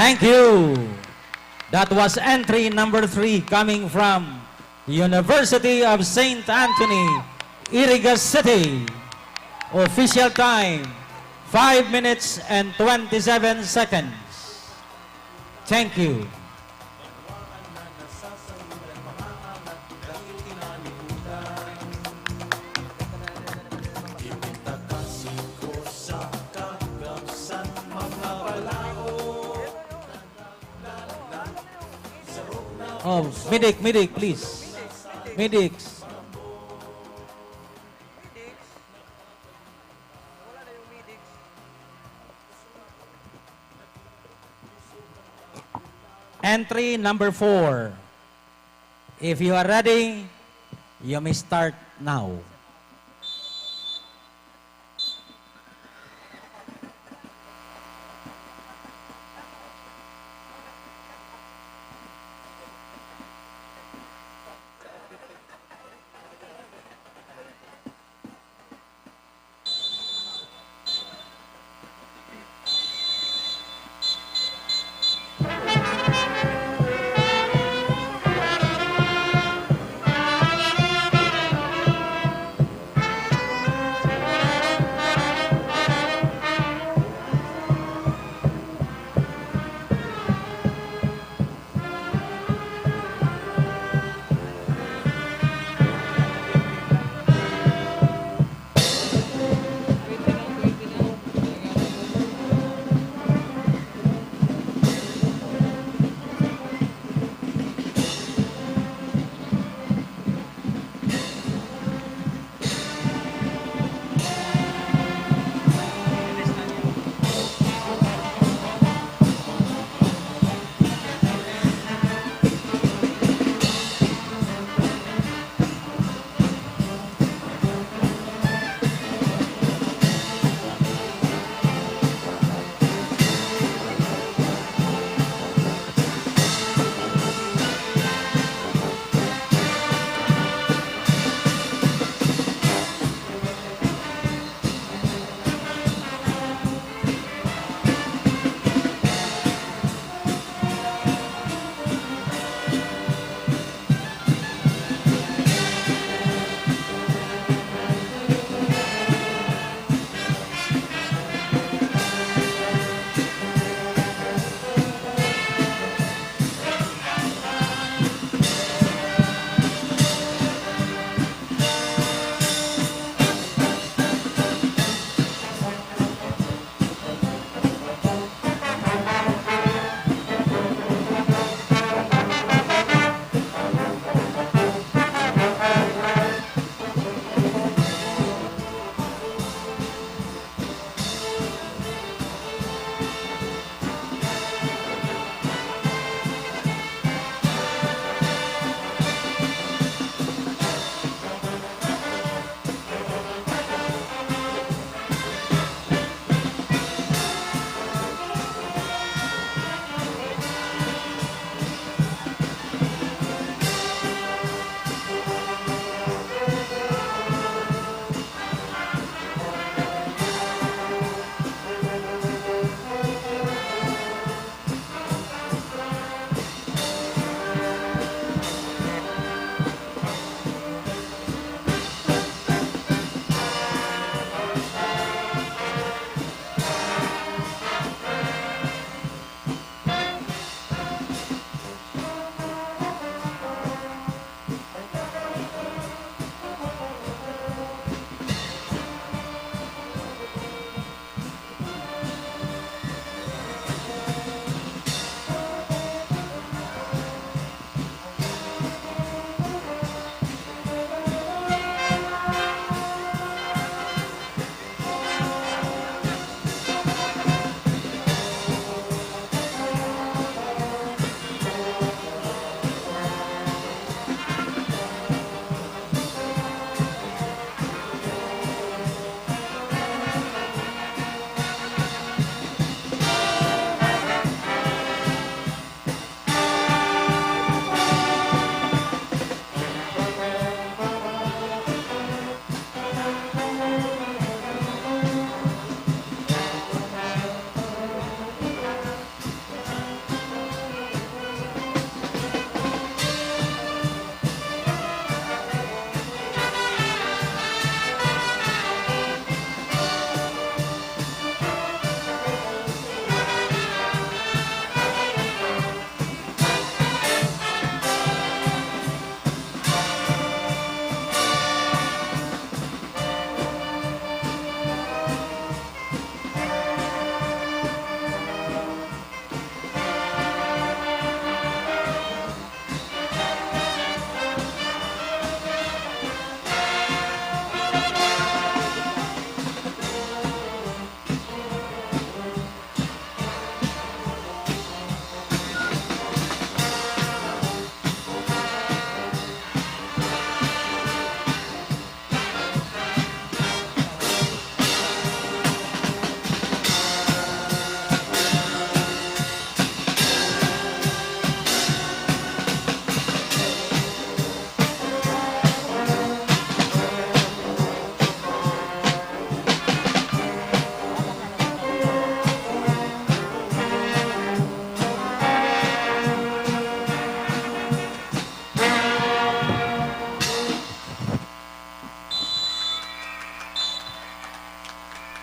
Thank you. That was entry number 3 coming from University of St. Anthony, Iriga City. Official time, 5 minutes and 27 seconds. Thank you. Oh, medic, please. Medics. Entry number 4. If you are ready, you may start now.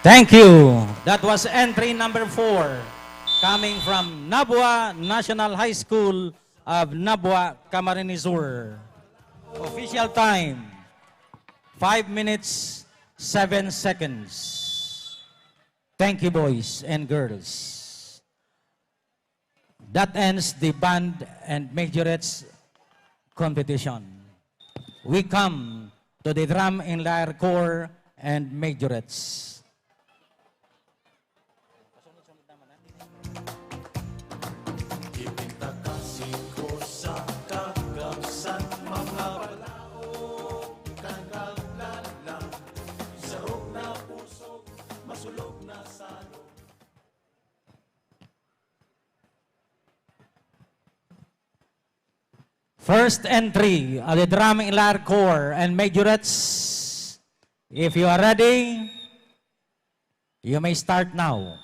Thank you. That was entry number 4, coming from Nabua National High School of Nabua, Camarines Sur. Official time, 5 minutes, 7 seconds. Thank you, boys and girls. That ends the band and majorettes competition. We come to the drum and lyre corps and majorettes. Ipintakasing ko sa kagabsan mga palao, kagaglalang, sarog na puso, masulog na salo. First entry of the drum and lyre corps and majorettes. If you are ready, you may start now.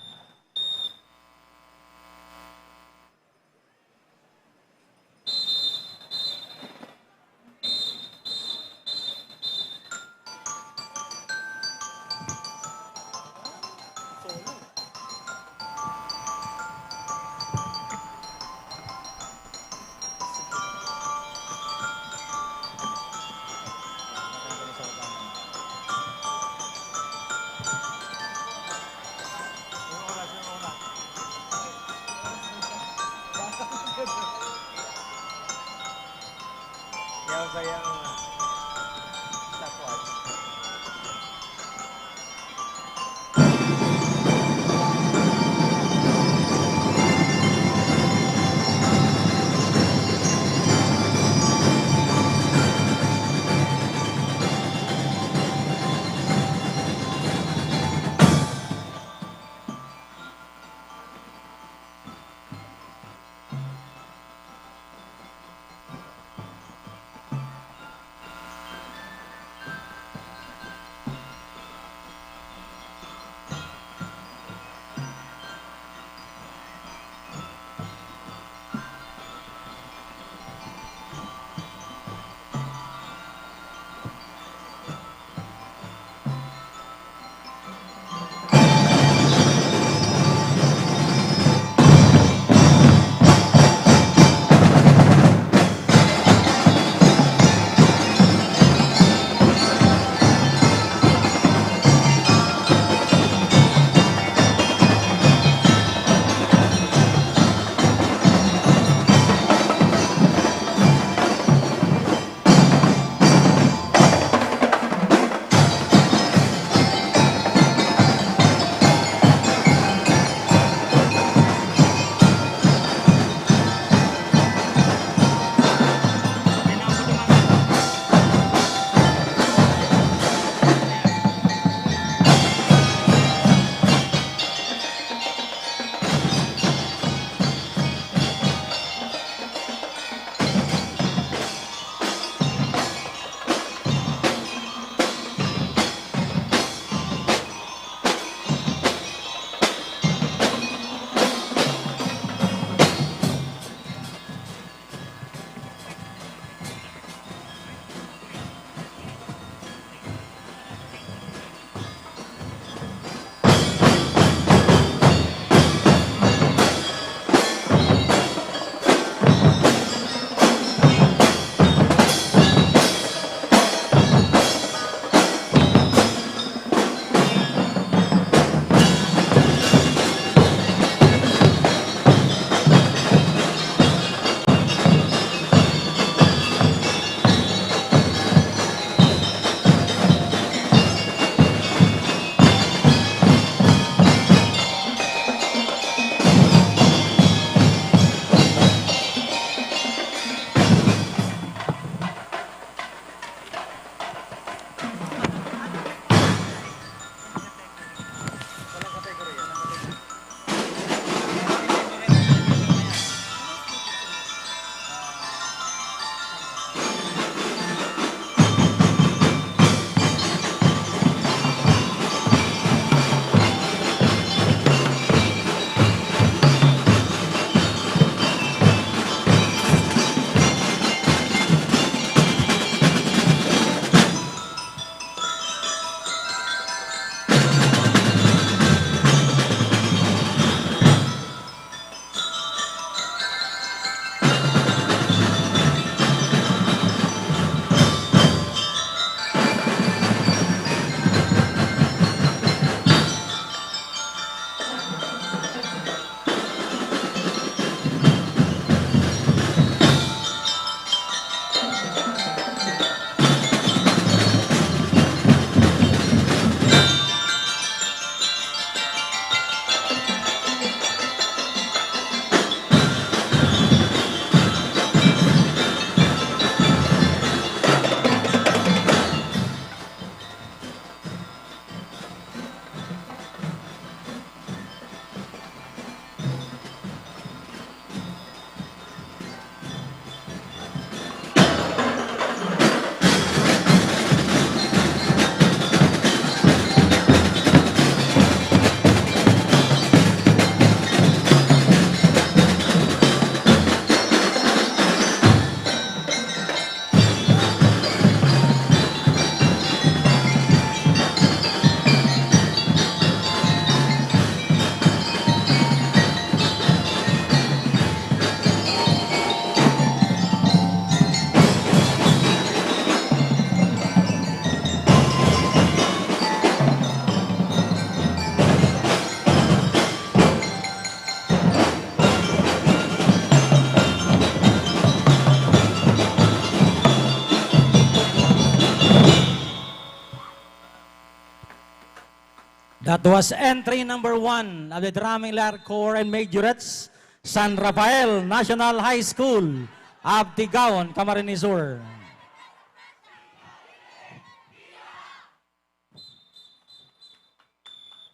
That was entry number 1 of the Drumming Lair Corps and Majorettes, San Rafael National High School of Tigaon, Camarines Sur.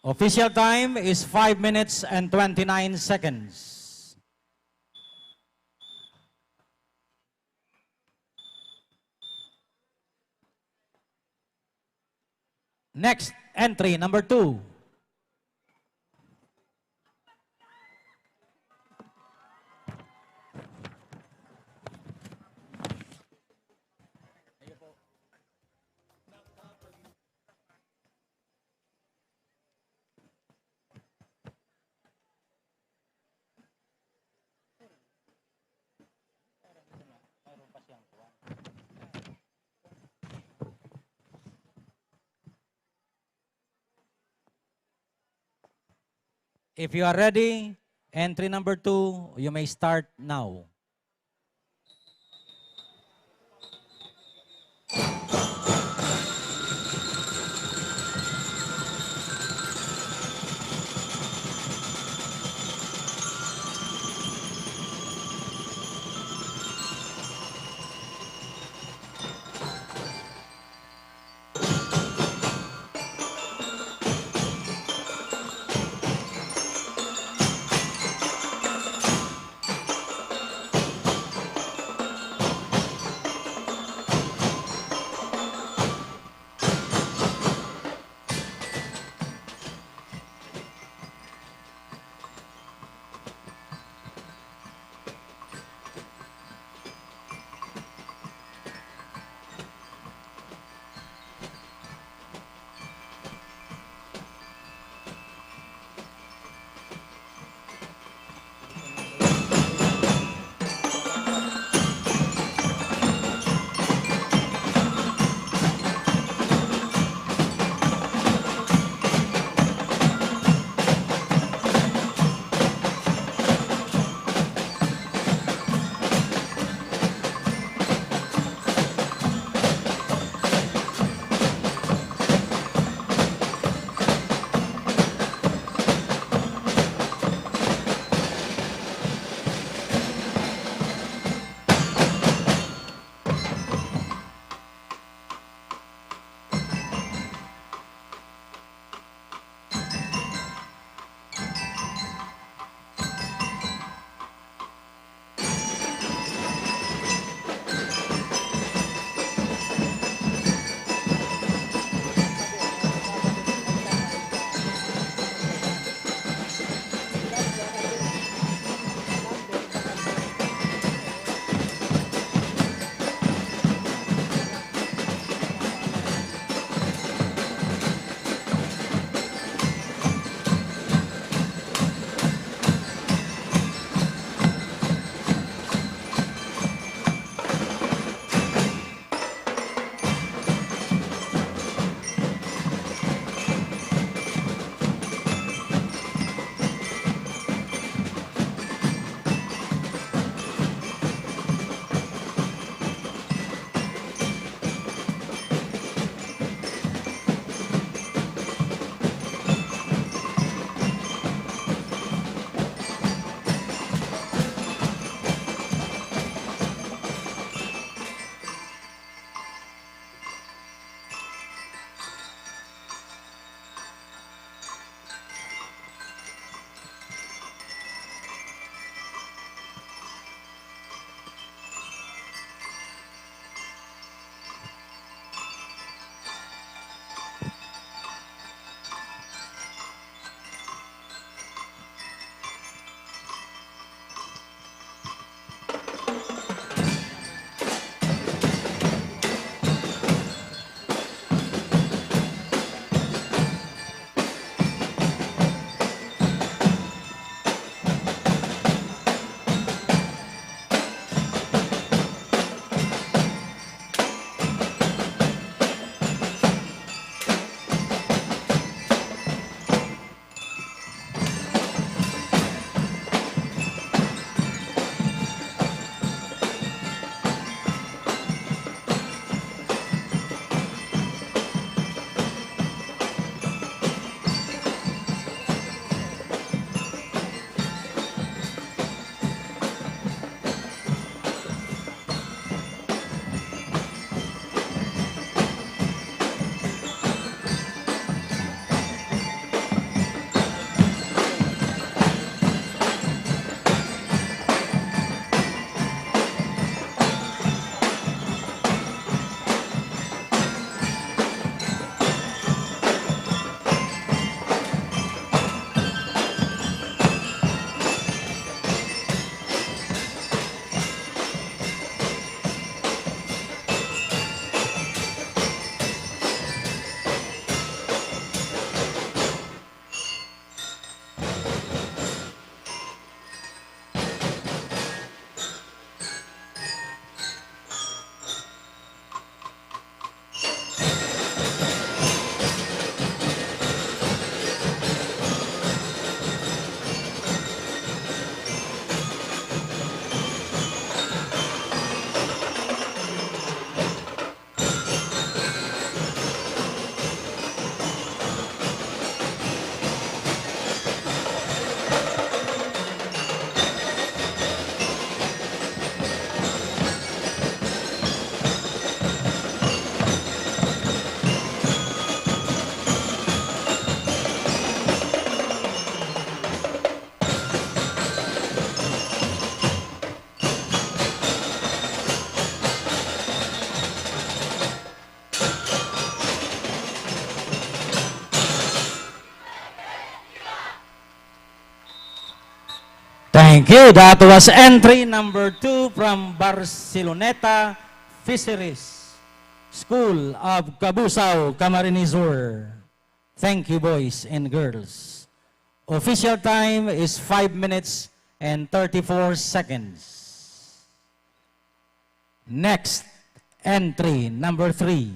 Official time is 5 minutes and 29 seconds. Next, entry number 2. If you are ready, entry number 2, you may start now. Thank you. That was entry number 2 from Barceloneta Fisheries School of Cabusao, Camarines Sur. Thank you, boys and girls. Official time is 5 minutes and 34 seconds. Next, entry number 3.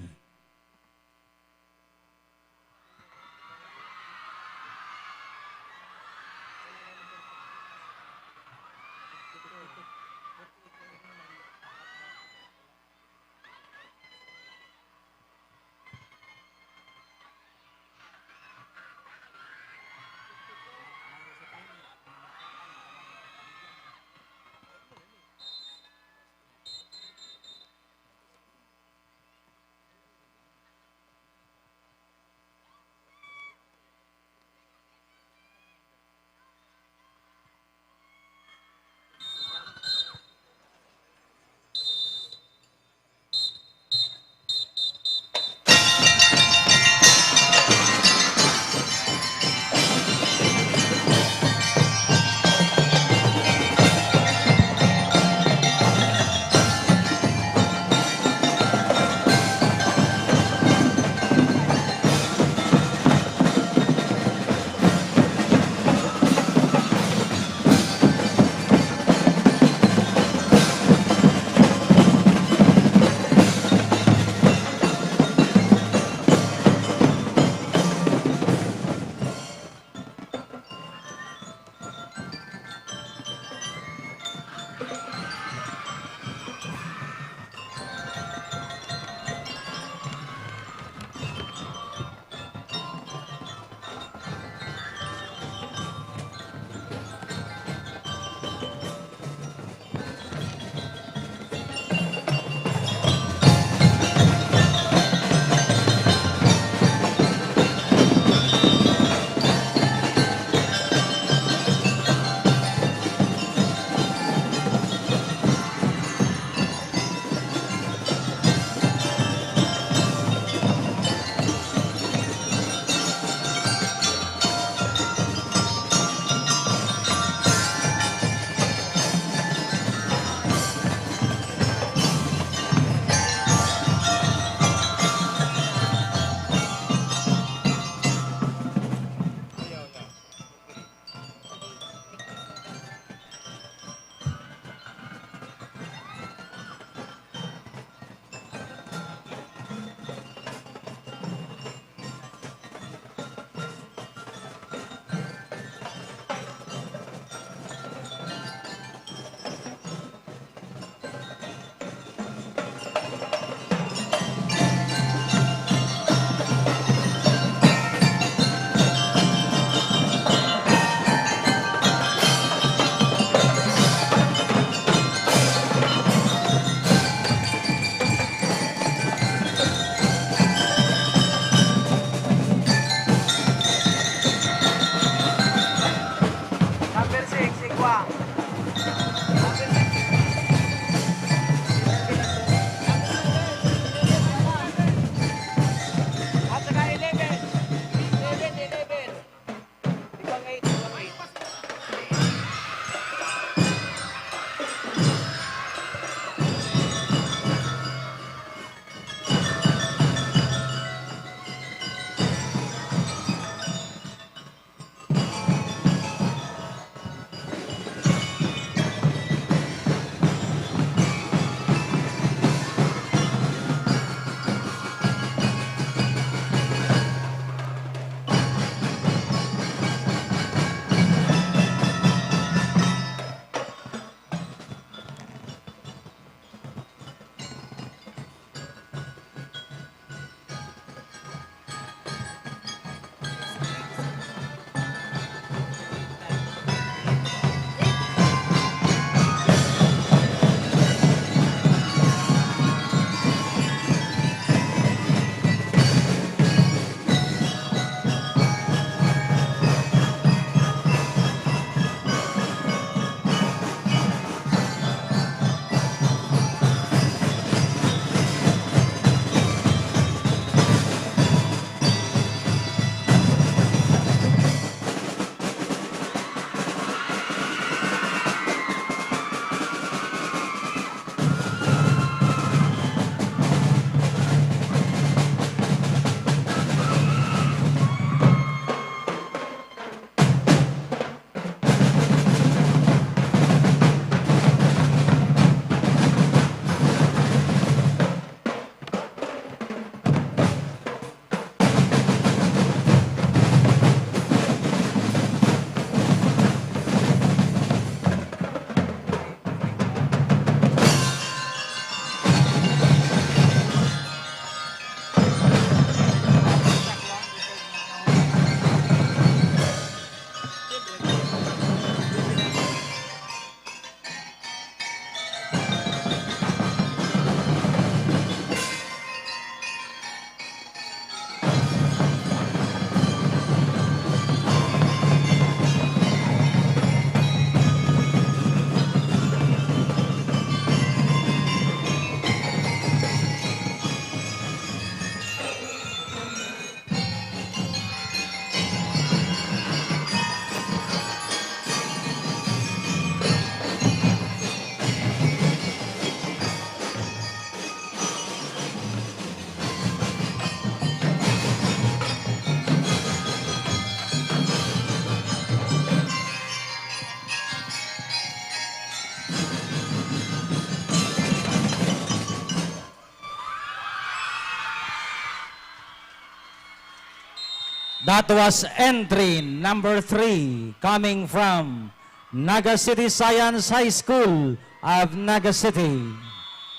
That was entry number 3 coming from Naga City Science High School of Naga City.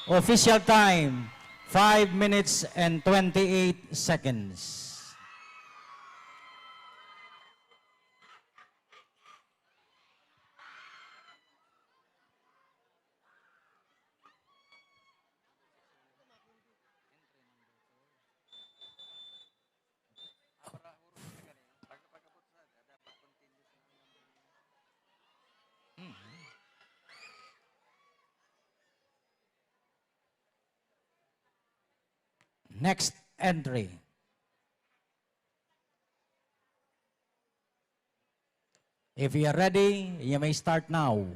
Official time, 5 minutes and 28 seconds. Next entry. If you are ready, you may start now.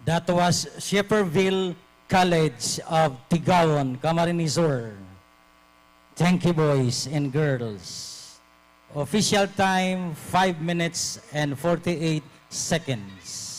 That was Shepherdville College of Tigawon, Camarines Sur. Thank you, boys and girls. Official time, 5 minutes and 48 seconds.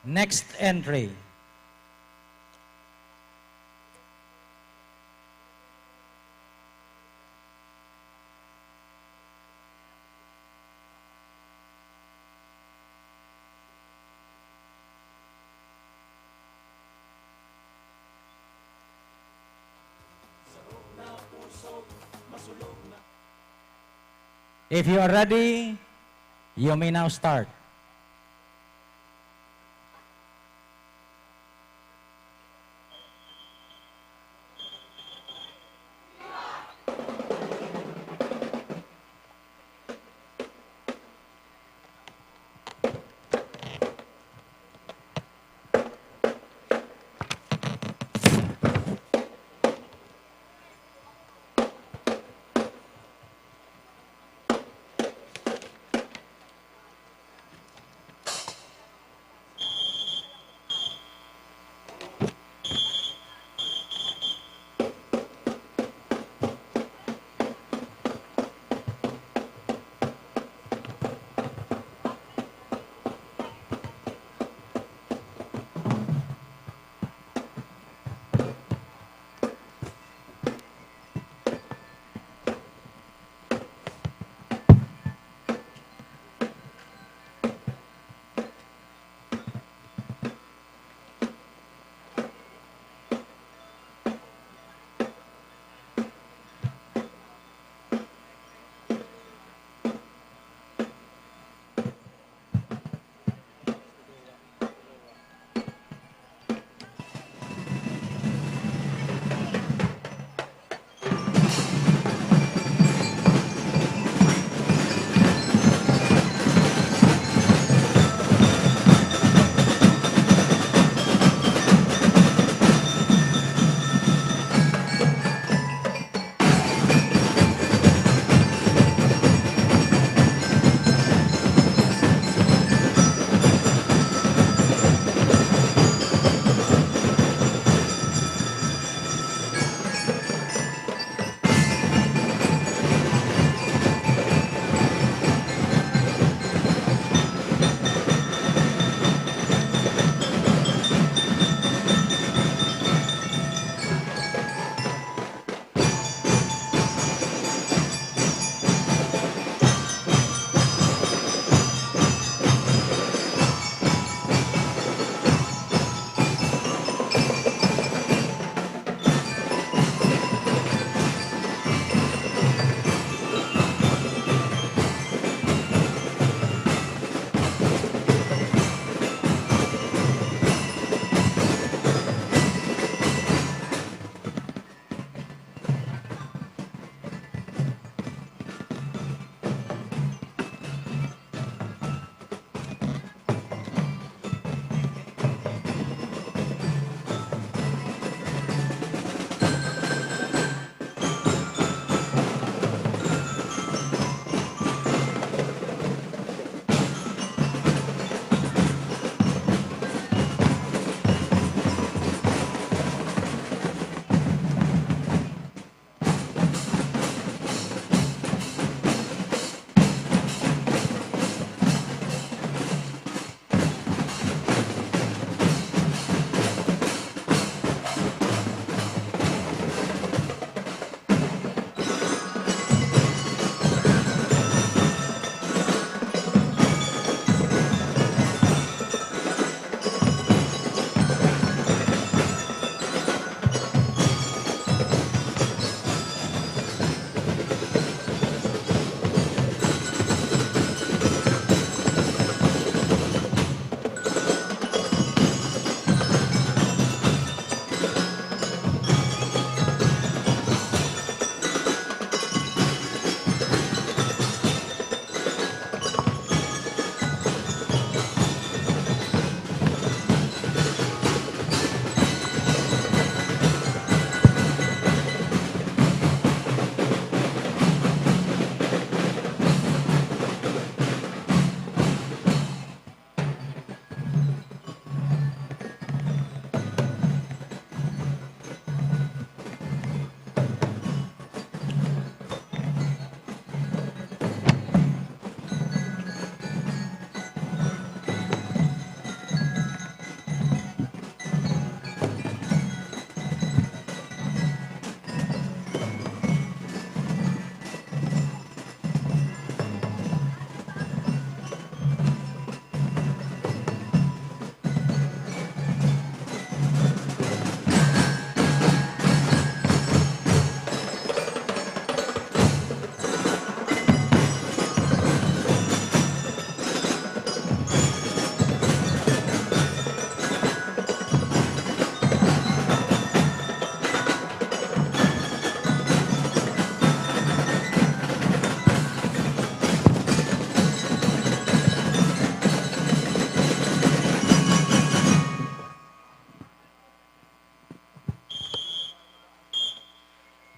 Next entry. If you are ready, you may now start.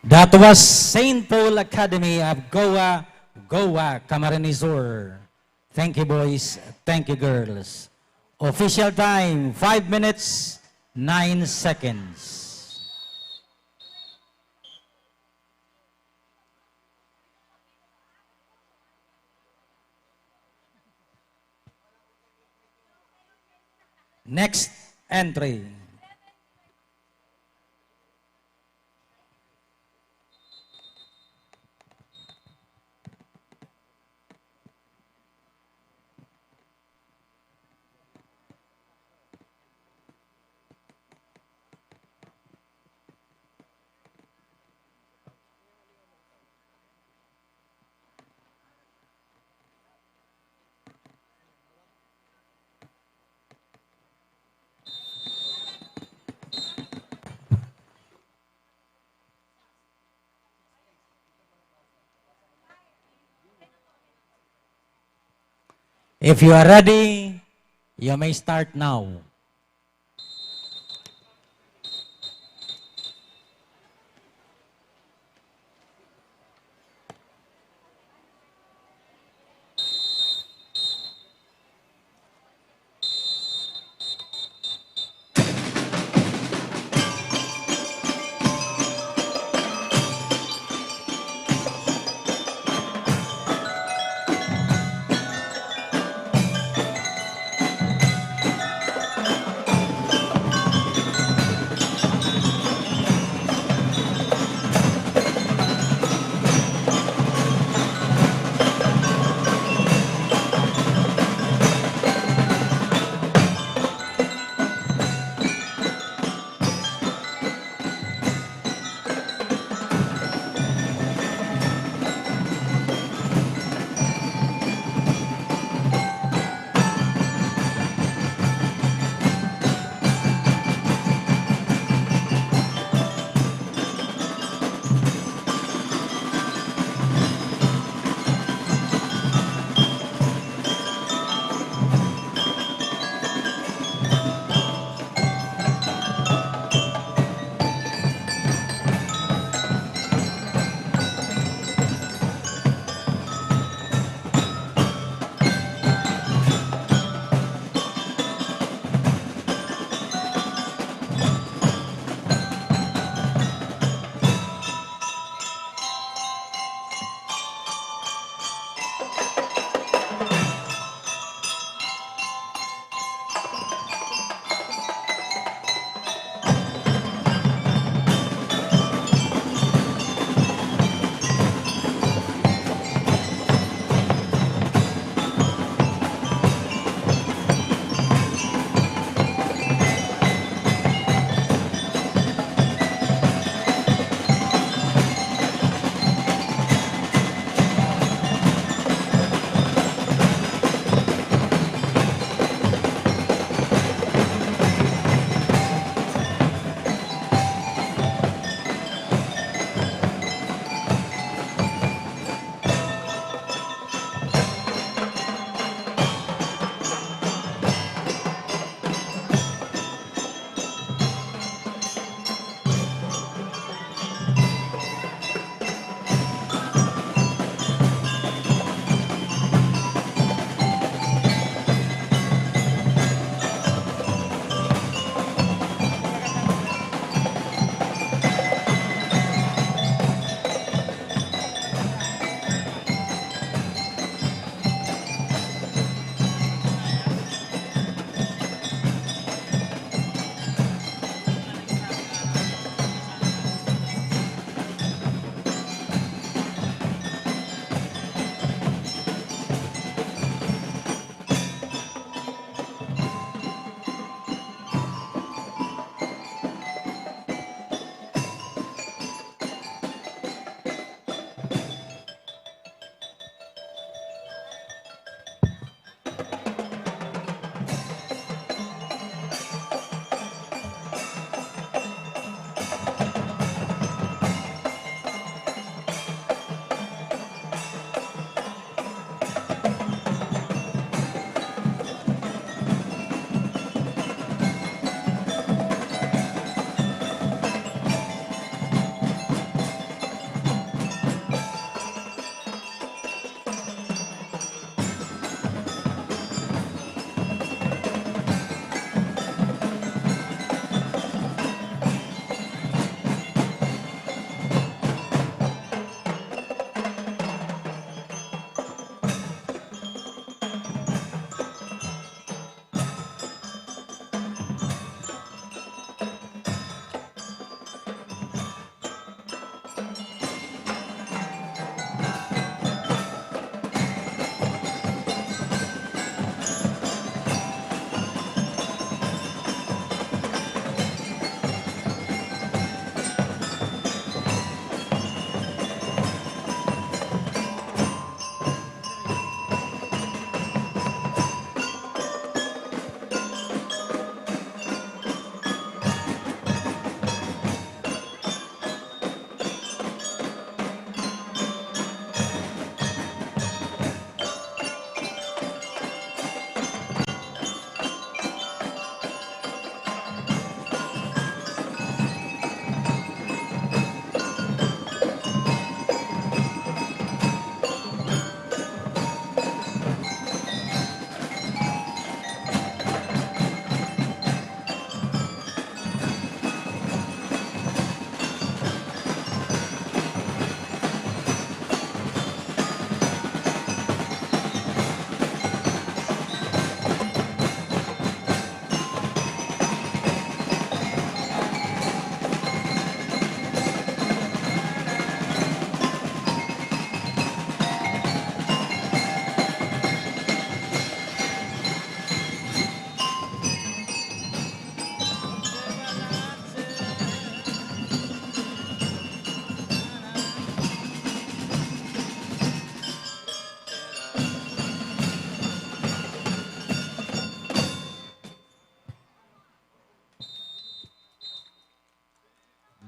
That was St. Paul Academy of Goa, Camarines Sur. Thank you, boys. Thank you, girls. Official time, 5 minutes, 9 seconds. Next entry. If you are ready, you may start now.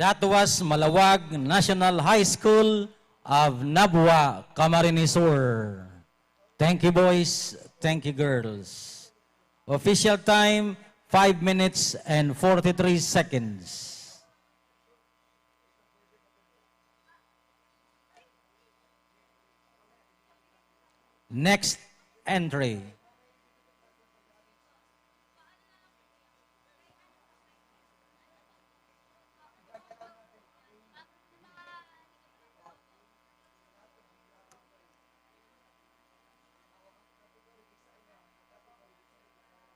That was Malawag National High School of Nabua, Camarines Sur. Thank you, boys. Thank you, girls. Official time, 5 minutes and 43 seconds. Next entry.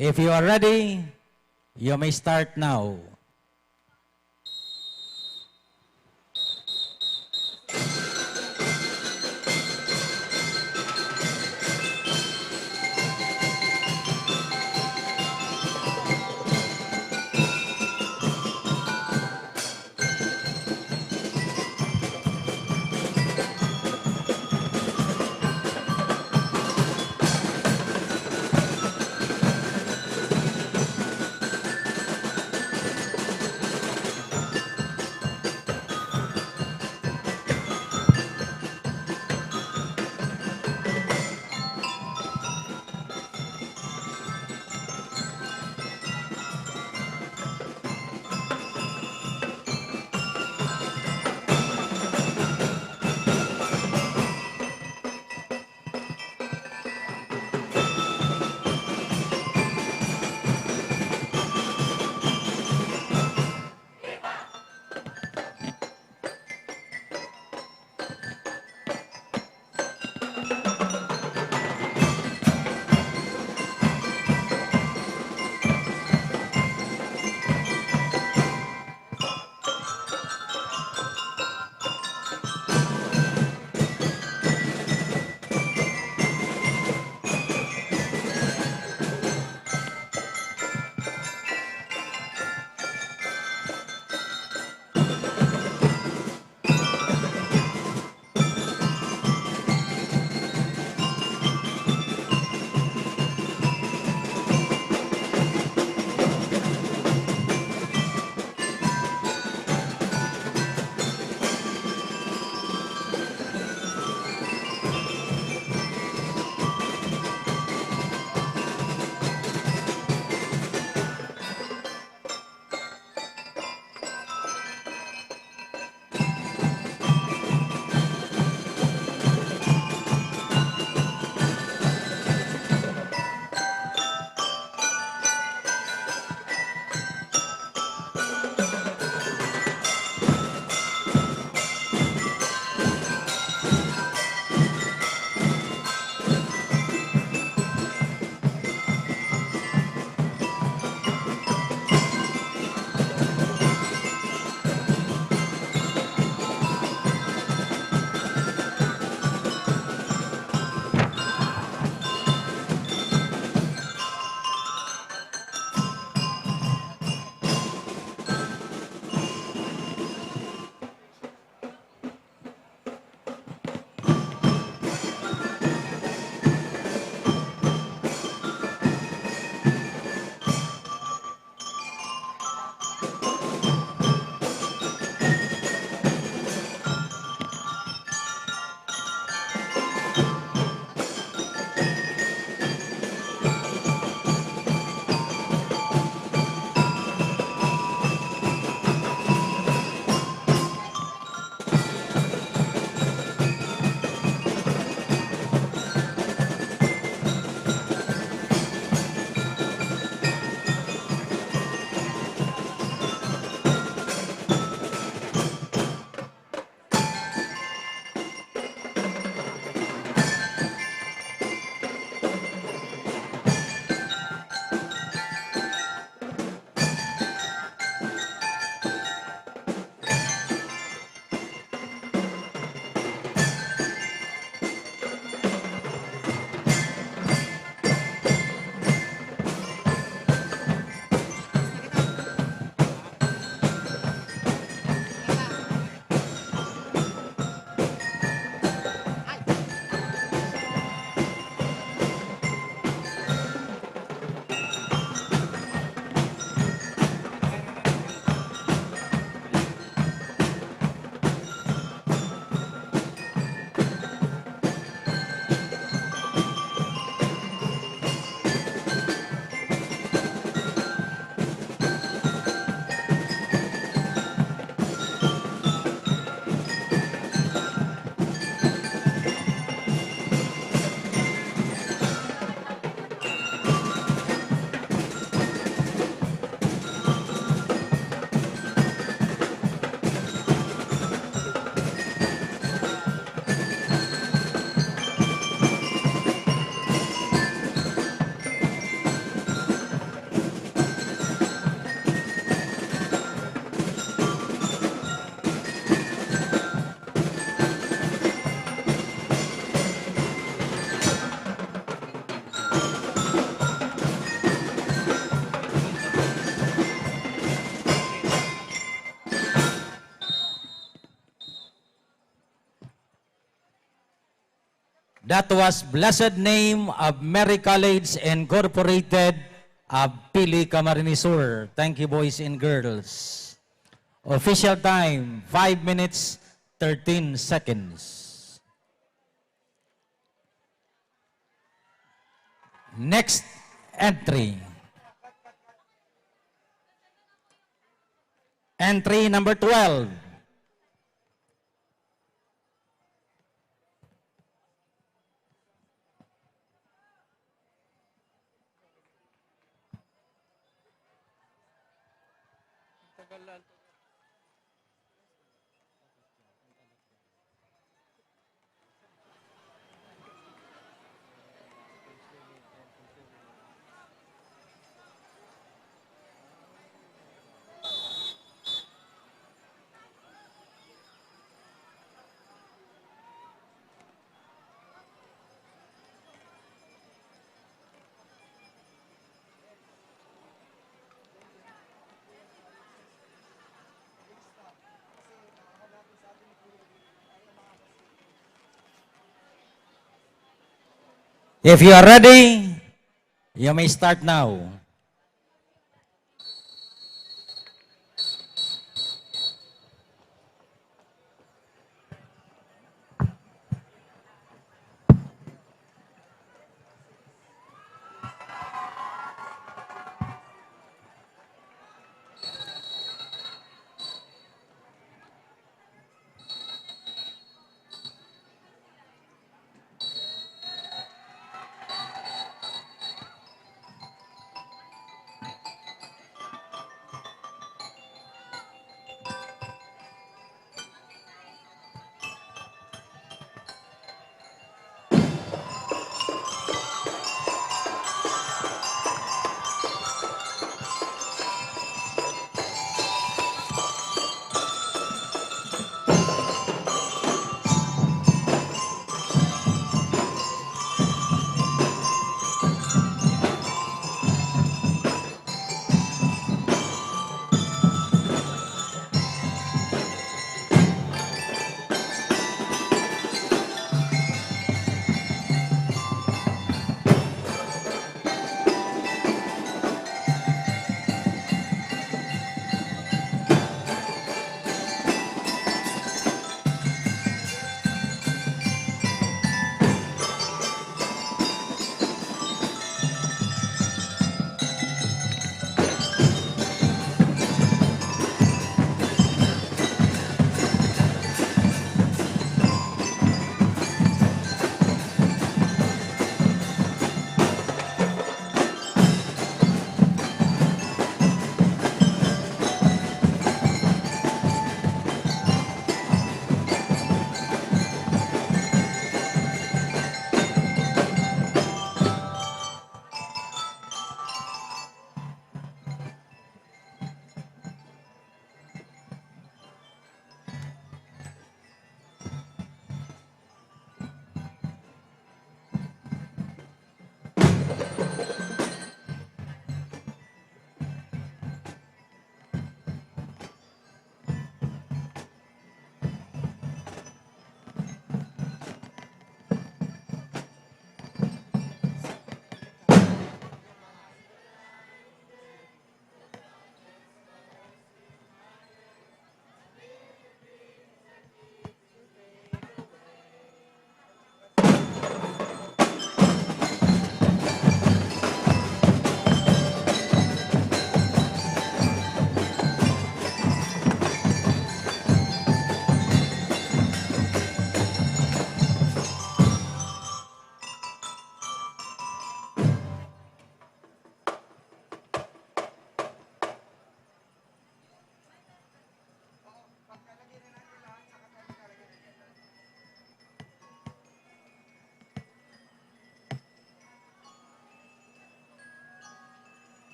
If you are ready, you may start now. That was Blessed Name of Mary College Incorporated of Pili, Camarines Sur. Thank you, boys and girls. Official time, 5 minutes, 13 seconds. Next entry. Entry number 12. If you are ready, you may start now.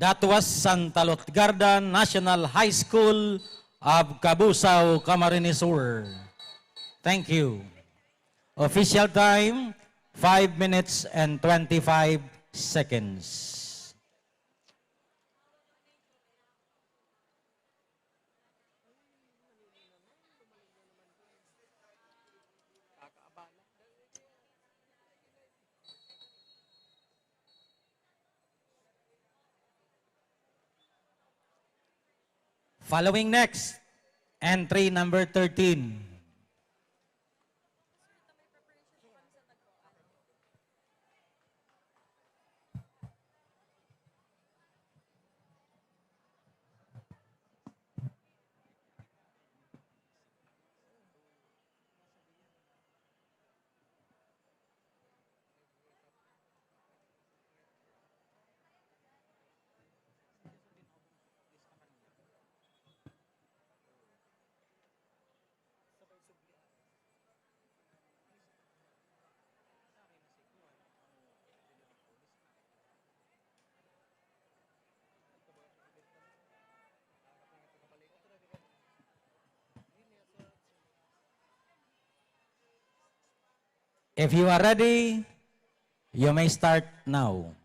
That was Santa Lutgarda National High School of Cabusao, Camarines Sur. Thank you. Official time, 5 minutes and 25 seconds. Following next, entry number 13. If you are ready, you may start now.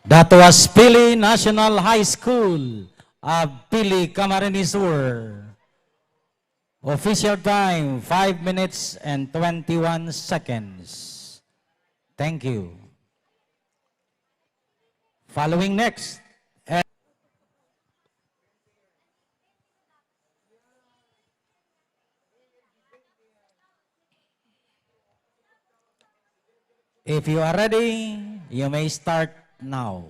That was Pili National High School of Pili, Camarines Sur. Official time, 5 minutes and 21 seconds. Thank you. Following next. If you are ready, you may start now.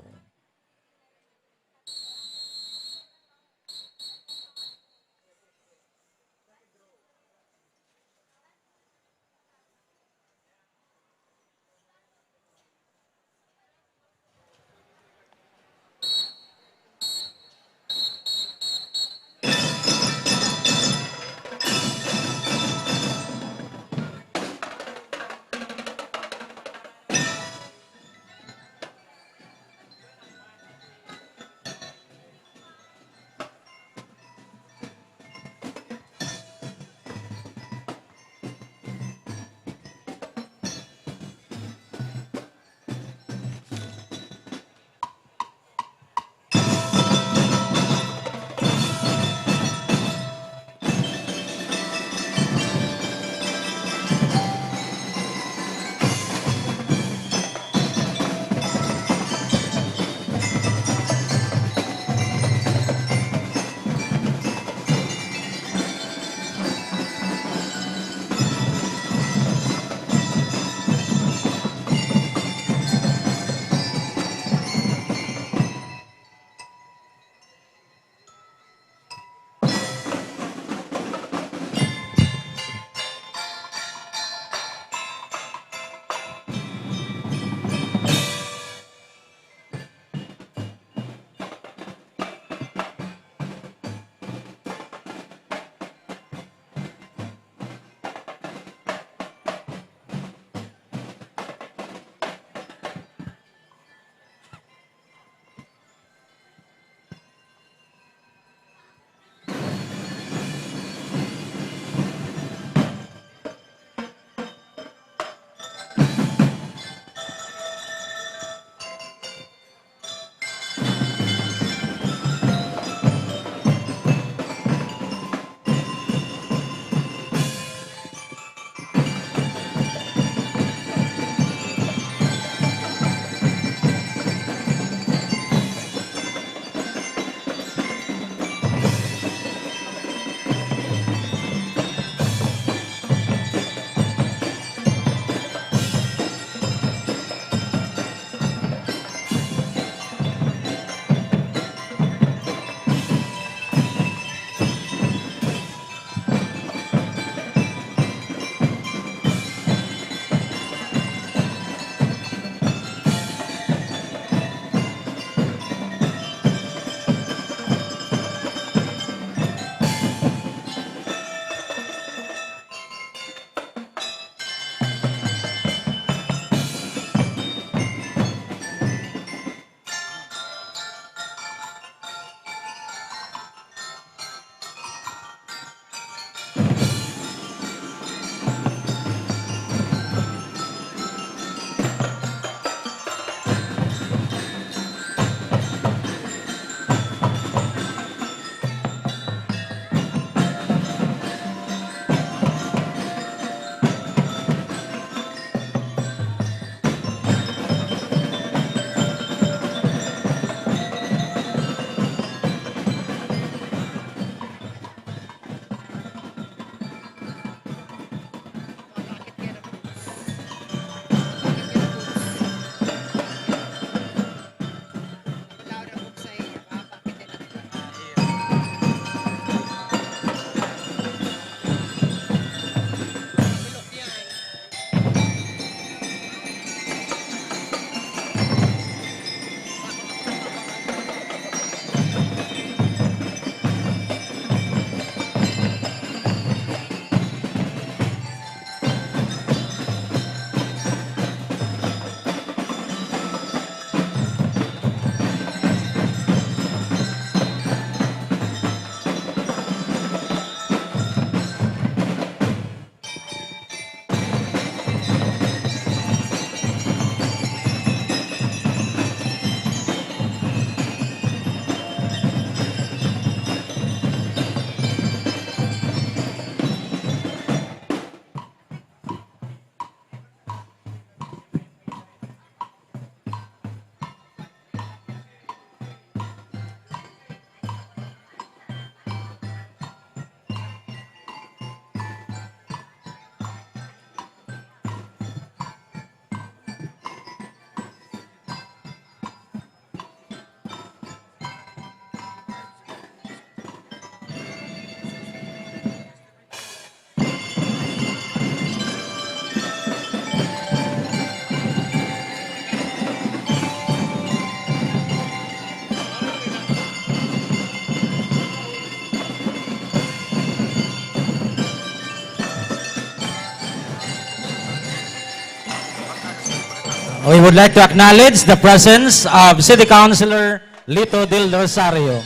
We would like to acknowledge the presence of City Councilor Lito Del Rosario.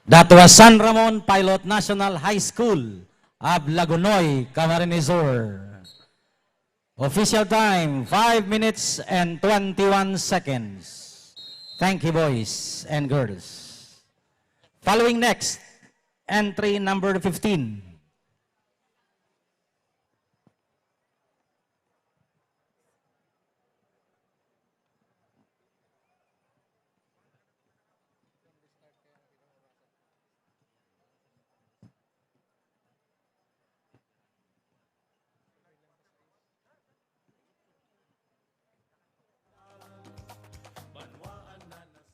That was San Ramon Pilot National High School of Lagunoy, Camarines Sur. Official time, 5 minutes and 21 seconds. Thank you, boys and girls. Following next, entry number 15.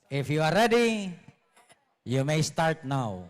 If you are ready, you may start now.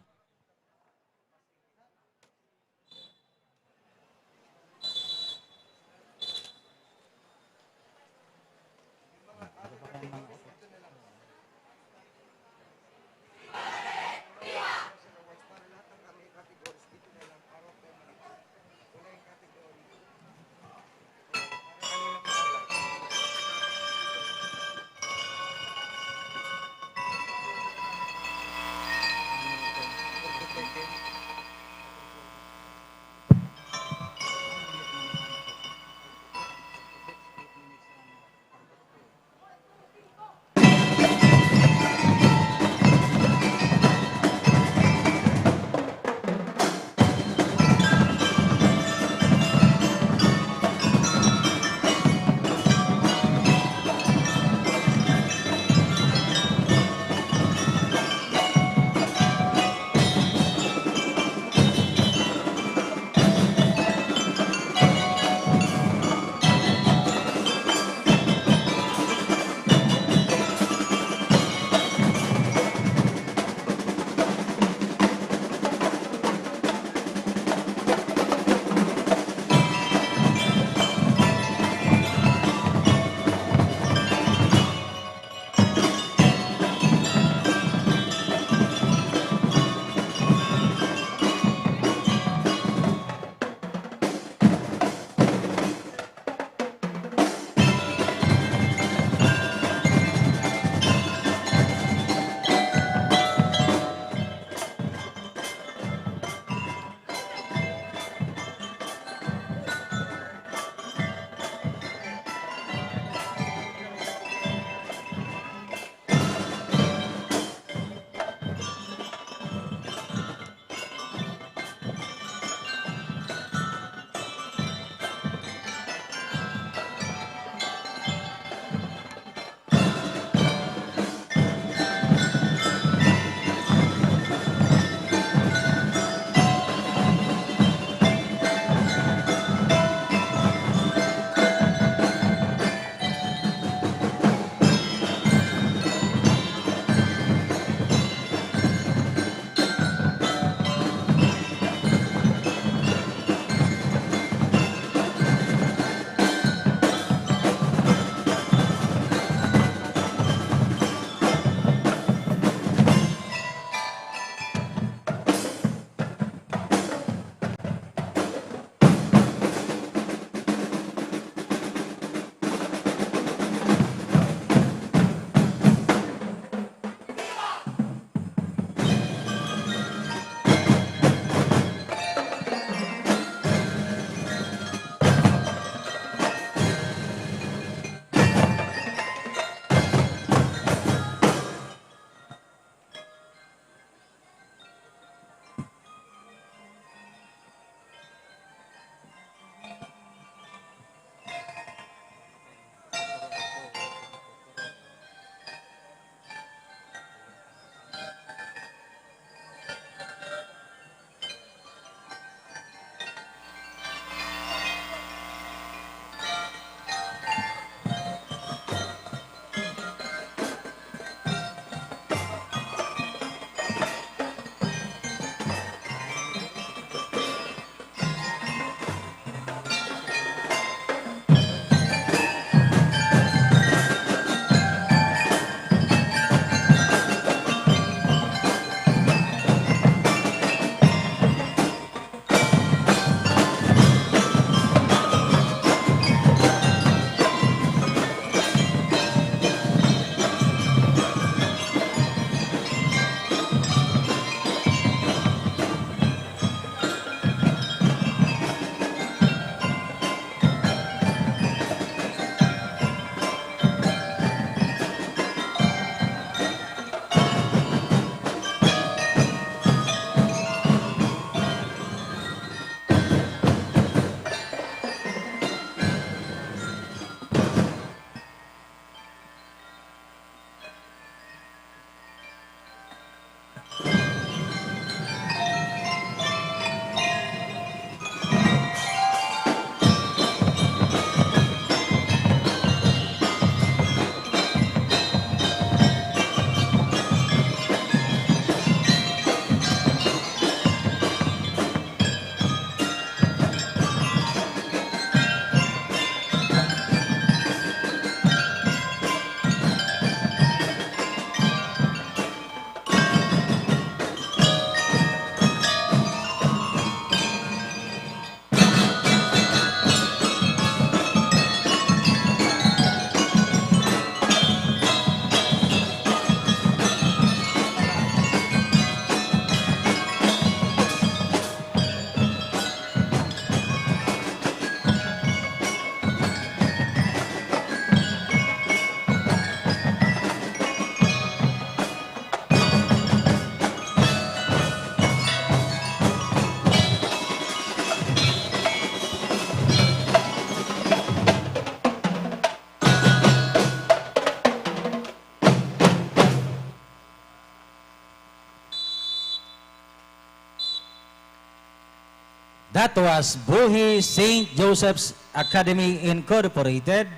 That was Buhi St. Joseph's Academy Incorporated,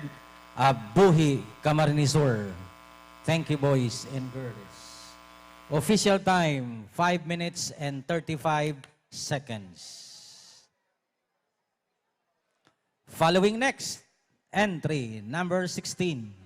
Buhi, Camarines Sur. Thank you, boys and girls. Official time, 5 minutes and 35 seconds. Following next, entry number 16.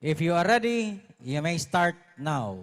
If you are ready, you may start now.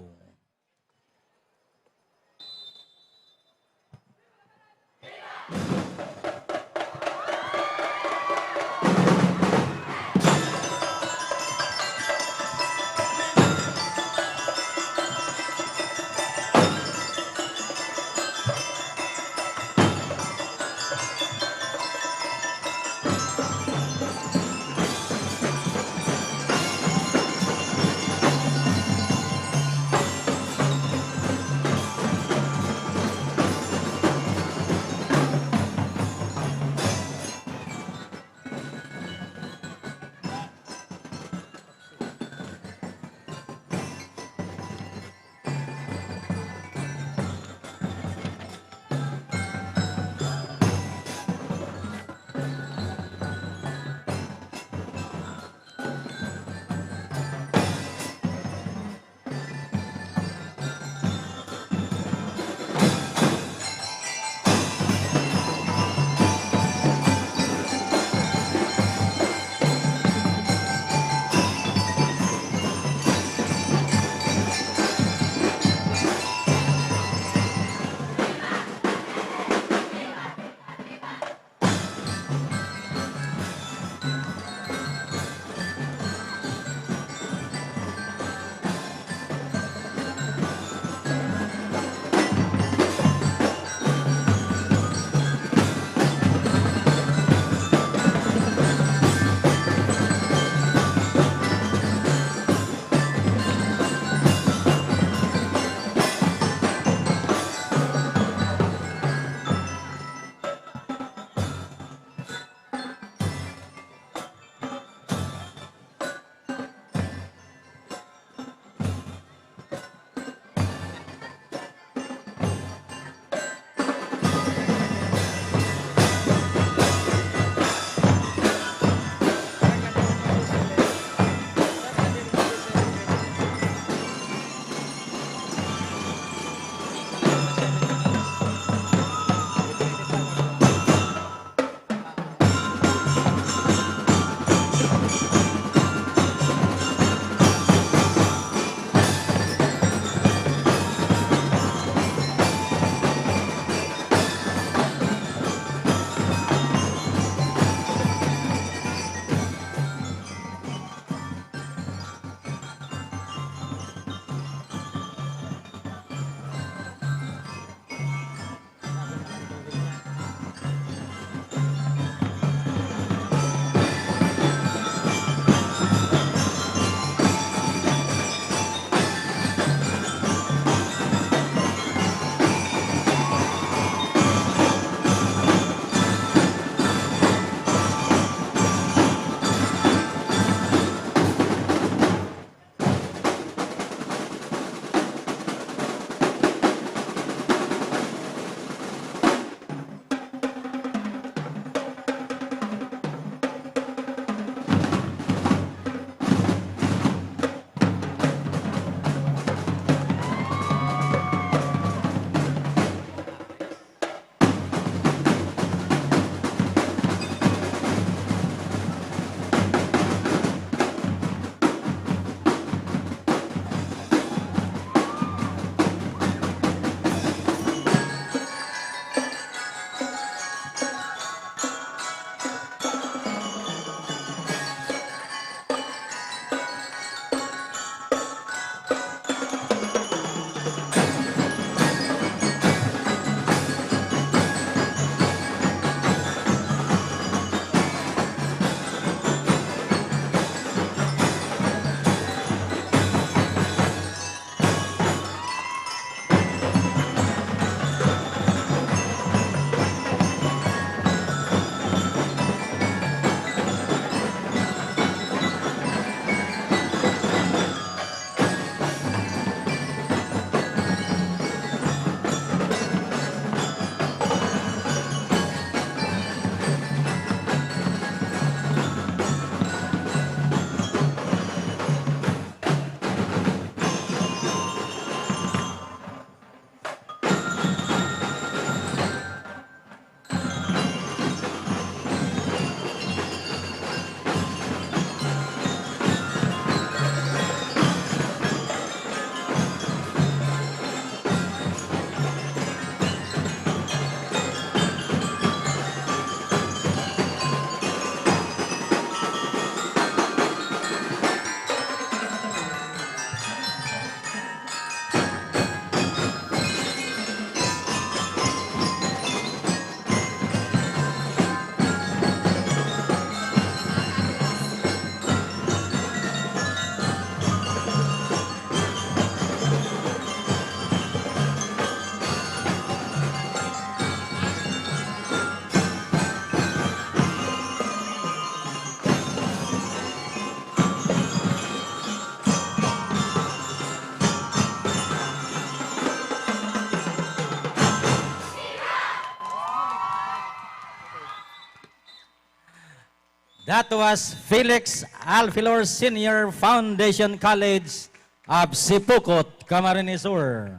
That was Felix Alfilor Senior Foundation College of Sipukot, Camarines Sur.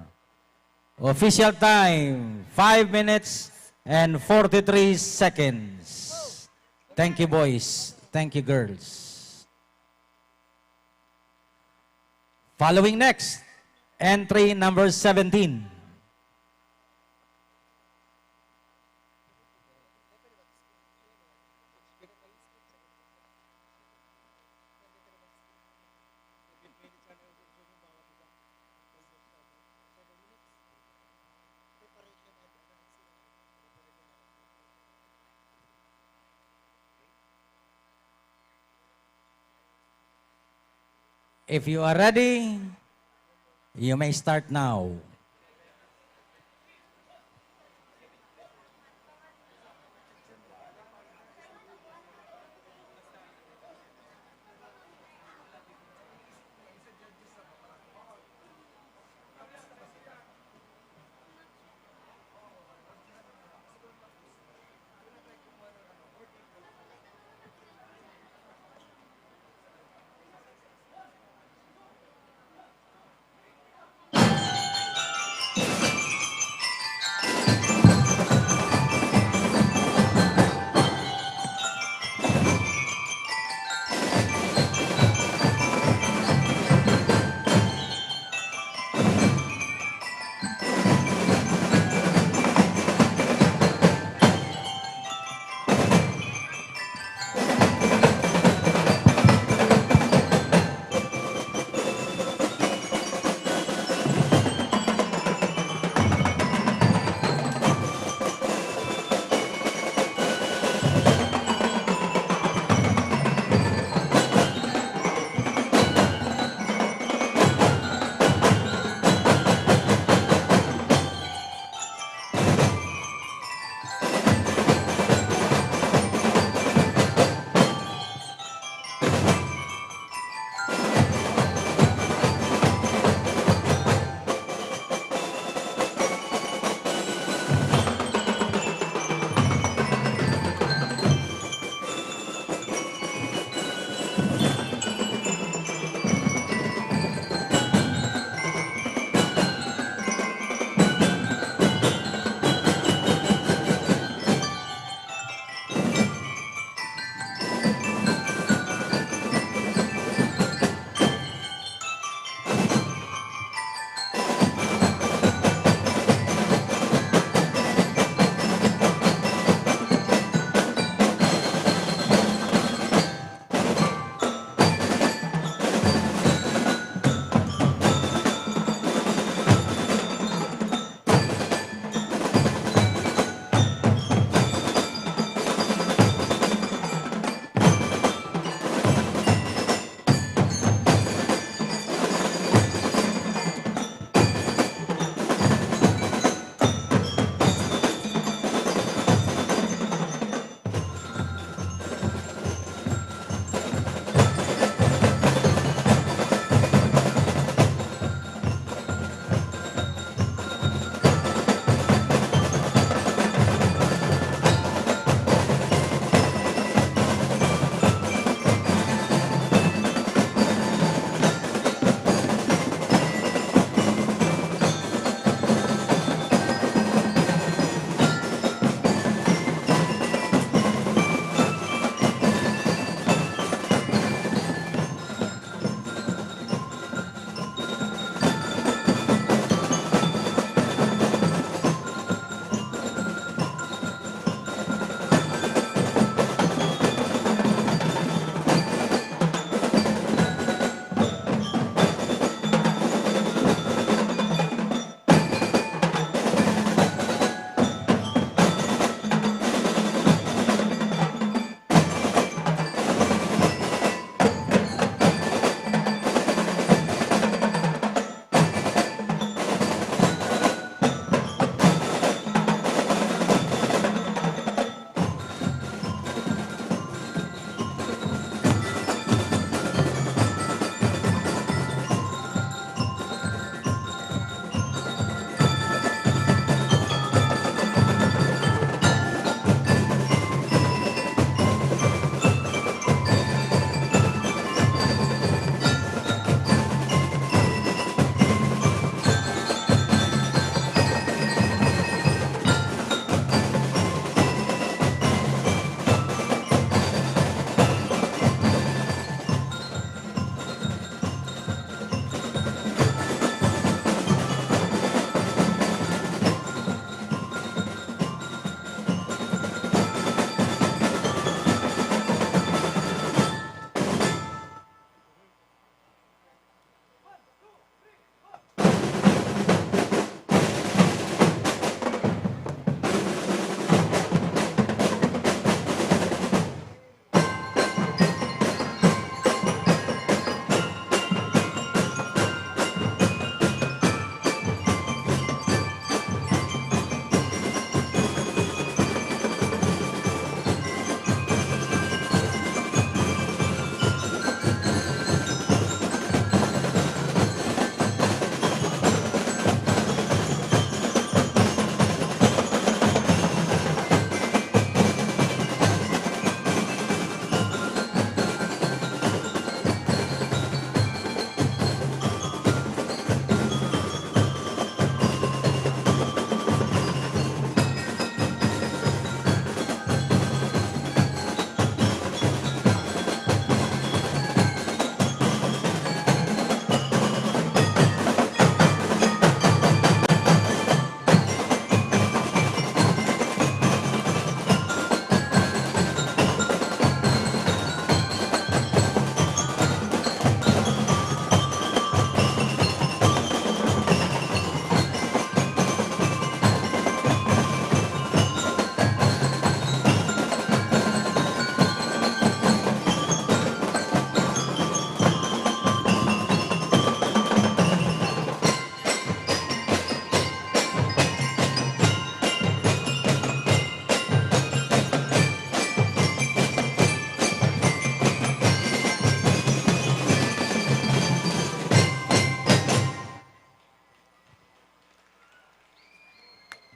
Official time, 5 minutes and 43 seconds. Thank you, boys. Thank you, girls. Following next, entry number 17. If you are ready, you may start now.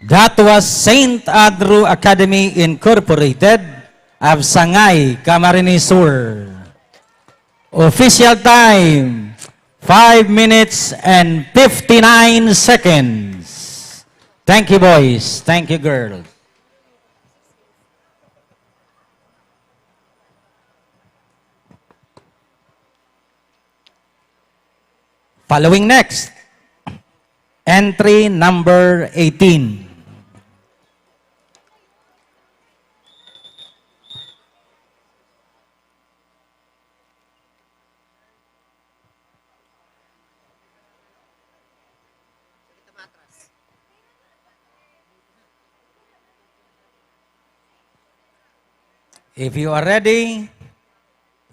That was St. Andrew Academy Incorporated of Sangay, Camarines Sur. Official time, 5 minutes and 59 seconds. Thank you, boys. Thank you, girls. Following next, entry number 18. If you are ready,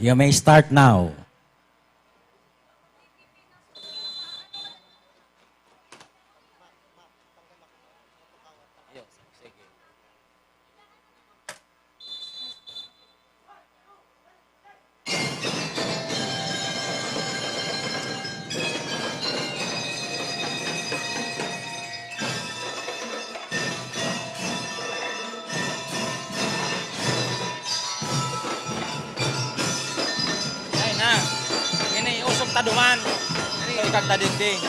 you may start now. Ini usok taduman. Ito ikan tadinding.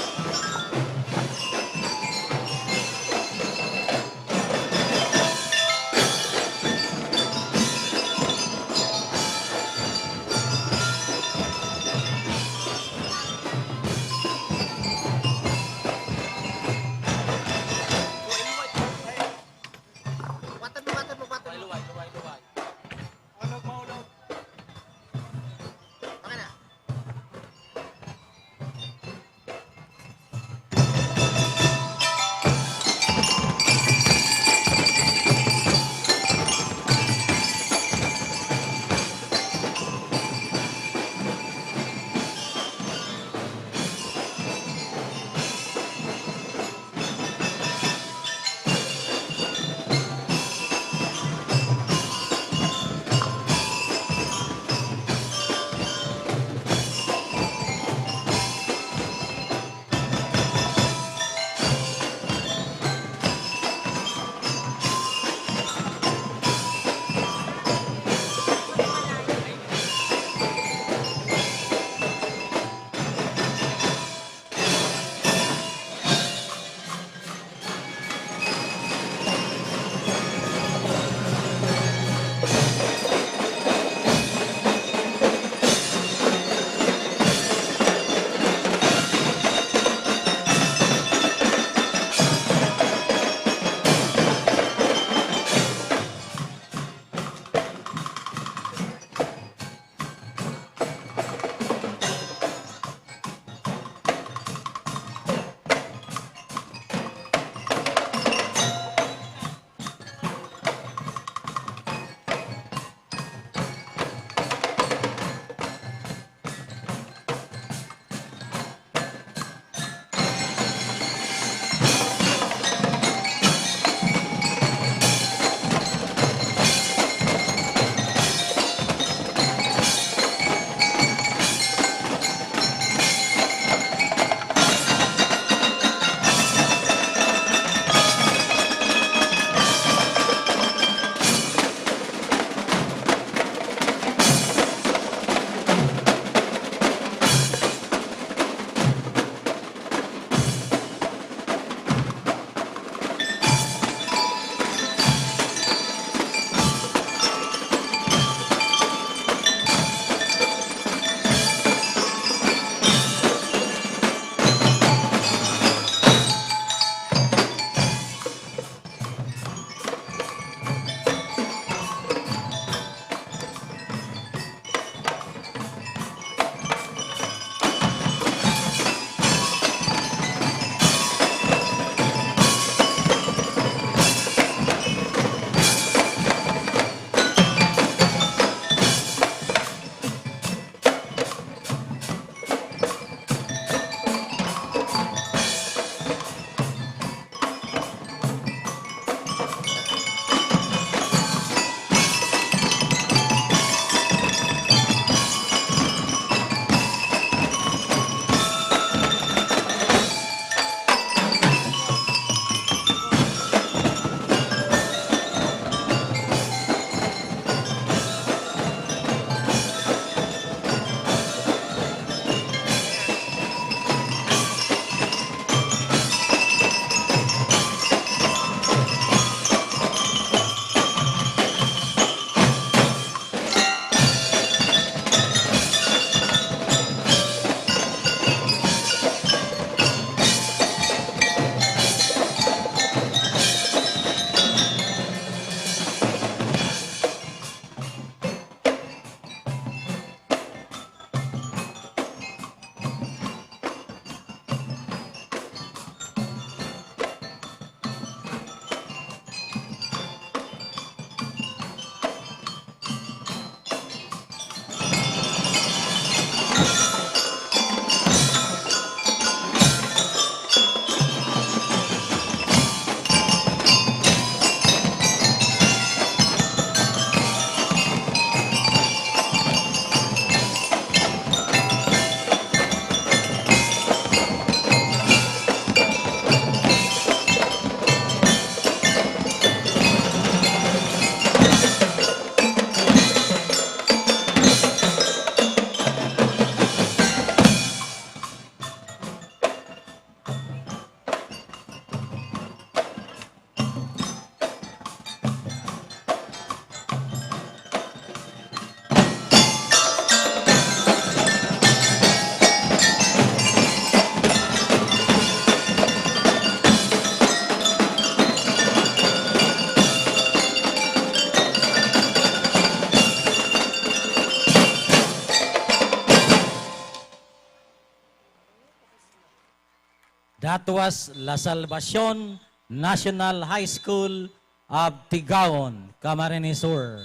That was La Salvacion National High School of Tigaon, Camarines Sur.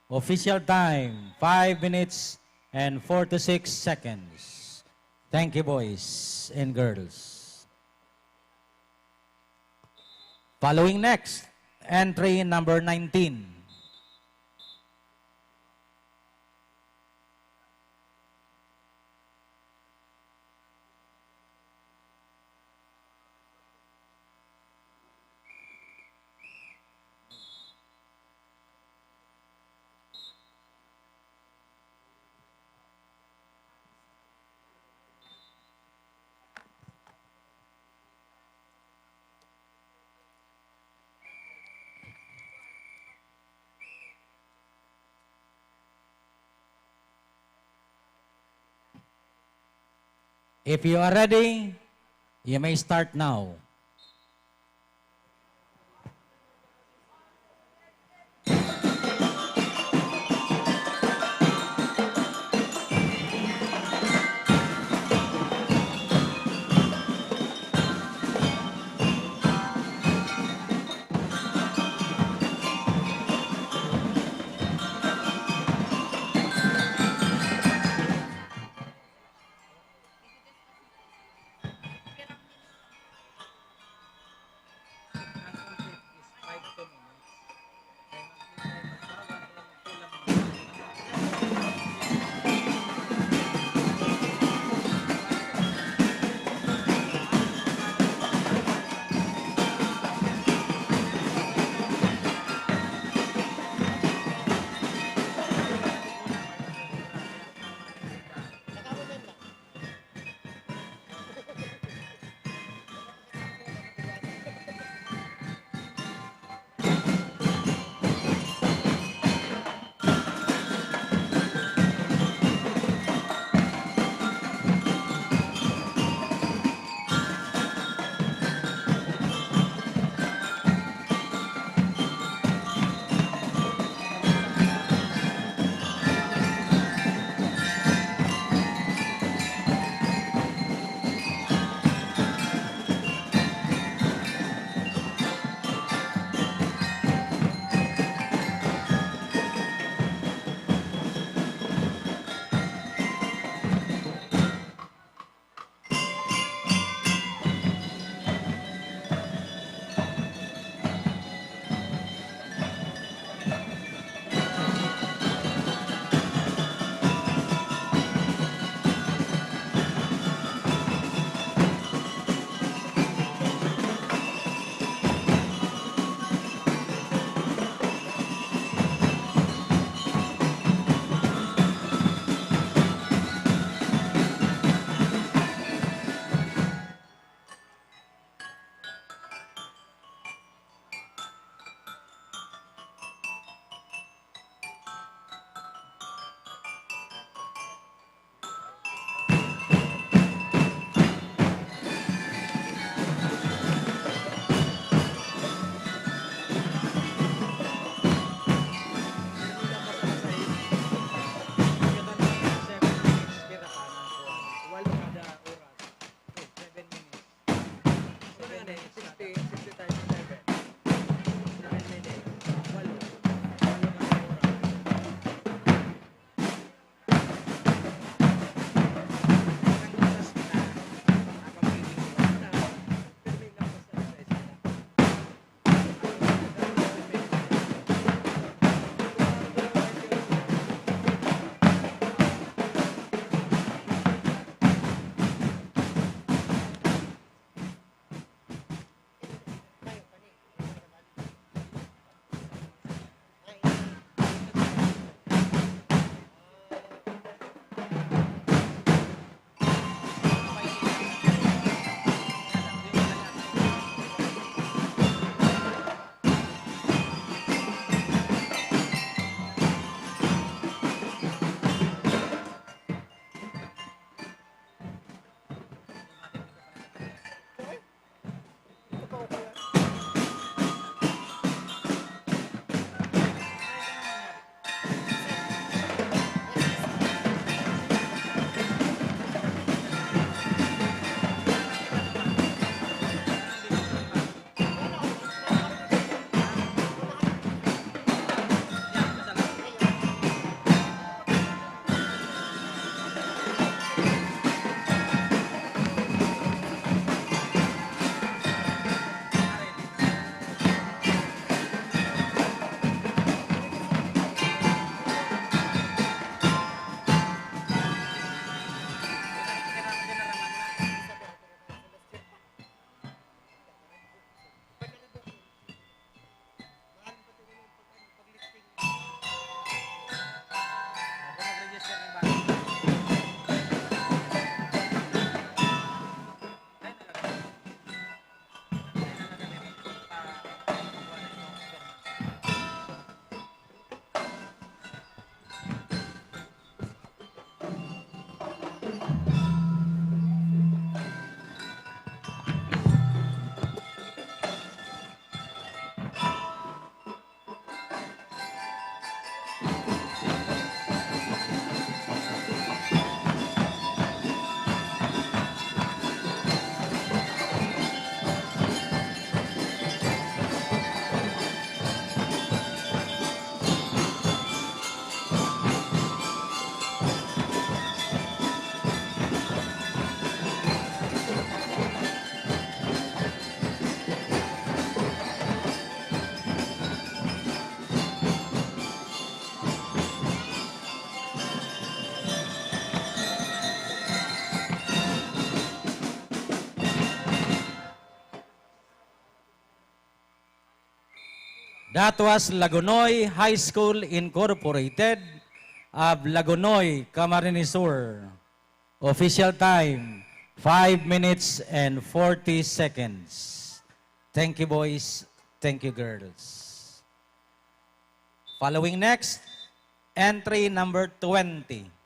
Official time, 5 minutes and 46 seconds. Thank you, boys and girls. Following next, entry number 19. If you are ready, you may start now. That was Lagunoy High School Incorporated of Lagunoy, Camarines Sur. Official time, 5 minutes and 40 seconds. Thank you, boys. Thank you, girls. Following next, entry number 20.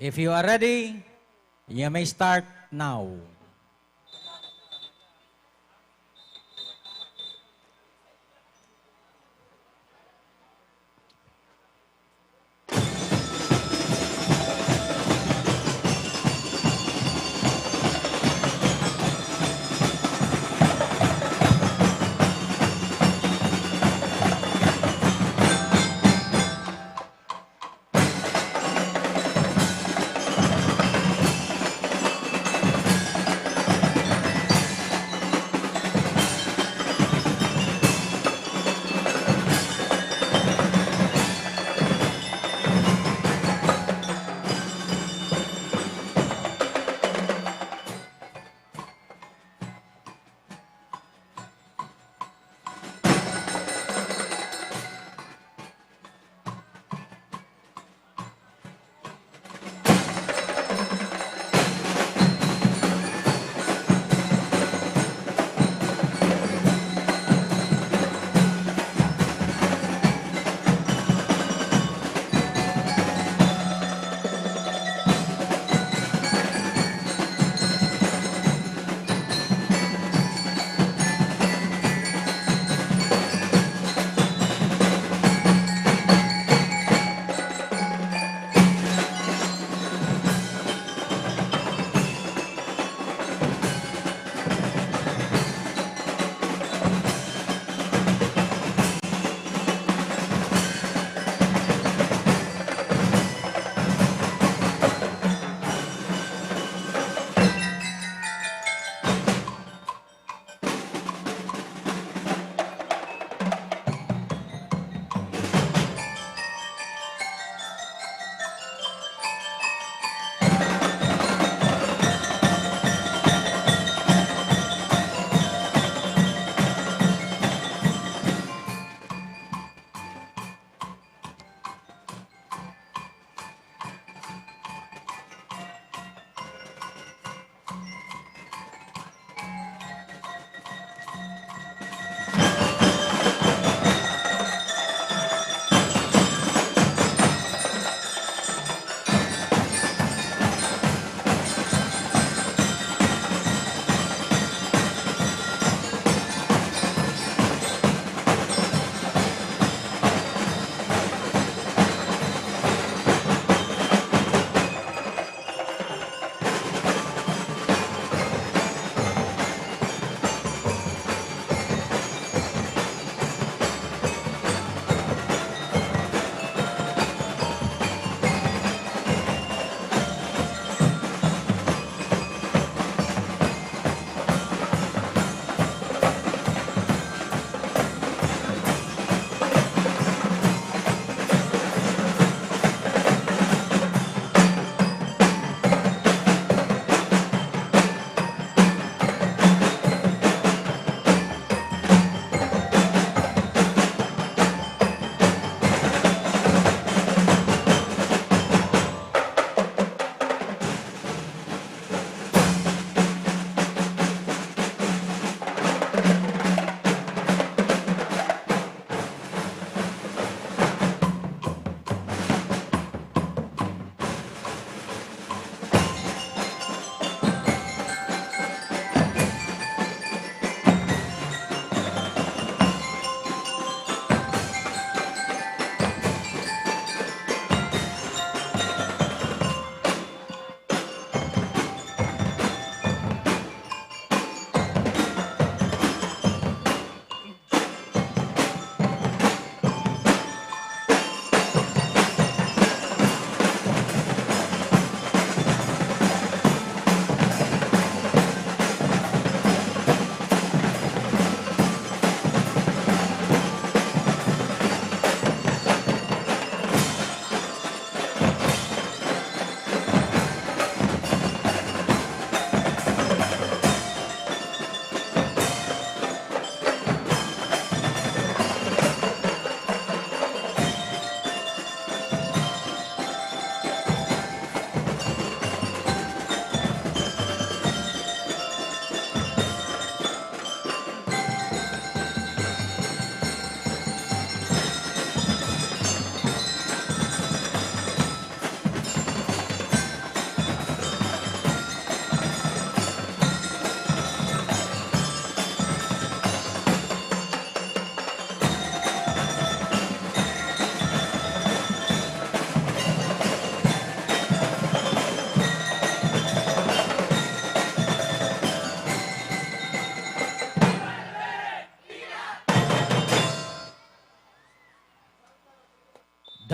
If you are ready, you may start now.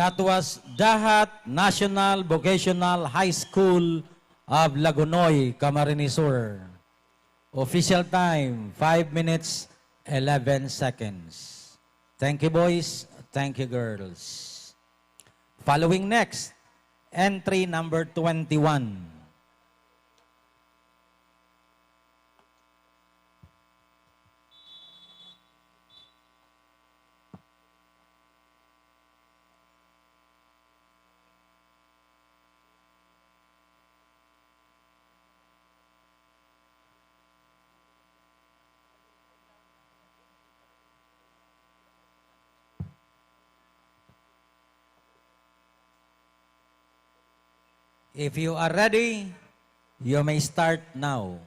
That was Dahat National Vocational High School of Lagunoy, Camarines Sur. Official time, 5 minutes, 11 seconds. Thank you, boys. Thank you, girls. Following next, entry number 21. If you are ready, you may start now.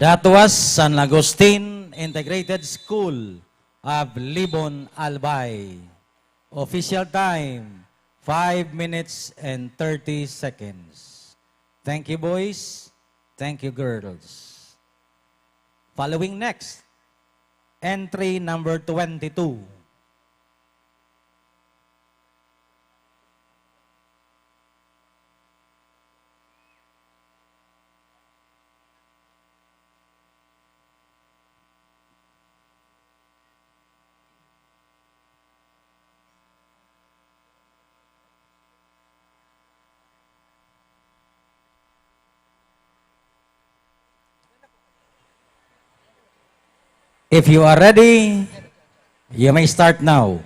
That was San Agustin Integrated School of Libon, Albay. Official time, 5 minutes and 30 seconds. Thank you, boys. Thank you, girls. Following next, entry number 22. If you are ready, you may start now.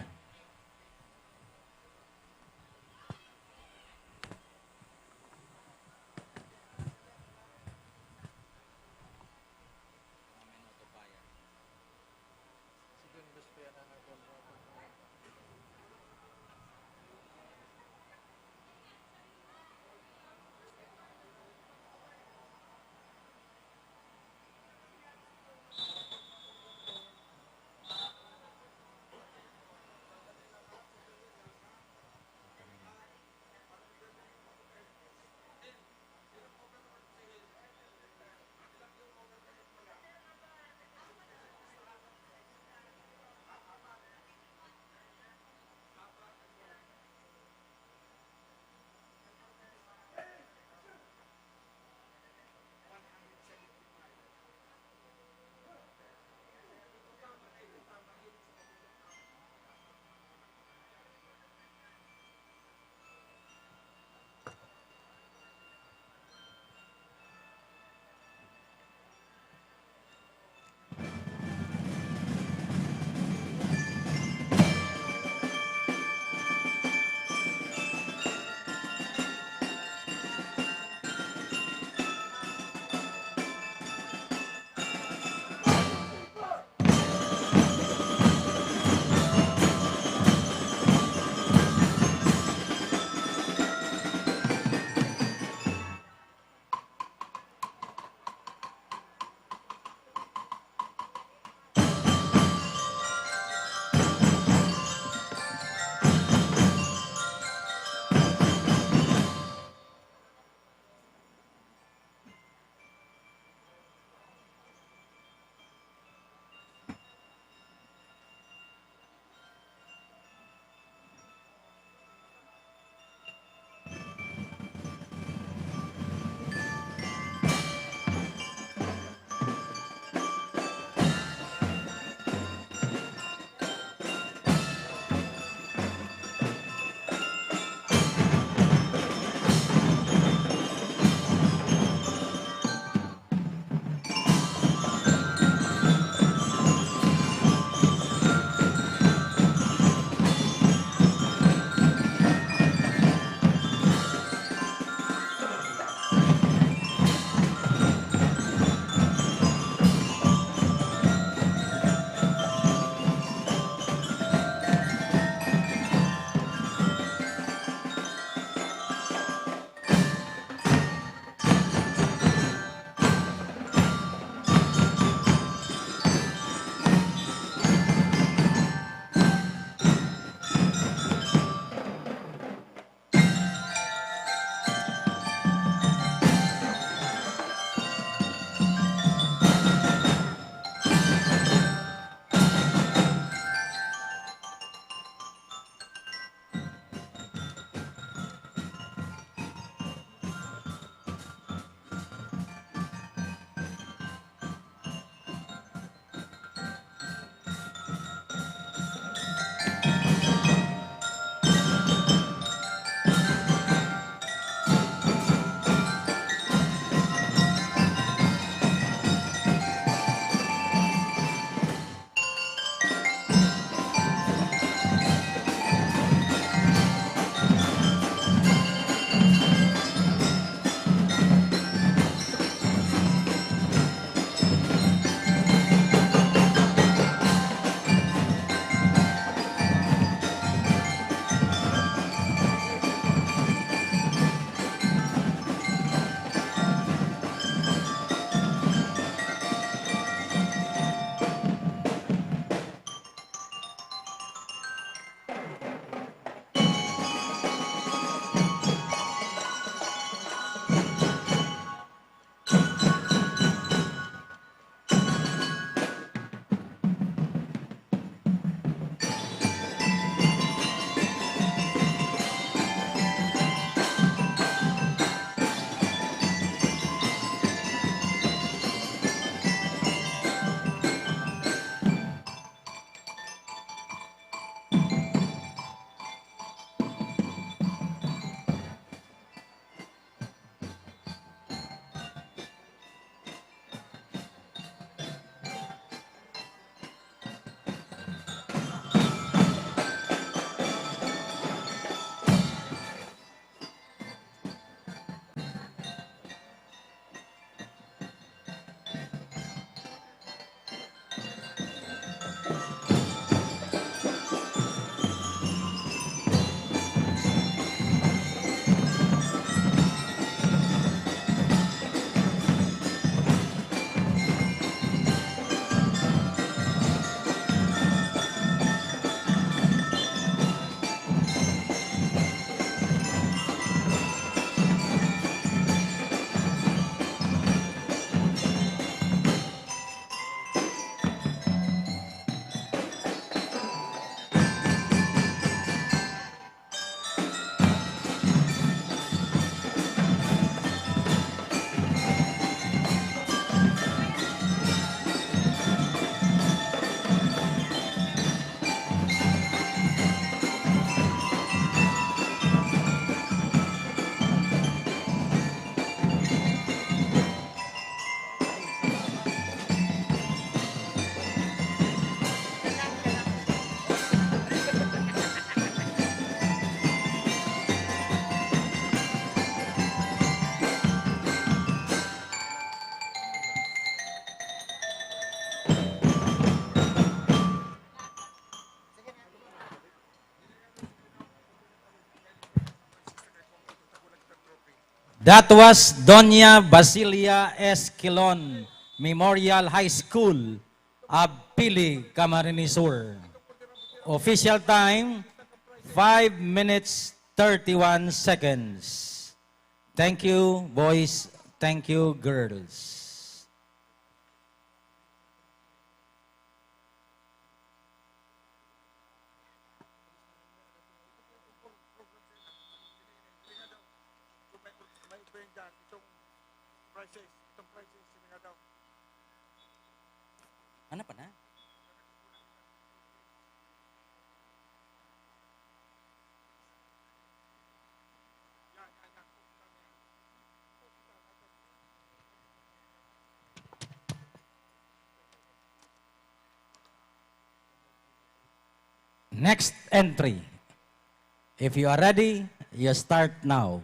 That was Doña Basilia S. Quilon Memorial High School of Pili, Camarines Sur. Official time, 5 minutes 31 seconds. Thank you, boys. Thank you, girls. Ano pa na? Next entry. If you are ready, you start now.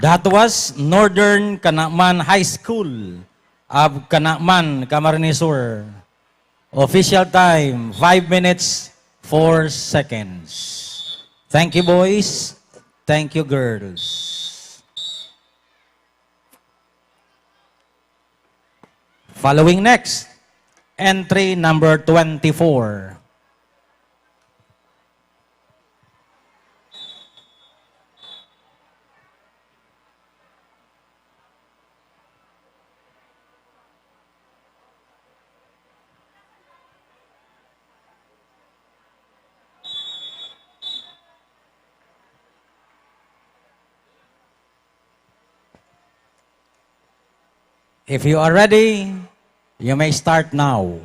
That was Northern Kanakman High School of Kanakman, Camarines Sur. Official time, 5 minutes, 4 seconds. Thank you, boys. Thank you, girls. Following next, entry number 24. If you are ready, you may start now.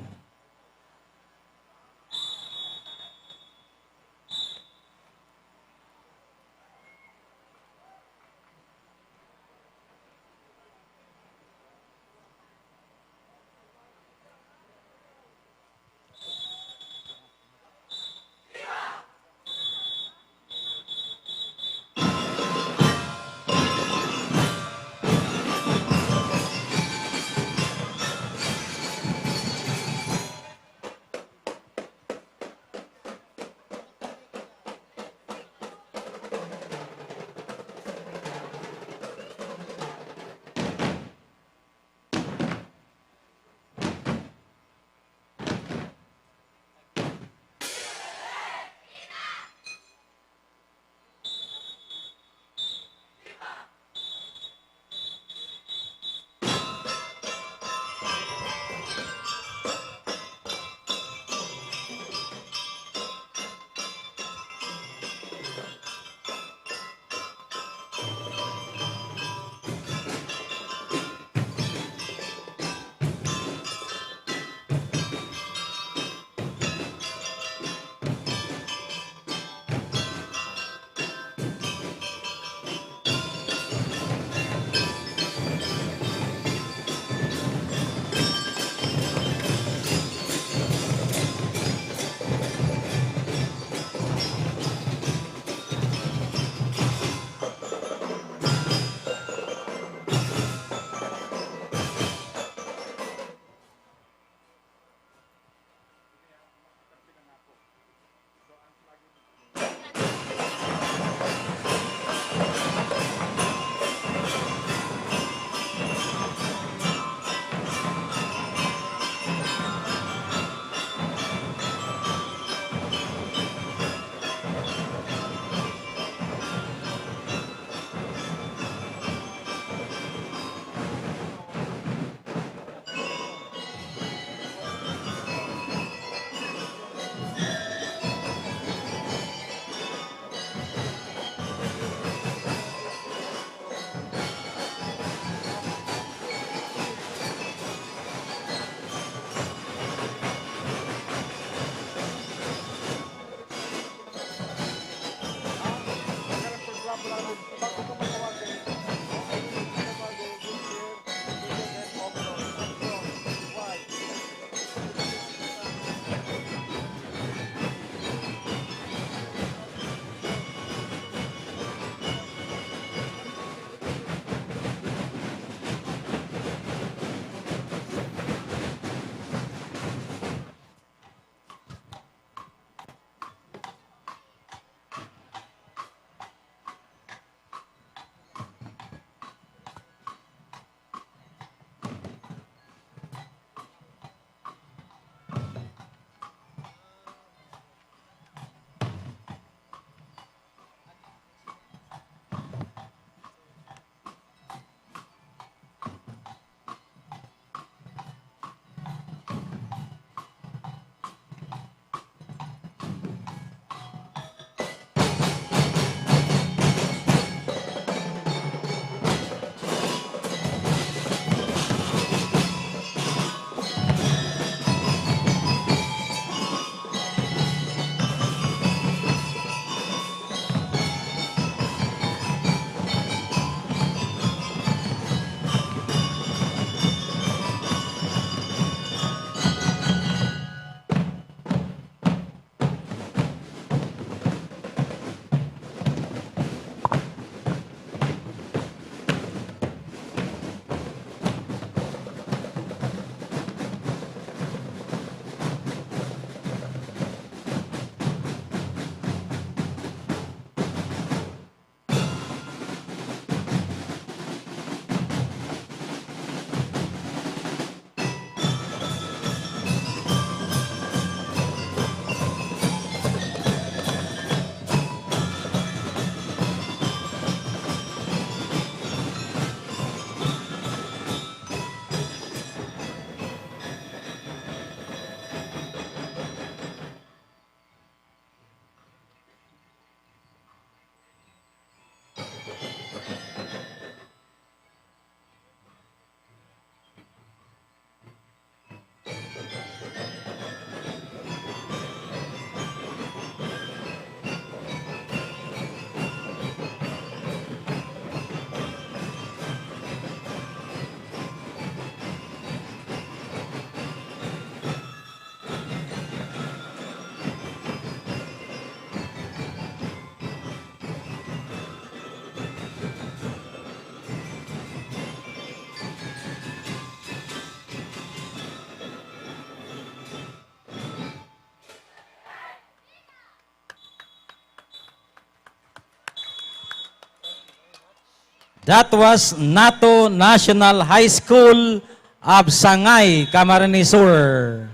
That was NATO National High School of Sangay, Camarines Sur,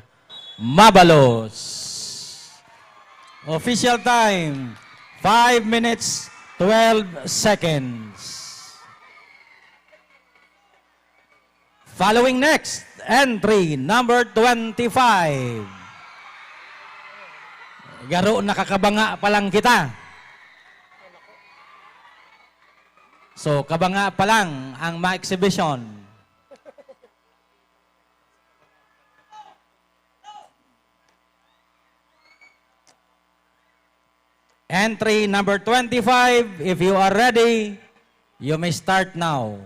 Mabalos. Official time, 5 minutes, 12 seconds. Following next, entry number 25. Garo, nakakabanga pa lang kita. So, kabanga pa lang ang ma-exhibition. Entry number 25, if you are ready, you may start now.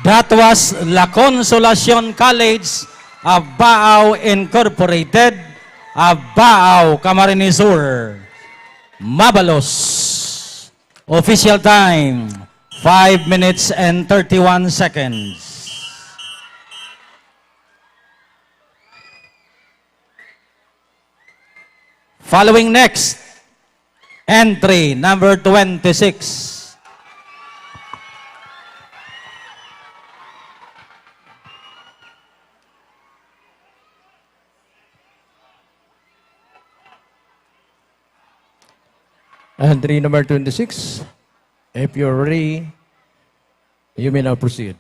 That was La Consolacion College of Baao Incorporated of Baao, Camarines Sur. Mabalos. Official time, 5 minutes and 31 seconds. Following next, entry number 26. Entry number 26. If you're ready, you may now proceed.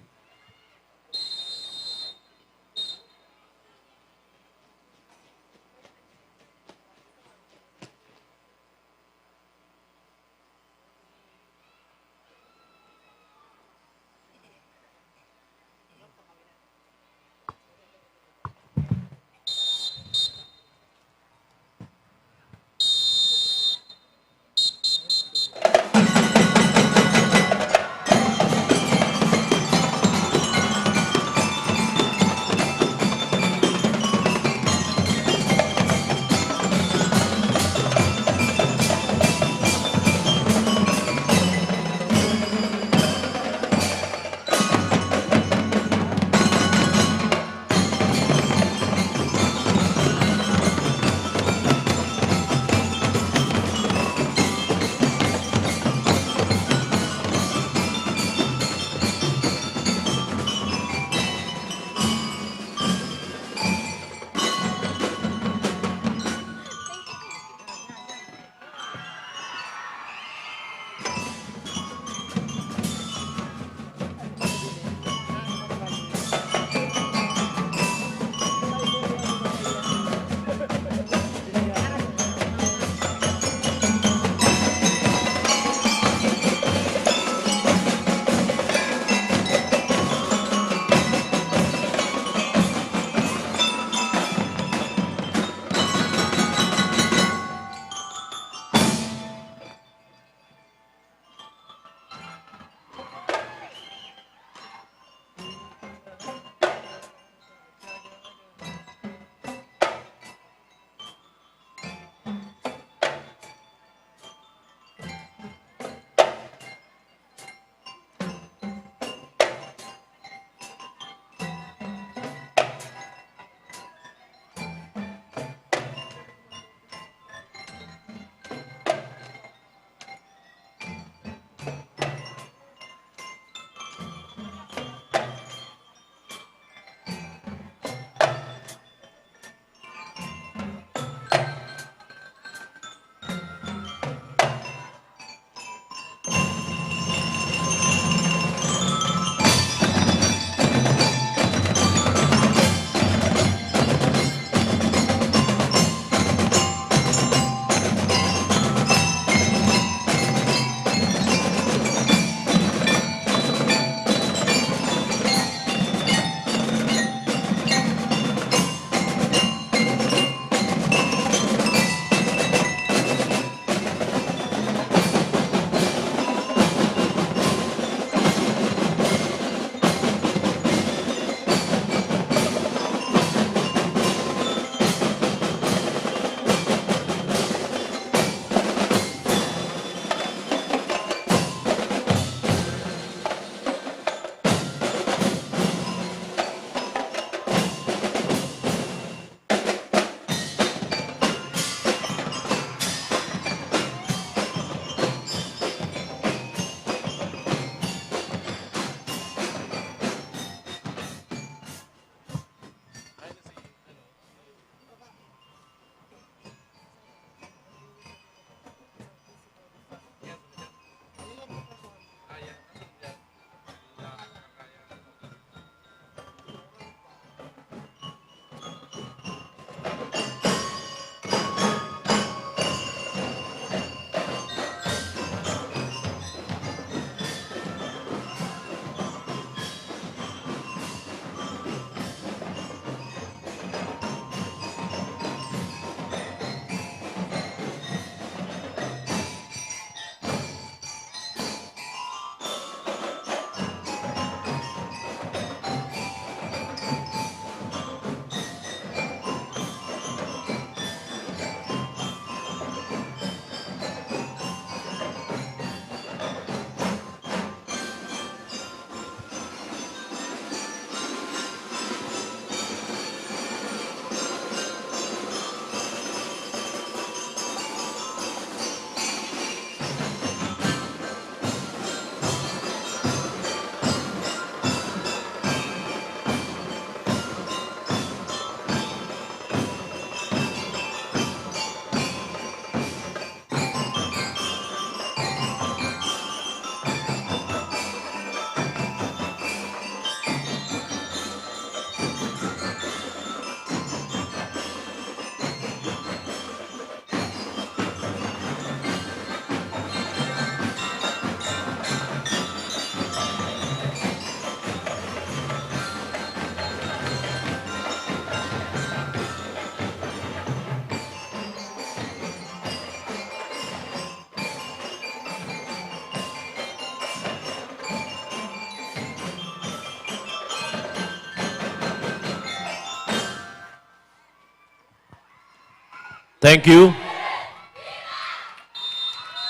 Thank you.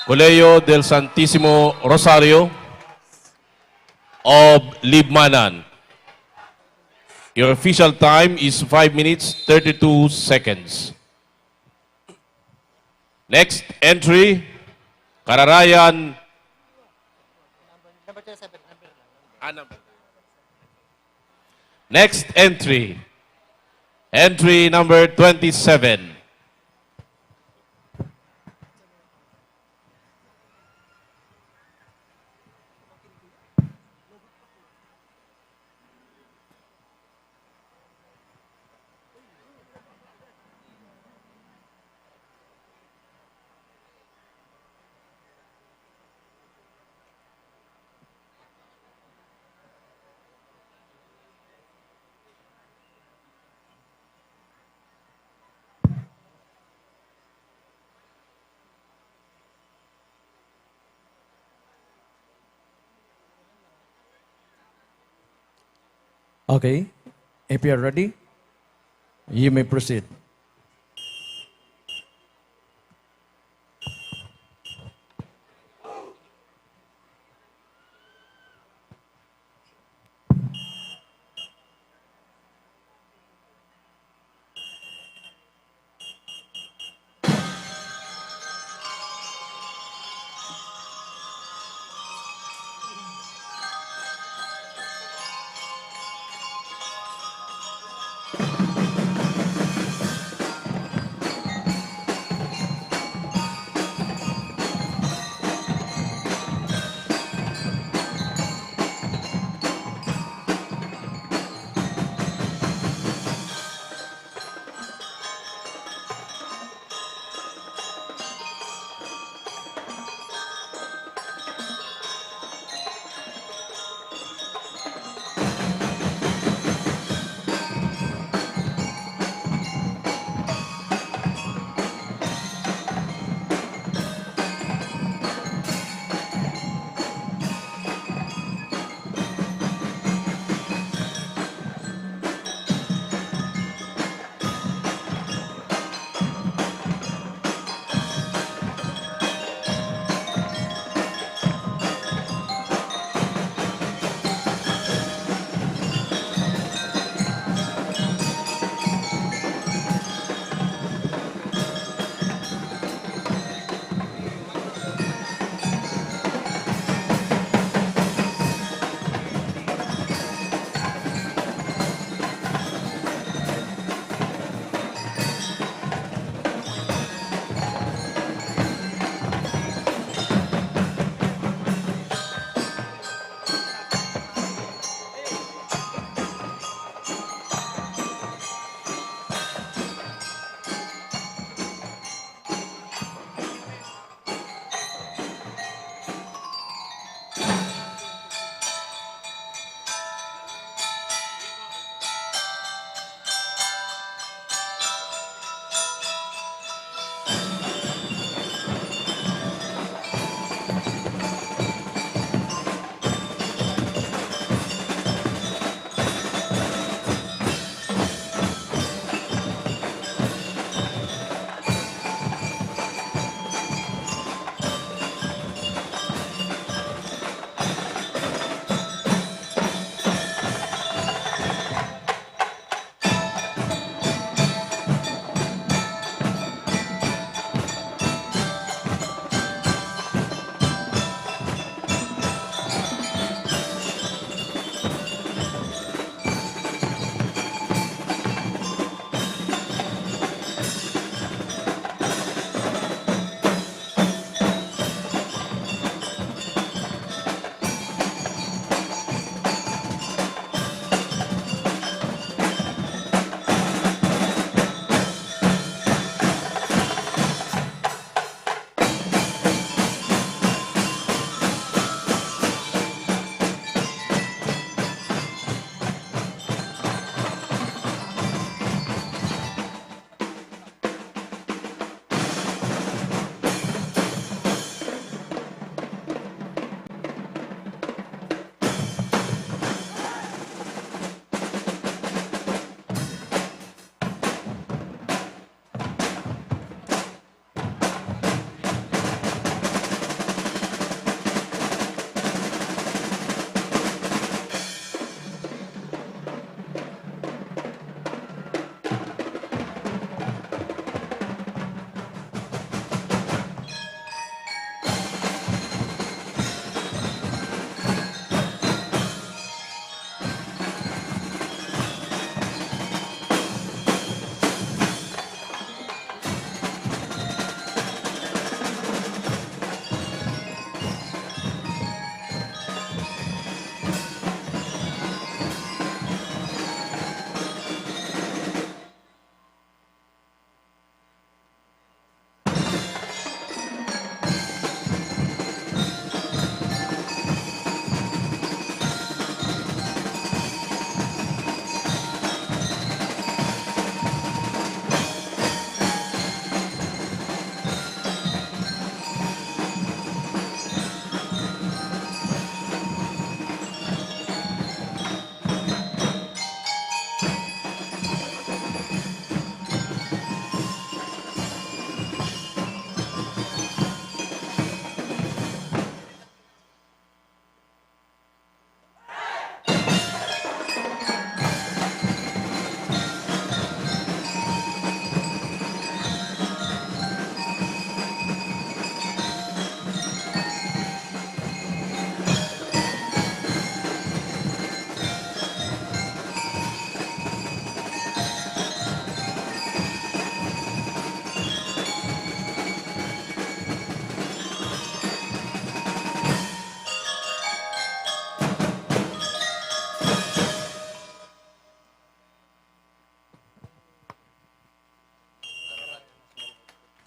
Colegio del Santissimo Rosario of Libmanan. Your official time is 5 minutes 32 seconds. Next entry, Kararayan. Next entry, entry number 27. Okay. If you are ready, you may proceed.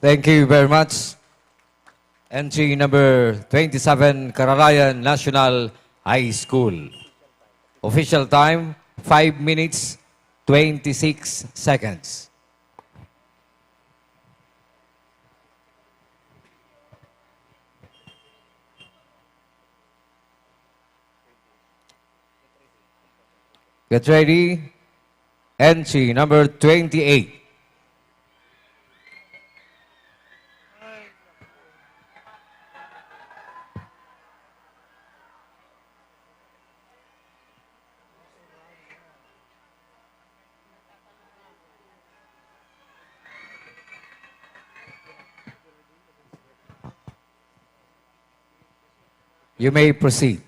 Thank you very much. Entry number 27, Karalayan National High School. Official time, 5 minutes, 26 seconds. Get ready. Entry number 28. You may proceed.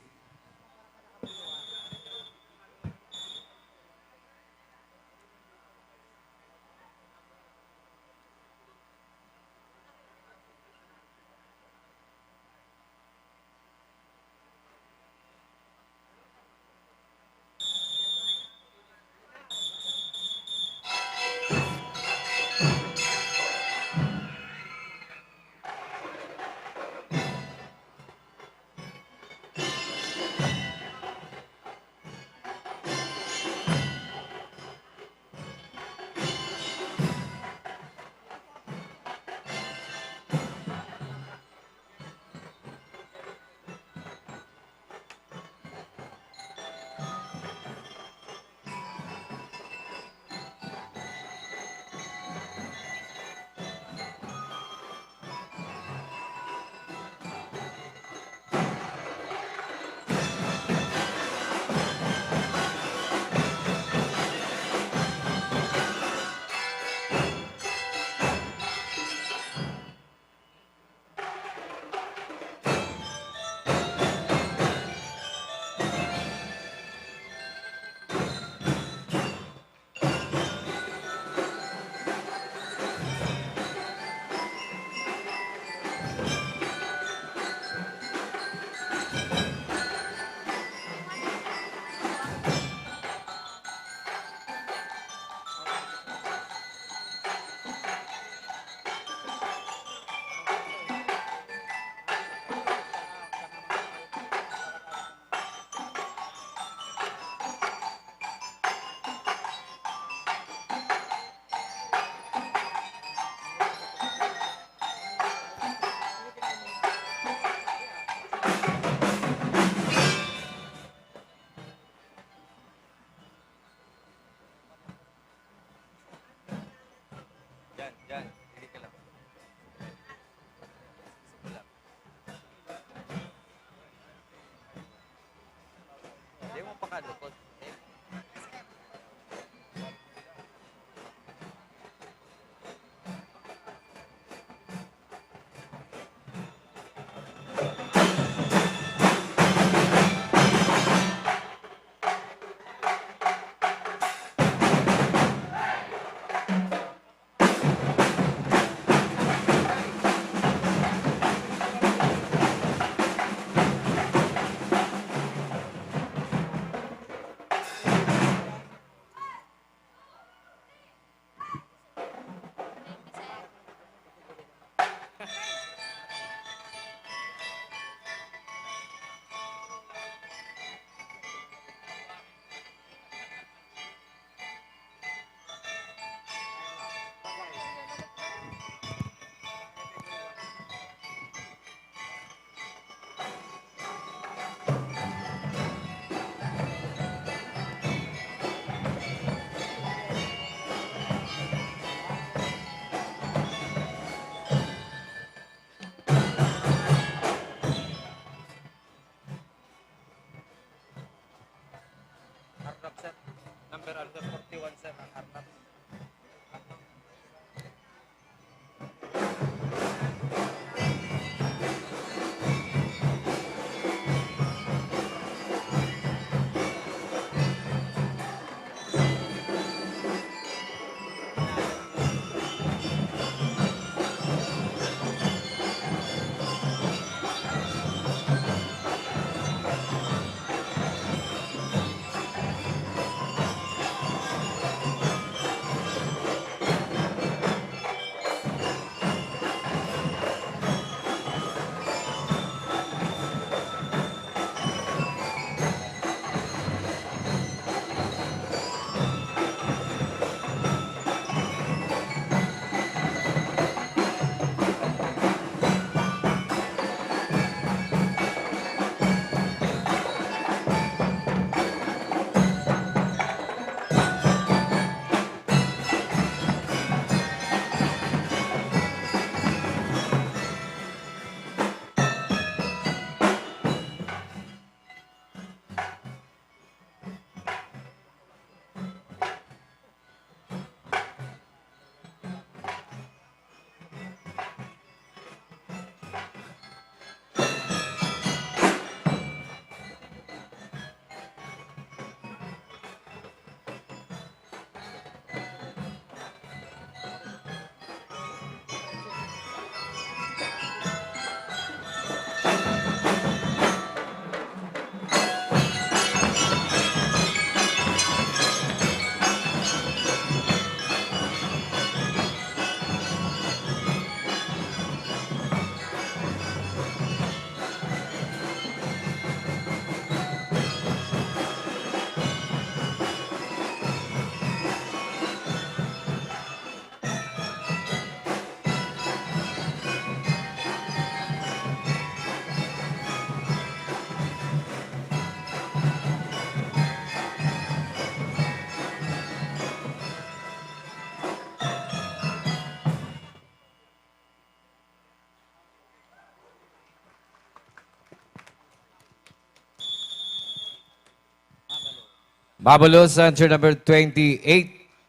Babalos, answer number 28,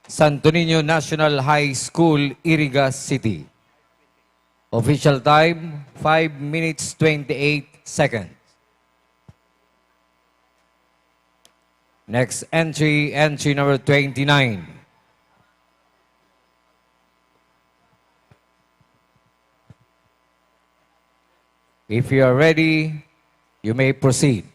Santo Niño National High School, Iriga City. Official time, 5 minutes 28 seconds. Next entry, entry number 29. If you are ready, you may proceed.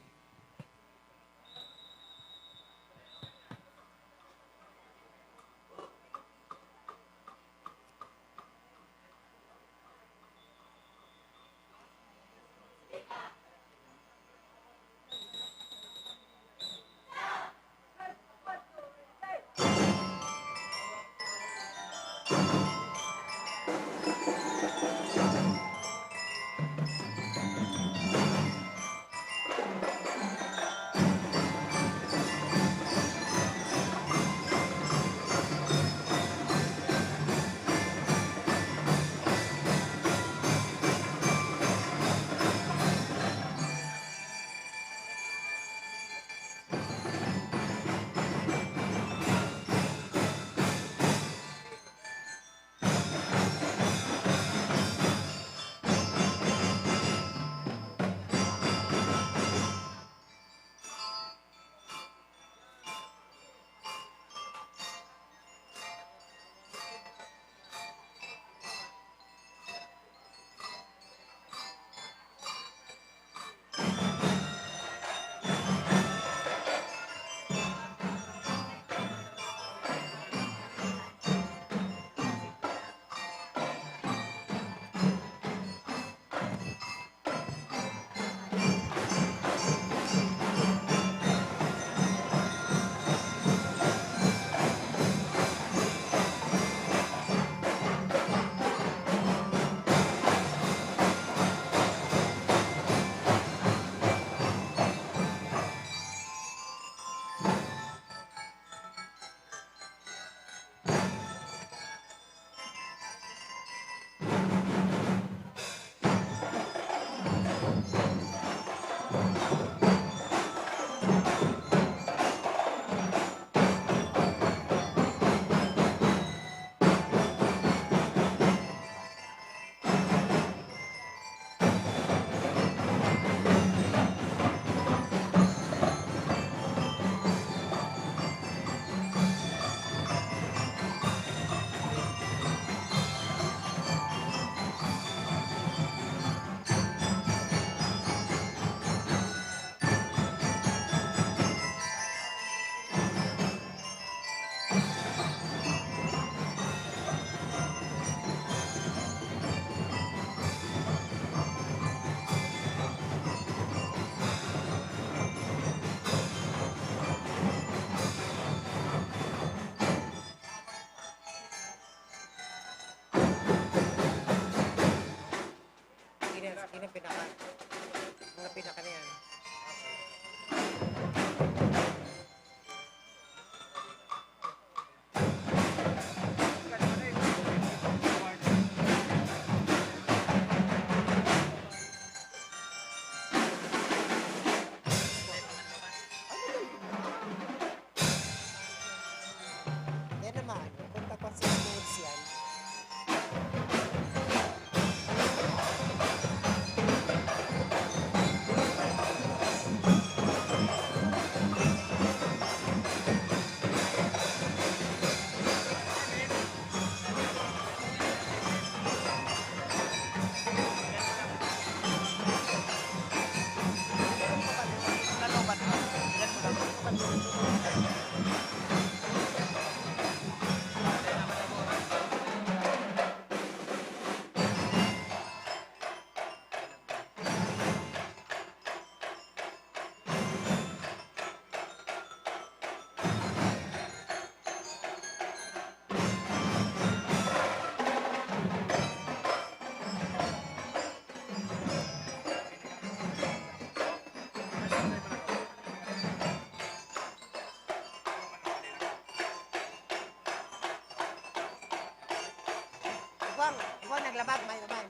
Ikaw naglabag, may naman.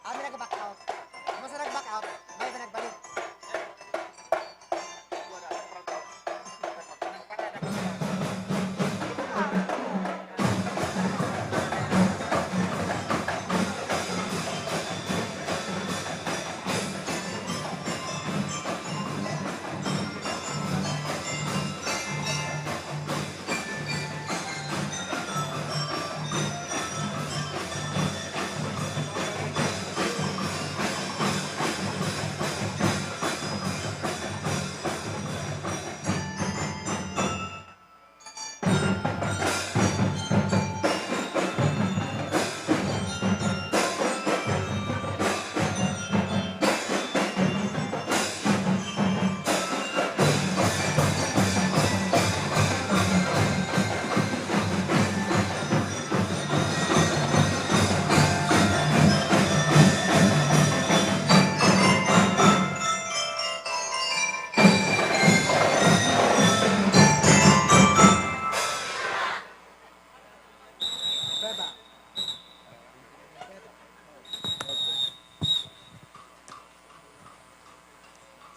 Kami nag-back out. Masa nag-back out, may ba nagbalik?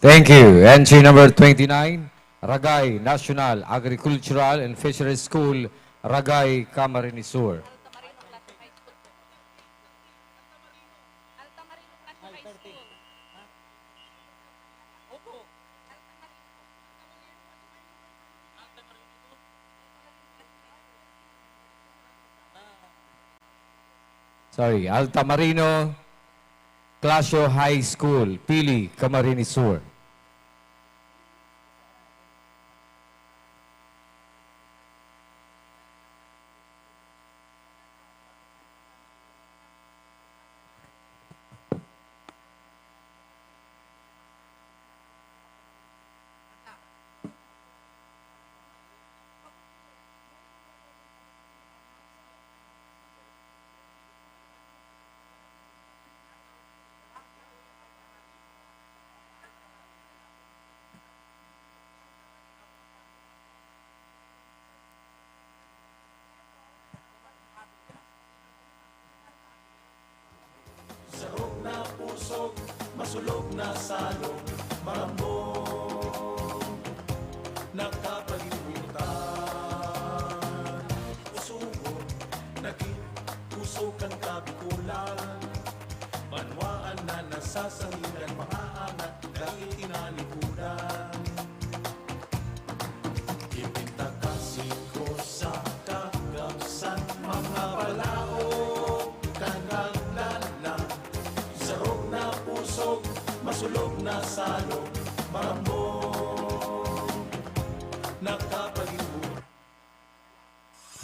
Thank you. Entry number 29, Ragay National Agricultural and Fisheries School, Ragay, Camarines Sur. Sorry, Altamarino Clasio High School, Pili, Camarines Sur. Sarog na pusog, masulog na salong, mga mong nakapalimutan. Usugon, naging pusog ang kabikulan. Manwaan na nasasangilan, mga angat, dahil tinalikudan. Ipintakasing ko sa kagapsan, mga palaong kanaglalang. Sarog na pusog, masulog na salong, mga mong nakapalimutan.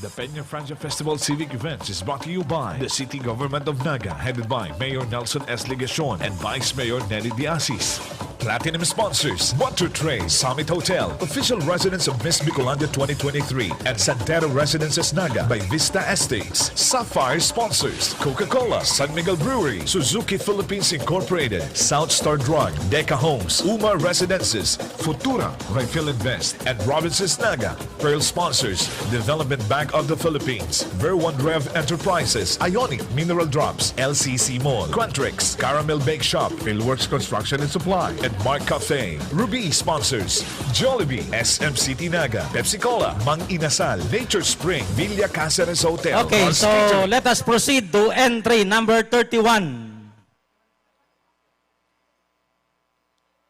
The Peña Francia Festival Civic Events is brought to you by the City Government of Naga, headed by Mayor Nelson S. Ligacion and Vice Mayor Nelly Diasis. Platinum sponsors: Water Tray, Summit Hotel, official residence of Miss Bicolanda 2023, and Santero Residences Naga by Vista Estates. Sapphire sponsors: Coca-Cola, San Miguel Brewery, Suzuki Philippines Incorporated, South Star Drug, Deca Homes, Uma Residences, Futura, Rayfield Invest, and Robinsons Naga. Pearl sponsors: Development Bank of the Philippines, Ver1 Rev Enterprises, Ionic Mineral Drops, LCC Mall, Quantrix, Caramel Bake Shop, Philworks Construction and Supply, and Mark Cafe. Ruby sponsors: Jollibee, SM City Naga, Pepsi Cola, Mang Inasal, Nature Spring, Villa Caceres Hotel. Okay, Carl's so Catering. let us proceed to entry number 31.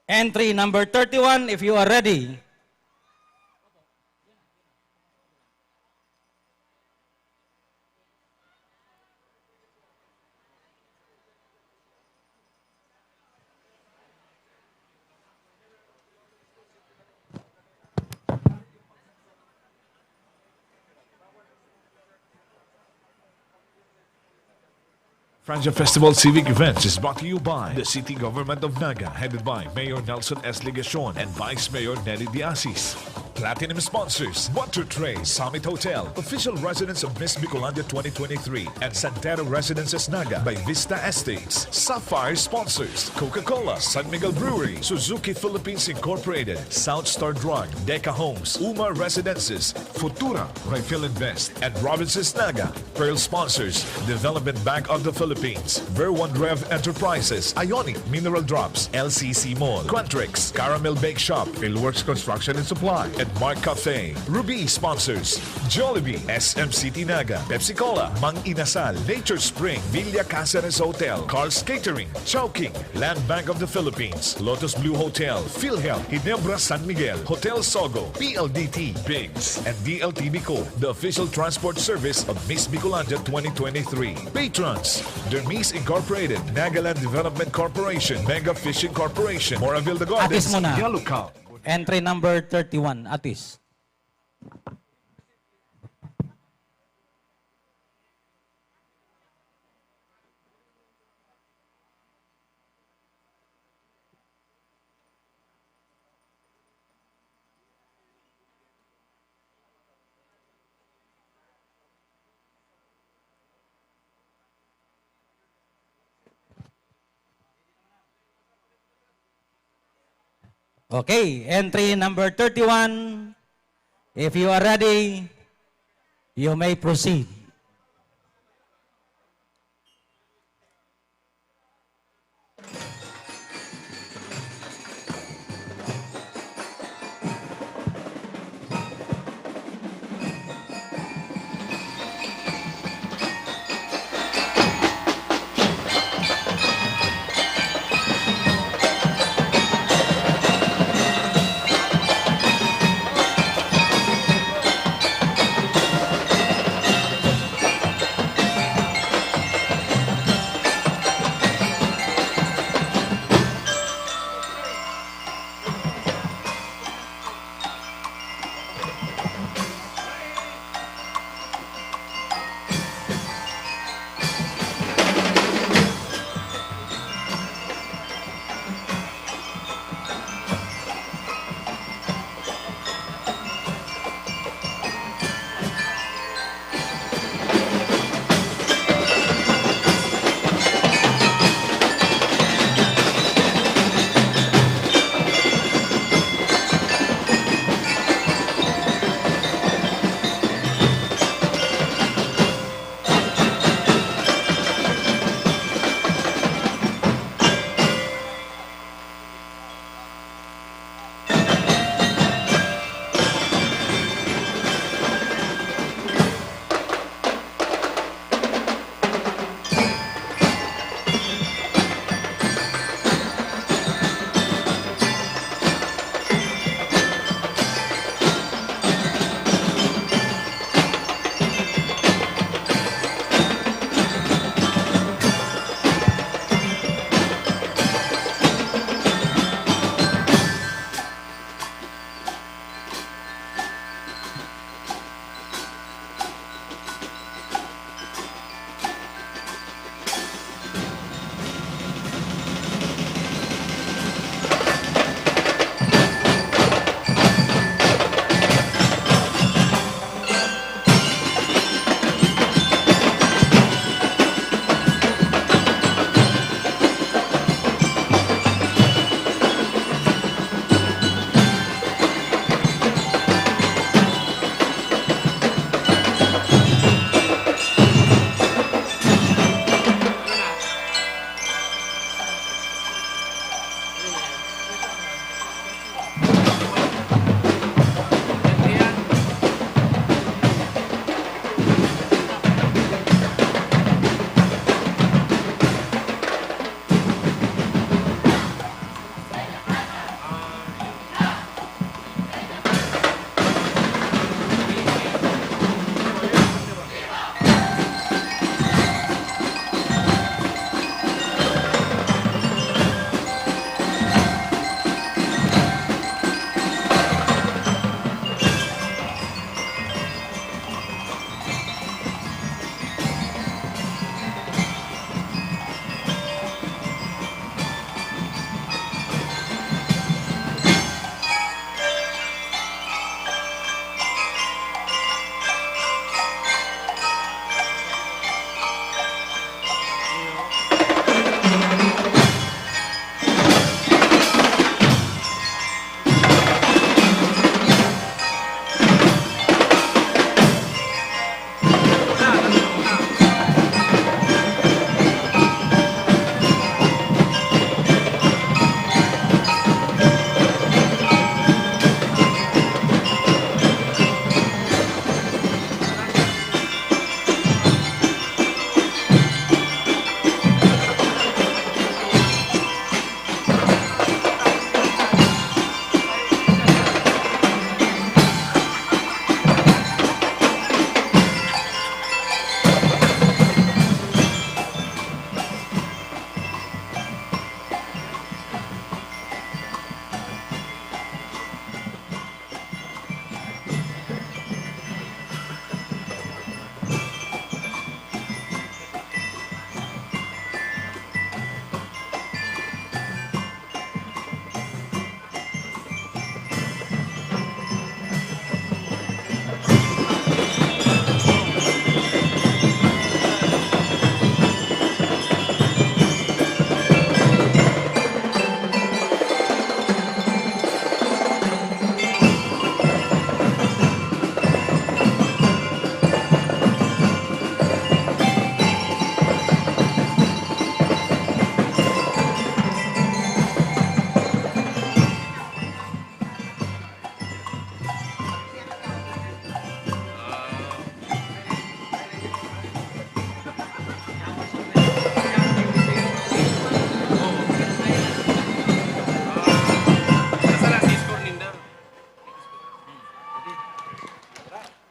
Entry number 31, if you are ready. Francia Festival Civic Events is brought to you by the City Government of Naga, headed by Mayor Nelson S. Ligacion and Vice Mayor Nelly Diasis. Platinum sponsors: Water Tray, Summit Hotel, official residence of Miss Bicolanda 2023, and Santero Residences Naga by Vista Estates. Sapphire sponsors: Coca-Cola, San Miguel Brewery, Suzuki Philippines Incorporated, South Star Drug, Deca Homes, Uma Residences, Futura, Rayfield Invest, and Robinsons Naga. Pearl sponsors: Development Bank of the Philippines, Ver1 Rev Enterprises, Ionic Mineral Drops, LCC Mall, Quantrix, Caramel Bake Shop, Philworks Construction and Supply, and Mark Cafe. Ruby sponsors: Jollibee, SM City Naga, Pepsi Cola, Mang Inasal, Nature Spring, Villa Caceres Hotel, Carl's Catering, Chowking, Land Bank of the Philippines, Lotus Blue Hotel, PhilHealth, Ginebra San Miguel, Hotel Sogo, PLDT, Biggs, and DLT Bicol, the official transport service of Miss Bicolanda 2023. Patrons: Dermis Incorporated, Nagaland Development Corporation, Mega Fishing Corporation, Moraville Gardens, Atis muna. Yellow Cow. Entry number 31, Atis. Okay, entry number 31. If you are ready, you may proceed.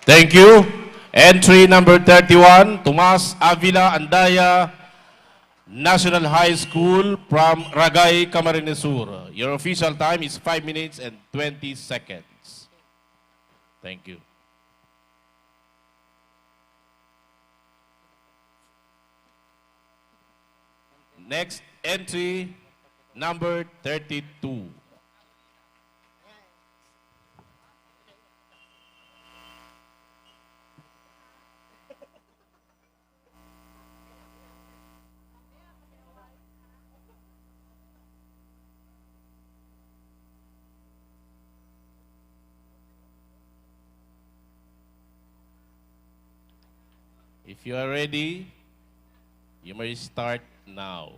Thank you. Entry number 31, Tomas Avila Andaya, National High School from Ragay, Camarines Sur. Your official time is 5 minutes and 20 seconds. Thank you. Next entry, number 32. If you are ready, you may start now.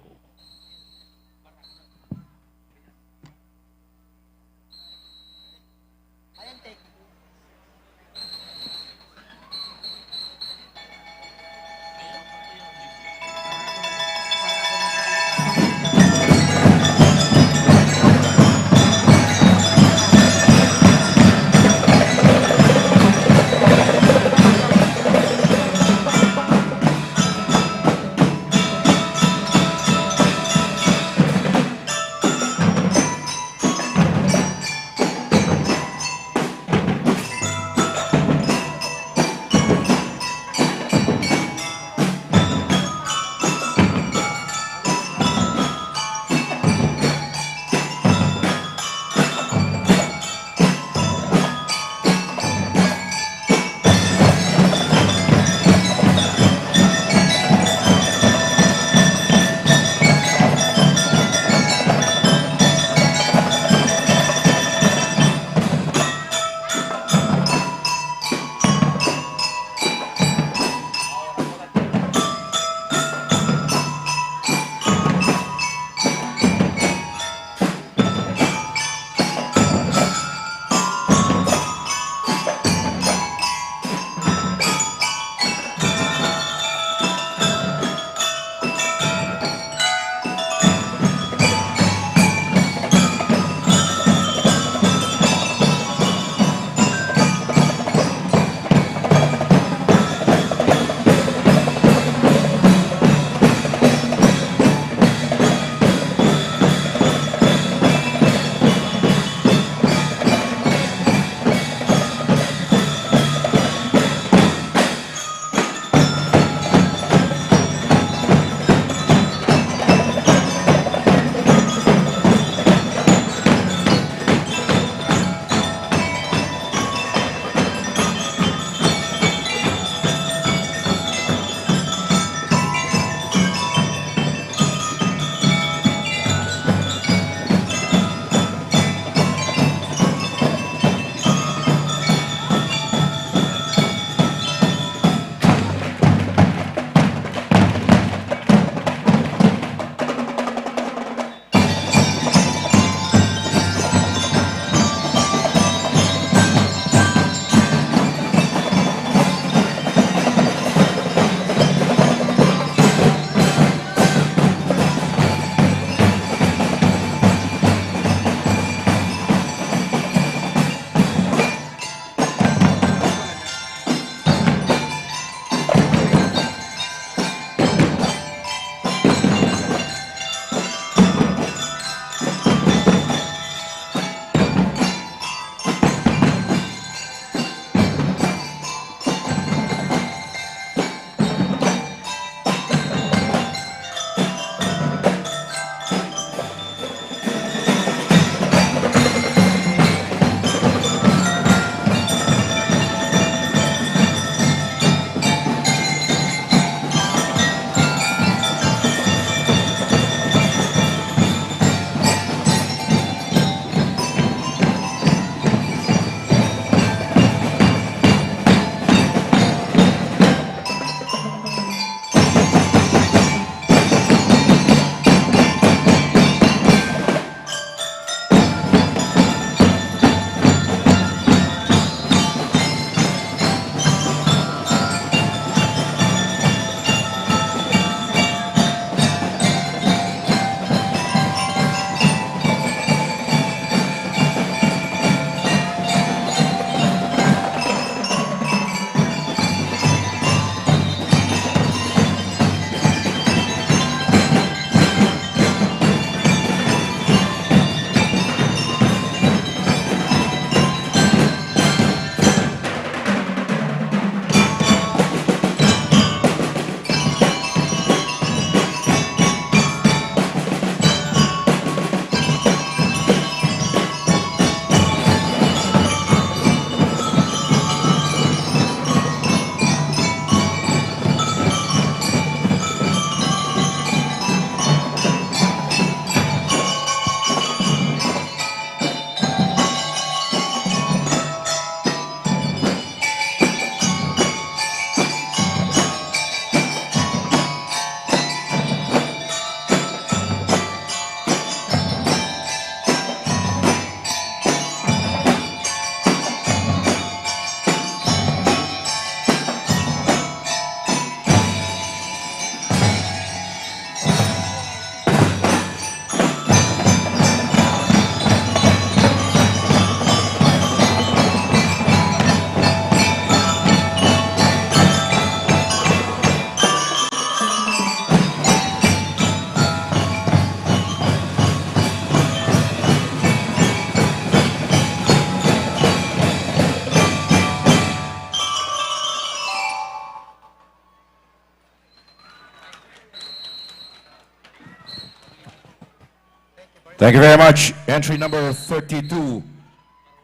Thank you very much. Entry number 32,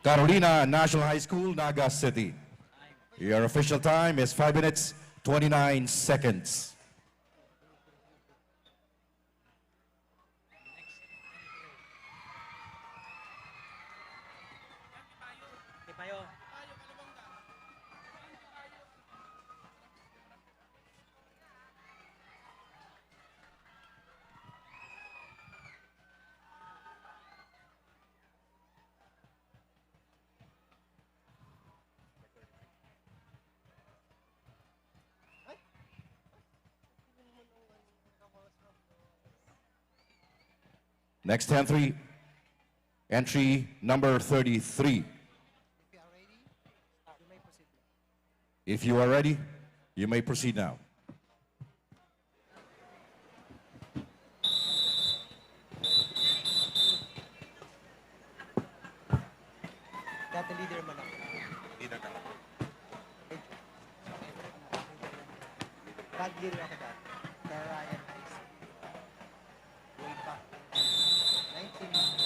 Carolina National High School, Naga City. Your official time is 5 minutes, 29 seconds. Next entry, entry number 33. If you are ready, you may proceed now. Dati leader man ako. Leader ka lang. Tag-leader ako dati. Ryan High School. Way back. 19...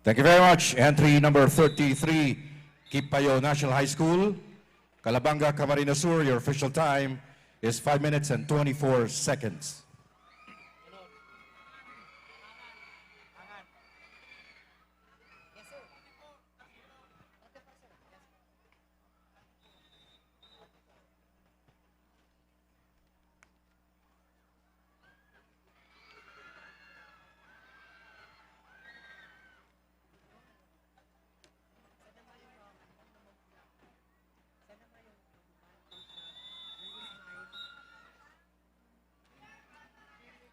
Thank you very much. Entry number 33, CEPPIO National High School, Calabanga, Camarines Sur. Your official time is 5 minutes and 24 seconds.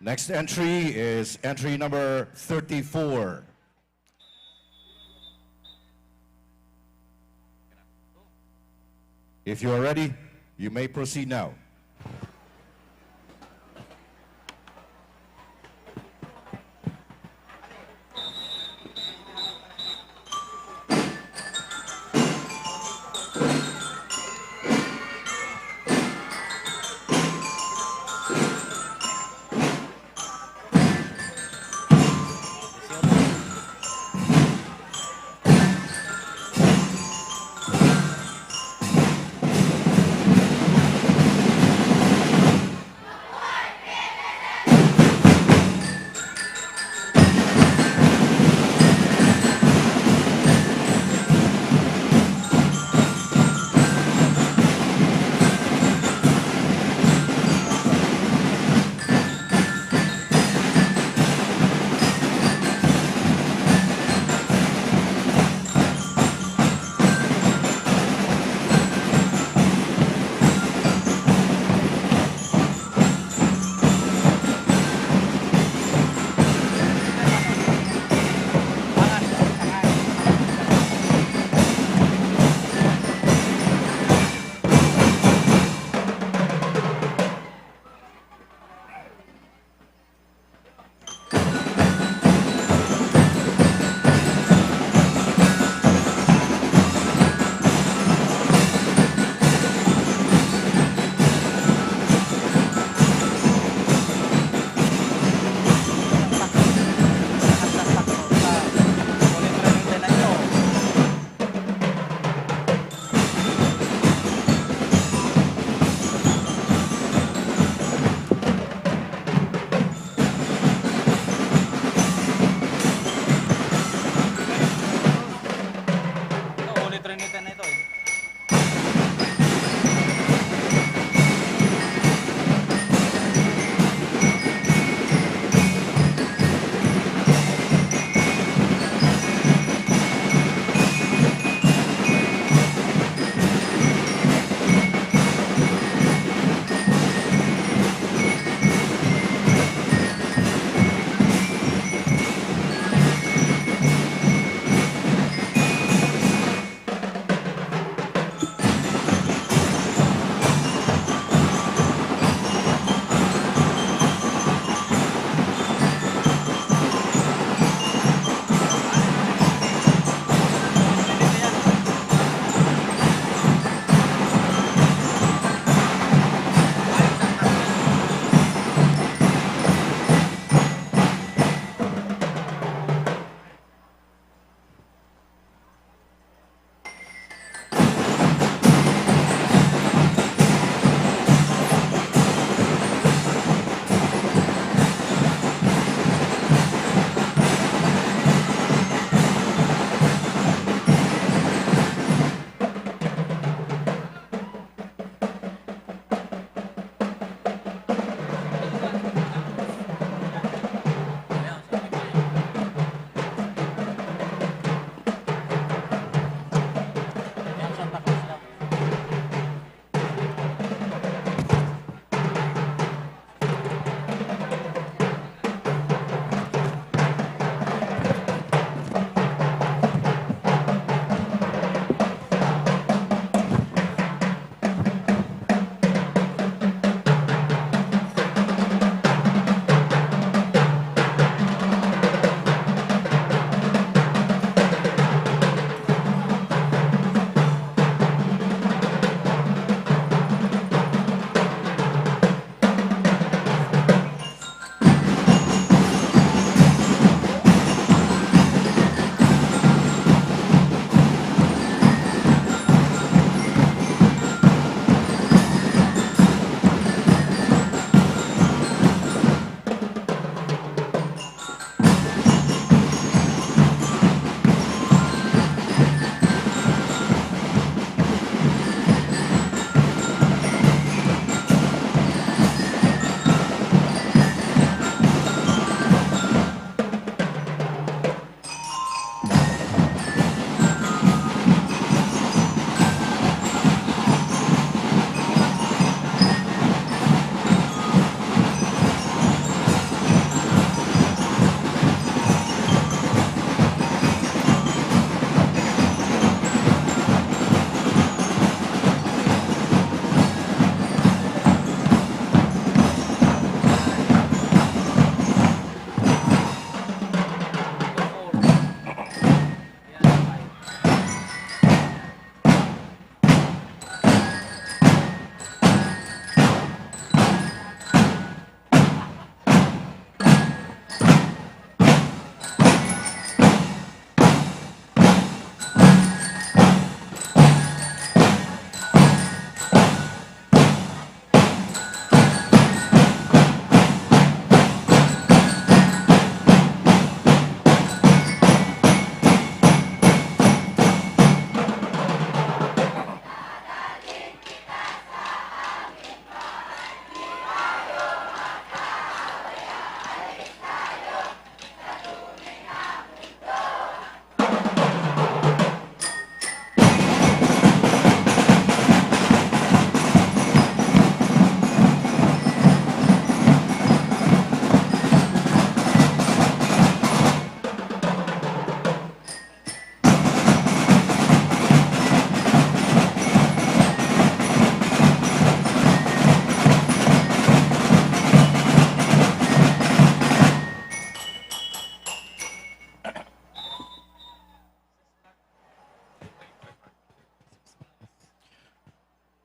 Next entry is entry number 34. If you are ready, you may proceed now.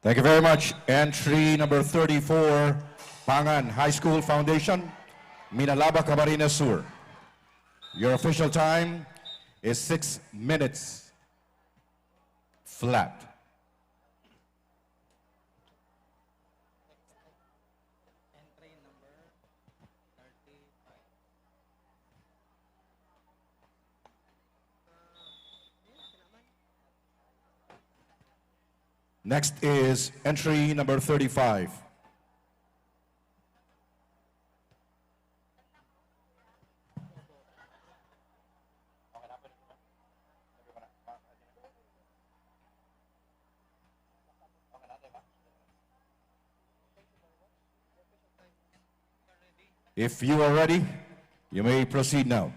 Thank you very much. Entry number 34, Pangan High School Foundation, Minalaba, Camarines Sur. Your official time is 6 minutes flat. Next is entry number 35. If you are ready, you may proceed now.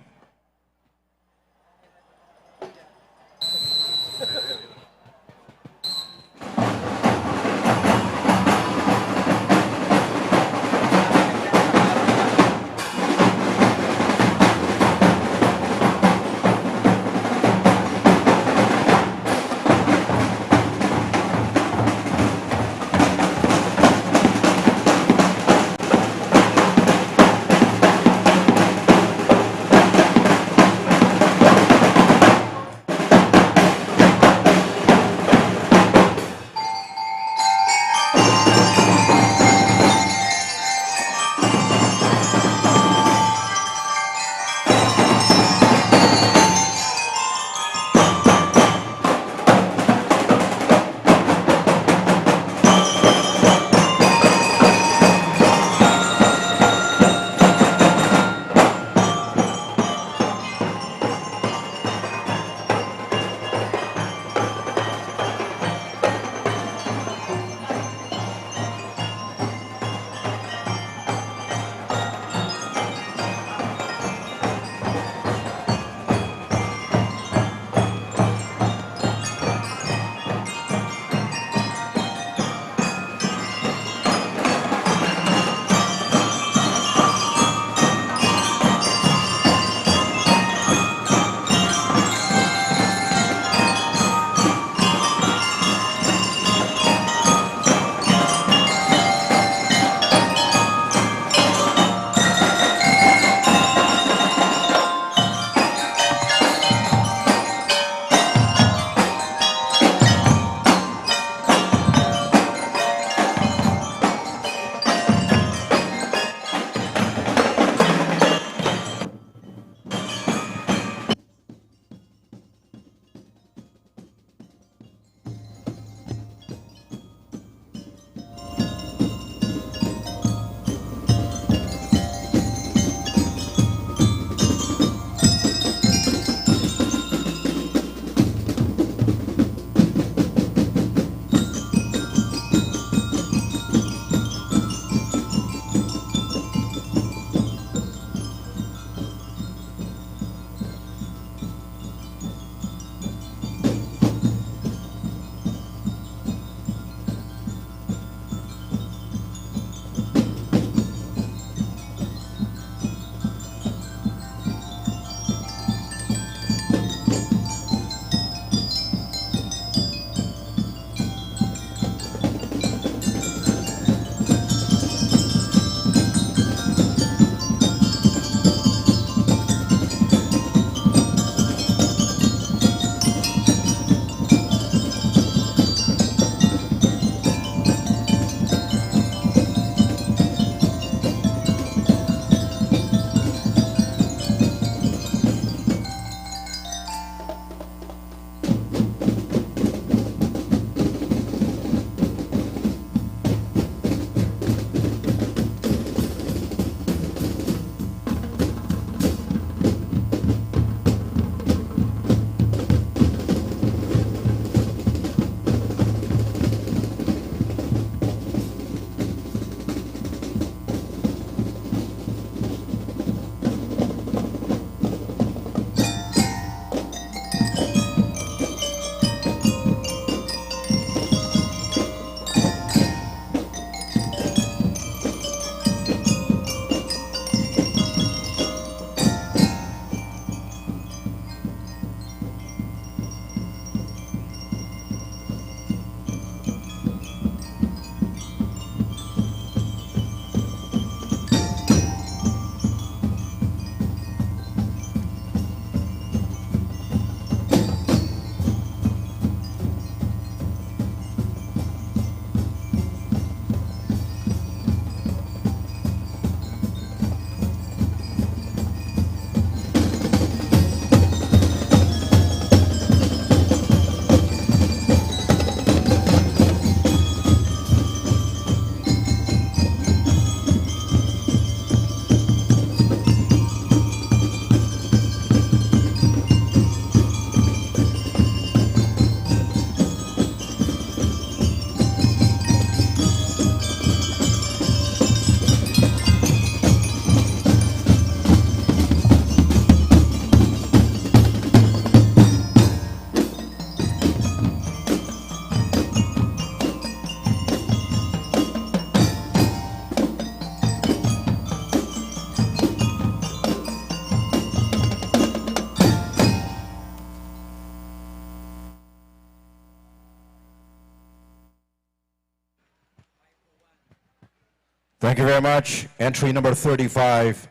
Thank you very much. Entry number 35,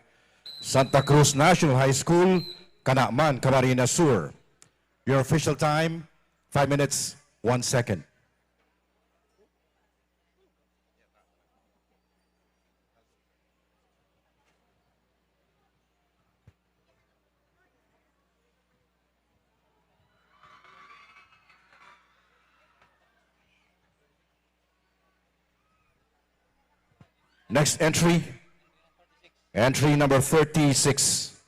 Santa Cruz National High School, Canacman, Camarines Sur. Your official time, 5 minutes, 1 second. Next entry, entry number 36.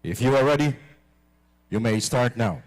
If you are ready, you may start now.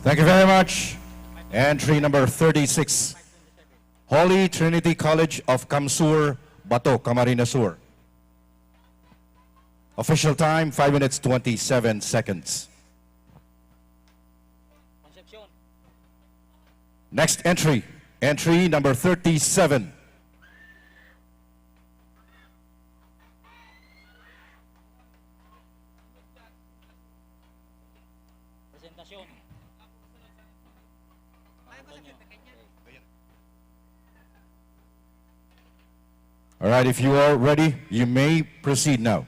Thank you very much. Entry number 36, Holy Trinity College of Kamsur, Bato, Camarines Sur. Official time, 5 minutes, 27 seconds. Next entry, entry number 37. All right, if you are ready, you may proceed now.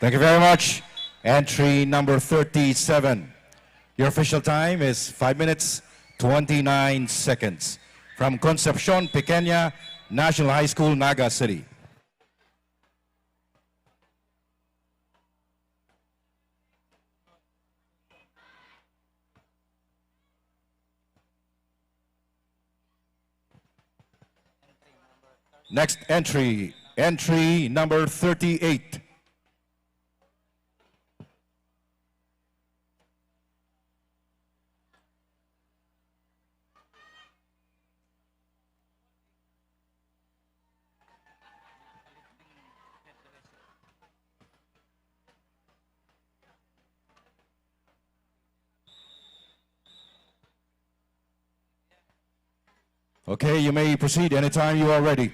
Thank you very much. Entry number 37. Your official time is 5 minutes, 29 seconds. From Concepcion Pequeña National High School, Naga City. Next entry, entry number 38. Okay, you may proceed anytime you are ready.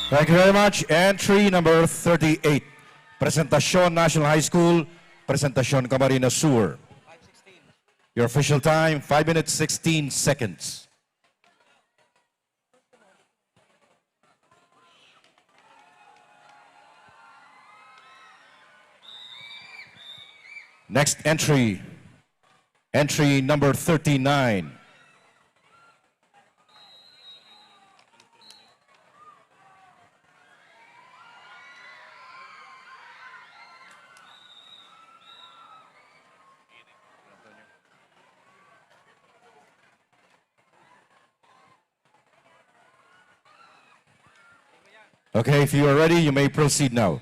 Thank you very much. Entry number 38. Presentacion National High School, Presentacion Camarines Sur. Your official time, 5 minutes, 16 seconds. Next entry, entry number 39. Okay, if you are ready, you may proceed now.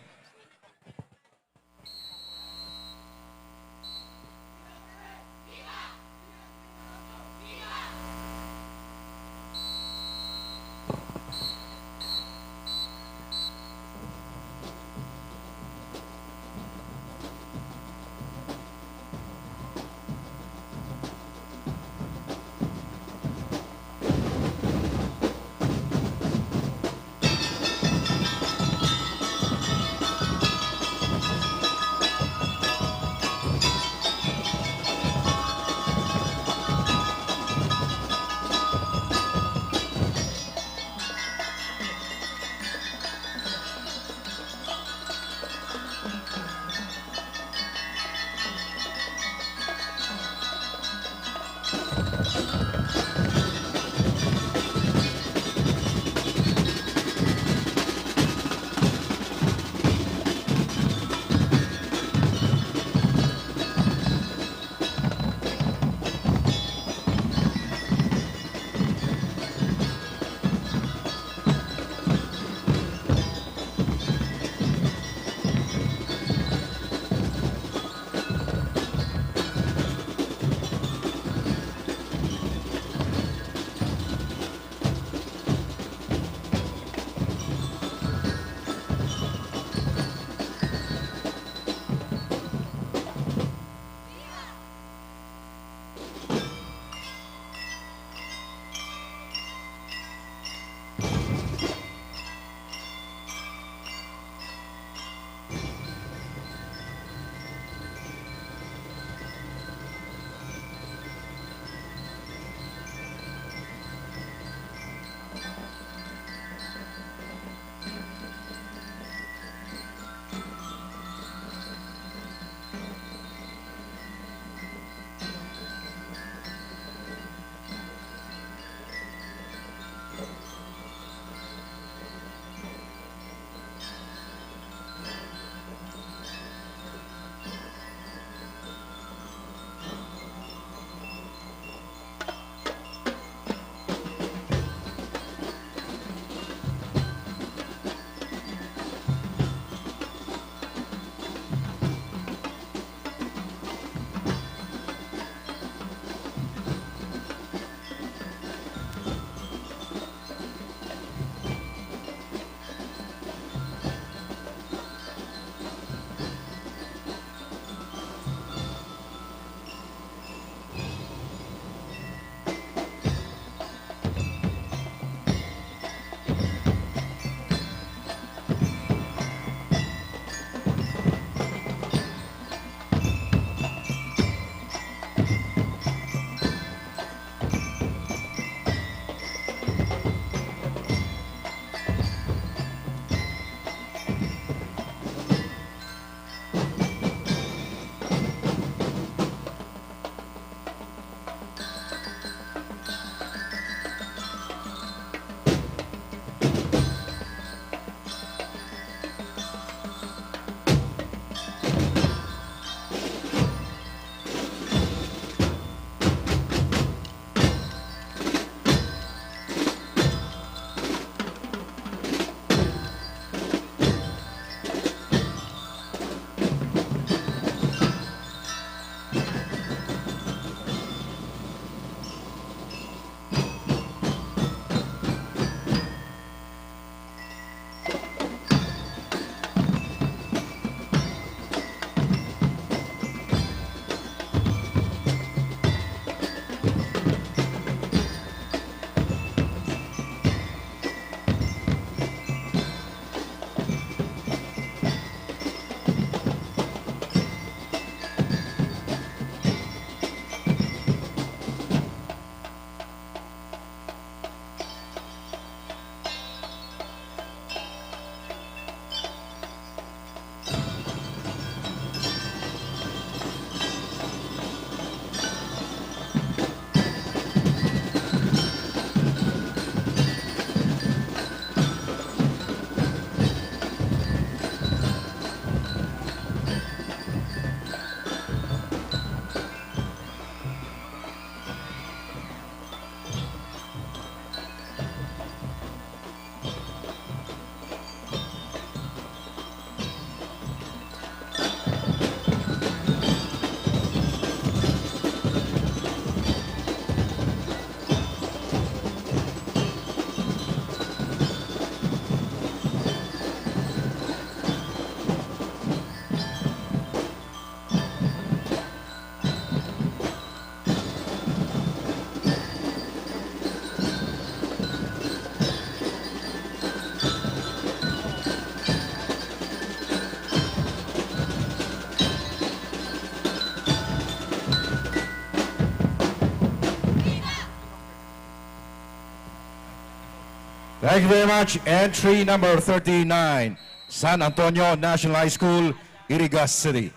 Thank you very much. Entry number 39, San Antonio National High School, Iriga City.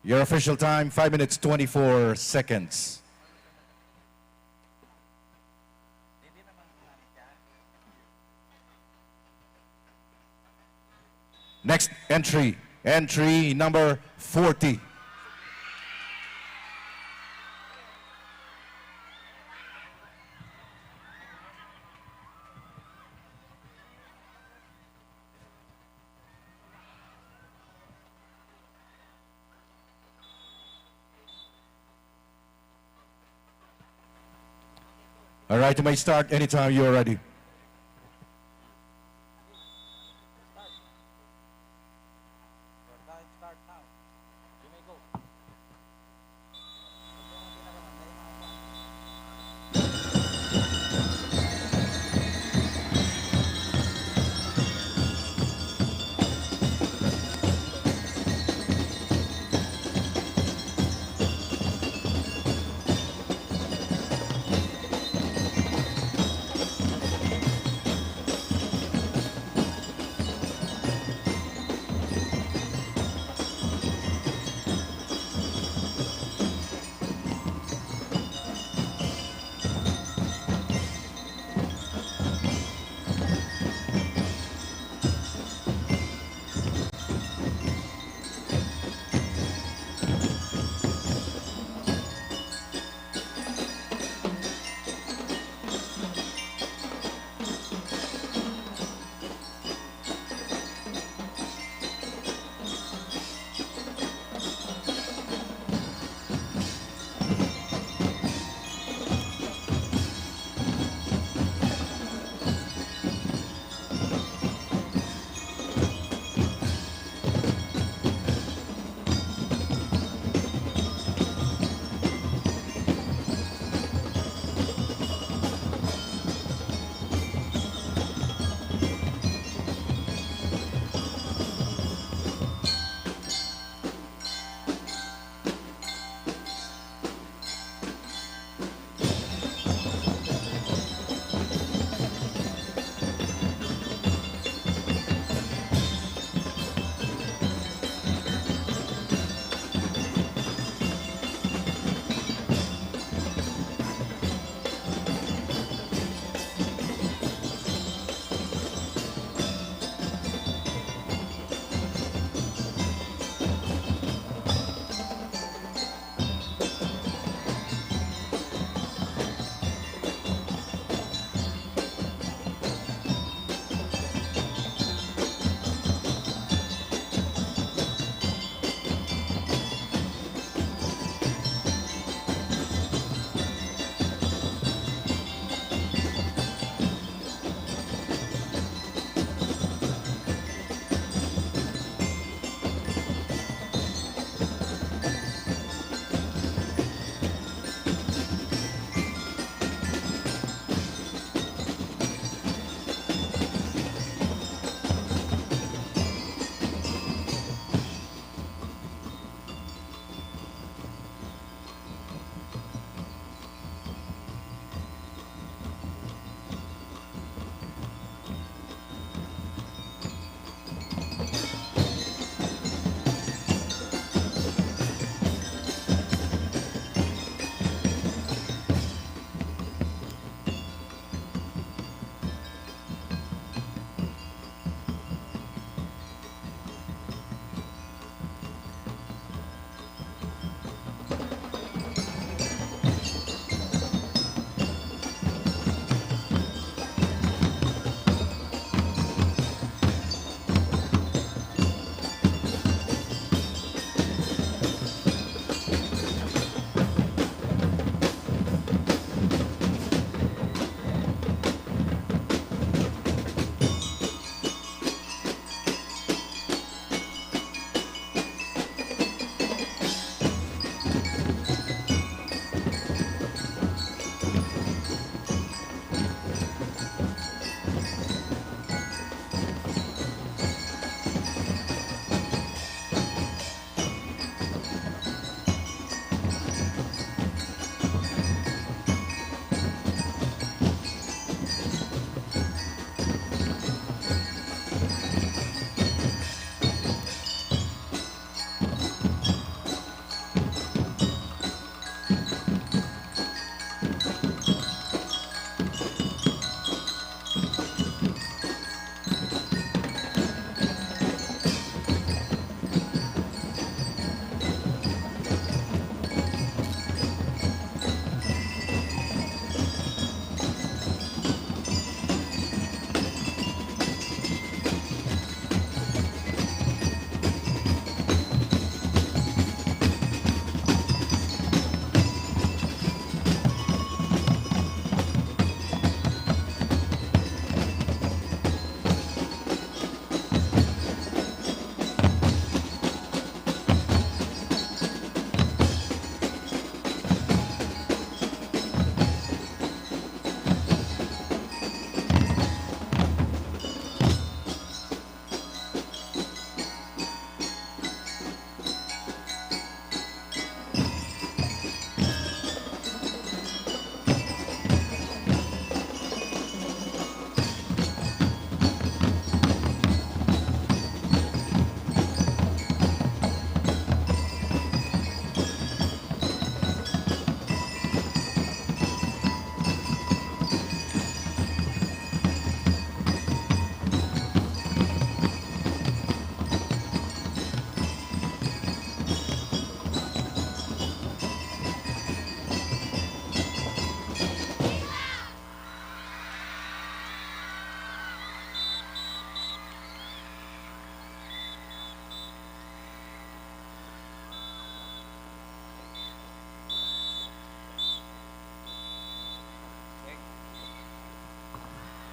Your official time, 5 minutes, 24 seconds. Next entry, entry number 40. All right, you may start anytime you're ready.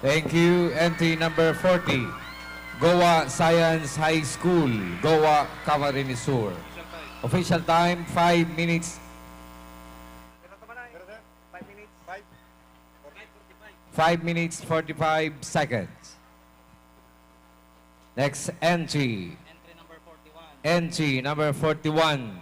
Thank you. Entry number 40, Goa Science High School, Goa, Camarines Sur. Official time, 5 minutes. 5 minutes, 45 seconds. Next entry. Entry number 41.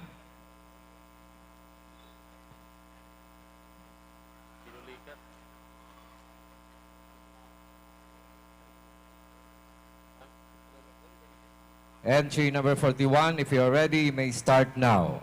Entry number 41, if you're ready, you may start now.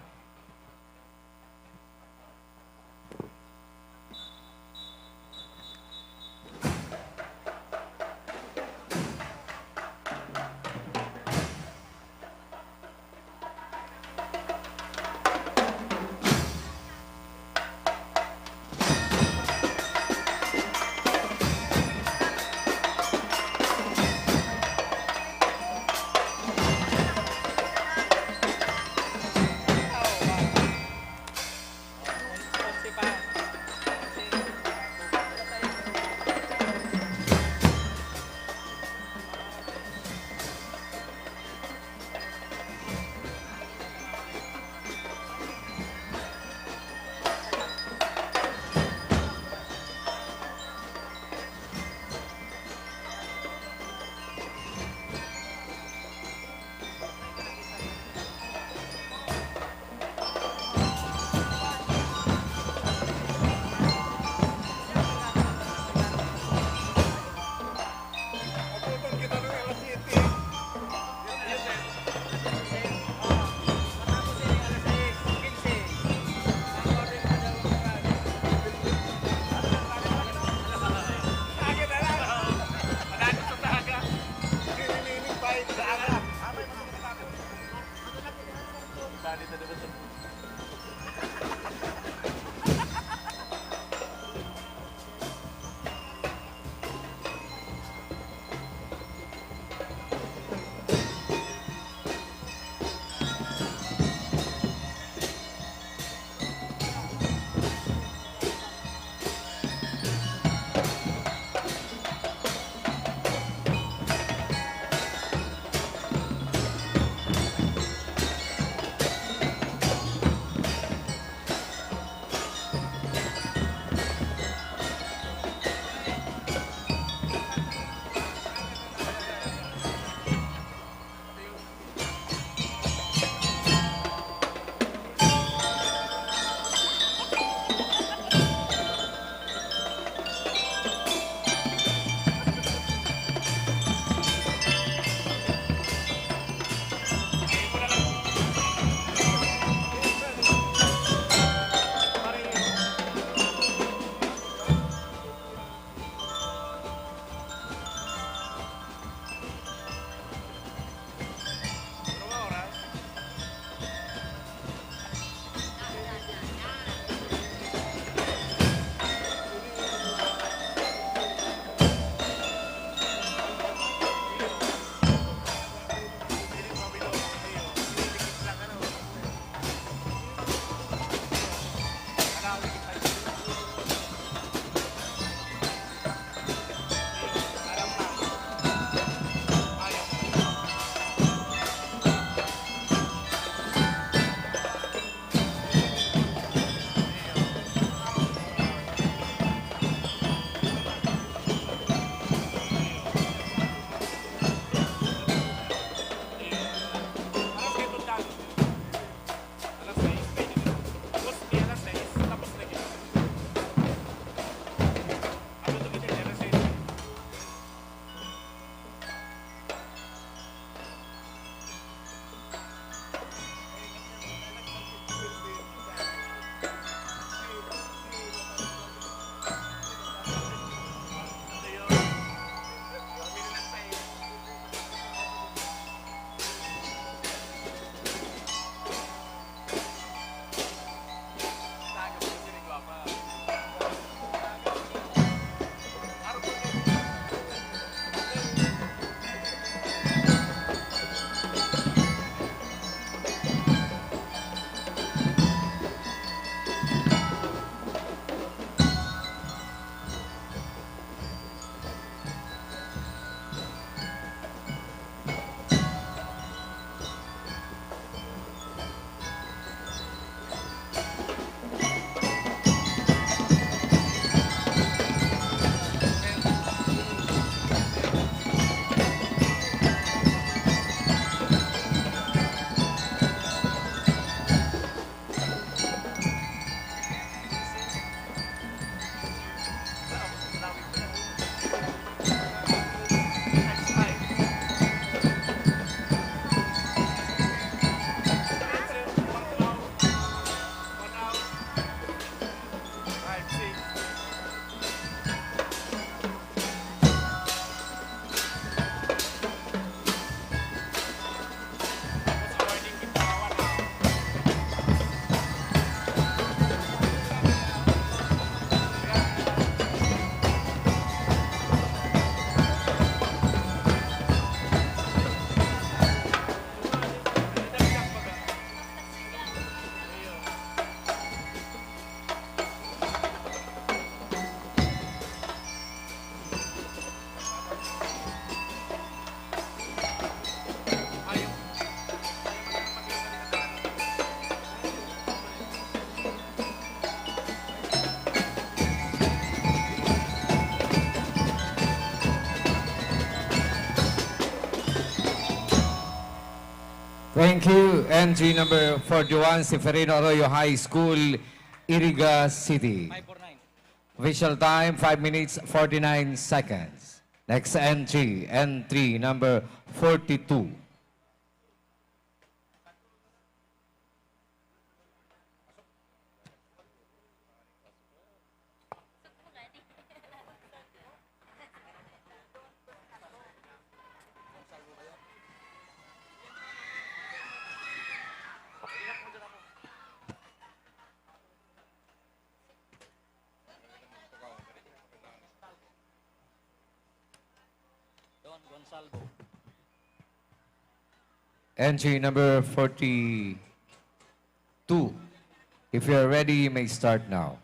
Thank you. Entry number 41, Seferino Arroyo High School, Iriga City. Official time, 5 minutes, 49 seconds. Next entry, entry number 42. Entry number 42. If you're ready, you may start now.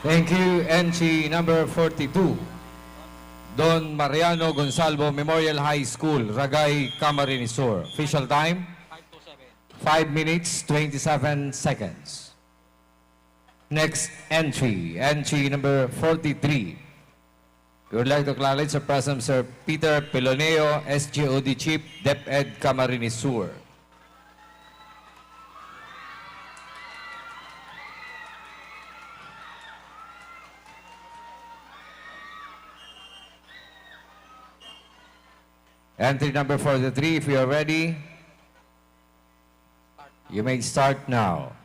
Thank you. Entry number 42. Don Mariano Gonsalvo Memorial High School, Ragay, Camarines Sur. Official time, 5 minutes, 27 seconds. Next entry, entry number 43. We would like to acknowledge the presence of Sir Peter Peloneo, SGOD Chief, DepEd, Camarines Sur. Entry number 43, if you are ready, you may start now.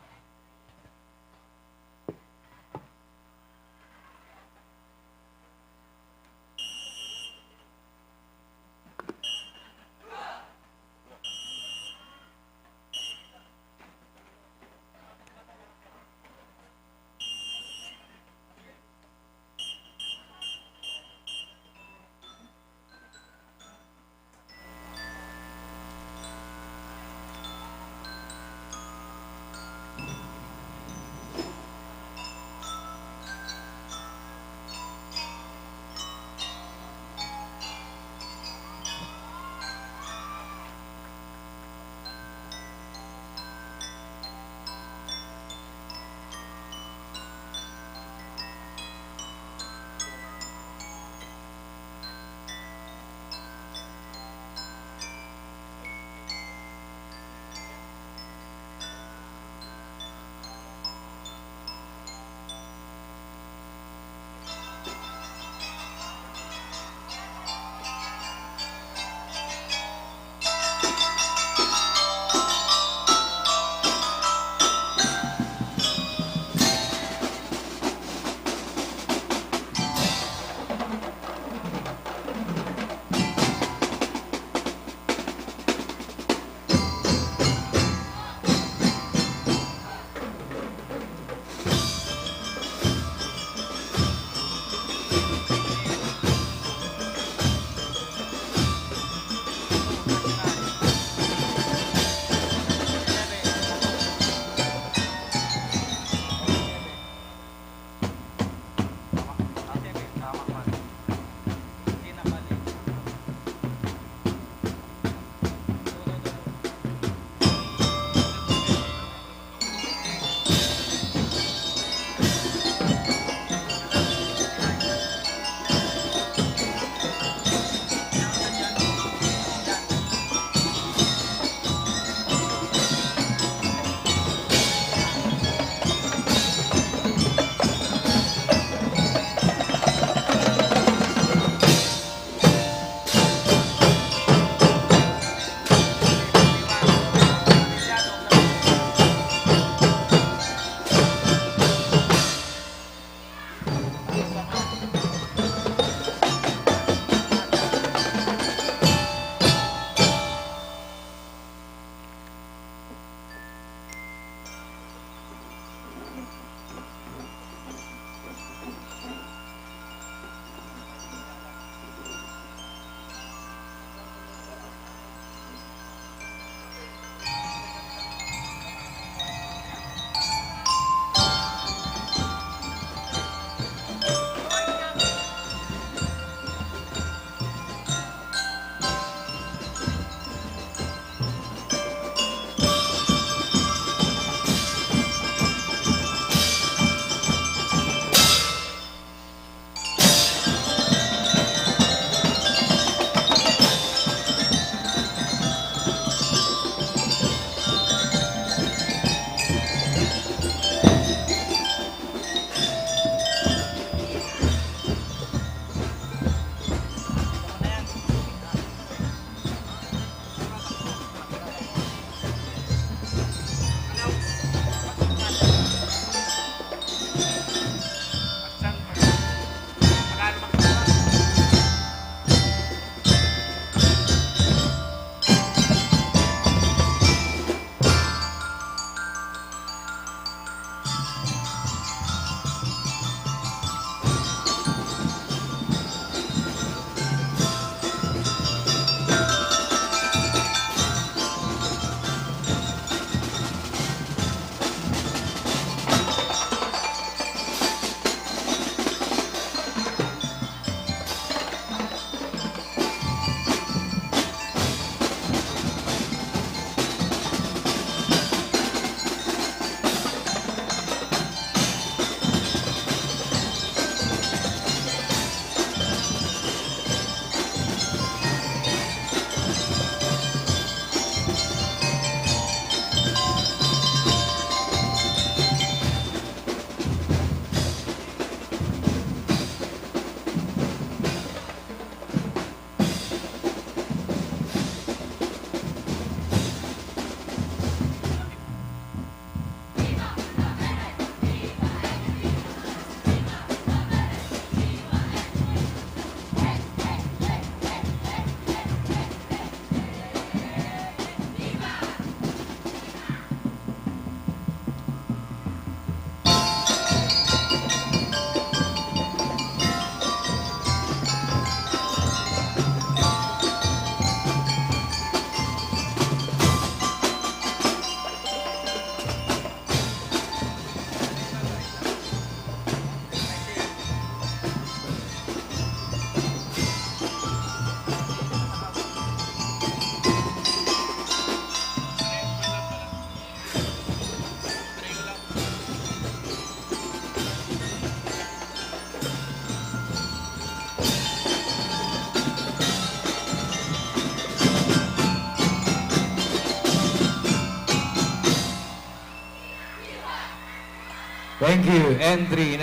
Thank you. Entry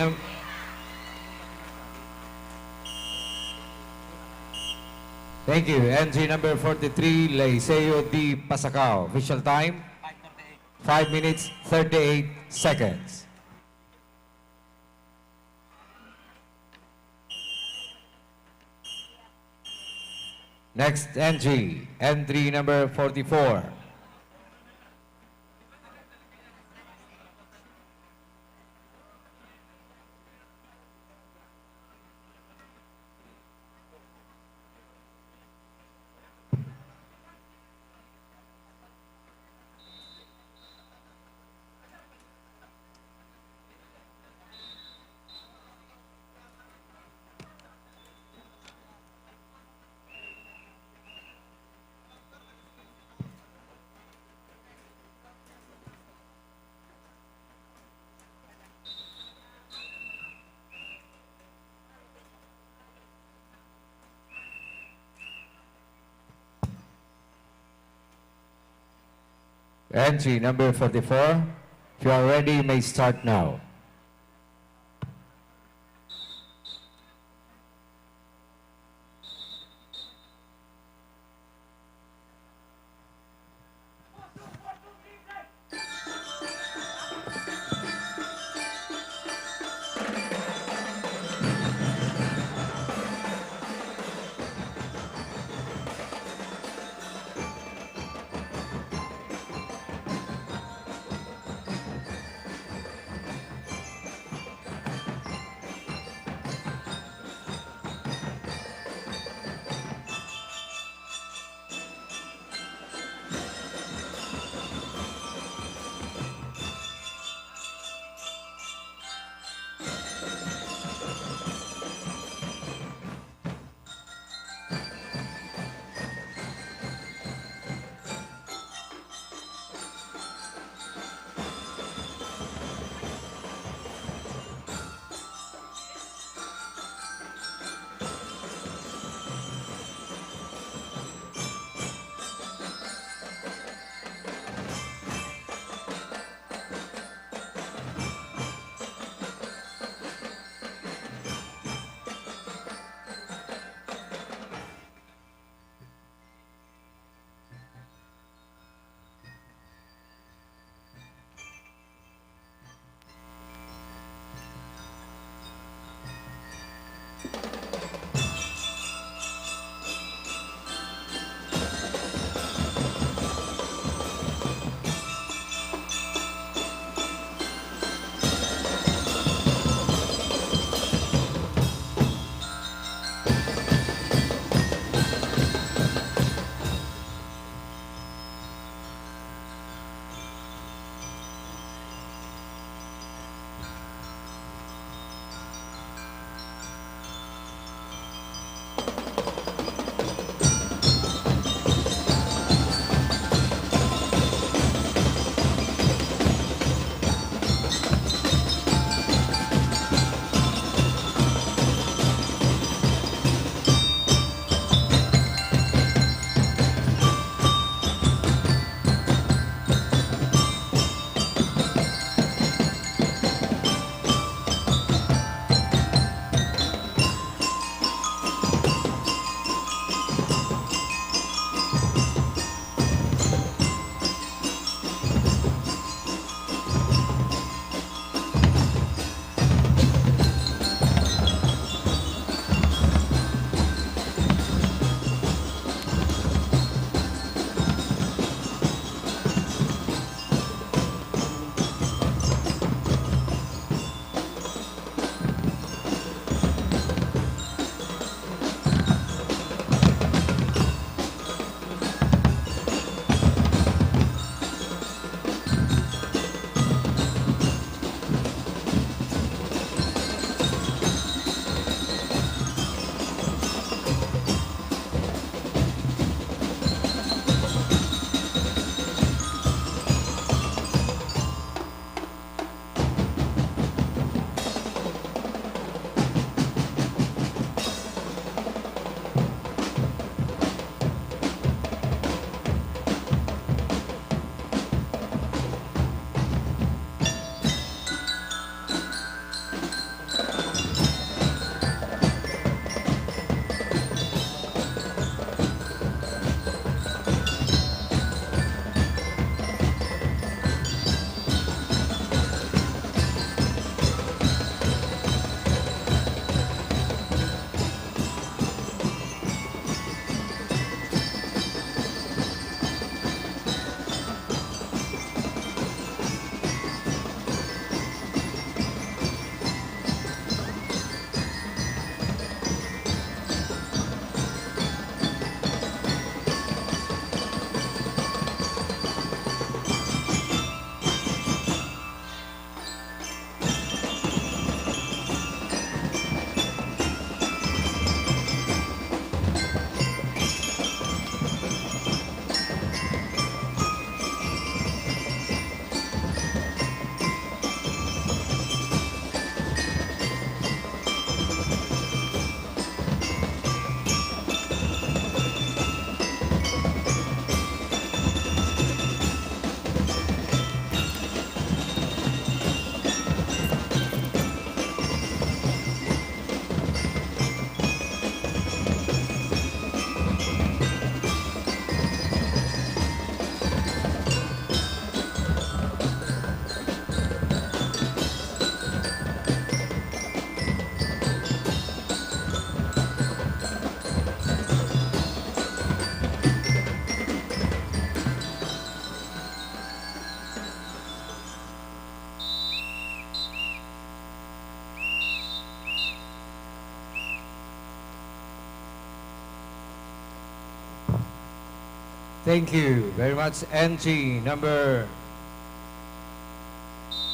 Thank you. Entry number 43, Liceo D. Pasacao. Official time? 5 minutes, 38 seconds. Next entry number 44. Entry number 44. If you are ready, you may start now. Thank you very much. Entry number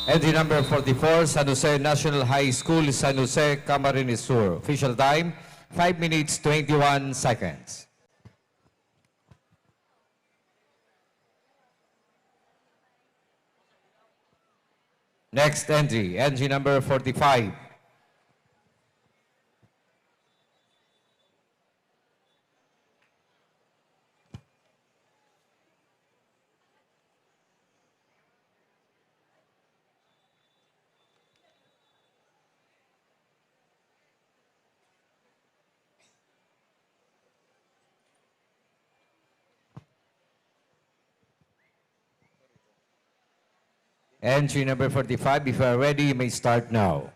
44, San Jose National High School, San Jose, Camarines Sur. Official time, 5 minutes, 21 seconds. Next entry number 45. Entry number 45, if you are ready, you may start now.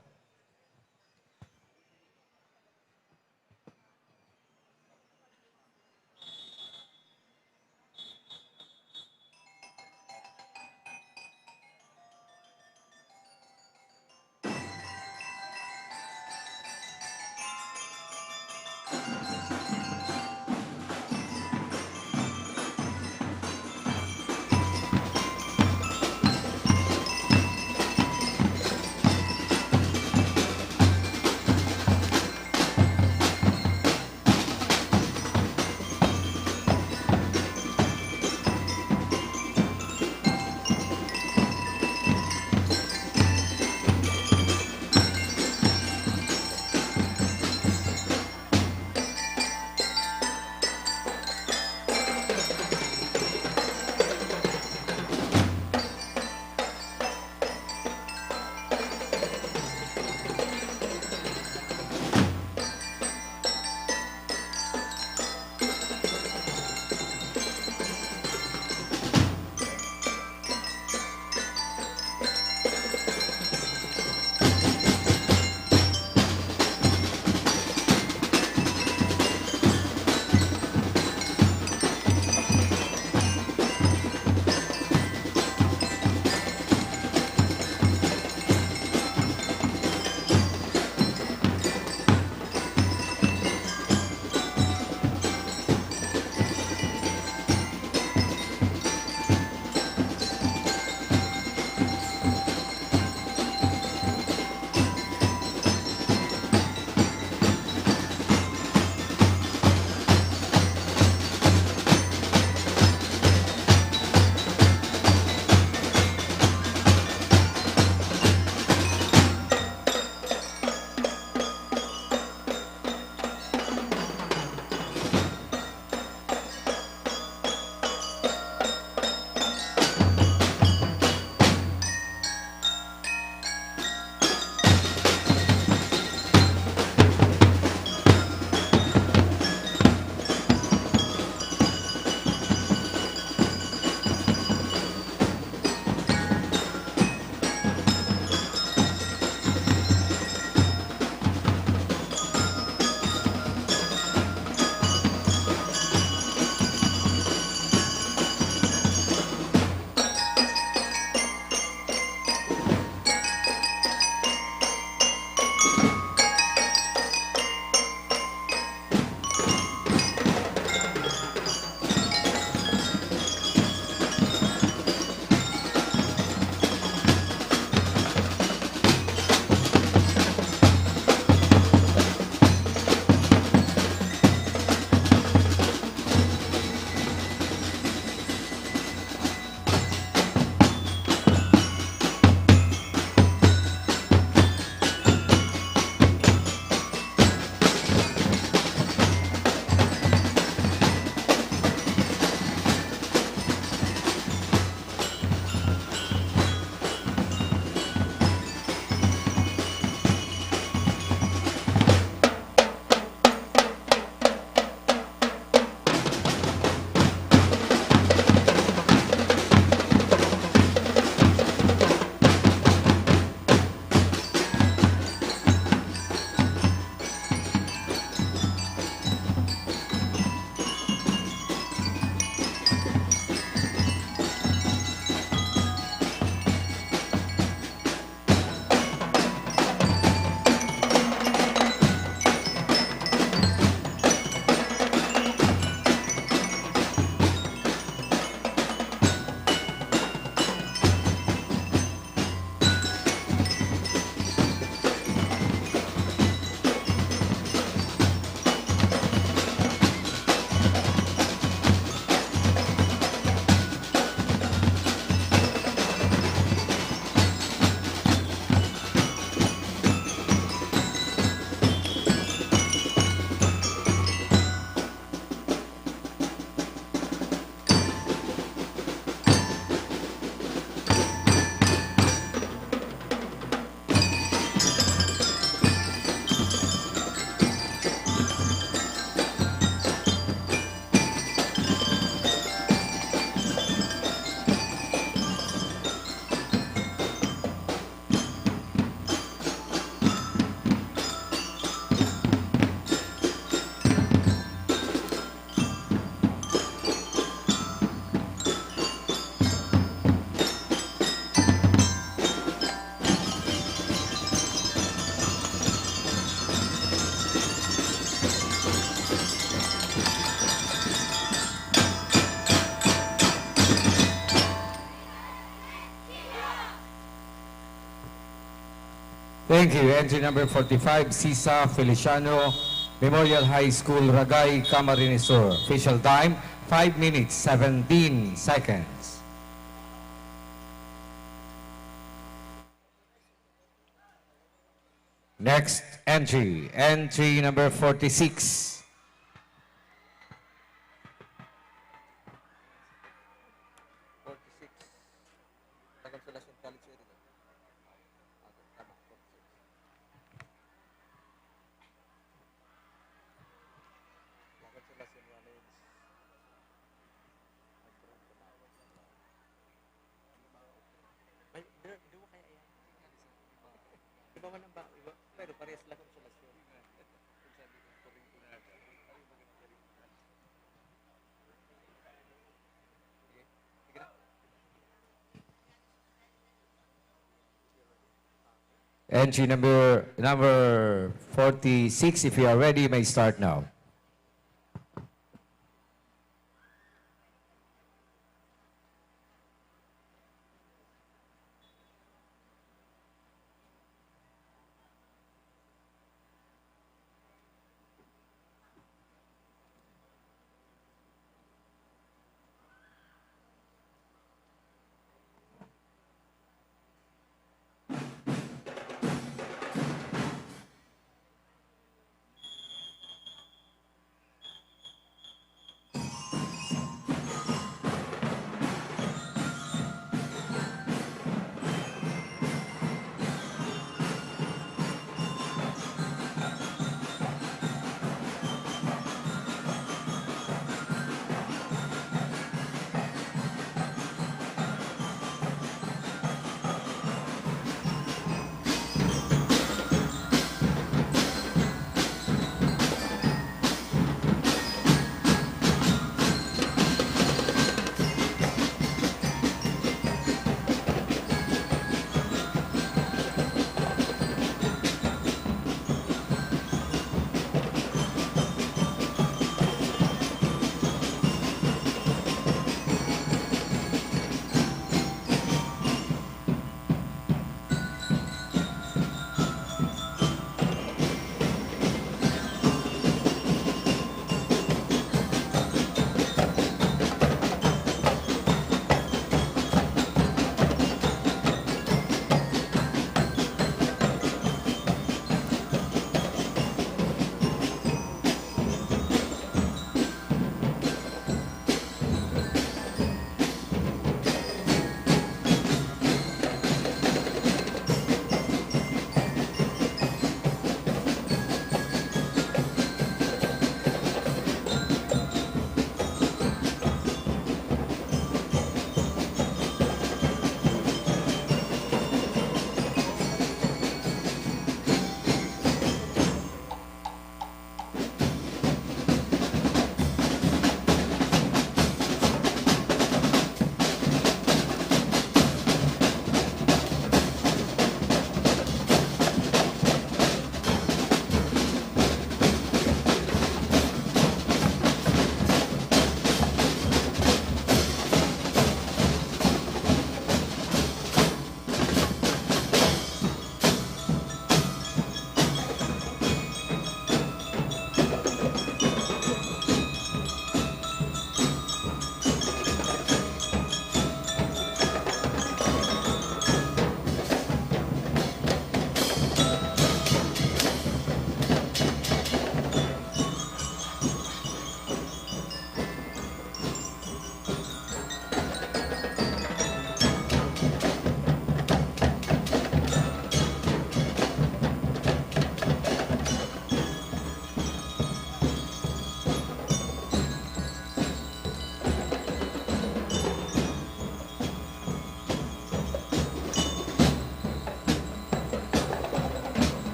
Thank you. Entry number 45, Sisa Feliciano, Memorial High School, Ragay, Camarines Sur. Official time, 5 minutes, 17 seconds. Next entry, entry number 46. Pero parehas lang konsolasyon. Entry number 46, if you are ready, you may start now.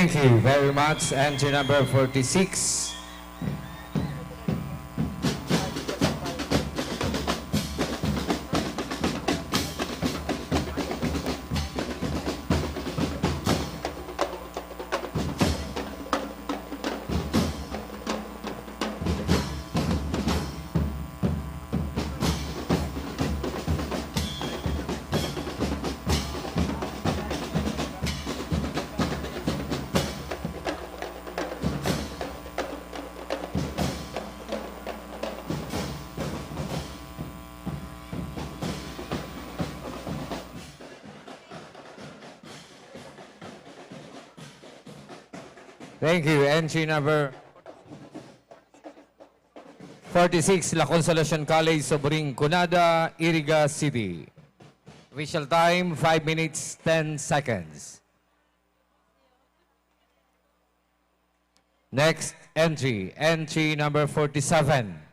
Thank you very much. Entry number 46. Thank you. Entry number 46, La Consolacion College, Sobring, Cunada, Iriga City. Official time, 5 minutes, 10 seconds. Next entry, entry number 47.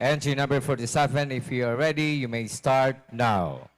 Entry number 47, if you are ready, you may start now.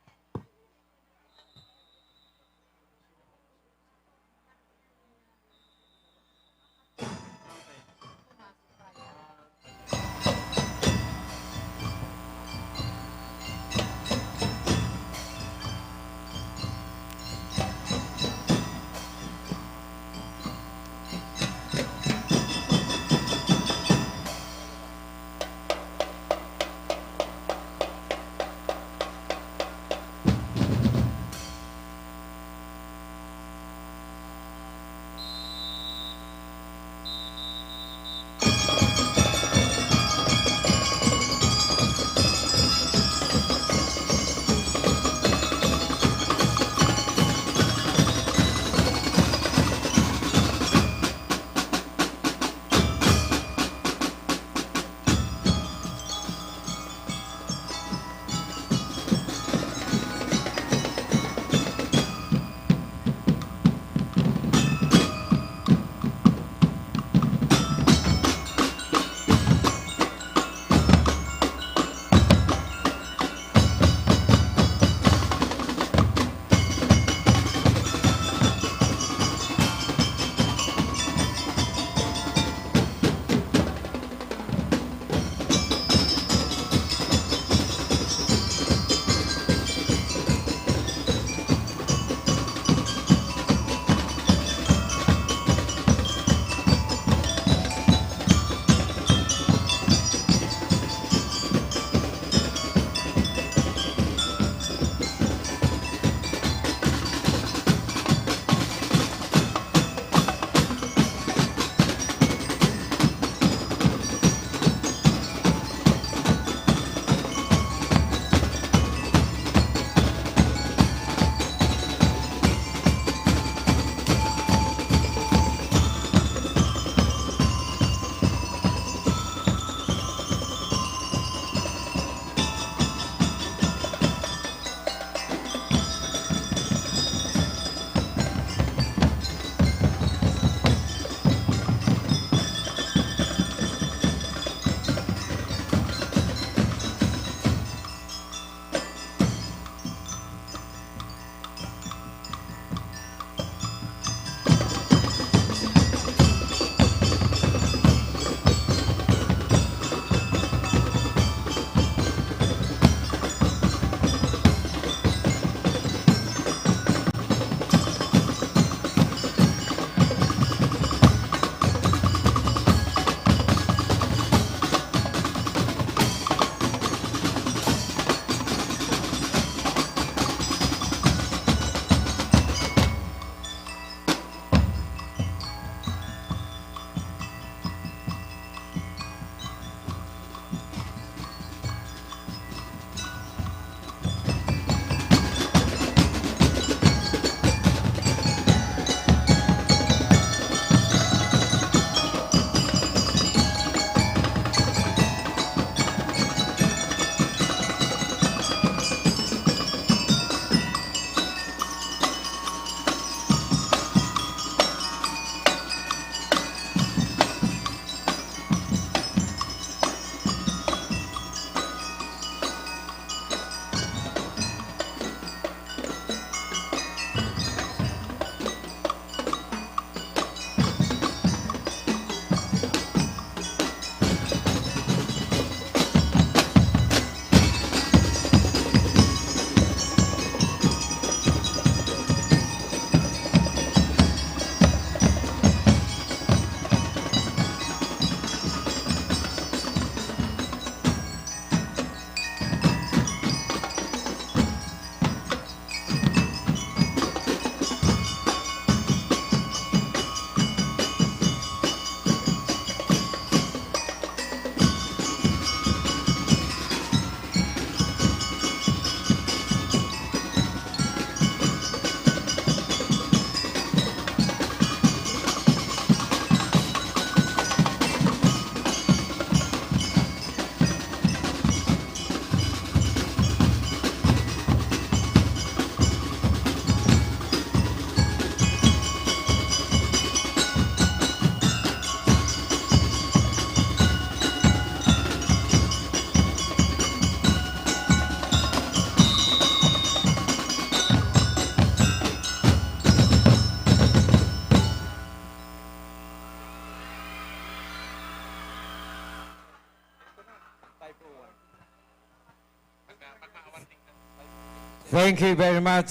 Thank you very much.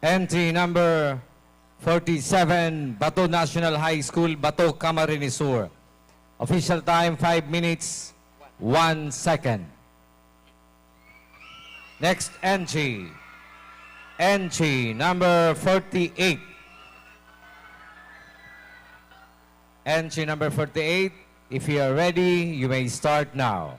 Entry number 47, Bato National High School, Bato, Camarines Sur. Official time, 5 minutes, 1 second. Next entry. Entry number 48. Entry number 48. If you are ready, you may start now.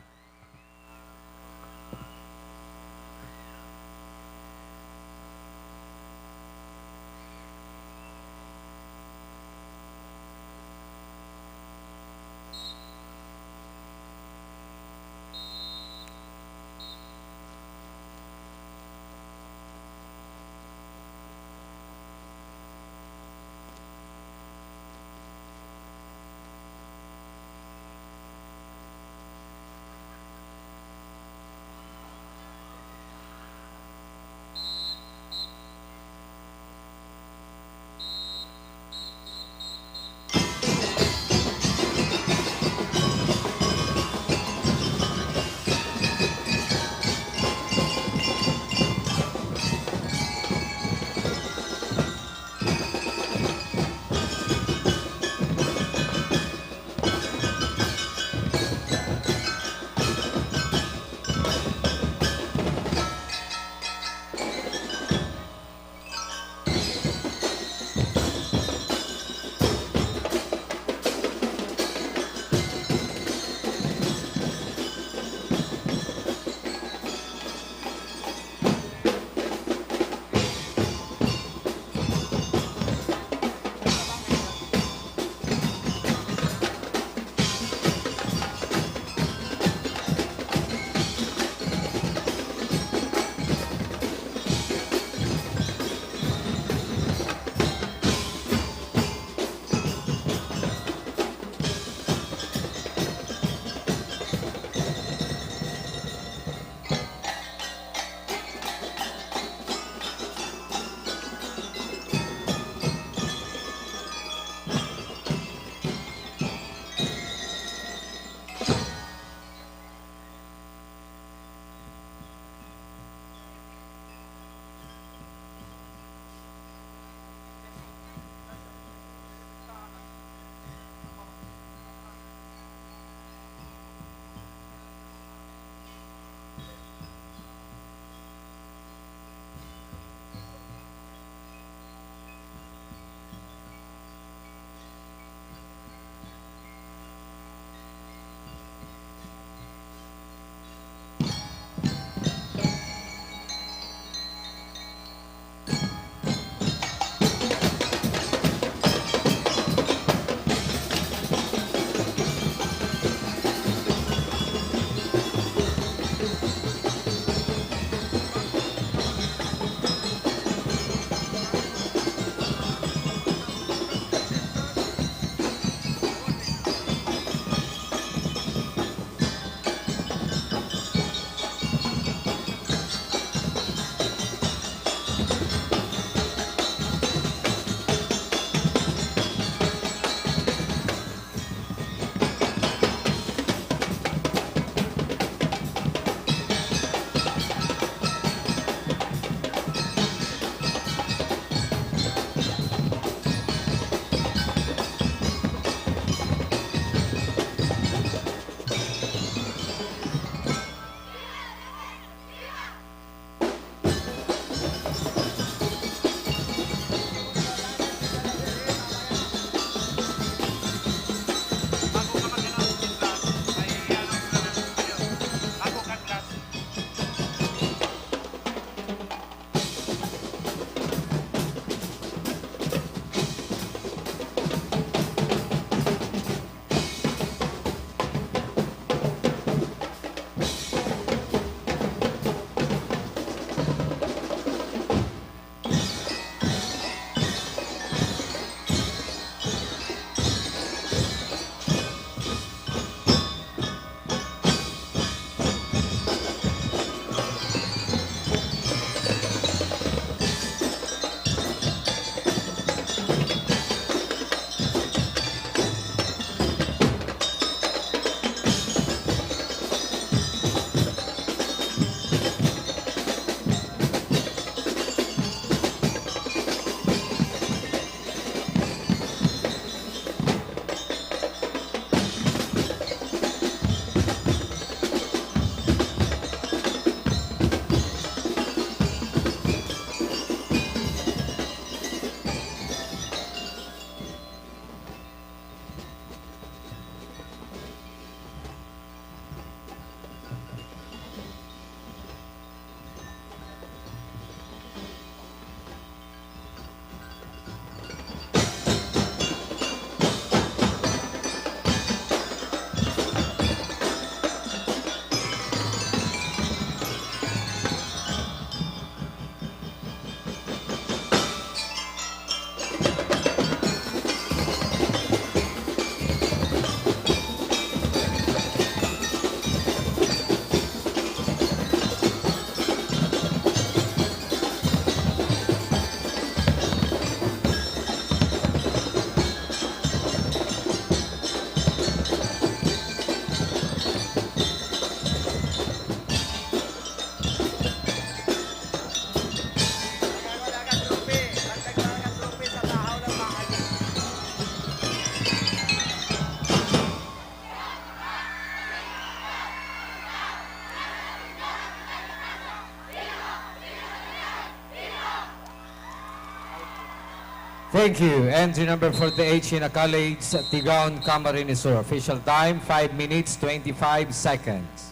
Thank you. Entry number 48, China College, Tigaon, Camarines Sur. Official time, 5 minutes, 25 seconds.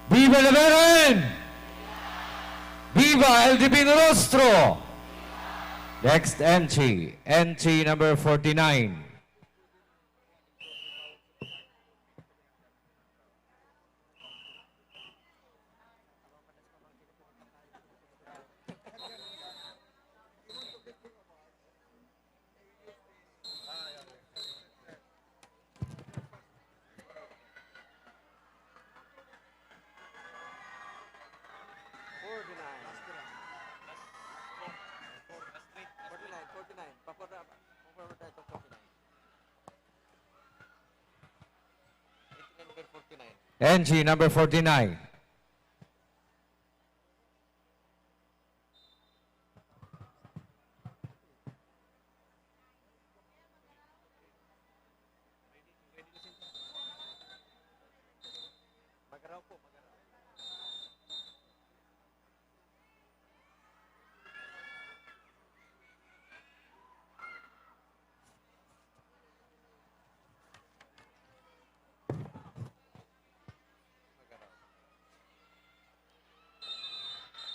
Viva la Veren! Viva el Divino Rostro! Next entry, entry number 49. Entry number 49.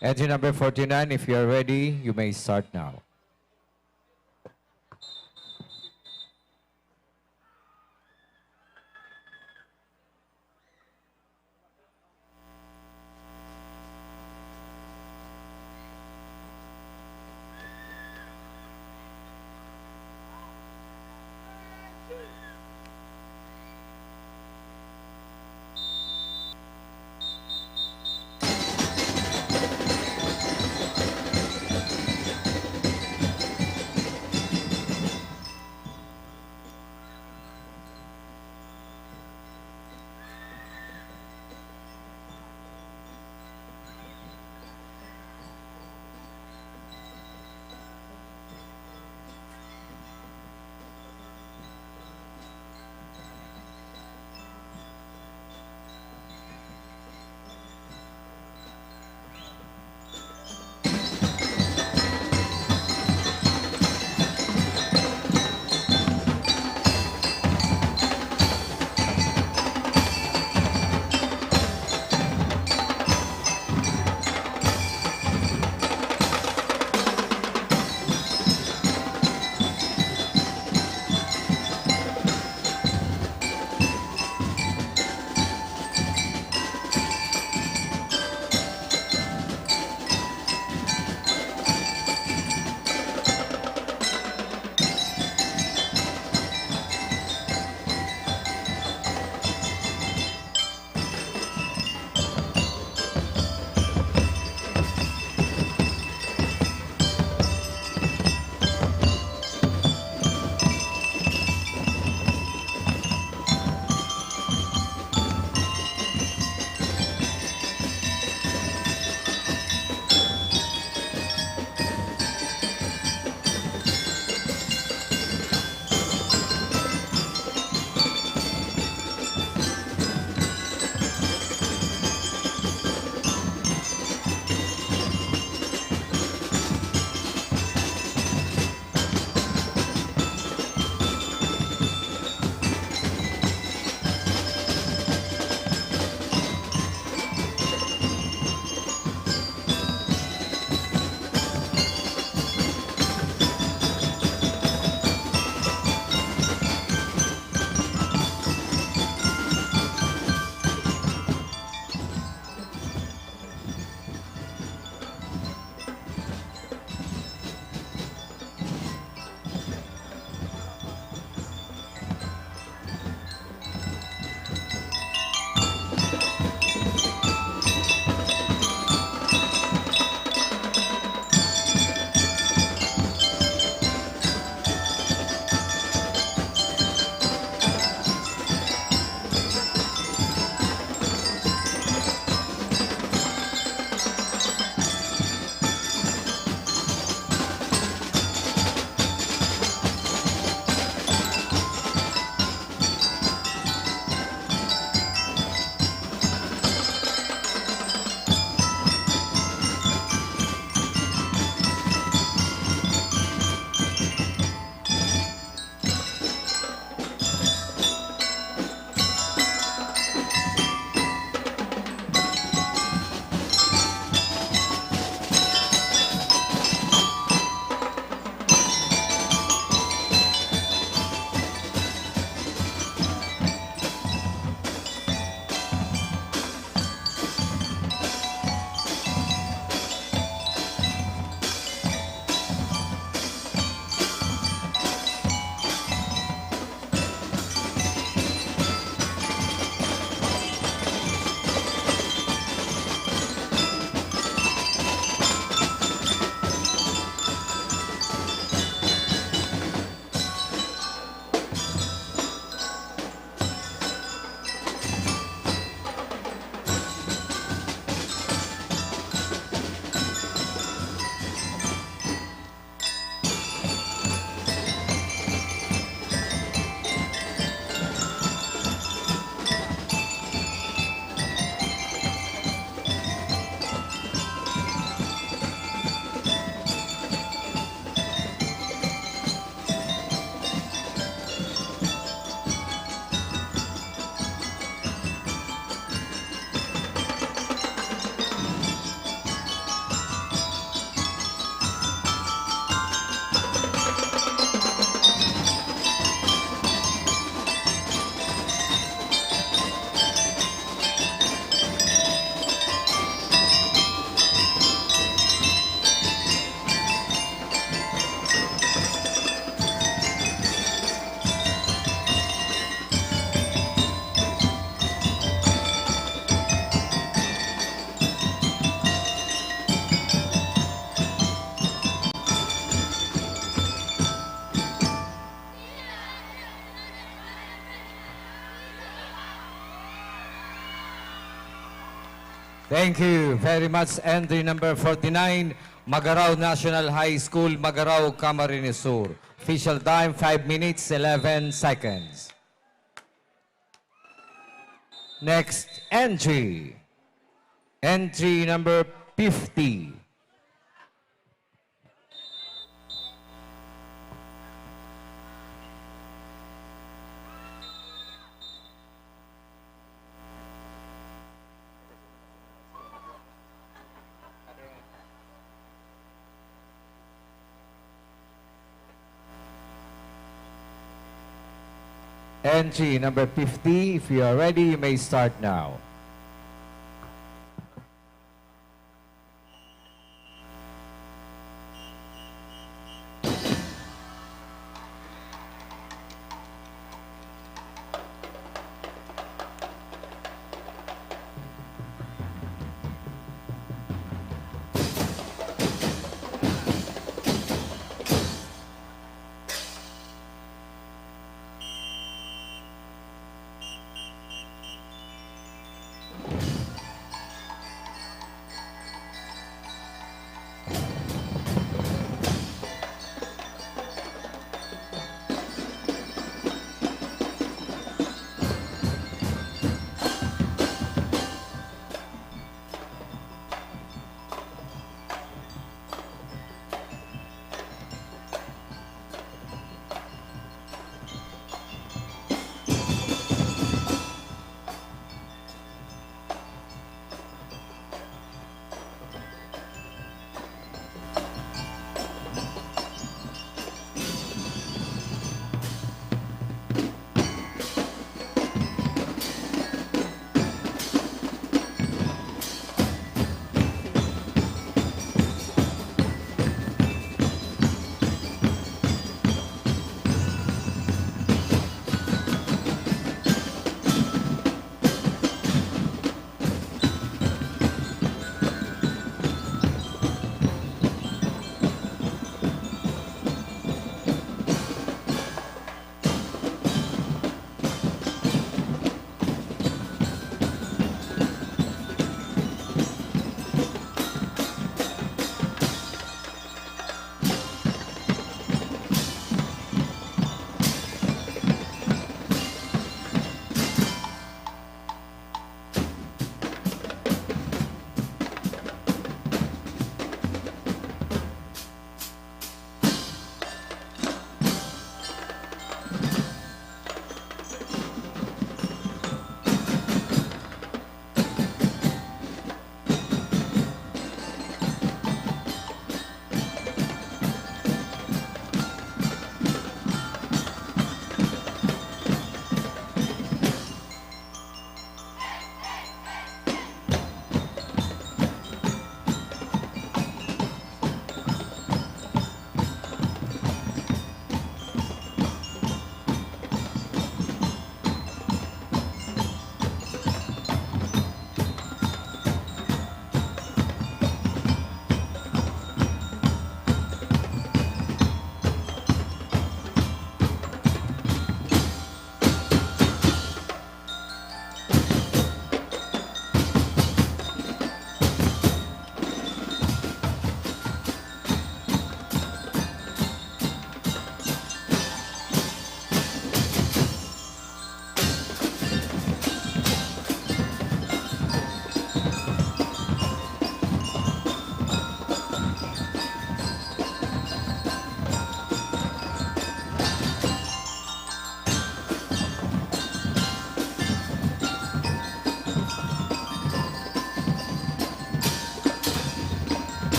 Entry number 49, if you are ready, you may start now. Thank you very much. Entry number 49, Magarao National High School, Magarao, Camarines Sur. Official time, 5 minutes, 11 seconds. Next entry. Entry number 50. Entry number 50. If you are ready, you may start now.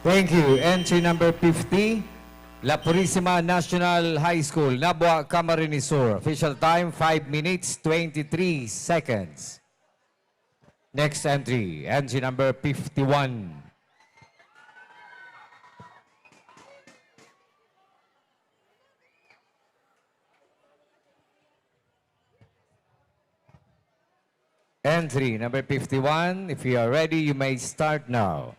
Thank you. Entry number 50, La Purisima National High School, Nabua, Camarines Sur. Official time, 5 minutes, 23 seconds. Next entry, entry number 51. Entry number 51. If you are ready, you may start now.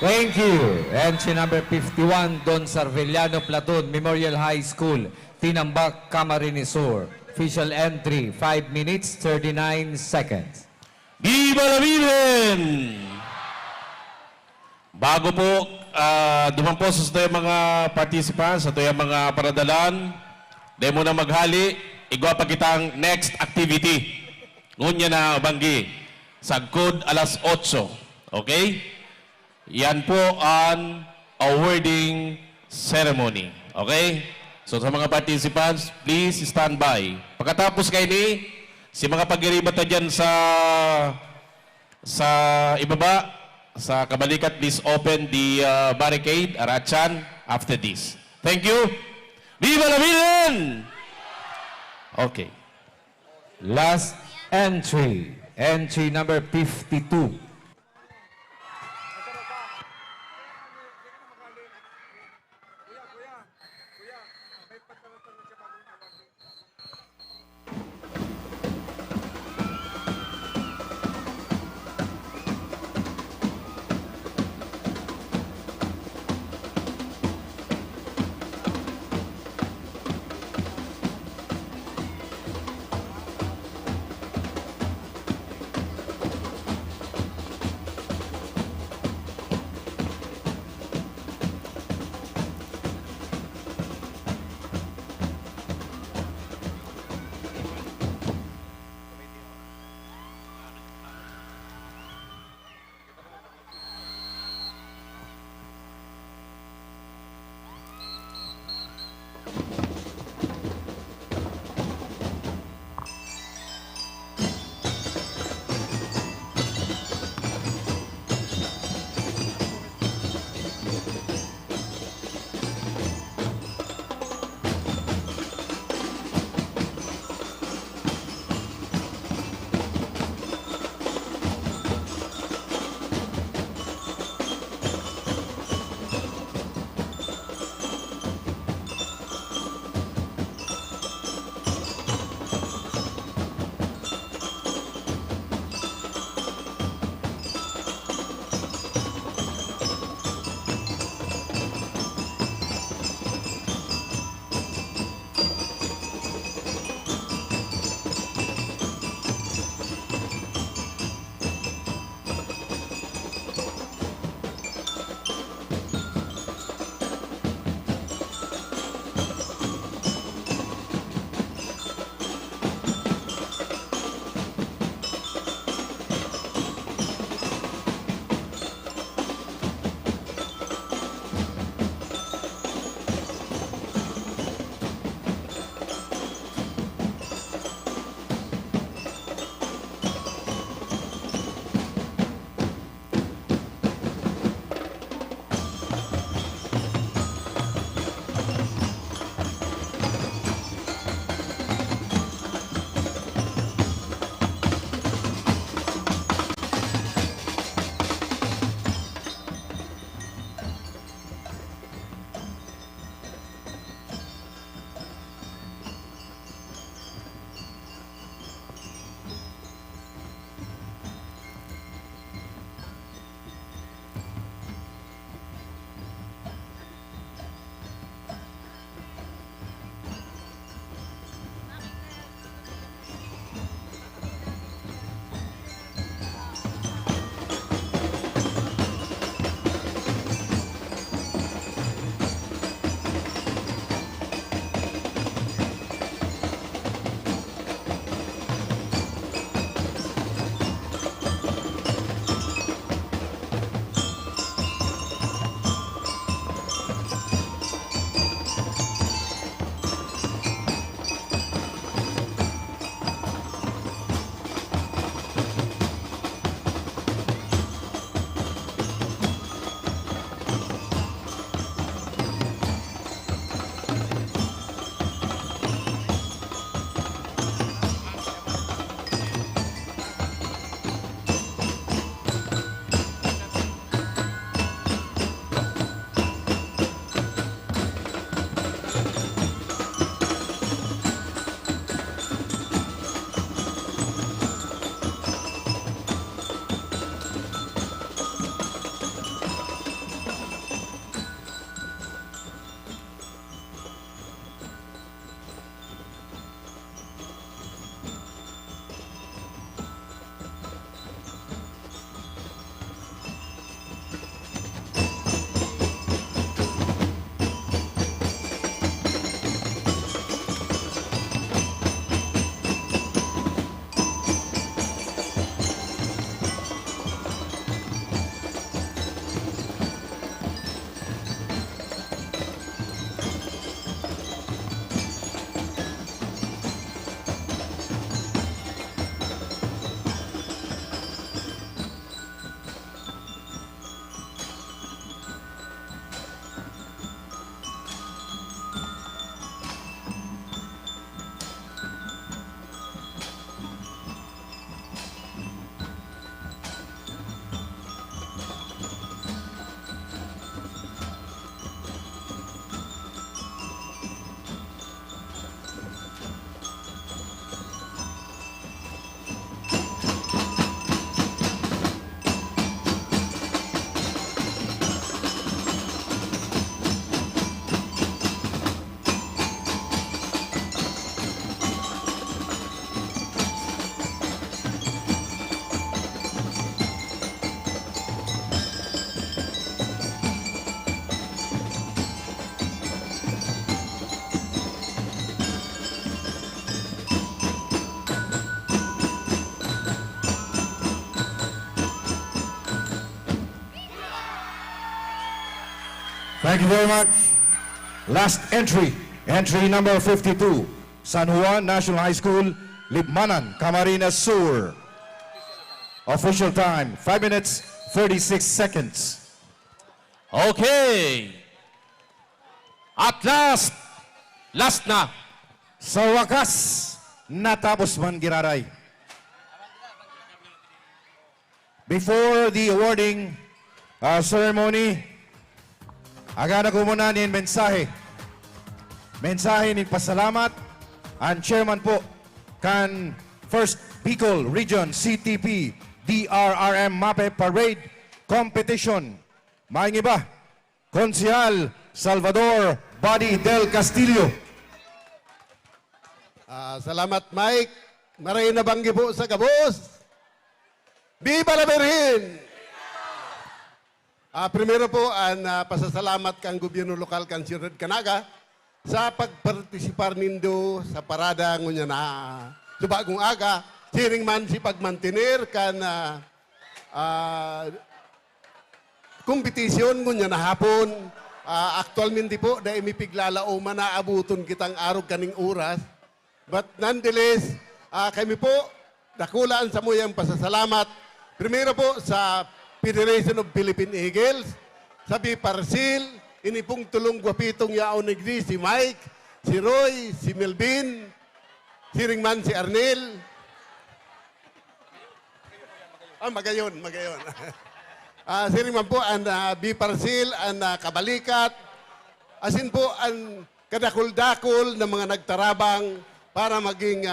Thank you. Entry number 51, Don Sarvellano Platoon, Memorial High School, Tinambak, Camarines Sur. Official entry, 5 minutes, 39 seconds. Viva la Virgen! Bago po dumampo sa yung mga participants, sa yung mga paradalan, dahil muna maghali, igwa pa kitang next activity. Ngunya na banggi. Sagkod alas 8. Okay? Yan po ang awarding ceremony. Okay? So sa mga participants, please stand by. Pagkatapos kayo ni, si mga pag-iribat na dyan sa ibaba, sa kabalikat, please open the barricade, Arachan, after this. Thank you. Viva la Virgen! Okay. Last entry. Entry number 52. Thank you very much. Last entry, entry number 52, San Juan National High School, Libmanan, Camarines Sur. Official time, 5 minutes, 36 seconds. Okay. At last na. Sa wakas, natapos man giraray. Before the awarding ceremony, agad ko muna nin mensahe. Mensahe nin pasalamat ang chairman po kan First Bicol Region CTP DRRM MAPEH Parade Competition. Maing iba, Konsehal Salvador Buddy del Castillo. Salamat Mike. Maray na banggi po sa kabos. Viva la Virgen! Primero po, pasasalamat kang gobyerno lokal kan City Naga sa pagpartisipar nindo sa parada ngunya na subagong aga. Siring man si pagmantenir kan kompetisyon ngunya na hapon. Actualmente po, dahil mipiglalao man naabuton kitang arog kaning oras. But nonetheless, kami po, dakulaan sa muyang pasasalamat. Primero po sa Federation of Philippine Eagles, sa Biparsil, ini pong tulong gwapitong yaon nagdi, si Mike, si Roy, si Melvin, si Ringman, si Arnel. Magayon. Si Ringman po, ang Biparsil, ang Kabalikat, asin po ang kadakul-dakul ng mga nagtarabang para maging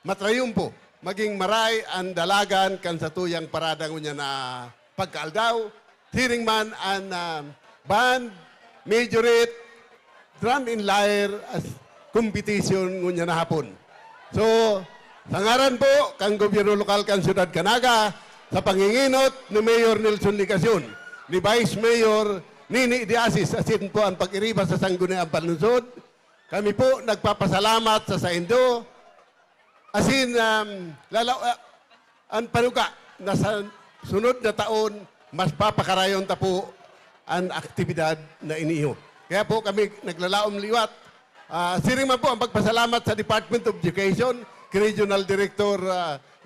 matrayumpo, maging maray ang dalagan kan sa tuyang parada ngunya na pagkaaldaw. Siring man ang band, Majorettes, drum and lyre as competition ngunya na hapon. So, sa ngaran po, kang gobyerno lokal kan Siyudad Naga, sa panginginot ni Mayor Nelson Ligacion, ni Vice Mayor Nini Diasis, asin po ang pag-iriba sa Sangguniang Panlungsod, kami po nagpapasalamat sa Saindo, asin ang panuka na sa sunod na taon, mas papakarayon ta po ang aktibidad na iniyo. Kaya po kami naglalaom liwat. Siring man po ang pagpasalamat sa Department of Education, Regional Director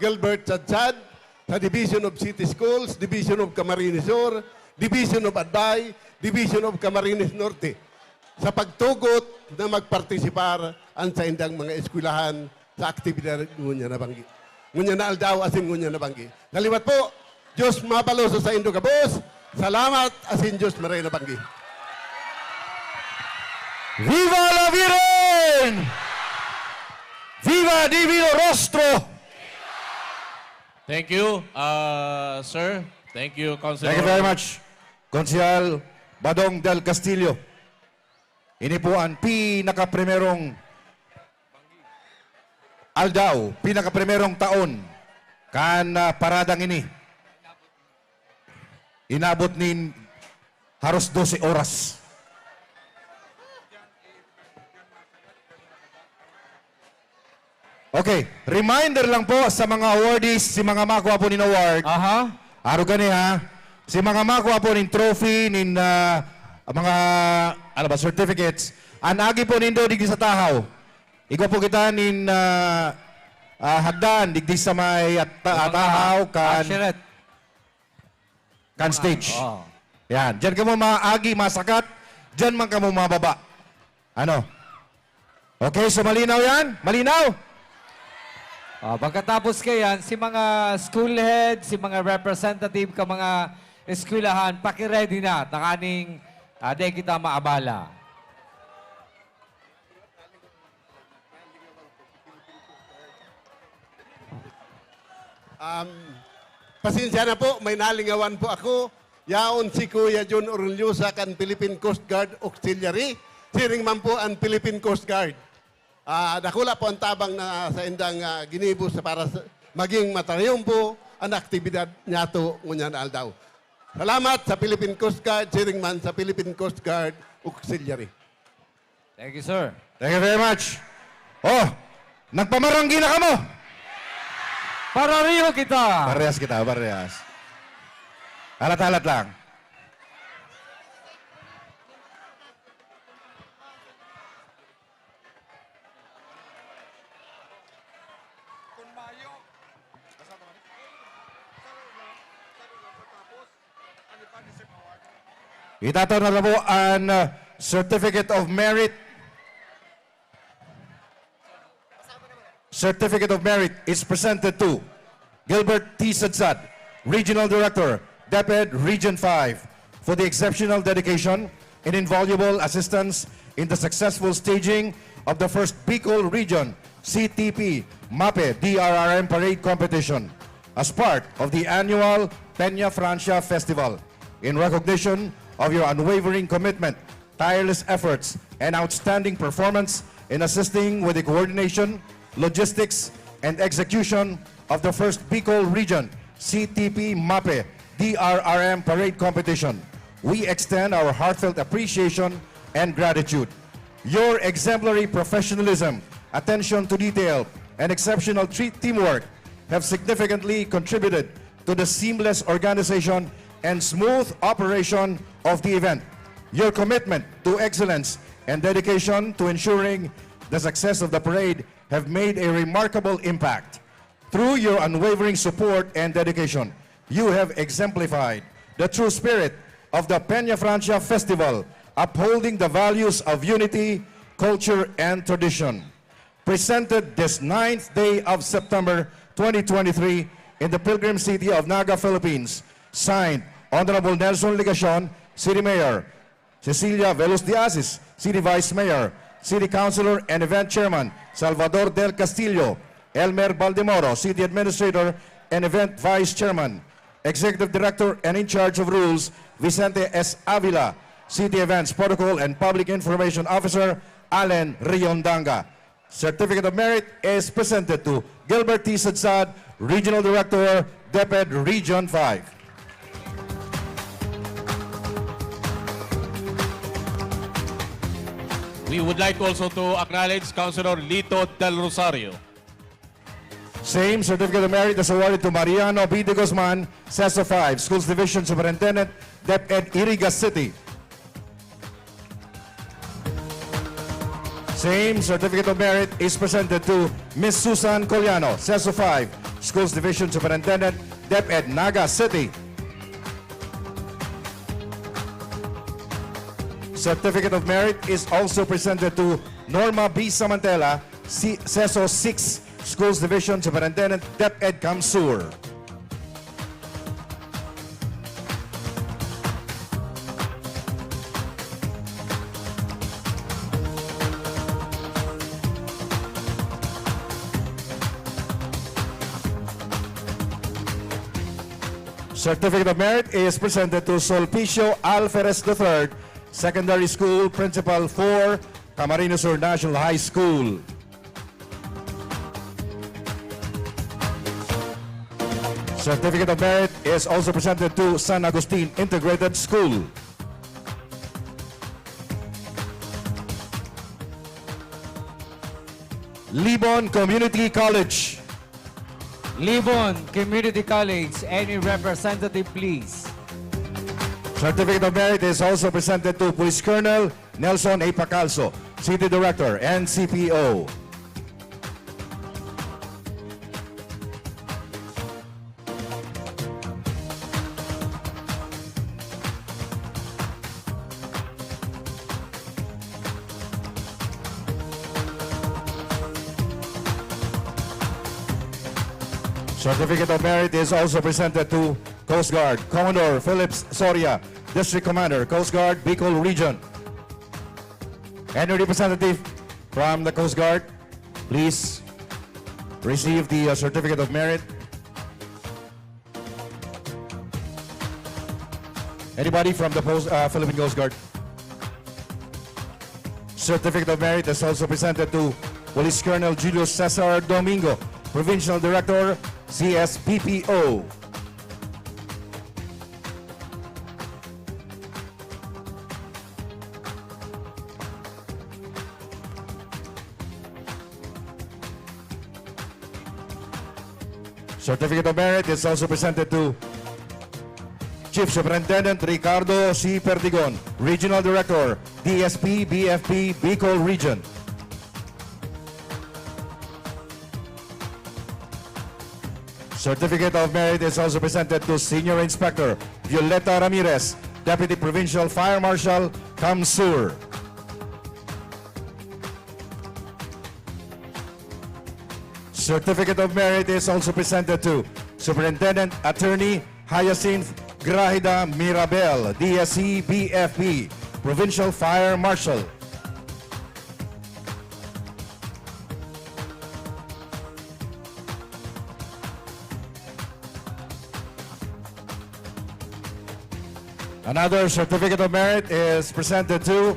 Gilbert Chadsad, sa Division of City Schools, Division of Camarines Sur, Division of Albay, Division of Camarines Norte, sa pagtugot na magpartisipar ang sa indang mga eskwelahan sa aktibidad ngunya na banggi. Ngunya na aldaw asin ngunya na banggi. Kaliwat po, Diyos mapaloso sa indo kabos. Salamat asin Diyos maray na banggi. Viva la Virgen! Viva Divino Rostro! Thank you, sir. Thank you, Councilor. Thank you very much, Konsehal Badong del Castillo. Ini po ang pinakaprimerong aldaw, pinakaprimerong taon kan paradang ini. Inabot nin haros 12 oras. Okay, reminder lang po sa mga awardees, si mga makuha po nin award. Aro gani ha, si mga makuha po nin trophy, nin mga certificates, anagi po nindo digdi sa tahaw. Igwa po kita nin hagdan digdi sa may tahaw kan stage. Yan, dyan ka mo maagi, masakat, dyan man ka mo mababa. Ano? Okay, so malinaw yan? Malinaw? Pagkatapos kayan, si mga school head, si mga representative ka mga eskwelahan, pakiready na, takaning di kita maabala. Pasensya na po, may nalingawan po ako. Yaon si Kuya John Orulyosa kan Philippine Coast Guard Auxiliary. Siring man po ang Philippine Coast Guard. Dakula po ang tabang na sa indang ginibus para maging matarayong po ang aktibidad niya to ngunyan aldaw. Salamat sa Philippine Coast Guard, siring man sa Philippine Coast Guard Auxiliary. Thank you, sir. Thank you very much. Oh, nagpamaranggi na ka mo. Parariho kita. Parehas kita, parehas. Halat-halat lang. Itatanong na po ang Certificate of Merit. Certificate of Merit is presented to Gilbert T. Sadsad, Regional Director, DepEd Region 5, for the exceptional dedication and invaluable assistance in the successful staging of the first Bicol Region CTP MAPEH DRRM Parade Competition as part of the annual Peña Francia Festival. In recognition of your unwavering commitment, tireless efforts, and outstanding performance in assisting with the coordination, logistics, and execution of the first Bicol Region CTP MAPEH DRRM Parade Competition, we extend our heartfelt appreciation and gratitude. Your exemplary professionalism, attention to detail, and exceptional teamwork have significantly contributed to the seamless organization and smooth operation of the event. Your commitment to excellence and dedication to ensuring the success of the parade have made a remarkable impact. Through your unwavering support and dedication, you have exemplified the true spirit of the Peña Francia Festival, upholding the values of unity, culture, and tradition. Presented this 9th day of September 2023 in the Pilgrim City of Naga, Philippines. Signed, Honorable Nelson Ligacion, City Mayor, Cecilia Velos de Asis, City Vice Mayor, City Councilor and Event Chairman Salvador del Castillo, Elmer Baldemoro, City Administrator and Event Vice Chairman, Executive Director and in charge of rules Vicente S. Avila, City Events Protocol and Public Information Officer Allen Riondanga. Certificate of Merit is presented to Gilbert T. Sadsad, Regional Director, DepEd Region 5. We would like also to acknowledge Councilor Lito Del Rosario. Same Certificate of Merit is awarded to Mariano B. de Guzman, CESO 5, Schools Division Superintendent, DepEd Iriga City. Same Certificate of Merit is presented to Ms. Susan Coliano, CESO 5, Schools Division Superintendent, DepEd Naga City. Certificate of Merit is also presented to Norma B. Samantela, CESO 6, Schools Division Superintendent, DepEd Camsur. Certificate of Merit is presented to Solpicio Alferez III, Secondary School Principal for Camarines Sur National High School. Certificate of Merit is also presented to San Agustin Integrated School. Libon Community College. Libon Community College, any representative please. Certificate of Merit is also presented to Police Colonel Nelson A. Pacalso, City Director, NCPO. Certificate of Merit is also presented to Coast Guard, Commodore Phillips Soria, District Commander, Coast Guard, Bicol Region. Any representative from the Coast Guard, please receive the Certificate of Merit. Anybody from the Philippine Coast Guard? Certificate of Merit is also presented to Police Colonel Julius Cesar Domingo, Provincial Director, CEPPIO. Certificate of Merit is also presented to Chief Superintendent Ricardo C. Perdigon, Regional Director, DSP BFP Bicol Region. Certificate of Merit is also presented to Senior Inspector Violeta Ramirez, Deputy Provincial Fire Marshal Kamsur. Certificate of Merit is also presented to Superintendent Attorney Hyacinth Grahida Mirabel, DSC BFP, Provincial Fire Marshal. Another Certificate of Merit is presented to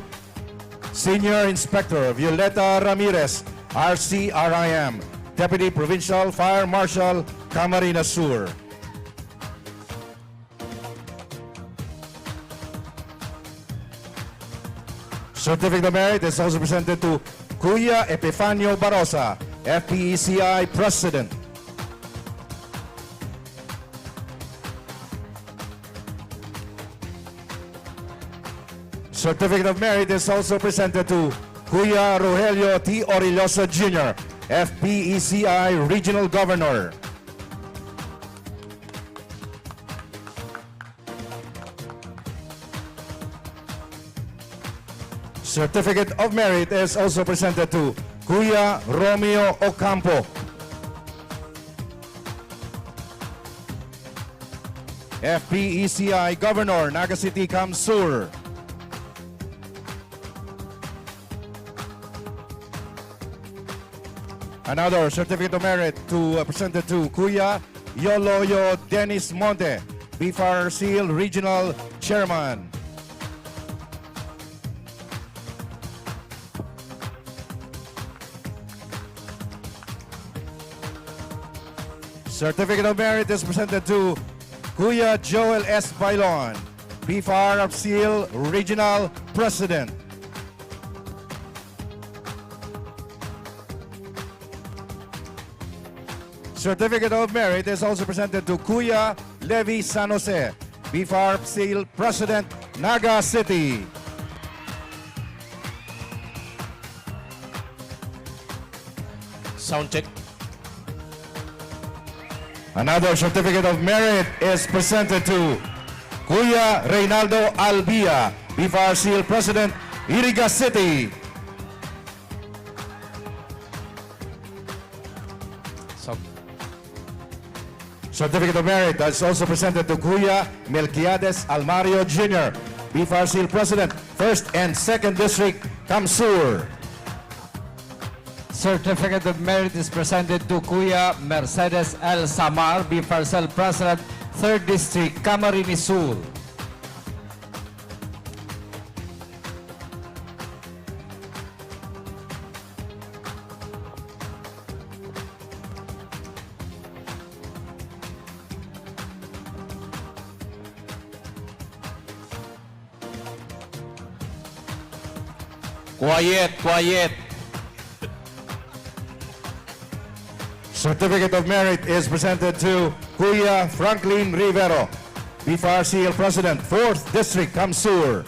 Senior Inspector Violeta Ramirez, RCRIM, Deputy Provincial Fire Marshal Camarines Sur. Certificate of Merit is also presented to Kuya Epifanio Barosa, FPECI President. Certificate of Merit is also presented to Kuya Rogelio T. Orilloso Jr., FPECI Regional Governor. Certificate of Merit is also presented to Kuya Romeo Ocampo, FPECI Governor, Naga City, Kamsur. Another Certificate of Merit presented to Kuya Yoloyo Dennis Monte, BFAR Seal Regional Chairman. Certificate of Merit is presented to Kuya Joel S. Bailon, BFAR Seal Regional President. Certificate of Merit is also presented to Kuya Levi San Jose, BFAR Seal President, Naga City. Sound check. Another Certificate of Merit is presented to Kuya Reynaldo Albia, BFAR Seal President, Iriga City. Certificate of Merit is also presented to Kuya Melquiades Almario Jr., BFAR Seal President, 1st and 2nd District, Kamsur. Certificate of Merit is presented to Kuya Mercedes L. Samar, BFAR Seal President, 3rd District, Camarines Sur. Quiet, quiet. Certificate of Merit is presented to Kuya Franklin Rivero, BFAR Seal President, 4th District, Kamsur.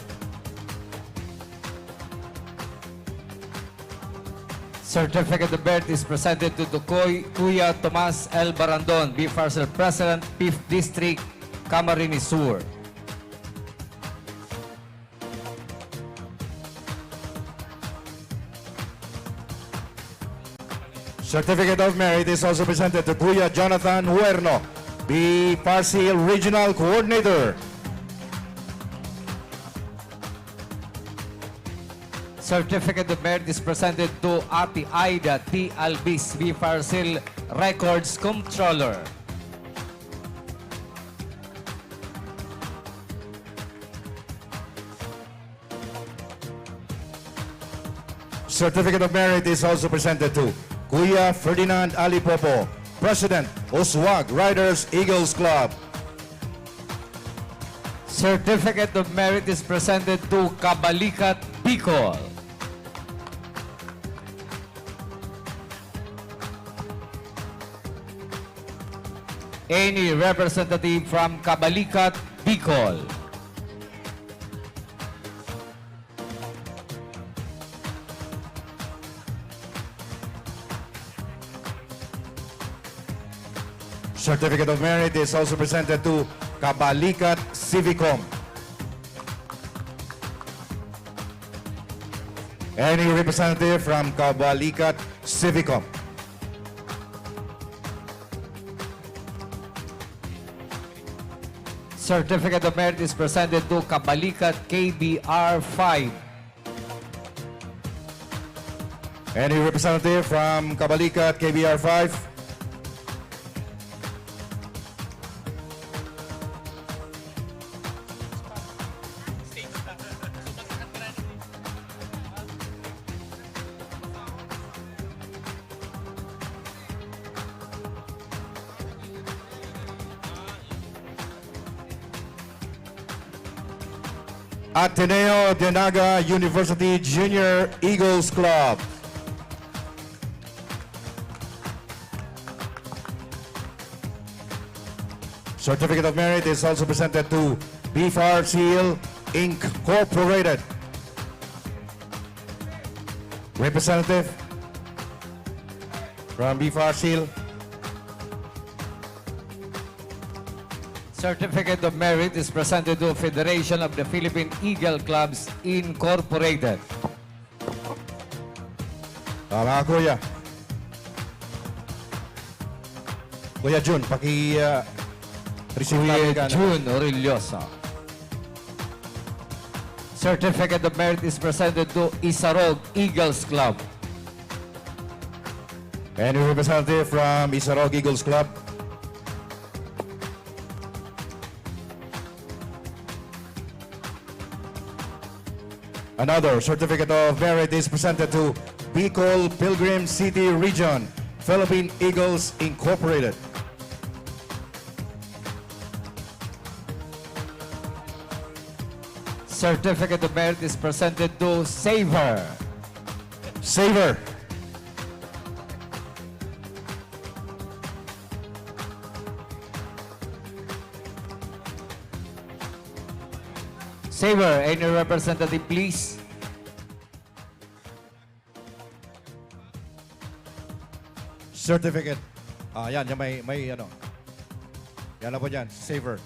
Certificate of Merit is presented to Kuya Tomas L. Barandon, BFAR Seal President, 5th District, Camarines Sur. Certificate of Merit is also presented to Kuya Jonathan Huerno, BFAR Seal Regional Coordinator. Certificate of Merit is presented to Ati Aida T. Albis, BFAR Seal Records Controller. Certificate of Merit is also presented to Kuya Ferdinand Alipopo, President, Oswag Riders Eagles Club. Certificate of Merit is presented to Kabalikat Bicol. Any representative from Kabalikat Bicol. Certificate of Merit is also presented to Kabalikat Civicom. Any representative from Kabalikat Civicom? Certificate of Merit is presented to Kabalikat KBR 5. Any representative from Kabalikat KBR 5? Ateneo de Naga University Junior Eagles Club. Certificate of Merit is also presented to BFAR Seal Incorporated. Representative from BFAR Seal. Certificate of Merit is presented to Federation of the Philippine Eagle Clubs Incorporated. Mga kuya. Kuya Jun, Kuya Jun Orillosa. Certificate of Merit is presented to Isarog Eagles Club. Any representative from Isarog Eagles Club? Another certificate of merit is presented to Bicol Pilgrim City Region, Philippine Eagles Incorporated. Certificate of Merit is presented to Savor. Savor. Savor, any representative please? Certificate. Yan, yan may ano. Yan na po dyan, Savor.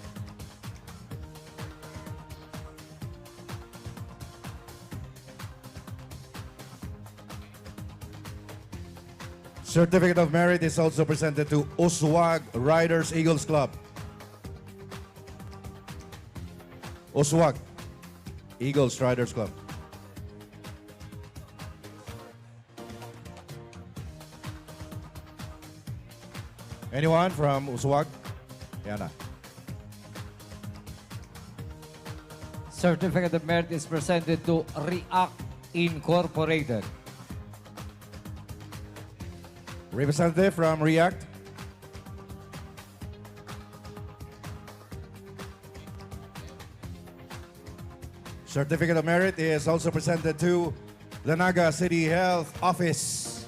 Certificate of Merit is also presented to Uswag Riders Eagles Club. Uswag Eagles Riders Club. Anyone from Uswag? Yan na. Certificate of Merit is presented to React Incorporated. Representative from React. Certificate of Merit is also presented to the Naga City Health Office.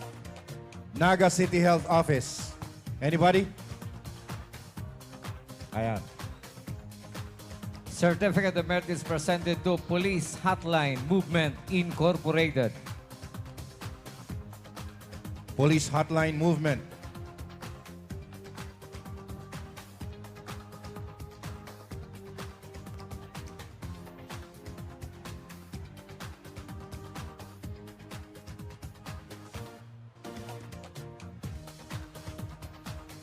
Naga City Health Office. Anybody? Ayan. Certificate of Merit is presented to Police Hotline Movement Incorporated. Police Hotline Movement.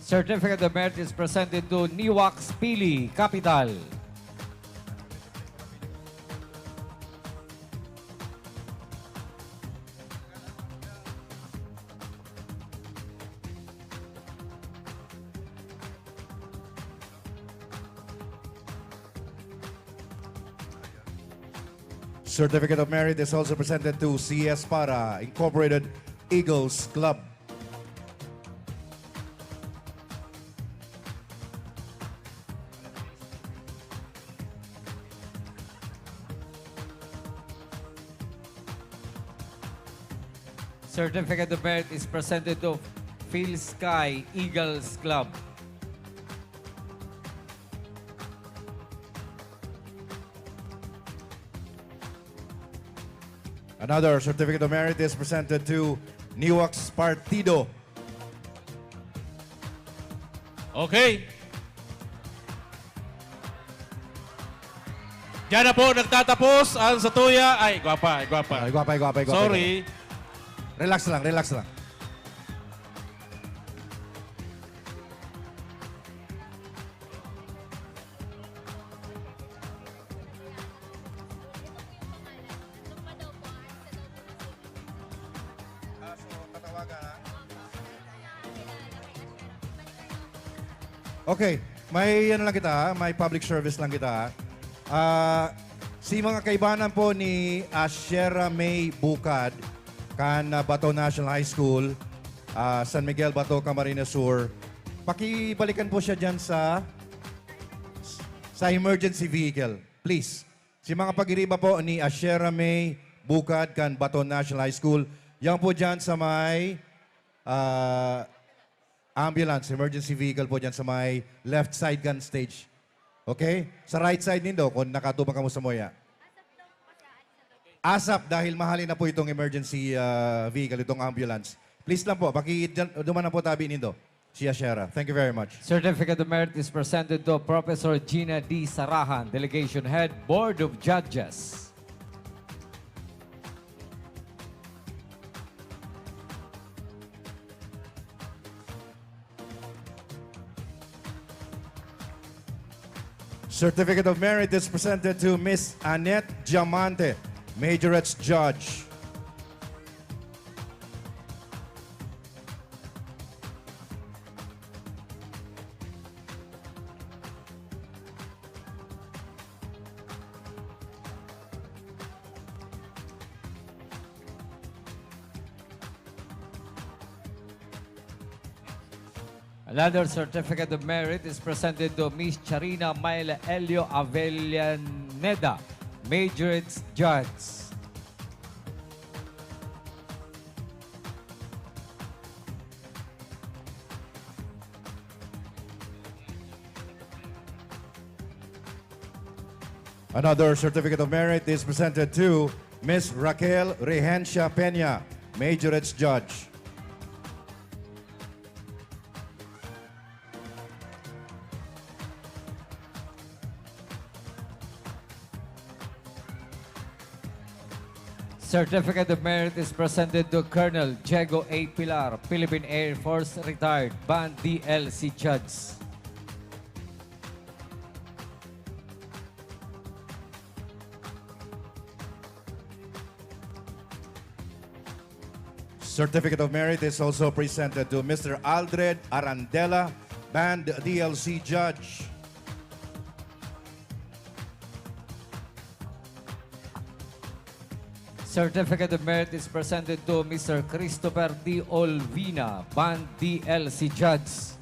Certificate of Merit is presented to Niwax Pili Capital. Certificate of Merit is also presented to CS Para Incorporated Eagles Club. Certificate of Merit is presented to Phil Sky Eagles Club. Another Certificate of Merit is presented to Niwax Partido. Okay. Diyan na po nagtatapos ang satuya. Ay, gwapa. Gwapa. Sorry. Relax lang. Okay, may ano lang kita, may public service lang kita. Si mga kaibanan po ni Sierra May Bukad, kan Bato National High School, San Miguel, Bato, Camarines Sur, pakibalikan po siya dyan sa emergency vehicle. Please. Si mga pag-iriba po ni Sierra May Bukad, kan Bato National High School, yan po dyan sa may ambulance, emergency vehicle po dyan sa may left side gun stage. Okay? Sa right side nindo, kung nakatubang ka mo sa moya. ASAP dahil mahalin na po itong emergency vehicle, itong ambulance. Please lang po, duman na po tabi nindo. Si Ashera. Thank you very much. Certificate of Merit is presented to Professor Gina D. Sarahan, Delegation Head, Board of Judges. Certificate of Merit is presented to Miss Annette Diamante, Majorettes Judge. Another Certificate of Merit is presented to Miss Charina Maila Elio Avellaneda, Majorettes Judge. Another Certificate of Merit is presented to Miss Raquel Rehencia Peña, Majorettes Judge. Certificate of Merit is presented to Colonel Diego A. Pilar, Philippine Air Force Retired, Band DLC Judge. Certificate of Merit is also presented to Mr. Aldred Arandela, Band DLC Judge. Certificate of Merit is presented to Mr. Christopher D. Olvina, Band DLC Judge.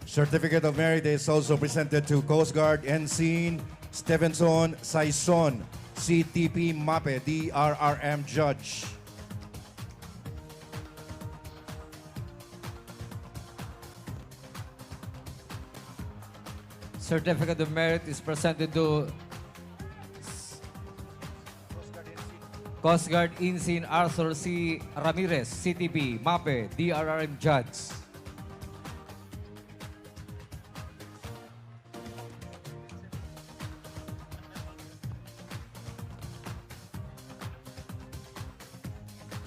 Certificate of Merit is also presented to Coast Guard Ensign Stevenson Saison, CTP MAPEH, DRRM Judge. Certificate of Merit is presented to Coast Guard Ensign Arthur C. Ramirez, CTP, MAPEH, DRRM Judge.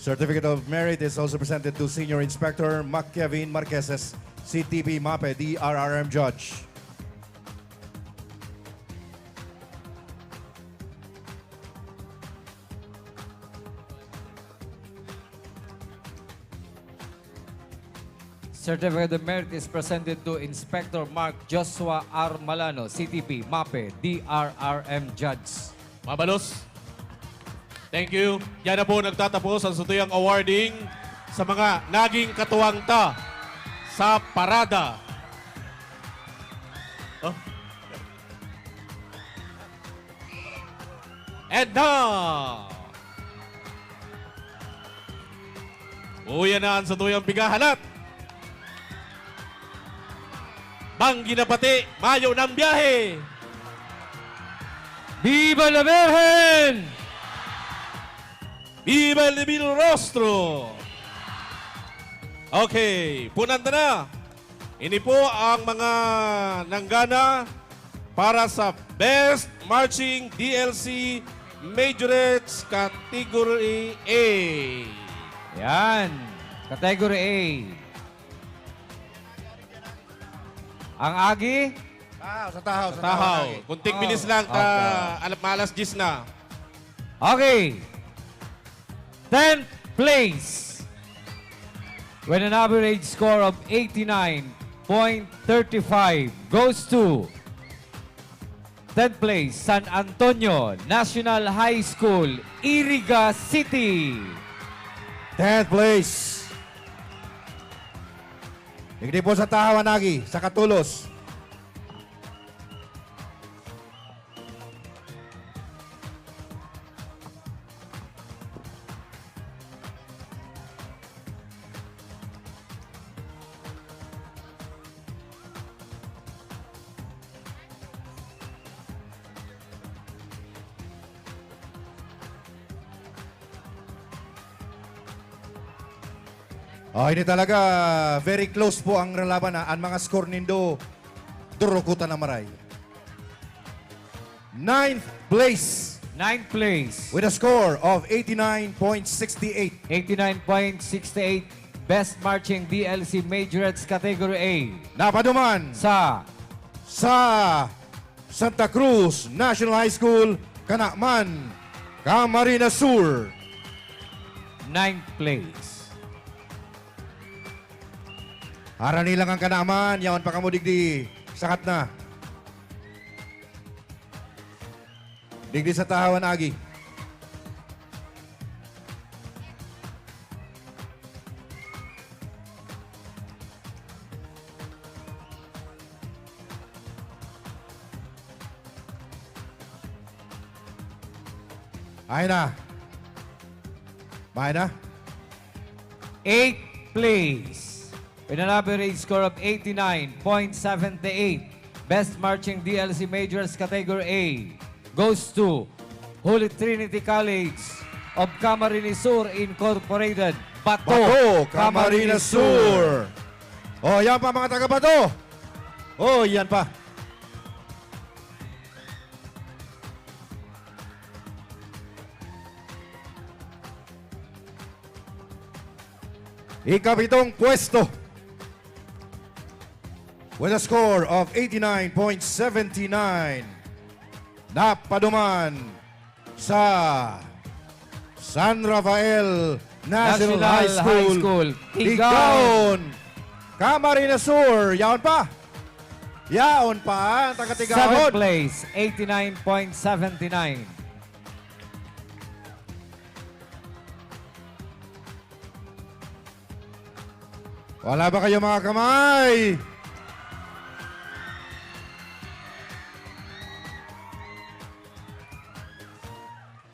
Certificate of Merit is also presented to Senior Inspector Kevin Marqueses, CTP MAPEH, DRRM Judge. Certificate of Merit is presented to Inspector Mark Joshua R. Malano, CTP, MAPEH, DRRM Judge. Mabalos. Thank you. Yan na po nagtatapos ang sutuyang awarding sa mga naging katuwangta sa parada. Oh. And now, uyan na ang sutuyang bigahanat. Banggi na pati, mayo ng biyahe. Viva la Virgen! Viva el Divino Rostro! Okay, punanta na. Ini po ang mga nanggana para sa Best Marching DLC Majorettes Category A. Yan. Category A. Ang agi? Sa tahaw. Tahaw. Kunting bilis lang ka malas 10 na. Okay. 10th place. With an average score of 89.35 goes to 10th place, San Antonio National High School, Iriga City. 10th place. Digdi po sa tahaw, Nagi, sa Katulos. Oh, ini talaga very close po ang relaban na. Ang mga score nindo durukutan na maray. 9th place. 9th place. With a score of 89.68. 89.68. Best Marching DLC Majorettes Category A. Napaduman sa Santa Cruz National High School, Kanakman, Camarines Sur. 9th place. Harani lang ang Kanakman, yawan pa kamo digdi sakat na. Digdi sa tahawan agi. Ay na. May na. 8th place. With an average score of 89.78. Best Marching DLC Majors Category A goes to Holy Trinity College of Camarines Sur Incorporated. Bato, Camarines Sur. Oh, yan pa mga taga Bato. Oh, yan pa. Ikapitong pwesto. With a score of 89.79. Napaduman sa San Rafael National High School. Tigaon. Camarines Sur. Yaon pa. Yaon pa. Taga-Tigaon. 7th place, 89.79. Wala ba kayo mga kamay?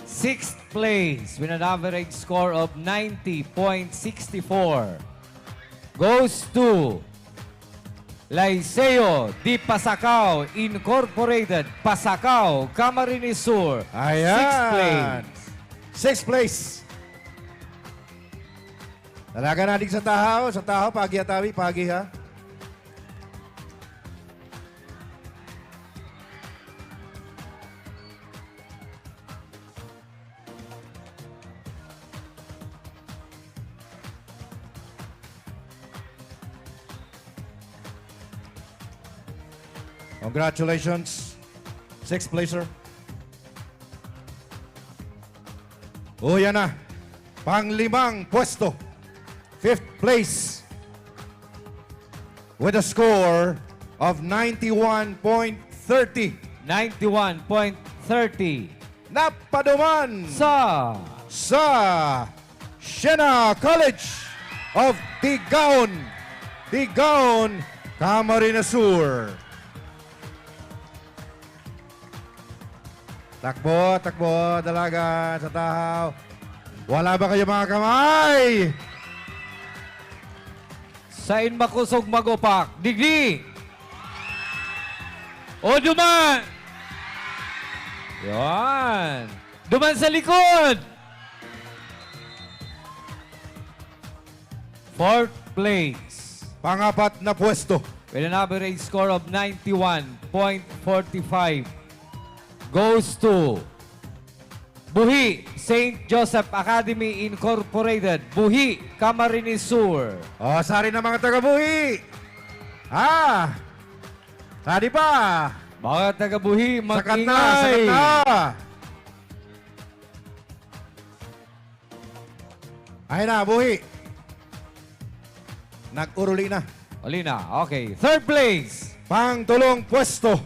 Sixth place with an average score of 90.64 goes to Liceo di Pasacao Incorporated, Pasacao, Camarines Sur. Ayan. Sixth place. Sixth place. Talaga natin sa tahaw, pagi atawi, pagi ha. Congratulations, sixth placer. O yan na, panglimang pwesto. 5th place with a score of 91.30. 91.30. Napaduman sa Siena College of Tigaon. Tigaon, Camarines Sur. Takbo, dalaga sa tahaw. Wala ba kayo mga kamay? Sain makusog magopak. Digdi. O duman. Yan. Duman sa likod. Fourth place. Pangapat na pwesto. With an average score of 91.45 goes to Buhi, St. Joseph Academy Incorporated, Buhi, Camarines Sur. O, sari na mga taga-Buhi. Tadi pa. Mga taga-Buhi, Sakat na, mag-ingay. sakat na. Ay na, Buhi. Nag-uruli na. Uli na, okay. Third place. Pangtulong pwesto.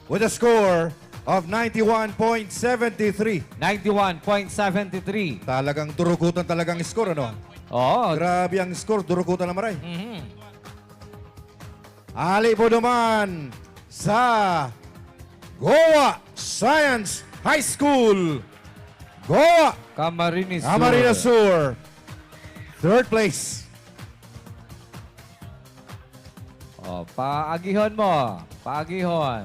With a score of 91.73. 91.73. Talagang durukutan talagang score, ano? Oo. Grabe ang score, durukutan na maray. Mhm. Ali po naman sa Goa Science High School. Goa Camarines Sur. Camarines Sur. Third place. Oh, paagihon mo. Paagihon.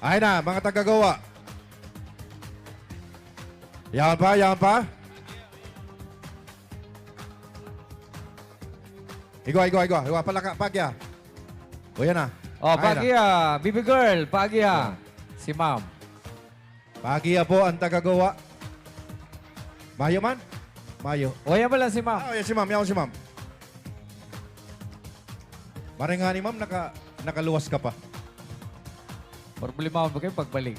Ay na, mga taga-Goa. Yan pa, yan pa. Igwa, palaka, pagya. O yan na. Oh, Ay na. Pagya. Baby girl, Pagya. Si ma'am. Pagya po ang taga-Goa. Mayo man? Mayo. O, yan pala si ma'am. Yan si ma'am, yan si ma'am. Maring nga ni ma'am, nakaluwas ka pa. Problema mo ba kayo pagbalik?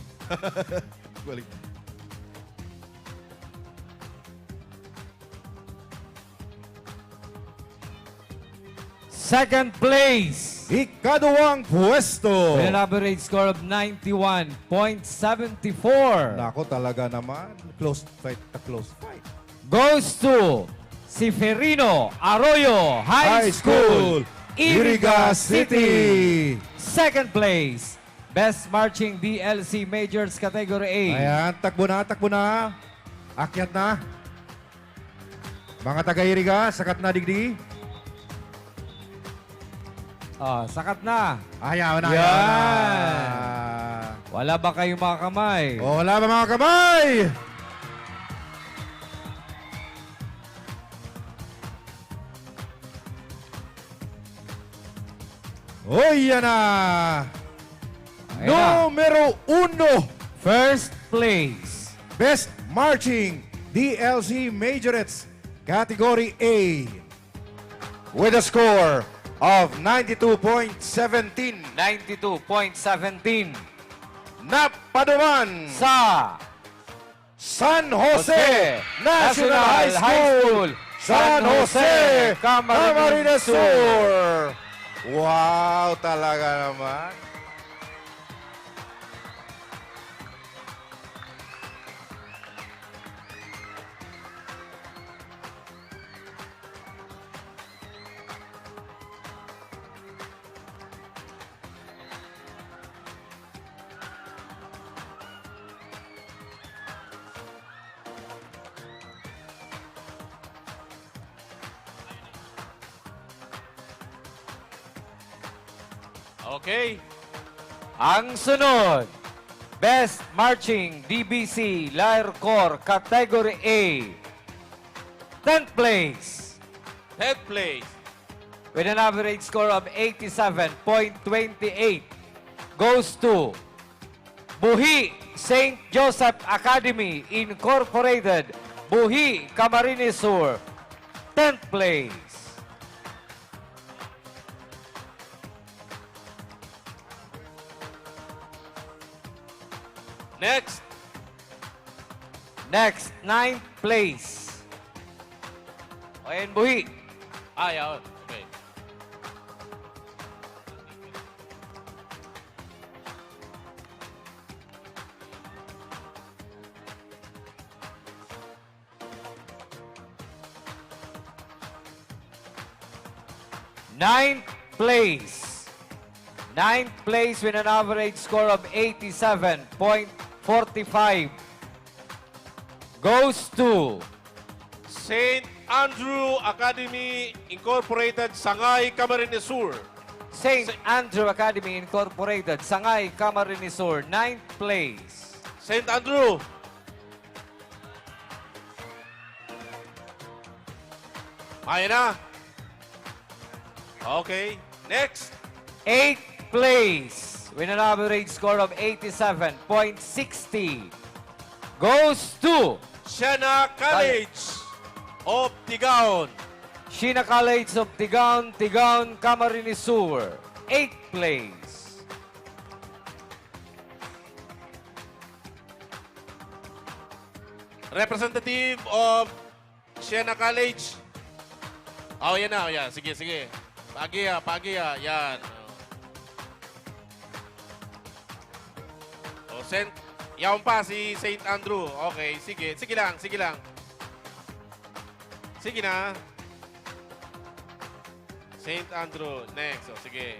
Balik. Second place. Ikaduwang pwesto. With an average score of 91.74. Nako talaga naman. Close fight. Goes to Seferino Arroyo High School, Iriga City. Second place. Best Marching DLC Majors Category A. Ayan, takbo na. Akyat na. Mga taga-Iriga, sakat na digdi. Oh, sakat na. Ayaw na. Wala ba kayong mga kamay? Wala ba mga kamay? Yan na. Numero 1. First place. Best Marching DLC Majorettes Category A. With a score of 92.17. 92.17. Napaduman sa San Jose National High School, San Jose, Camarines Sur. Wow, talaga naman. Okay. Ang sunod, Best Marching DBC Lyre Corps Category A. 10th place. 10th place. With an average score of 87.28 goes to Buhi St. Joseph Academy Incorporated, Buhi, Camarines Sur. 10th place. Next, 9th place. Ayan, Buhi. Yun. Okay. Ninth place. Ninth place with an average score of 87.45 goes to St. Andrew Academy Incorporated, Sangay, Camarines Sur. St. Andrew Academy Incorporated, Sangay, Camarines Sur, 9th place. St. Andrew. Ayan na. Okay. Next. 8th place with an average score of 87.60 goes to Siena College of Tigaon. Siena College of Tigaon, Tigaon, Camarines Sur, 8th place. Representative of Siena College. Oh, yan na. Yan. Sige, sige. Pagi ha. Yan. Oh, yaon pa si St. Andrew. Okay, sige. Sige lang, sige lang. Sige na. St. Andrew. Next. Oh, sige.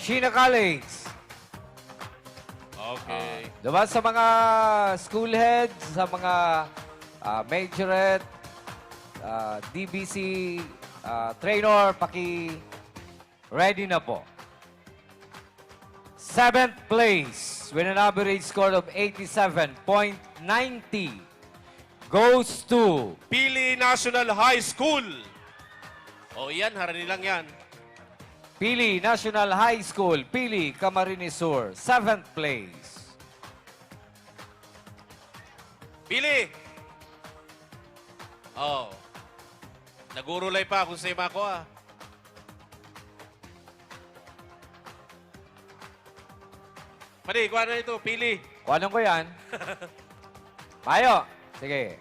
Siena College. Okay. Diba sa mga school heads, sa mga majorette, DBC trainer, ready na po. 7th place with an average score of 87.90 goes to Pili National High School. O yan, harani lang yan. Pili National High School, Pili, Camarines Sur, 7th place. Pili! Oh. Nagurulay pa kung sa'yo ako ah. Pwede, kuha na ito, Pili. Kuhanan ko yan. Mayo. Sige.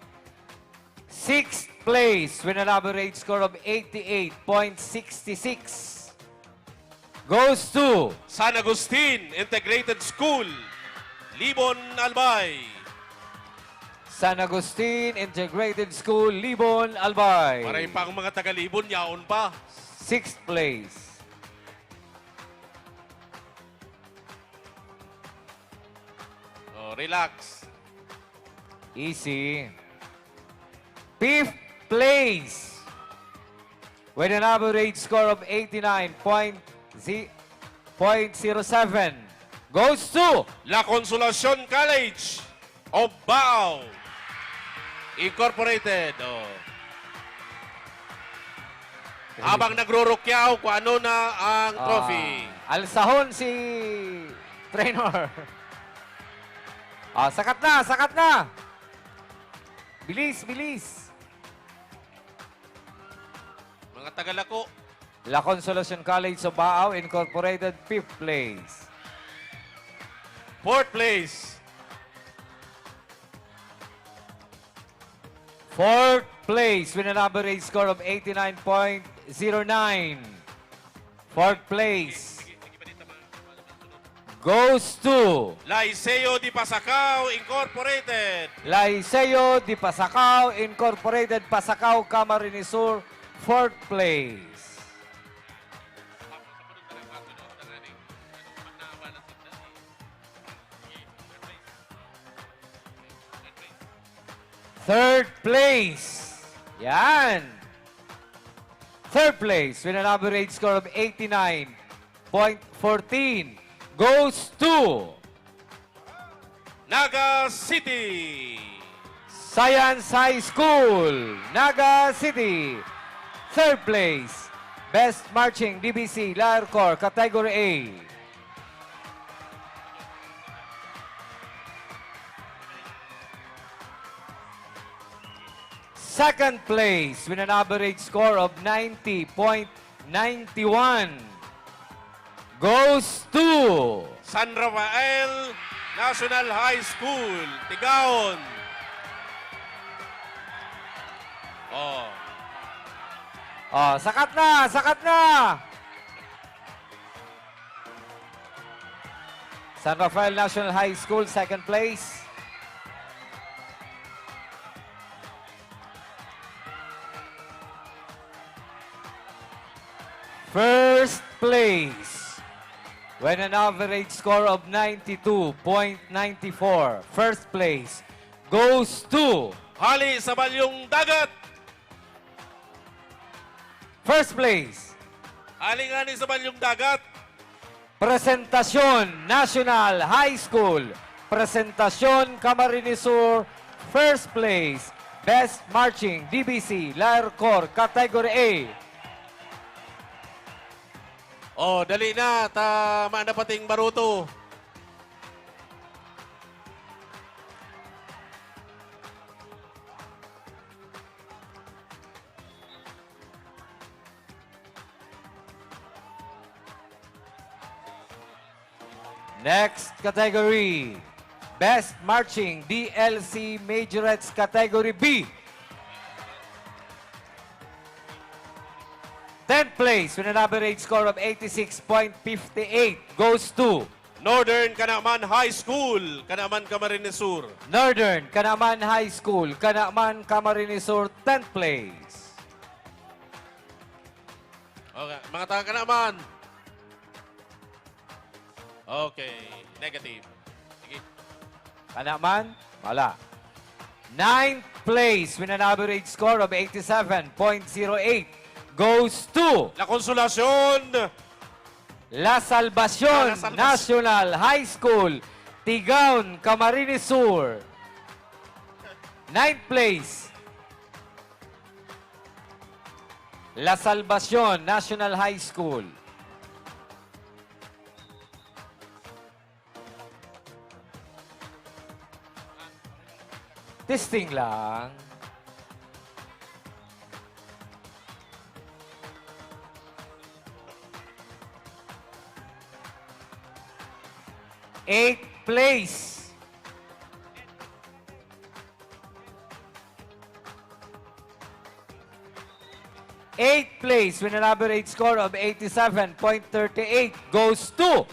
6th place with an average score of 88.66 goes to San Agustin Integrated School, Libon, Albay. San Agustin Integrated School, Libon, Albay. Maray pa ang mga taga-Libon, yaon pa. 6th place. Oh, relax. Easy. 5th place with an average score of 89.07 goes to La Consolacion College of Bao Incorporated. Oh. Habang nagro-rukyaw kung ano na ang trophy. Alsahon si trainer. Sakat na, sakat na. Bilis, bilis. Mga tagalako. La Consolacion College of Baao Incorporated, 5th place. 4th place. 4th place with an average score of 89.09. 4th place goes to Liceo de Pasacao Incorporated. Liceo de Pasacao Incorporated, Pasacao, Camarines Sur, 4th place. Third place. Yan. Third place with an average score of 89.14 goes to Naga City. Science High School, Naga City. Third place, Best Marching DBC Lyre Corps, Category A. Second place with an average score of 90.91 goes to San Rafael National High School, Tigaon. Oh. Sakat na, sakat na. San Rafael National High School, second place. First place with an average score of 92.94. First place goes to Hali sa Balyong Dagat. first place. Alingani sa Balyong Dagat. Presentacion National High School. Presentacion Camarines Sur. First place. Best Marching DBC Lyre Corps Category A. Oh, dali na. Tama na pating baruto. Next category. Best Marching DLC Majorettes Category B. 10th place with an average score of 86.58 goes to Northern Kanaman High School, Kanaman Camarines Sur. Northern Kanaman High School, Kanaman Camarines Sur, 10th place. Okay, mga taga Kanaman. Okay, negative. Sige. Kanaman, wala. 9th place with an average score of 87.08 goes to La Consolacion. La Salvacion National High School, Tigaon, Camarines Sur. 9th place. La Salvacion National High School. Testing lang. Eighth place. Eighth place with an average score of 87.38 goes to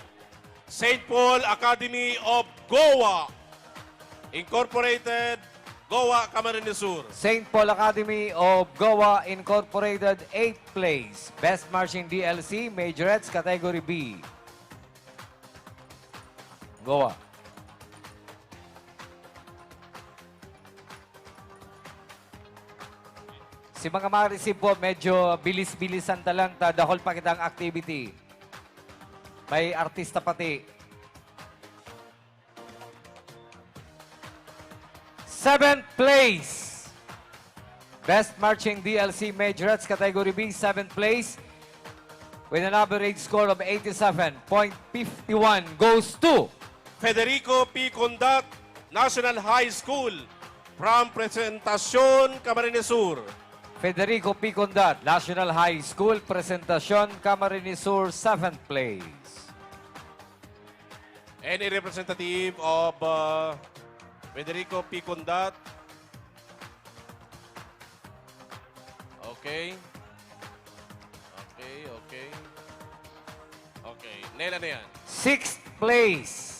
St. Paul Academy of Goa, Incorporated, Goa, Camarines Sur. St. Paul Academy of Goa Incorporated, 8th place. Best Marching DLC, Majorettes, Category B. Goa. Si mga ma-receive po, medyo bilis-bilisan talang dahol pa kitang activity. May artista pati. 7th place. Best Marching DLC Majorettes Category B, 7th place. With an average score of 87.51 goes to Federico P. Condat, National High School, from Presentacion, Camarines Sur. Federico P. Condat, National High School, Presentacion, Camarines Sur, 7th place. Any representative of Federico P. Condat? Okay. Okay. Nela na yan. 6th place.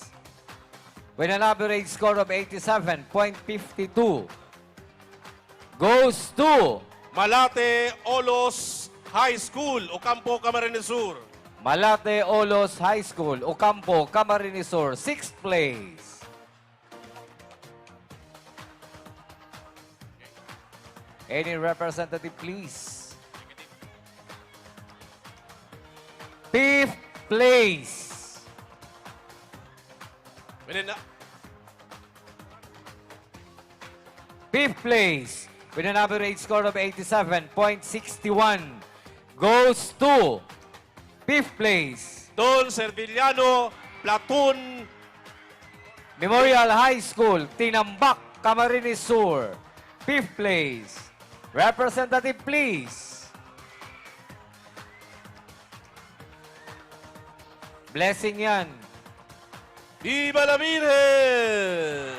With an average score of 87.52 goes to Malate Olos High School, Ocampo, Camarines Sur. Malate Olos High School, Ocampo, Camarines Sur, 6th place. Any representative, please? 5th place. Fifth place with an average score of 87.61 goes to 5th place. Don Serviliano Platoon Memorial High School, Tinambak, Camarines Sur. 5th place. Representative, please. Blessing yan. Viva la Virgen!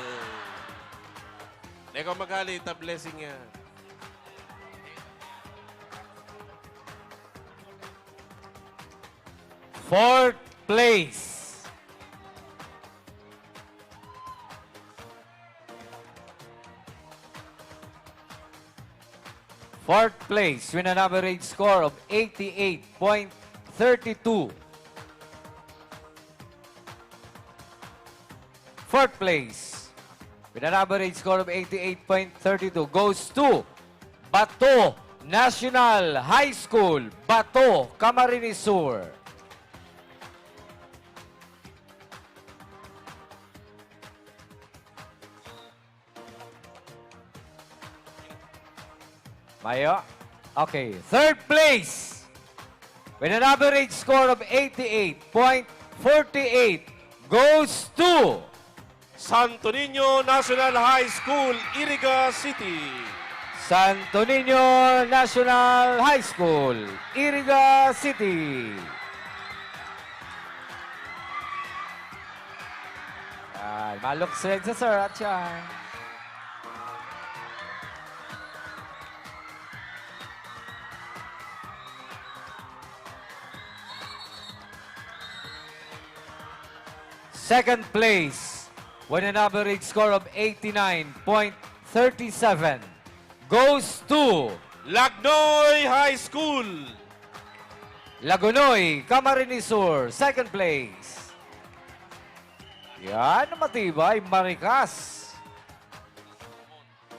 Ikaw magalit na blessing niya. Fourth place. Fourth place with an average score of 88.32 Fourth place, with an average score of 88.32, goes to Bato National High School, Bato, Camarines Sur. Mayo? Okay. Third place, with an average score of 88.48, goes to Santo Niño National High School, Iriga City. Santo Niño National High School, Iriga City. Yan, maluksig sa sir at yan. Second place, with an average score of 89.37, goes to Lagnoy High School. Lagunoy, Camarines Sur, second place. Yan, matibay, marikas.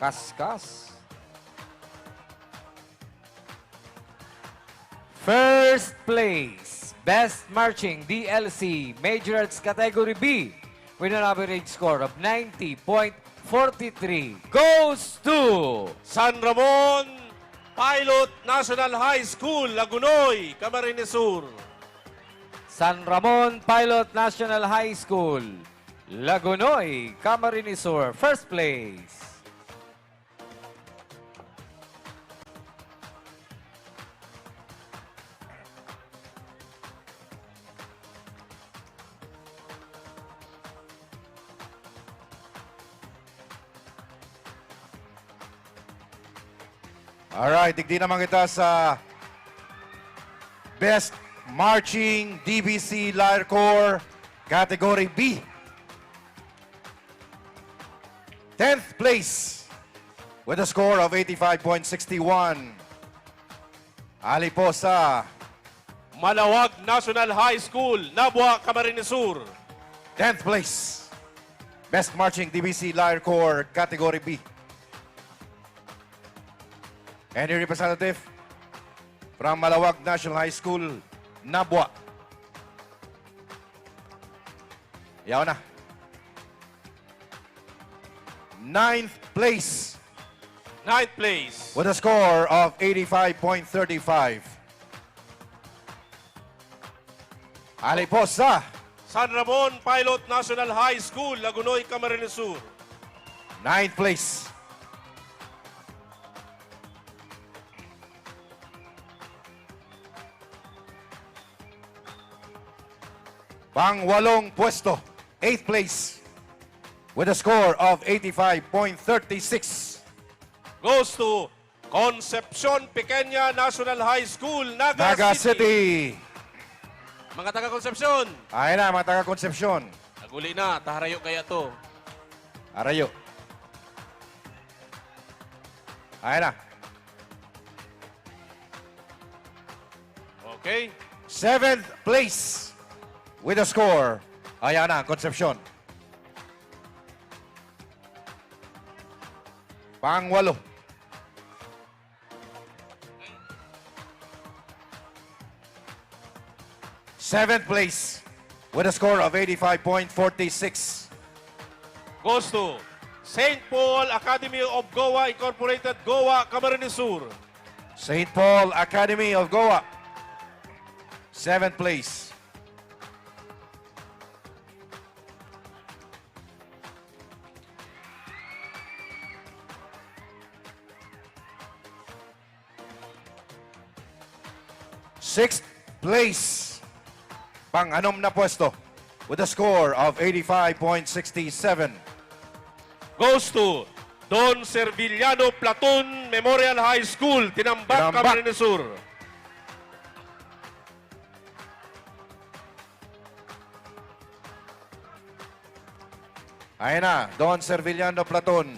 Kaskas. First place, Best Marching DLC, Majorettes Category B, with an average score of 90.43, goes to San Ramon Pilot National High School, Lagunoy, Camarines Sur. San Ramon Pilot National High School, Lagunoy, Camarines Sur, first place. Alright, digdi naman kita sa Best Marching DBC Lyre Corps Category B. 10th place with a score of 85.61. Ali po sa Malawag National High School, Nabua, Camarines Sur. 10th place. Best Marching DBC Lyre Corps Category B. Any representative from Malawag National High School, Nabua. Yaw na. 9th place. 9th place. With a score of 85.35. Ali po sa San Ramon Pilot National High School, Lagunoy, Camarines Sur. 9th place. Pang-walong pwesto, 8th place, with a score of 85.36. Goes to Concepcion Pequeña National High School, Naga, Naga City. City. Mga taga-Concepcion. Ayan na, mga taga-Concepcion. Naguli na, taharayo kaya to. Arayo. Ayan na. Okay. 7th place, with a score. Ayan na, Concepcion. Pang-walo. Seventh place with a score of 85.46. Goes to St. Paul Academy of Goa Incorporated, Goa, Camarines Sur. St. Paul Academy of Goa. 7th place. Sixth place. Pang-anom na pwesto with a score of 85.67. Goes to Don Servillano Platoon Memorial High School, Tinambak, Camarines Sur. Ayan na, Don Servillano Platoon.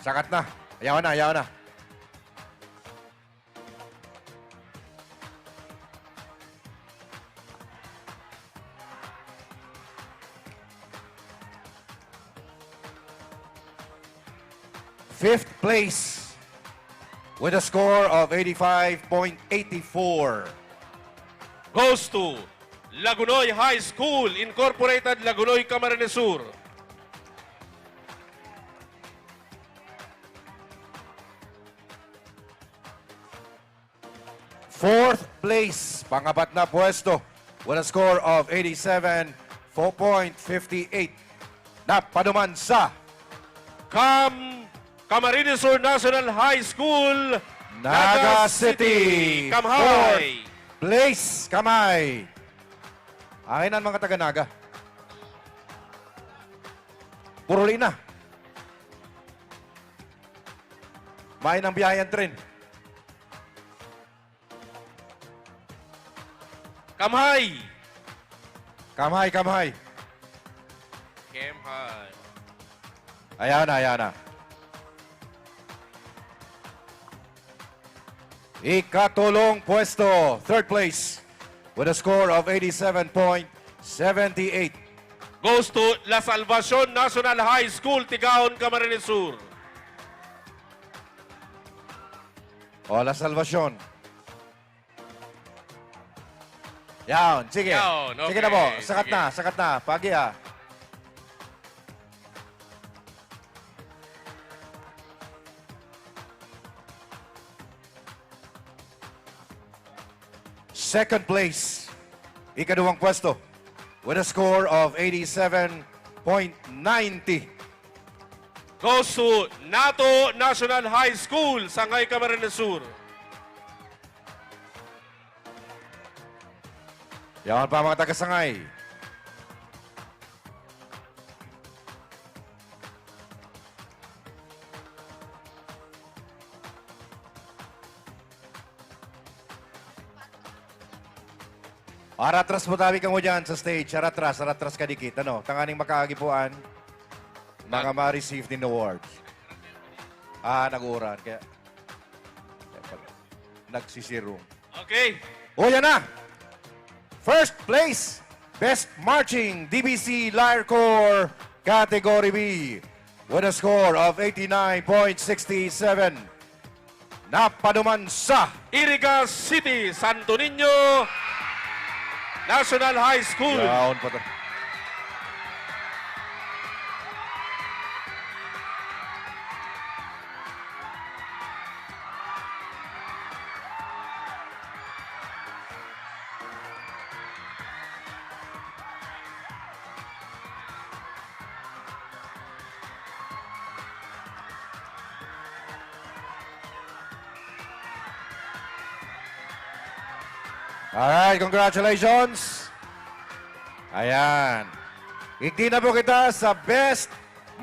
Sakat na. Ayaw na, ayaw na. Fifth place with a score of 85.84 goes to Lagunoy High School Incorporated, Lagunoy, Camarines Sur. Fourth place, pangapat na pwesto with a score of 87.58 na panuman sa Camarines Sur National High School, Naga City. Kamhay. Fourth place, kamay. Akin ang mga taga-Naga. Puro lina. Main ang biyayan tren. Kamhay. Kamay, kamay. Kamhay. Ayan na, ayan na. Ikatulong pwesto, third place, with a score of 87.78. Goes to La Salvacion National High School, Tigaon, Camarines Sur. O, La Salvacion. Yan, sige. Yan, Sige okay, na po, sakat sige. na, sakat na. Pagi ah. Second place, ikaduwang pwesto, with a score of 87.90. Goes to NATO National High School, Sangay, Camarines Sur. Yan pa mga taga-Sangay. Aratras mo tabi ka mo dyan sa stage. Aratras ka dikit. Ano? Tanganing makakagipuan. Mga ma-receive din awards. Nag-uuran. Kaya nagsisirong. Okay. O, yan na! First place, Best Marching DBC Lyre Corps Category B with a score of 89.67. Napanuman sa Iriga City, Santo Niño National High School. Yaon pa to. Alright, congratulations. Ayan. Ikti na po kita sa Best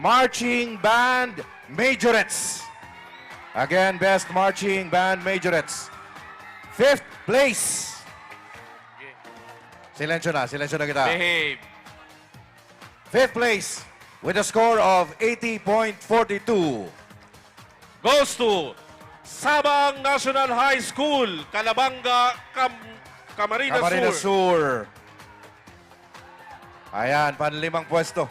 Marching Band Majorettes. Again, Best Marching Band Majorettes. Fifth place. Silensyo na kita. Behave. Fifth place with a score of 80.42. Goes to Sabang National High School, Calabanga, Camarines Sur. Ayan, panlimang pwesto.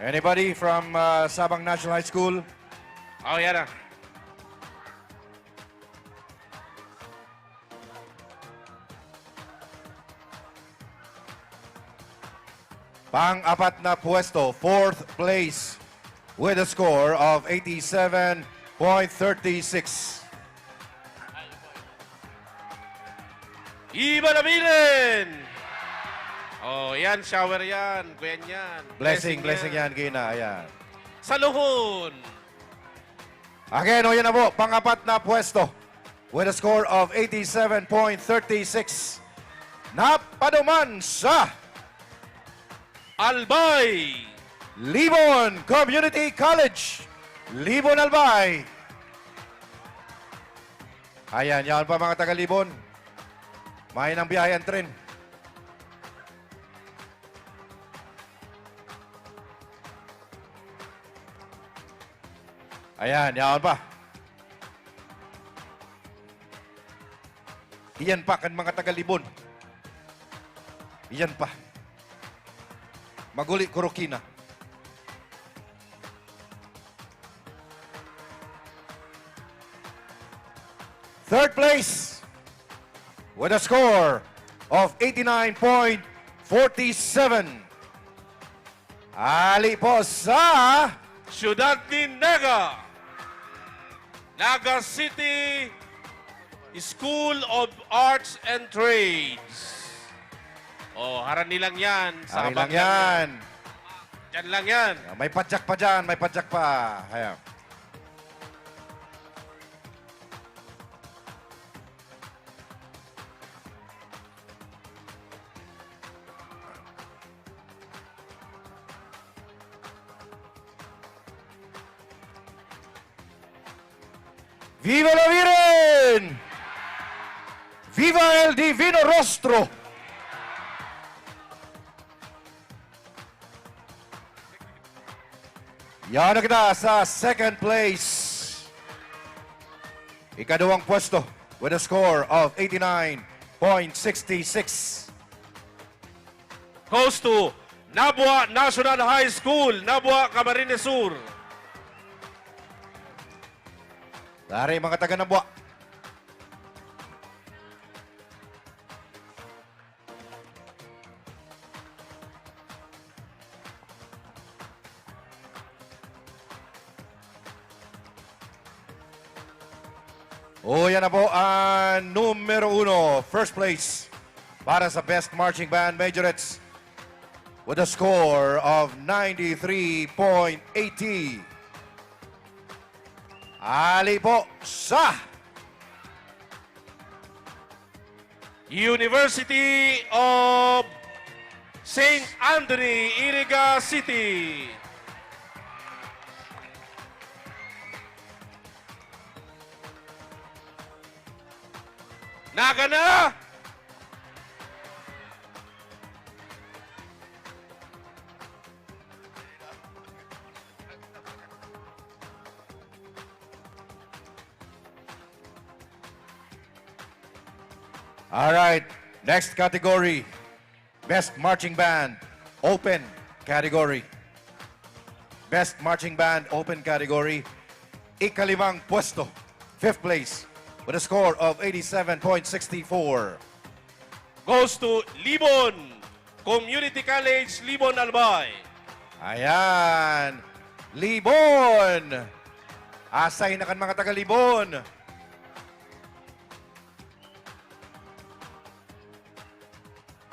Anybody from Sabang National High School? Oh, yan na. Pang-apat na pwesto, fourth place with a score of 87.36. Iba na bilin! Oh, yan, shower yan. Kuyan yan. Blessing yan, Gina. Ayan. Saluhon! Again, o yan na po, pang-apat na pwesto with a score of 87.36. Napanuman sa Albay! Libon Community College. Libon, Albay. Ayan, yan pa mga taga-Libon. May ng biyayan tren. Ayan, yan pa. Iyan pa kan mga taga-Libon. Iyan pa. Maguli Kurokina. Third place with a score of 89.47. Ali po sa Ciudad de Naga, Naga City School of Arts and Trades. Oh, harani lang yan. Ari lang yan. Diyan lang yan. May padyak pa dyan, may padyak pa. Ayan. Viva la Virgen! Viva el Divino Rostro! Yan na kita sa second place. Ikaduwang pwesto with a score of 89.66. Goes to Nabua National High School, Nabua, Camarines Sur. Dari mga taga Nabua. O yan na po ang numero 1, first place para sa Best Marching Band Majorettes with a score of 93.80. Ali po sa University of St. Anthony, Iriga City. Naga na! All right, next category, Best Marching Band, Open category. Best Marching Band, Open category, ikalimang pwesto, fifth place, with a score of 87.64. Goes to Libon, Community College, Libon, Albay. Ayan, Libon. Asay na kan mga taga Libon.